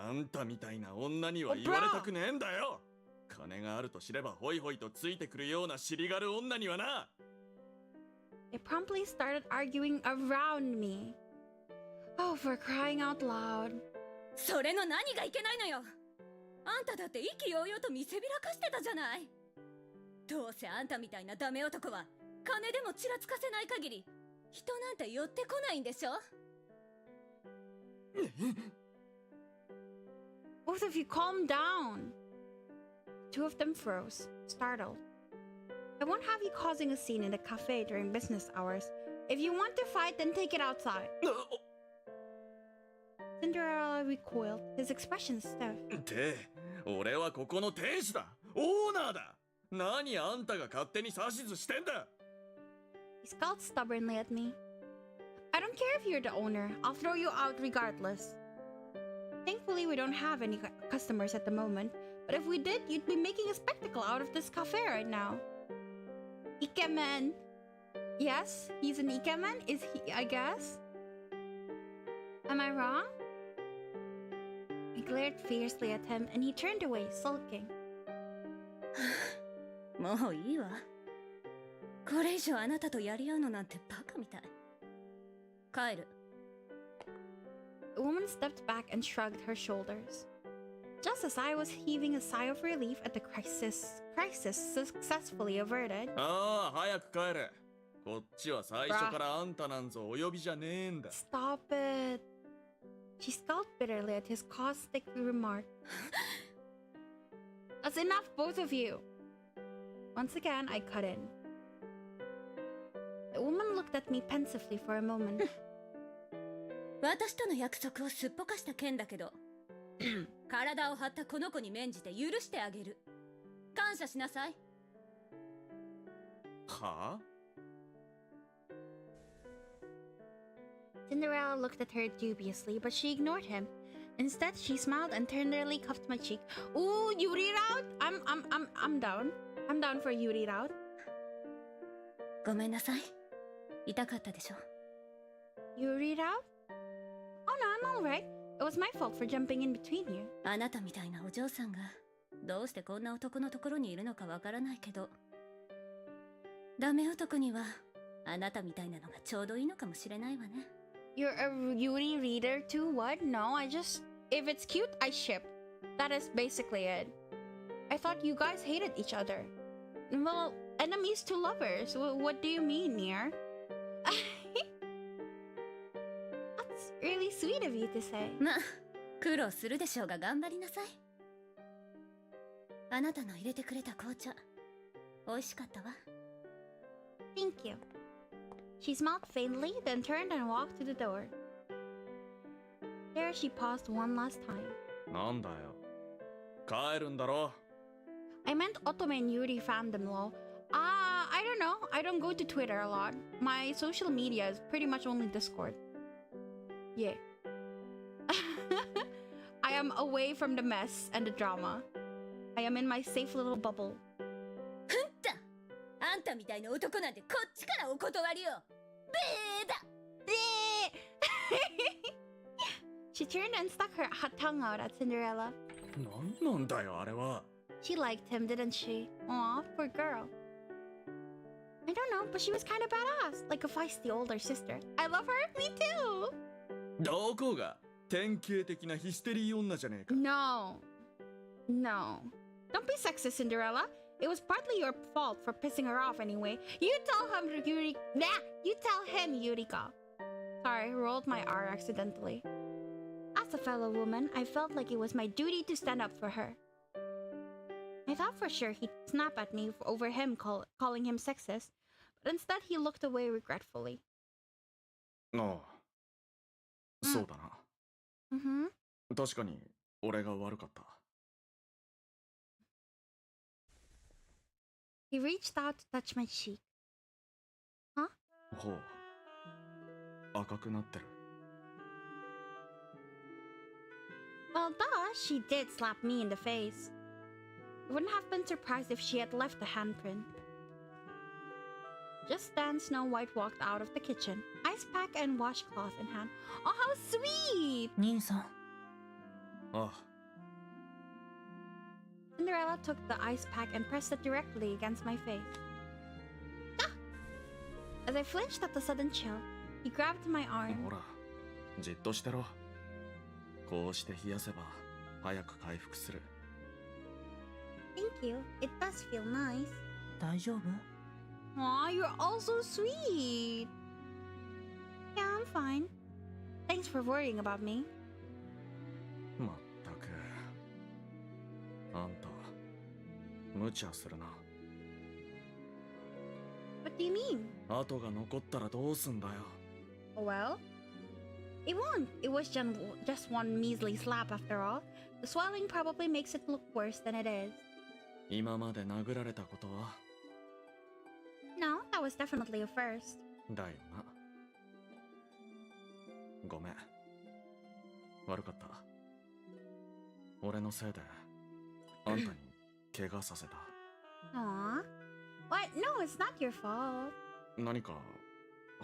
あんたみたいな女には言われたくねえんだよ。金があると知ればホイホイとついてくるような尻軽女にはな。They promptly started arguing around me. Oh, for crying out loud. それの何がいけないのよ。あんただって意気揚々と見せびらかしてたじゃない。どうせあんたみたいなダメ男は金でもちらつかせない限り人なんて寄ってこないんでしょ。Both of you calm down. Two of them froze, startled. I won't have you causing a scene in the cafe during business hours. If you want to fight, then take it outside. Cinderella recoiled, his expression stiff. って俺はここの店主だ。オーナーだ。何あんたが勝手に指図してんだ。He scowled stubbornly at me. I don't care if you're the owner. I'll throw you out regardless. Thankfully, we don't have any customers at the moment. But if we did, you'd be making a spectacle out of this cafe right now. Ikemen. Yes, he's an ikemen? Is he, I guess? Am I wrong? I glared fiercely at him and he turned away, sulking. もういいわ。これ以上あなたとやり合うのなんてバカみたい。帰る。The woman stepped back and shrugged her shoulders. Just as I was heaving a sigh of relief at the crisis successfully averted. ああ、早く帰れ。こっちは最初からあんたなんぞお呼びじゃねえんだ。Stop it. She scowled bitterly at his caustic remark. That's enough, both of you. Once again, I cut in. The woman looked at me pensively for a moment. 私との約束をすっぽかした件だけど体を張ったこの子に免じて許してあげる。感謝しなさい。はあ Cinderella looked at her dubiously, but she ignored him. Instead, she smiled and tenderly cuffed my cheek. Ooh, Yuri route? I'm down. I'm down for Yuri route. ごめんなさい。痛かったでしょ。Yuri route? Oh no, I'm alright. It was my fault for jumping in between you. あなたみたいなお嬢さんがどうしてこんな男のところにいるのかわからないけど、ダメ男にはあなたみたいなのがちょうどいいのかもしれないわね。You're a Yuri reader too? What? No, if it's cute, I ship. That is basically it. I thought you guys hated each other. Well, enemies to lovers. What do you mean, Nier? That's really sweet of you to say. まあ、苦労するでしょうが頑張りなさい。あなたの入れてくれた紅茶、美味しかったわ。Thank you. She smiled faintly, then turned and walked to the door. There she paused one last time. なんだよ。帰るんだろ。I meant Otome and Yuri fandom law. I don't know. I don't go to Twitter a lot. My social media is pretty much only Discord. Yeah. I am away from the mess and the drama. I am in my safe little bubble. あんたみたいな男なんてこっちからお断りよ。ベーだ。She turned and stuck her hot tongue out at Cinderella. なんだよあれは。She liked him, didn't she? Aw, poor girl. I don't know, but she was kind of badass, like a feisty older sister. I love her. Me too. どこが典型的なヒステリー女じゃねえか。No. Don't be sexist, Cinderella. It was partly your fault for pissing her off anyway. You tell him, Yurika. Sorry, rolled my R accidentally. As a fellow woman, I felt like it was my duty to stand up for her. I thought for sure he'd snap at me over him calling him sexist, but instead he looked away regretfully. ああ、そうだな。Mm-hmm. 確かに俺が悪かった。He reached out to touch my cheek. Huh? ほう。赤くなってる。Well, duh, she did slap me in the face. I wouldn't have been surprised if she had left a handprint. Just then, Snow White walked out of the kitchen, ice pack and washcloth in hand. Oh, how sweet! 兄さん。ああ。Cinderella took the ice pack and pressed it directly against my face. Ah! As I flinched at the sudden chill, he grabbed my arm. ほら、じっとしてろ。こうして冷やせば早く回復する。Thank you. It does feel nice. 大丈夫？ Aw, you're all so sweet. Yeah, I'm fine. Thanks for worrying about me. まったく。あんた、無茶するな。What do you mean? 後が残ったらどうすんだよ。Well, it won't. It was just one measly slap after all. The swelling probably makes it look worse than it is. 今まで殴られたことは No, that was definitely a first. だよな。ごめん。悪かった。俺のせいであんたに怪我させた。Aw. What? No, it's not your fault. 何か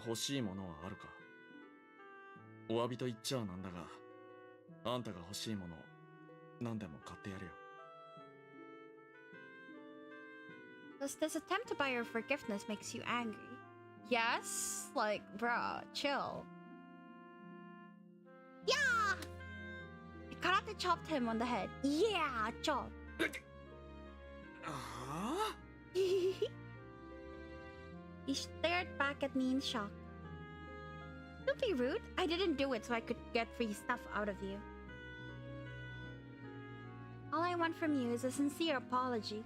欲しいものはあるか？お詫びと言っちゃなんだが、あんたが欲しいもの何でも買ってやるよ。 Does this attempt to buy your forgiveness makes you angry? Yes? Like, bruh, chill. Yeah! Karate chopped him on the head. Yeah, chop. He stared back at me in shock. Don't be rude. I didn't do it so I could get free stuff out of you. All I want from you is a sincere apology.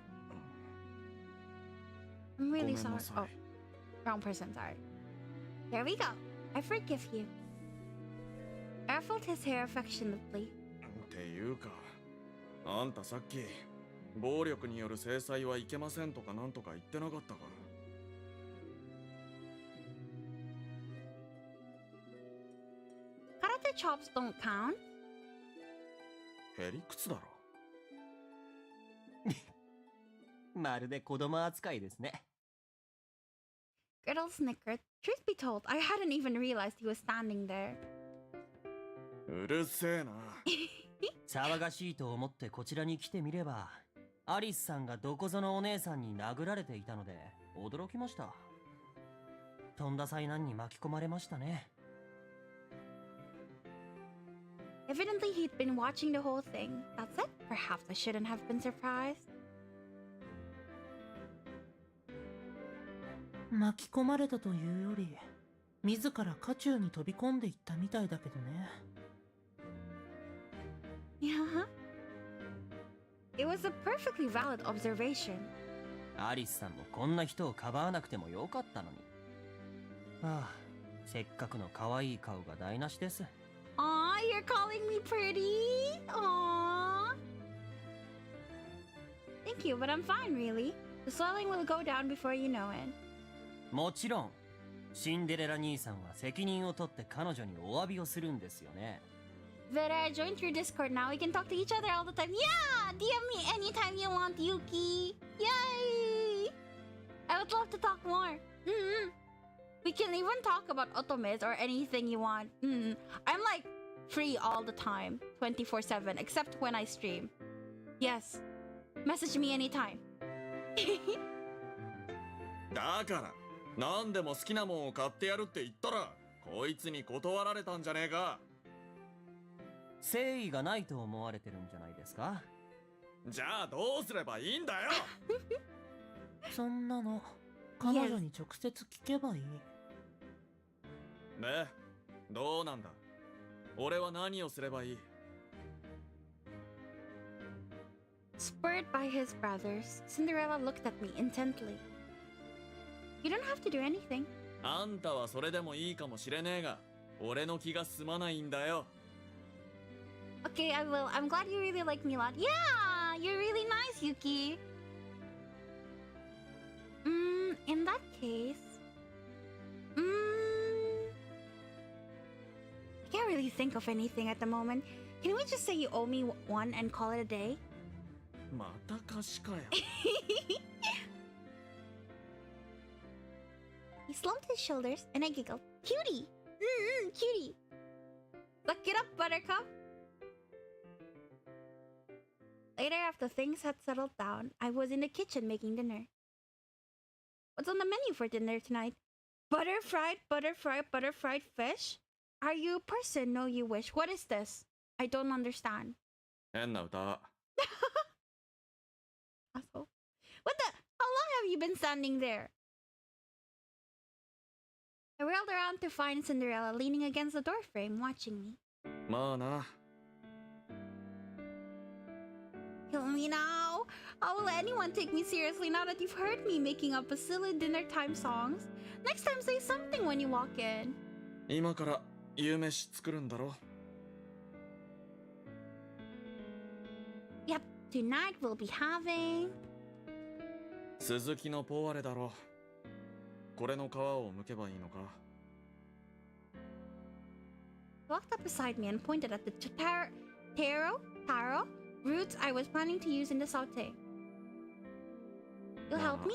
I'm really sorry. Oh, wrong person, sorry. There we go. I forgive you. I ruffled his hair affectionately. っていうか、あんたさっき暴力による制裁はいけませんとかなんとか言ってなかったか？ Karate chops don't count. へりくつだろ。まるで子供扱いですね。Gretel snickered. Truth be told, I hadn't even realized he was standing there. うるせえな。騒がしいと思ってこちらに来てみれば、アリスさんがどこぞのお姉さんに殴られていたので驚きました。とんだ災難に巻き込まれましたね。Evidently, he'd been watching the whole thing. That's it. Perhaps I shouldn't have been surprised. 巻き込まれたというより、自ら渦中に飛び込んでいったみたいだけどね。Yeah. It was a perfectly valid observation. アリスさんもこんな人をかばわなくてもよかったのに。ああ、せっかくの可愛い顔が台無しです。Aw, you're calling me pretty? Aw. Thank you, but I'm fine, really. The swelling will go down before you know it. もちろん、シンデレラ兄さんは責任を取って彼女にお詫びをするんですよね。But I joined your Discord now. We can talk to each other all the time. Yeah! DM me anytime you want, Yuki. Yay! I would love to talk more. We can even talk about otomes or anything you want. I'm like free all the time, 24/7, except when I stream. Yes. Message me anytime. だから何でも好きなもんを買ってやるって言ったらこいつに断られたんじゃねえか。誠意がないと思われてるんじゃないですか。じゃあどうすればいいんだよ。そんなの彼女に直接聞けばいい。ね、どうなんだ。俺は何をすればいい？ Spurred by his brothers, Cinderella looked at me intently. You don't have to do anything. あんたはそれでもいいかもしれねえが、俺の気が済まないんだよ。Okay, I will. I'm glad you really like me a lot. Yeah, you're really nice, Yuki. In that case, I can't really think of anything at the moment. Can we just say you owe me one and call it a day? また貸しかよ。He slumped his shoulders and I giggled. Cutie! Cutie! Suck it up, Buttercup! Later, after things had settled down, I was in the kitchen making dinner. What's on the menu for dinner tonight? Butter-fried fish? Are you a person? No, you wish. What is this? I don't understand. 変な歌。Asshole. What the? How long have you been standing there? I whirled around to find Cinderella leaning against the doorframe, watching me. まあな。Kill me now. How will anyone take me seriously now that you've heard me making up a silly dinner time songs? Next time, say something when you walk in. 今から夕飯作るんだろ。Yep, tonight we'll be having... 鈴木のポワレだろ。これの皮を剥けばいいのか。He walked up beside me and pointed at the taro roots I was planning to use in the saute. You'll help me?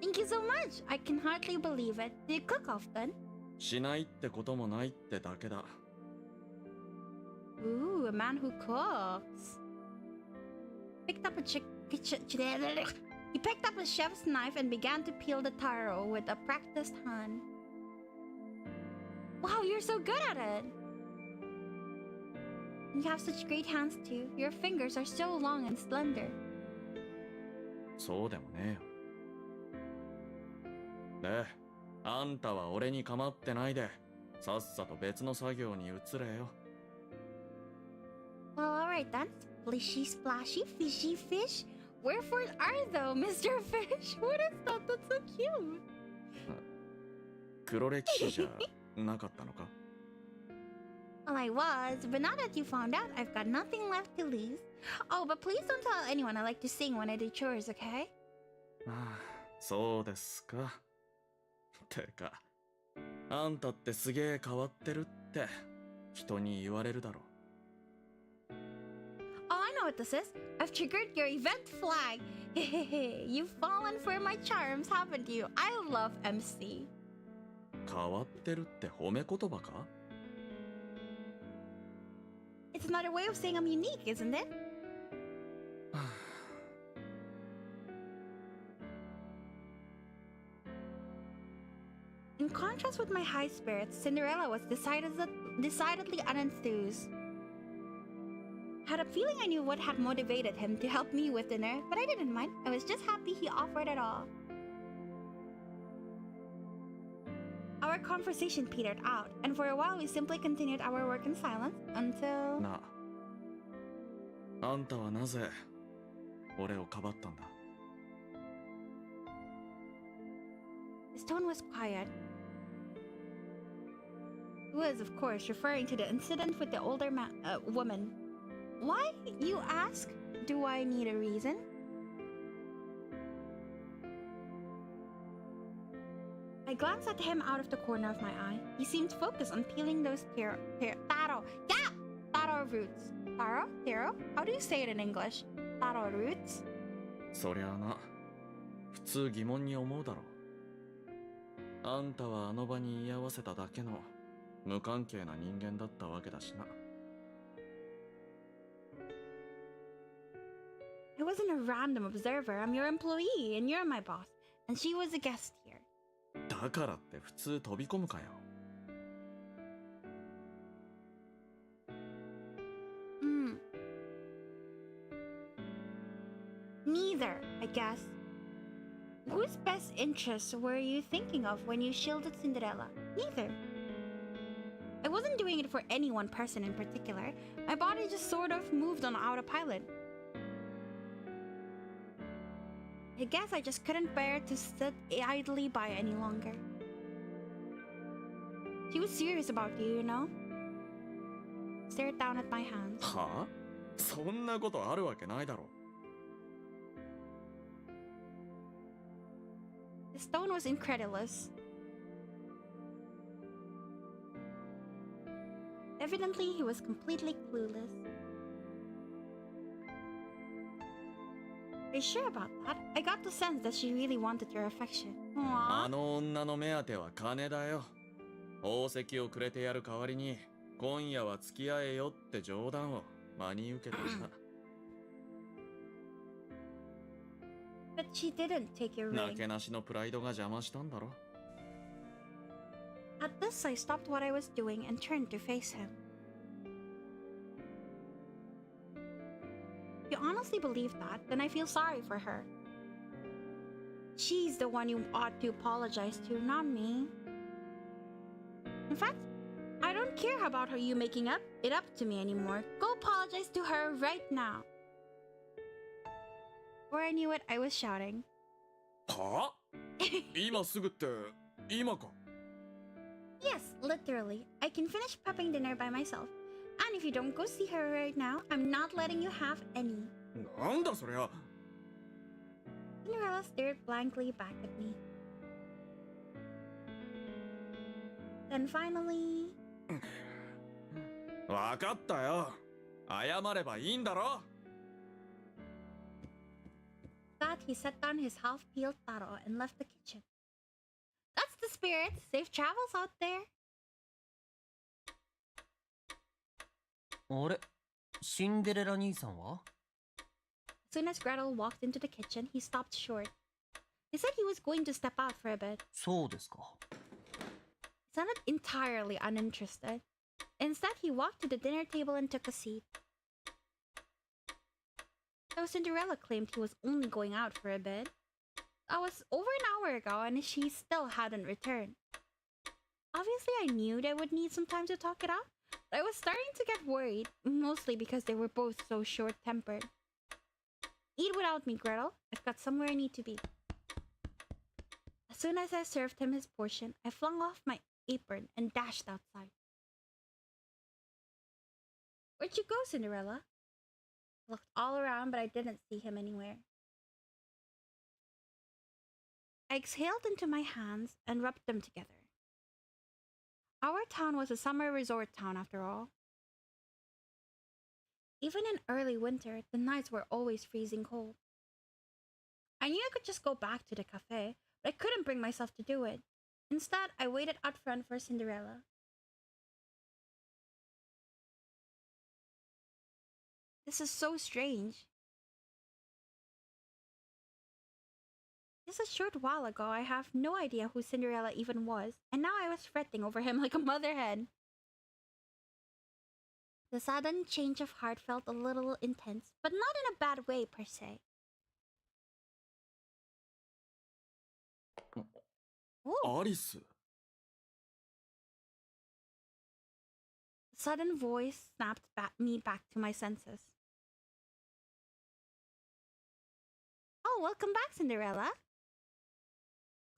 Thank you so much. I can hardly believe it. Do you cook often? しないってこともないってだけだ。Ooh, a man who cooks. Picked up a He picked up a chef's knife and began to peel the taro with a practiced hand. Wow, you're so good at it. You have such great hands too. Your fingers are so long and slender. そうでもねえよ。で、あんたは俺に構ってないで、さっさと別の作業に移れよ。Well, alright then. Splishy, splashy, fishy fish. Wherefore are thou, Mr. Fish? What is that? That's so cute. 黒歴史じゃなかったのか？ Well, I was, but now that you found out, I've got nothing left to lose. Oh, but please don't tell anyone I like to sing when I do chores, okay? ああ、そうですか。てか、あんたってすげえ変わってるって人に言われるだろう。Oh, I know what this is. I've triggered your event flag. Hehehe, you've fallen for my charms, haven't you? I love MC. 変わってるって褒め言葉か？ It's another way of saying I'm unique, isn't it? In contrast with my high spirits, Cinderella was decidedly unenthused. Had a feeling I knew what had motivated him to help me with dinner, but I didn't mind. I was just happy he offered it all. Our conversation petered out, and for a while we simply continued our work in silence until... なあ、あんたはなぜ俺をかばったんだ？ His tone was quiet. He was, of course, referring to the incident with the older woman. Why, you ask? Do I need a reason? I glanced at him out of the corner of my eye. He seemed focused on peeling those taro roots. Taro? How do you say it in English? Taro roots? そりゃあな、普通疑問に思うだろう。あんたはあの場に居合わせただけの無関係な人間だったわけだしな。I wasn't a random observer. I'm your employee, and you're my boss. And she was a guest here. だからって普通飛び込むかよ。Neither, I guess. Whose best interests were you thinking of when you shielded Cinderella? Neither. I wasn't doing it for any one person in particular. My body just sort of moved on autopilot. I guess I just couldn't bear to sit idly by any longer. She was serious about you, you know? Stared down at my hands. はあ？そんなことあるわけないだろ。His tone was incredulous. Evidently, he was completely clueless. Are you sure about that? I got the sense that she really wanted your affection. Aww. あの女の目当ては金だよ。宝石をくれてやる代わりに、今夜は付き合えよって冗談を真に受けていた。But she didn't take your な ring. けなしのプライドが邪魔したんだろ。At this, I stopped what I was doing and turned to face him. If you honestly believe that, then I feel sorry for her. She's the one you ought to apologize to, not me. In fact, I don't care about her you making it up to me anymore. Go apologize to her right now. Before I knew it, I was shouting. はあ？今すぐって今か？ Yes, literally. I can finish prepping dinner by myself. And if you don't go see her right now, I'm not letting you have any. なんだそりゃ。 Cinderella stared blankly back at me. Then finally... わかったよ。謝ればいいんだろ。That he set down his half-peeled taro and left the kitchen. That's the spirit. Safe travels out there. あれシンデレラ兄さんは As soon as Gretel walked into the kitchen, he stopped short. He said he was going to step out for a bit. そうですか He sounded entirely uninterested. Instead, he walked to the dinner table and took a seat. Though Cinderella claimed he was only going out for a bit. That was over an hour ago and she still hadn't returned. Obviously, I knew they would need some time to talk it out, but I was starting to get worried, mostly because they were both so short-tempered. Eat without me, Gretel. I've got somewhere I need to be. As soon as I served him his portion, I flung off my apron and dashed outside. Where'd you go, Cinderella? I looked all around, but I didn't see him anywhere. I exhaled into my hands and rubbed them together. Our town was a summer resort town after all. Even in early winter, the nights were always freezing cold. I knew I could just go back to the cafe, but I couldn't bring myself to do it. Instead, I waited out front for Cinderella. This is so strange. Just a short while ago, I have no idea who Cinderella even was, and now I was fretting over him like a mother hen. The sudden change of heart felt a little intense, but not in a bad way per se. Ooh. アリス A sudden voice snapped me back to my senses. Oh, welcome back, Cinderella.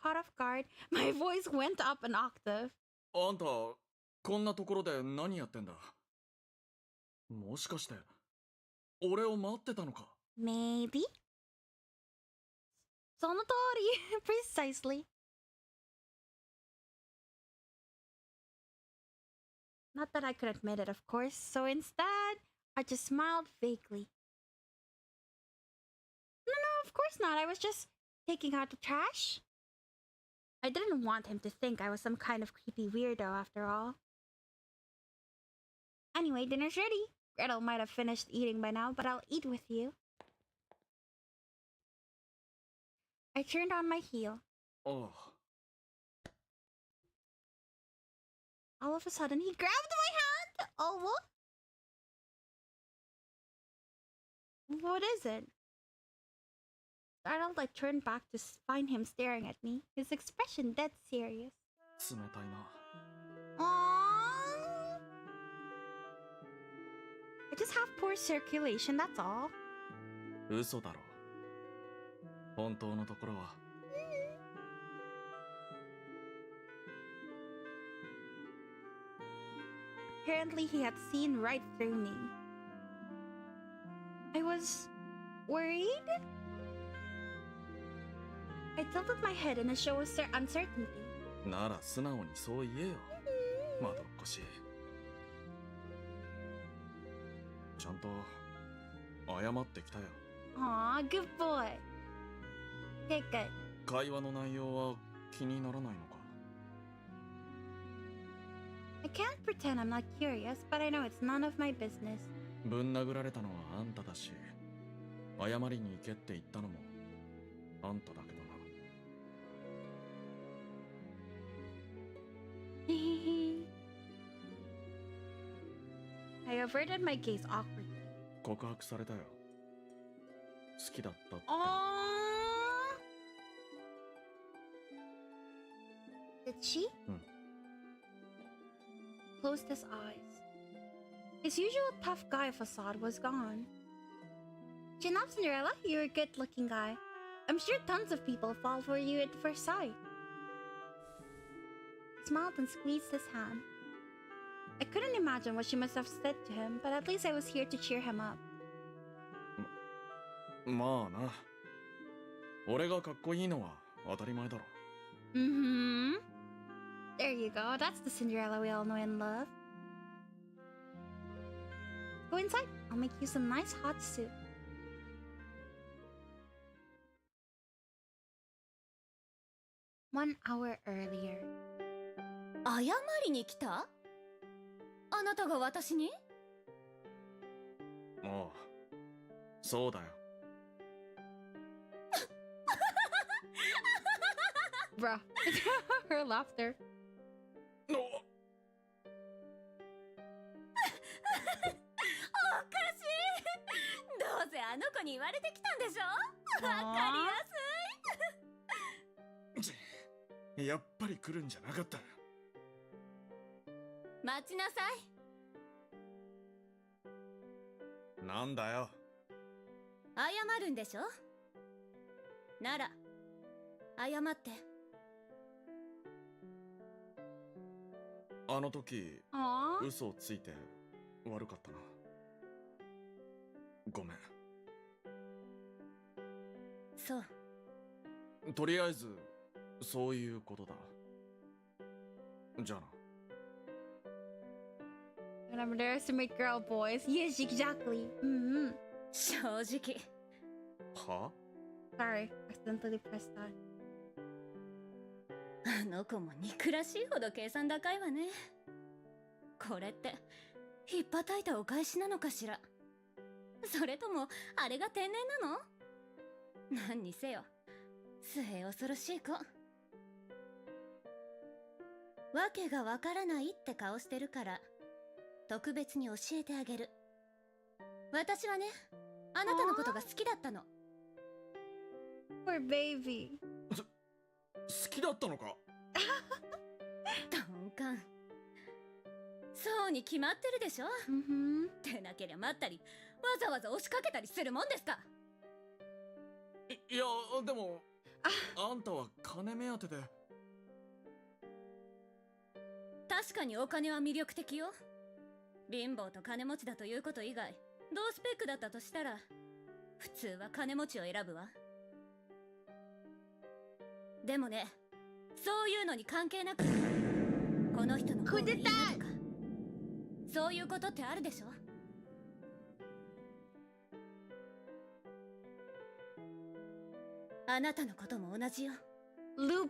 Caught off guard, my voice went up an octave. あんたこんなところで何やってんだもしかして俺を待ってたのか Maybe? その通り Precisely. Not that I could admit it, of course, so instead, I just smiled vaguely. No, of course not. I was just taking out the trash. I didn't want him to think I was some kind of creepy weirdo after all. Anyway, dinner's ready. Gretel might have finished eating by now, but I'll eat with you. I turned on my heel. ああ All of a sudden, he grabbed my hand! Oh, what? What is it? Startled, I turned back to find him staring at me, his expression dead serious. 冷たいな Aww. I just have poor circulation, that's all. 嘘だろ本当のところは Apparently, he had seen right through me. I was worried? I tilted my head in a show of uncertainty. なら素直にそう言えよまどっこしちゃんと謝ってきたよ Aw, good boy. Good, good. 会話の内容は気にならないのか I can't pretend I'm not curious, but I know it's none of my business. ぶん殴られたのはあんただし謝りに行けって言ったのもあんただけどな I averted my gaze awkwardly. 告白されたよ好きだったって Aww. Did she? Closed his eyes. His usual tough guy facade was gone. Chin up, Cinderella. You're a good-looking guy. I'm sure tons of people fall for you at first sight. I smiled and squeezed his hand. I couldn't imagine what she must have said to him, but at least I was here to cheer him up. まあな俺がかっこいいのは当たり前だろ Mm-hmm. There you go. That's the Cinderella we all know and love. Go inside. I'll make you some nice hot soup. 1 hour earlier. 謝りに来た？あなたが私に？ああ、そうだよ。Bruh. Her laughter. おかしい。どうせあの子に言われてきたんでしょ。わかりやすい。やっぱり来るんじゃなかった。待ちなさい。なんだよ。謝るんでしょ。なら謝って。あの時 Aww. 嘘をついて悪かったな。ごめん。そう。とりあえずそういうことだ。じゃあな。And I'm an underestimate girl, boys. Yes, exactly. Mm-hmm. 正直。は？ Sorry, accidentally pressed that. あの子も憎らしいほど計算高いわね。これってひっぱたいたお返しなのかしら。それともあれが天然なの？何にせよ末恐ろしい子。わけがわからないって顔してるから特別に教えてあげる。私はね、あなたのことが好きだったの。Poor baby. 好きだったのか？鈍感。そうに決まってるでしょ。でなけりゃ待ったりわざわざ押しかけたりするもんですか。いやでもあんたは金目当てで。確かにお金は魅力的よ。貧乏と金持ちだということ以外同スペックだったとしたら普通は金持ちを選ぶわ。でもね、そういうのに関係なくこの人の方がいいなとかそういうことってあるでしょ。あなたのことも同じよ。Loop.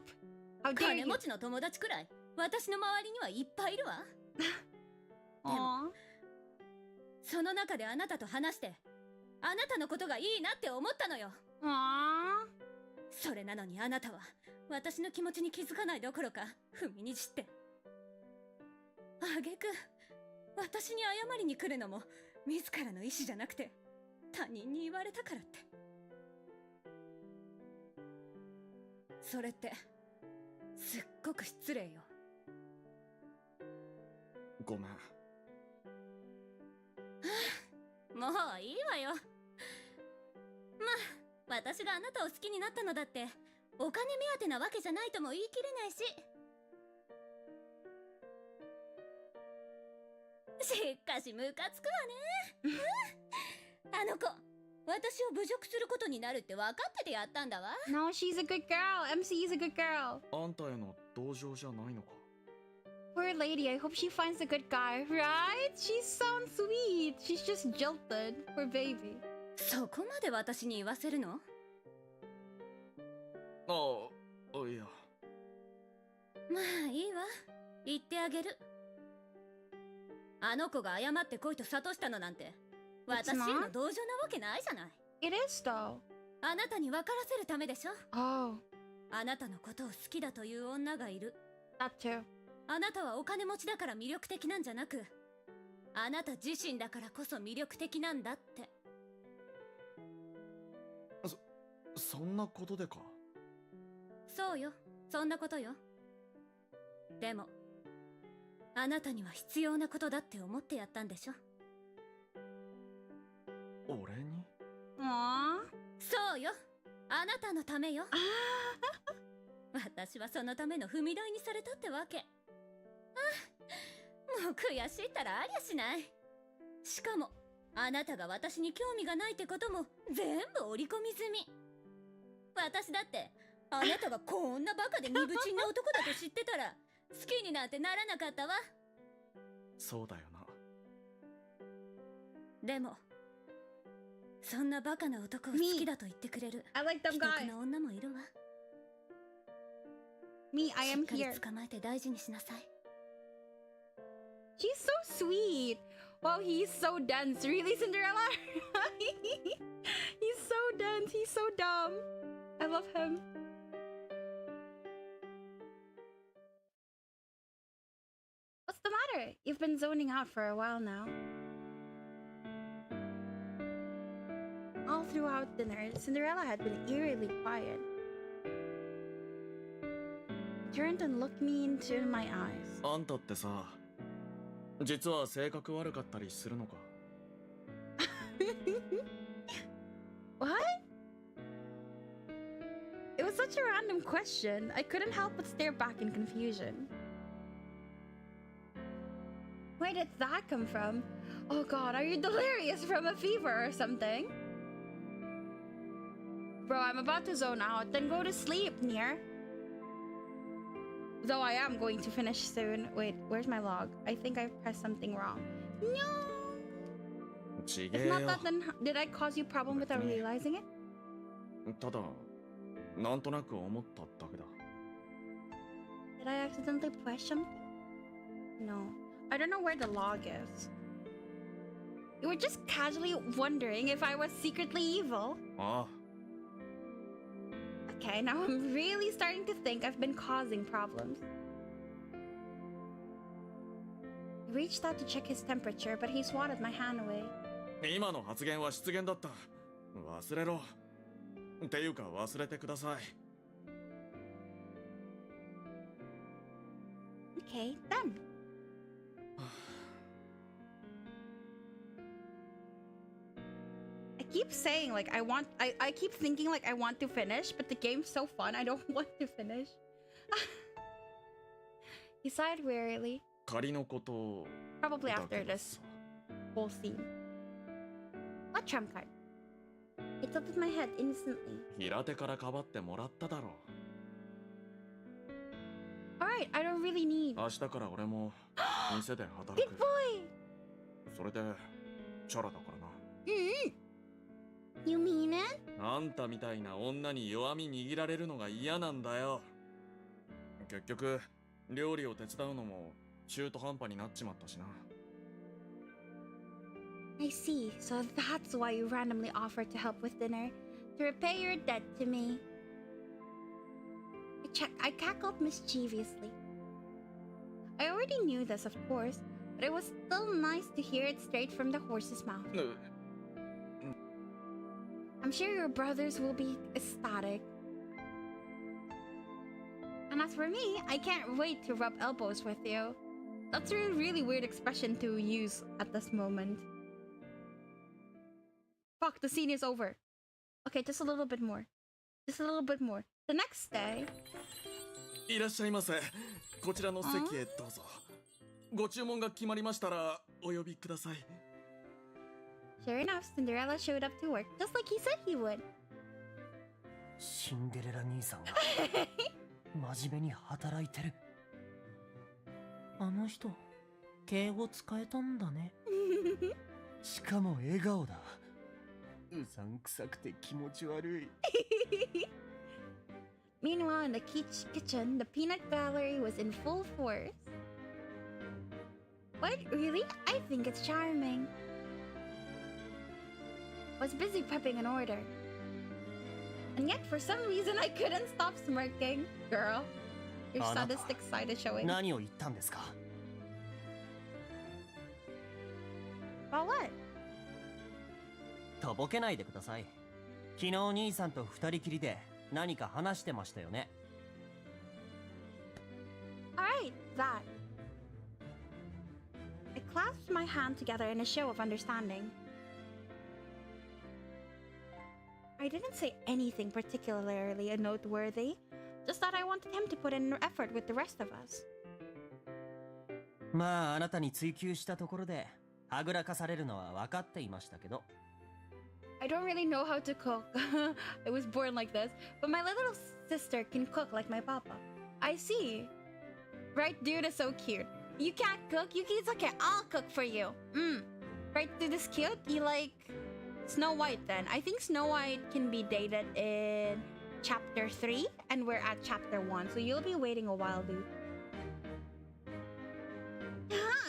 How dare 金 you? 持ちの友達くらい私の周りにはいっぱいいるわ。でもその中であなたと話してあなたのことがいいなって思ったのよ。それなのにあなたは私の気持ちに気づかないどころか踏みにじってあげく私に謝りに来るのも自らの意思じゃなくて他人に言われたからって。それってすっごく失礼よ。ごめん。もういいわよ。まあ私があなたを好きになったのだってお金目当てなわけじゃないとも言い切れないし。しかしムカつくわね。あの子私を侮辱することになるって分かっててやったんだわ。 No, she's a good girl. MC is a good girl. あんたへの同情じゃないのか。 Poor lady, I hope she finds a good guy, right? She sounds sweet. She's just jilted. Poor baby. そこまで私に言わせるの？いや。まあいいわ、言ってあげる。あの子が謝ってこいと諭したのなんて私への同情なわけないじゃない。 It is though. あなたに分からせるためでしょ。 Oh. あなたのことを好きだという女がいる。 That too. あなたはお金持ちだから魅力的なんじゃなくあなた自身だからこそ魅力的なんだって。そんなことでか。そうよ、そんなことよ。でもあなたには必要なことだって思ってやったんでしょ。俺に？そうよ、あなたのためよ。私はそのための踏み台にされたってわけ。もう悔しいったらありゃしない。しかもあなたが私に興味がないってことも全部織り込み済み。私だってあなたがこんなバカで鈍ちんな男だと知ってたら好きになんてならなかったわ。そうだよな。でもそんなバカな男を好きだと言ってくれる I like them 既得 guys. な女もいるわ。Me, I しっ am かり here. 捕まえて大事にしなさい。 She's so sweet. Wow, he's so dense. Really, Cinderella? He's so dense. He's so dumb. I love him. What's the matter? You've been zoning out for a while now. All throughout dinner, Cinderella had been eerily quiet. She turned and looked me into my eyes. あんたってさ、実は性格悪かったりするのか？ What? It was such a random question. I couldn't help but stare back in confusion. Where did that come from? Oh god, are you delirious from a fever or something? Bro, I'm about to zone out. Then go to sleep, Nier. Though I am going to finish soon. Wait, where's my log? I think I pressed something wrong. No! ち If げえ not よ。 that, then did I cause you problem without realizing it? ただ、なんとなく思っただけだ。 Did I accidentally press something? No. I don't know where the log is. You were just casually wondering if I was secretly evil. ああ、 Okay, now I'm really starting to think I've been causing problems. I reached out to check his temperature, but he swatted my hand away. 今の発言は失言だった。忘れろ。っていうか忘れてください。 Okay, then. I keep saying like I keep thinking like I want to finish, but the game's so fun I don't want to finish. He sighed wearily. 仮のこと Probably だ after けど this さ。 whole scene. What trump card? I tilted my head instantly. 平手からかばってもらっただろ Alright, I don't really need. う。明日から俺も店で働 Good く。 boy! それでチャラだからな。 You mean it? あんたみたいな女に弱み握られるのが嫌なんだよ。結局料理を手伝うのも中途半端になっちまったしな。 I see. So that's why you randomly offered to help with dinner. To repay your debt to me. I cackled mischievously. I already knew this, of course, but it was still nice to hear it straight from the horse's mouth. I'm sure your brothers will be ecstatic. And as for me, I can't wait to rub elbows with you. That's a really weird expression to use at this moment. Fuck, the scene is over. Okay, just a little bit more. Just a little bit more. The next day... いらっしゃいませ。こちらの席へどうぞ。ご注文が決まりましたらお呼びください。 Sure enough, Cinderella showed up to work just like he said he would. シンデレラ兄さんが真面目に働いてる。あの人、敬語使えたんだね。しかも笑顔だ。うさんくさくて気持ち悪い。Meanwhile, in the kitchen, the peanut gallery was in full force. What? Really? I think it's charming. Was busy prepping an order. And yet, for some reason, I couldn't stop smirking. Girl, your sadistic side is showing. 何を言ったんですか？ About what? とぼけないでください。昨日兄さんと二人きりで何か話してましたよね。Alright, that. I clasped my hand together in a show of understanding. I didn't say anything particularly noteworthy, just that I wanted him to put in effort with the rest of us. まああなたに追求したところではぐらかされるのは分かっていましたけど。 I don't really know how to cook. I was born like this, but my little sister can cook like my papa. I see. Right dude is so cute. You can't cook? It's okay, I'll cook for you. Right dude is cute? You like Snow White then. I think Snow White can be dated in chapter 3 and we're at chapter 1, so you'll be waiting a while, dude.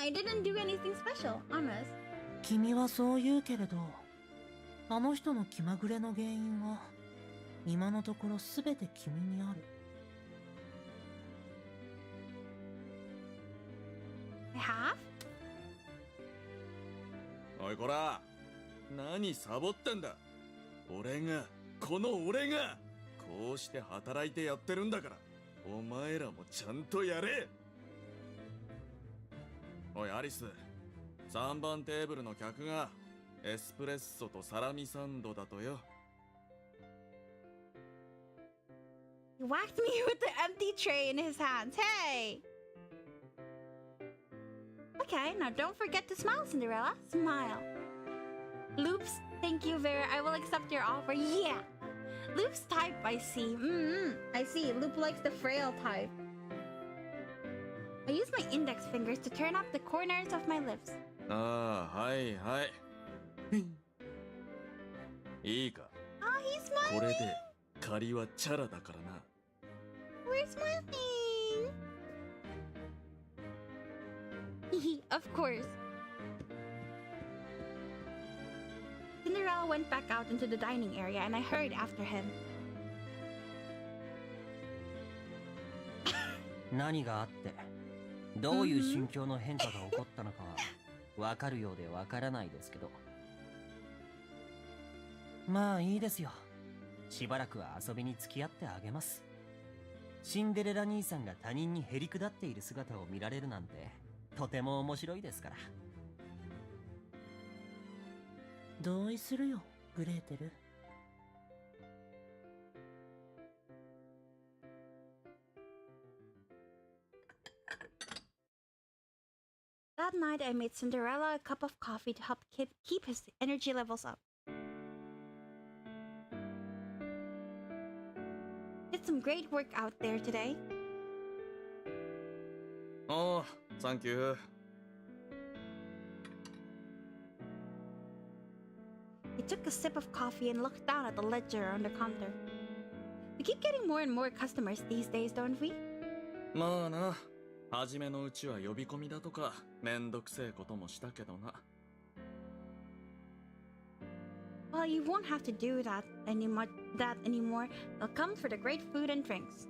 I didn't do anything special, honest. 君はそう言うけれど、あの人の気まぐれの原因は今のところすべて君にある。I have? おいこら、何サボってんだ。俺がこうして働いてやってるんだから、お前らもちゃんとやれ。おいアリス、3番テーブルの客がエスプレッソとサラミサンドだとよ。He whacked me with the empty tray in his hands. Hey! Okay, now don't forget to smile, Cinderella. Smile. Loops, thank you, Vera. I will accept your offer. Yeah! Loop's type, I see. I see. Loop likes the frail type. I use my index fingers to turn up the corners of my lips. ああ、はいはい。いいか。Oh, he's smiling! これで借りはチャラだからな。We're smiling! Of course. Cinderella went back out into the dining area and I hurried after him. 何があってどういう心境の変化が起こったのかは分かるようで分からないですけど、まあいいですよ。しばらくは遊びに付き合ってあげます。シンデレラ兄さんが他人にへりくだっている姿を見られるなんてとても面白いですから。同意するよ、グレーテル。That night, I made Cinderella a cup of coffee to help keep his energy levels up. Did some great work out there today. ああ、サンキュー。He took a sip of coffee and looked down at the ledger on the counter. We keep getting more and more customers these days, don't we? まあな、初めのうちは呼び込みだとかめんどくせえこともしたけどな。Well, you won't have to do that anymore. They'll come for the great food and drinks.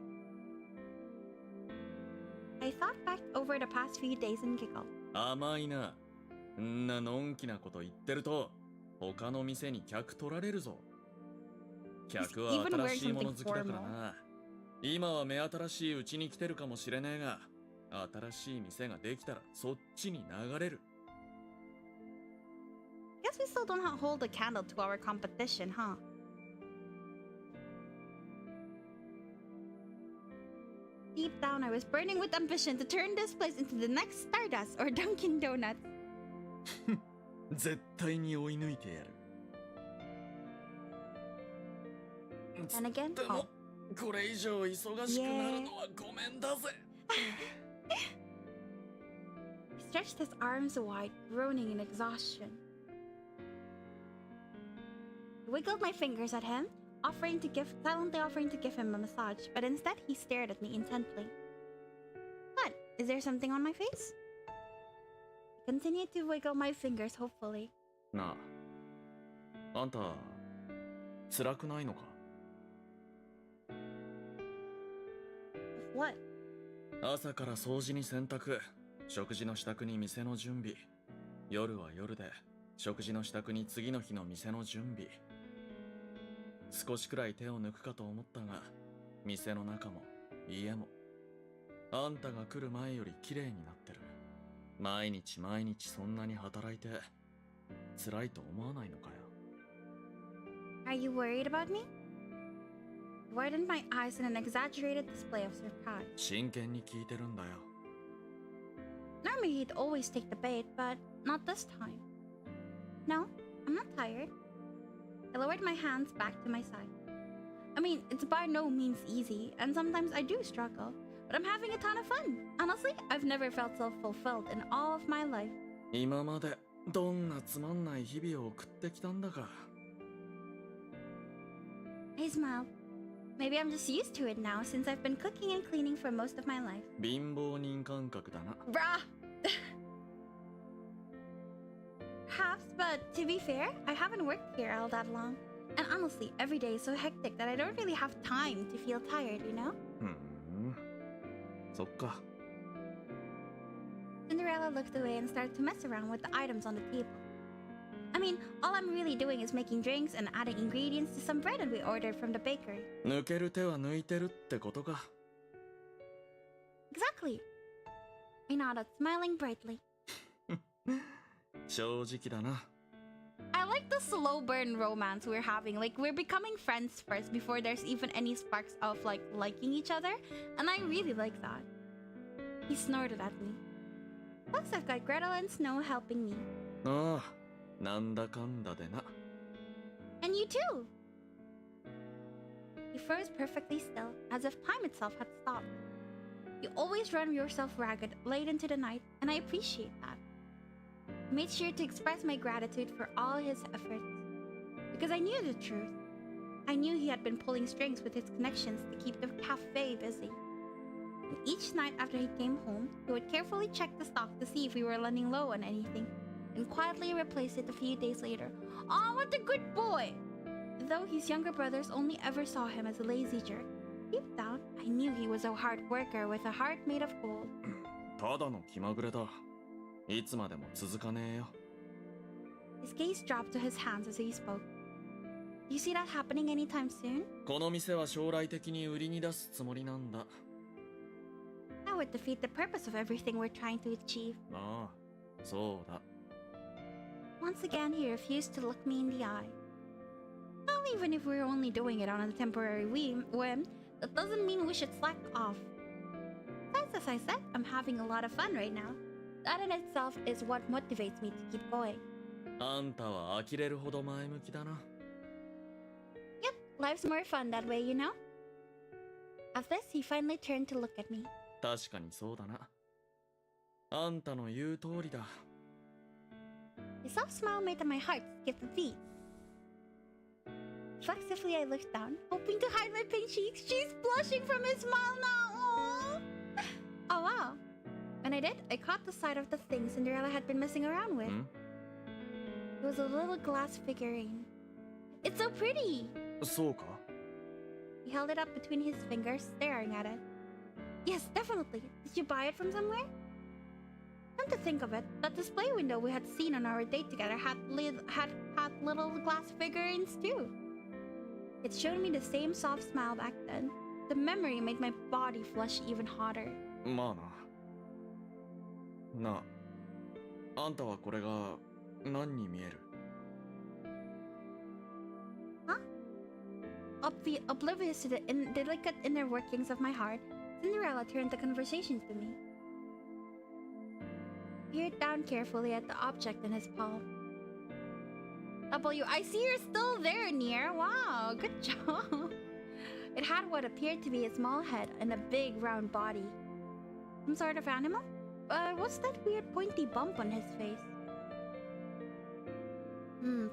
I thought back over the past few days and giggled. 甘いな。んなのんきなこと言ってると他の店に客取られるぞ。客は新しいもの好きだからな。今は目新しいうちに来てるかもしれねえが、新しい店ができたらそっちに流れる。Guess we still don't hold a candle to our competition, huh? Deep down, I was burning with ambition to turn this place into the next Stardust or Dunkin' Donuts. 絶対に追い抜いてやる。And again, でも、これ以上忙しくなるのはごめんだぜ。He stretched his arms wide, groaning in exhaustion. I wiggled my fingers at him, silently offering to give him a massage, but instead he stared at me intently. What? Is there something on my face? I continued to wiggle my fingers hopefully. なあ、あんた、辛くないのか？ What? 朝から掃除に洗濯、食事の支度に店の準備、夜は夜で食事の支度に次の日の店の準備。少しくらい手を抜くかと思ったが、店の中も家もあんたが来る前より綺麗になってる。毎日毎日そんなに働いて辛いと思わないのかよ。 Are you worried about me? I widened my eyes in an exaggerated display of surprise. 真剣に聞いてるんだよ。 Normally he'd always take the bait, but not this time. No, I'm not tired. I lowered my hands back to my side. I mean, it's by no means easy, and sometimes I do struggle, but I'm having a ton of fun. Honestly, I've never felt so fulfilled in all of my life. 今までどんなつまんない日々を送ってきたんだか。 I smiled. Maybe I'm just used to it now since I've been cooking and cleaning for most of my life. 貧乏人感覚だな。 Bruh! Perhaps, but to be fair, I haven't worked here all that long. And honestly, every day is so hectic that I don't really have time to feel tired, you know? ふん。そっか。 Cinderella looked away and started to mess around with the items on the table. I mean, all I'm really doing is making drinks and adding ingredients to some bread that we ordered from the bakery. 抜ける手は抜いてるってことか。 Exactly. I nodded, smiling brightly. 正直だな。 I like the slow burn romance we're having. Like, we're becoming friends first before there's even any sparks of, like, liking each other. And I really like that. He snorted at me. Plus, I've got Gretel and Snow helping me. ああ、なんだかんだでな。 And you too! He froze perfectly still, as if time itself had stopped. You always run yourself ragged late into the night, and I appreciate that. I made sure to express my gratitude for all his efforts. Because I knew the truth. I knew he had been pulling strings with his connections to keep the cafe busy. And each night after he came home, he would carefully check the stock to see if we were running low on anything, and quietly replace it a few days later. Aw, what a good boy! Though his younger brothers only ever saw him as a lazy jerk, deep down, I knew he was a hard worker with a heart made of gold. ただの気まぐれだ。いつまでも続かねえよ。 His gaze dropped to his hands as he spoke. Do you see that happening anytime soon? この店は将来的に売りに出すつもりなんだ。 That would defeat the purpose of everything we're trying to achieve. ああ、そうだ。 Once again, he refused to look me in the eye. Well, even if we're only doing it on a temporary whim, that doesn't mean we should slack off. Besides, as I said, I'm having a lot of fun right now. That in itself is what motivates me to keep going. あんたは呆れるほど前向きだな。 Yep, life's more fun that way, you know? After this, he finally turned to look at me. 確かにそうだな。あんたの言う通りだ。 His soft smile made my heart skip a beat. Reflexively, I looked down, hoping to hide my pink cheeks. She's blushing from his smile now. Aww. Oh wow. When I did, I caught the sight of the thing Cinderella had been messing around with. It was a little glass figurine. It's so pretty! そうか？ He held it up between his fingers, staring at it. Yes, definitely. Did you buy it from somewhere? Come to think of it, that display window we had seen on our date together had little glass figurines too. It showed me the same soft smile back then. The memory made my body flush even hotter. まあな。なあ、あんたはこれが何に見える？ Huh? Oblivious to the delicate inner workings of my heart, Cinderella turned the conversation to me. He peered down carefully at the object in his palm. I see you're still there, Nier. Wow, good job. It had what appeared to be a small head and a big round body. Some sort of animal? What's that weird pointy bump on his face?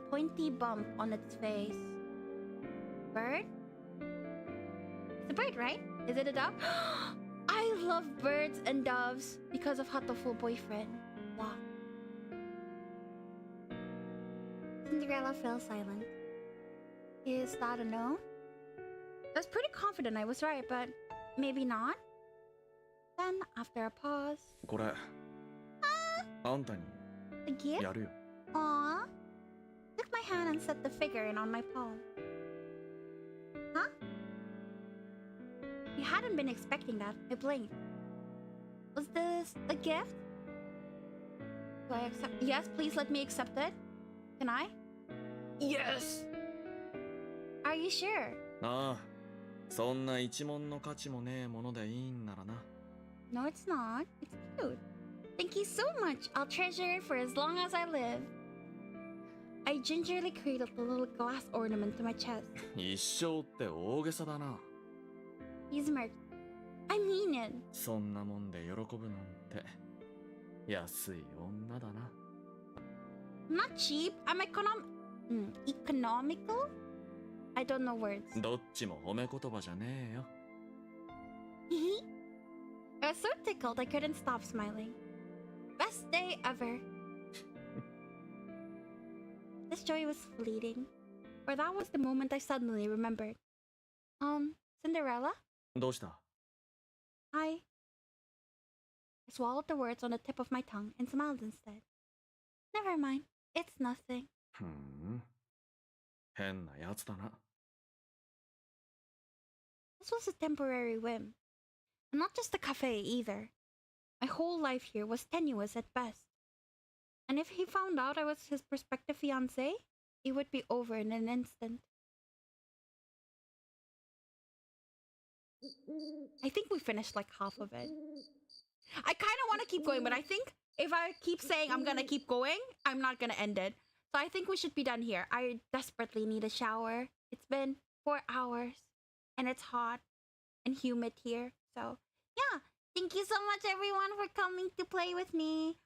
Pointy bump on its face. Bird? It's a bird, right? Is it a dove? I love birds and doves because of Hatoful boyfriend. Wow. Cinderella fell silent. Is that a no? I was pretty confident I was right, but maybe not. Then, after a pause... これ、あんたに A gift? やるよ。 Aww. Took my hand and set the figurine on my palm. Huh? You hadn't been expecting that. I blinked. Was this a gift? Do I accept? Yes, please let me accept it. Can I? Yes! Are you sure? ああ、そんな一文の価値もねえものでいいんならな。 No, it's not. It's cute. Thank you so much. I'll treasure it for as long as I live. I gingerly cradled the little glass ornament to my chest. 一生って大げさだな。 He smirked. I mean it. そんなもんで喜ぶなんて安い女だな。 I'm not cheap. I'm economical? I don't know words. どっちも褒め言葉じゃねえよ。I was so tickled I couldn't stop smiling. Best day ever. This joy was fleeting, for that was the moment I suddenly remembered. Cinderella? どうした？ I swallowed the words on the tip of my tongue and smiled instead. Never mind, it's nothing. ふん。変なやつだな。This was a temporary whim. And not just the cafe either. My whole life here was tenuous at best. And if he found out I was his prospective fiancé, it would be over in an instant. I think we finished like half of it. I kind of want to keep going, but I think if I keep saying I'm gonna keep going, I'm not gonna end it. So I think we should be done here. I desperately need a shower. It's been 4 hours, and it's hot and humid here. So yeah, thank you so much everyone for coming to play with me.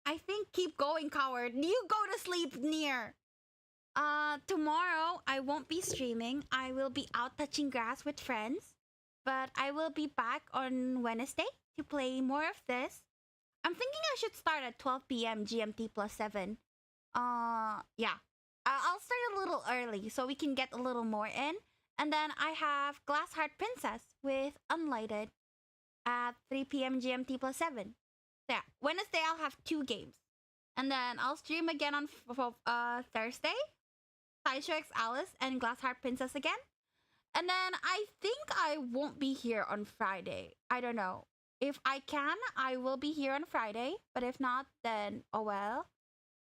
I think keep going, coward. You go to sleep, near. Tomorrow I won't be streaming. I will be out touching grass with friends. But I will be back on Wednesday to play more of this. I'm thinking I should start at 12 p.m. GMT plus 7. Yeah. I'll start a little early so we can get a little more in. And then I have Glass Heart Princess with Unlighted at 3 p.m. GMT plus 7. So yeah, Wednesday I'll have 2 games. And then I'll stream again on Thursday. Taisho X Alice and Glass Heart Princess again. And then I think I won't be here on Friday. I don't know. If I can, I will be here on Friday. But if not, then oh well.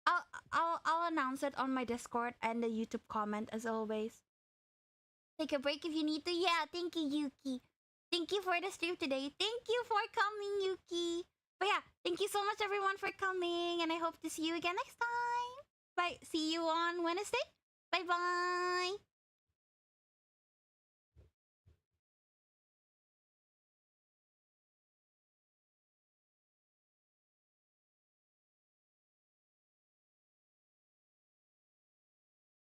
I'll announce it on my Discord and the YouTube comment as always. Take a break if you need to. Yeah, thank you, Yuki. Thank you for the stream today. Thank you for coming, Yuki. But yeah, thank you so much everyone for coming, and I hope to see you again next time. Bye. See you on Wednesday. Bye bye.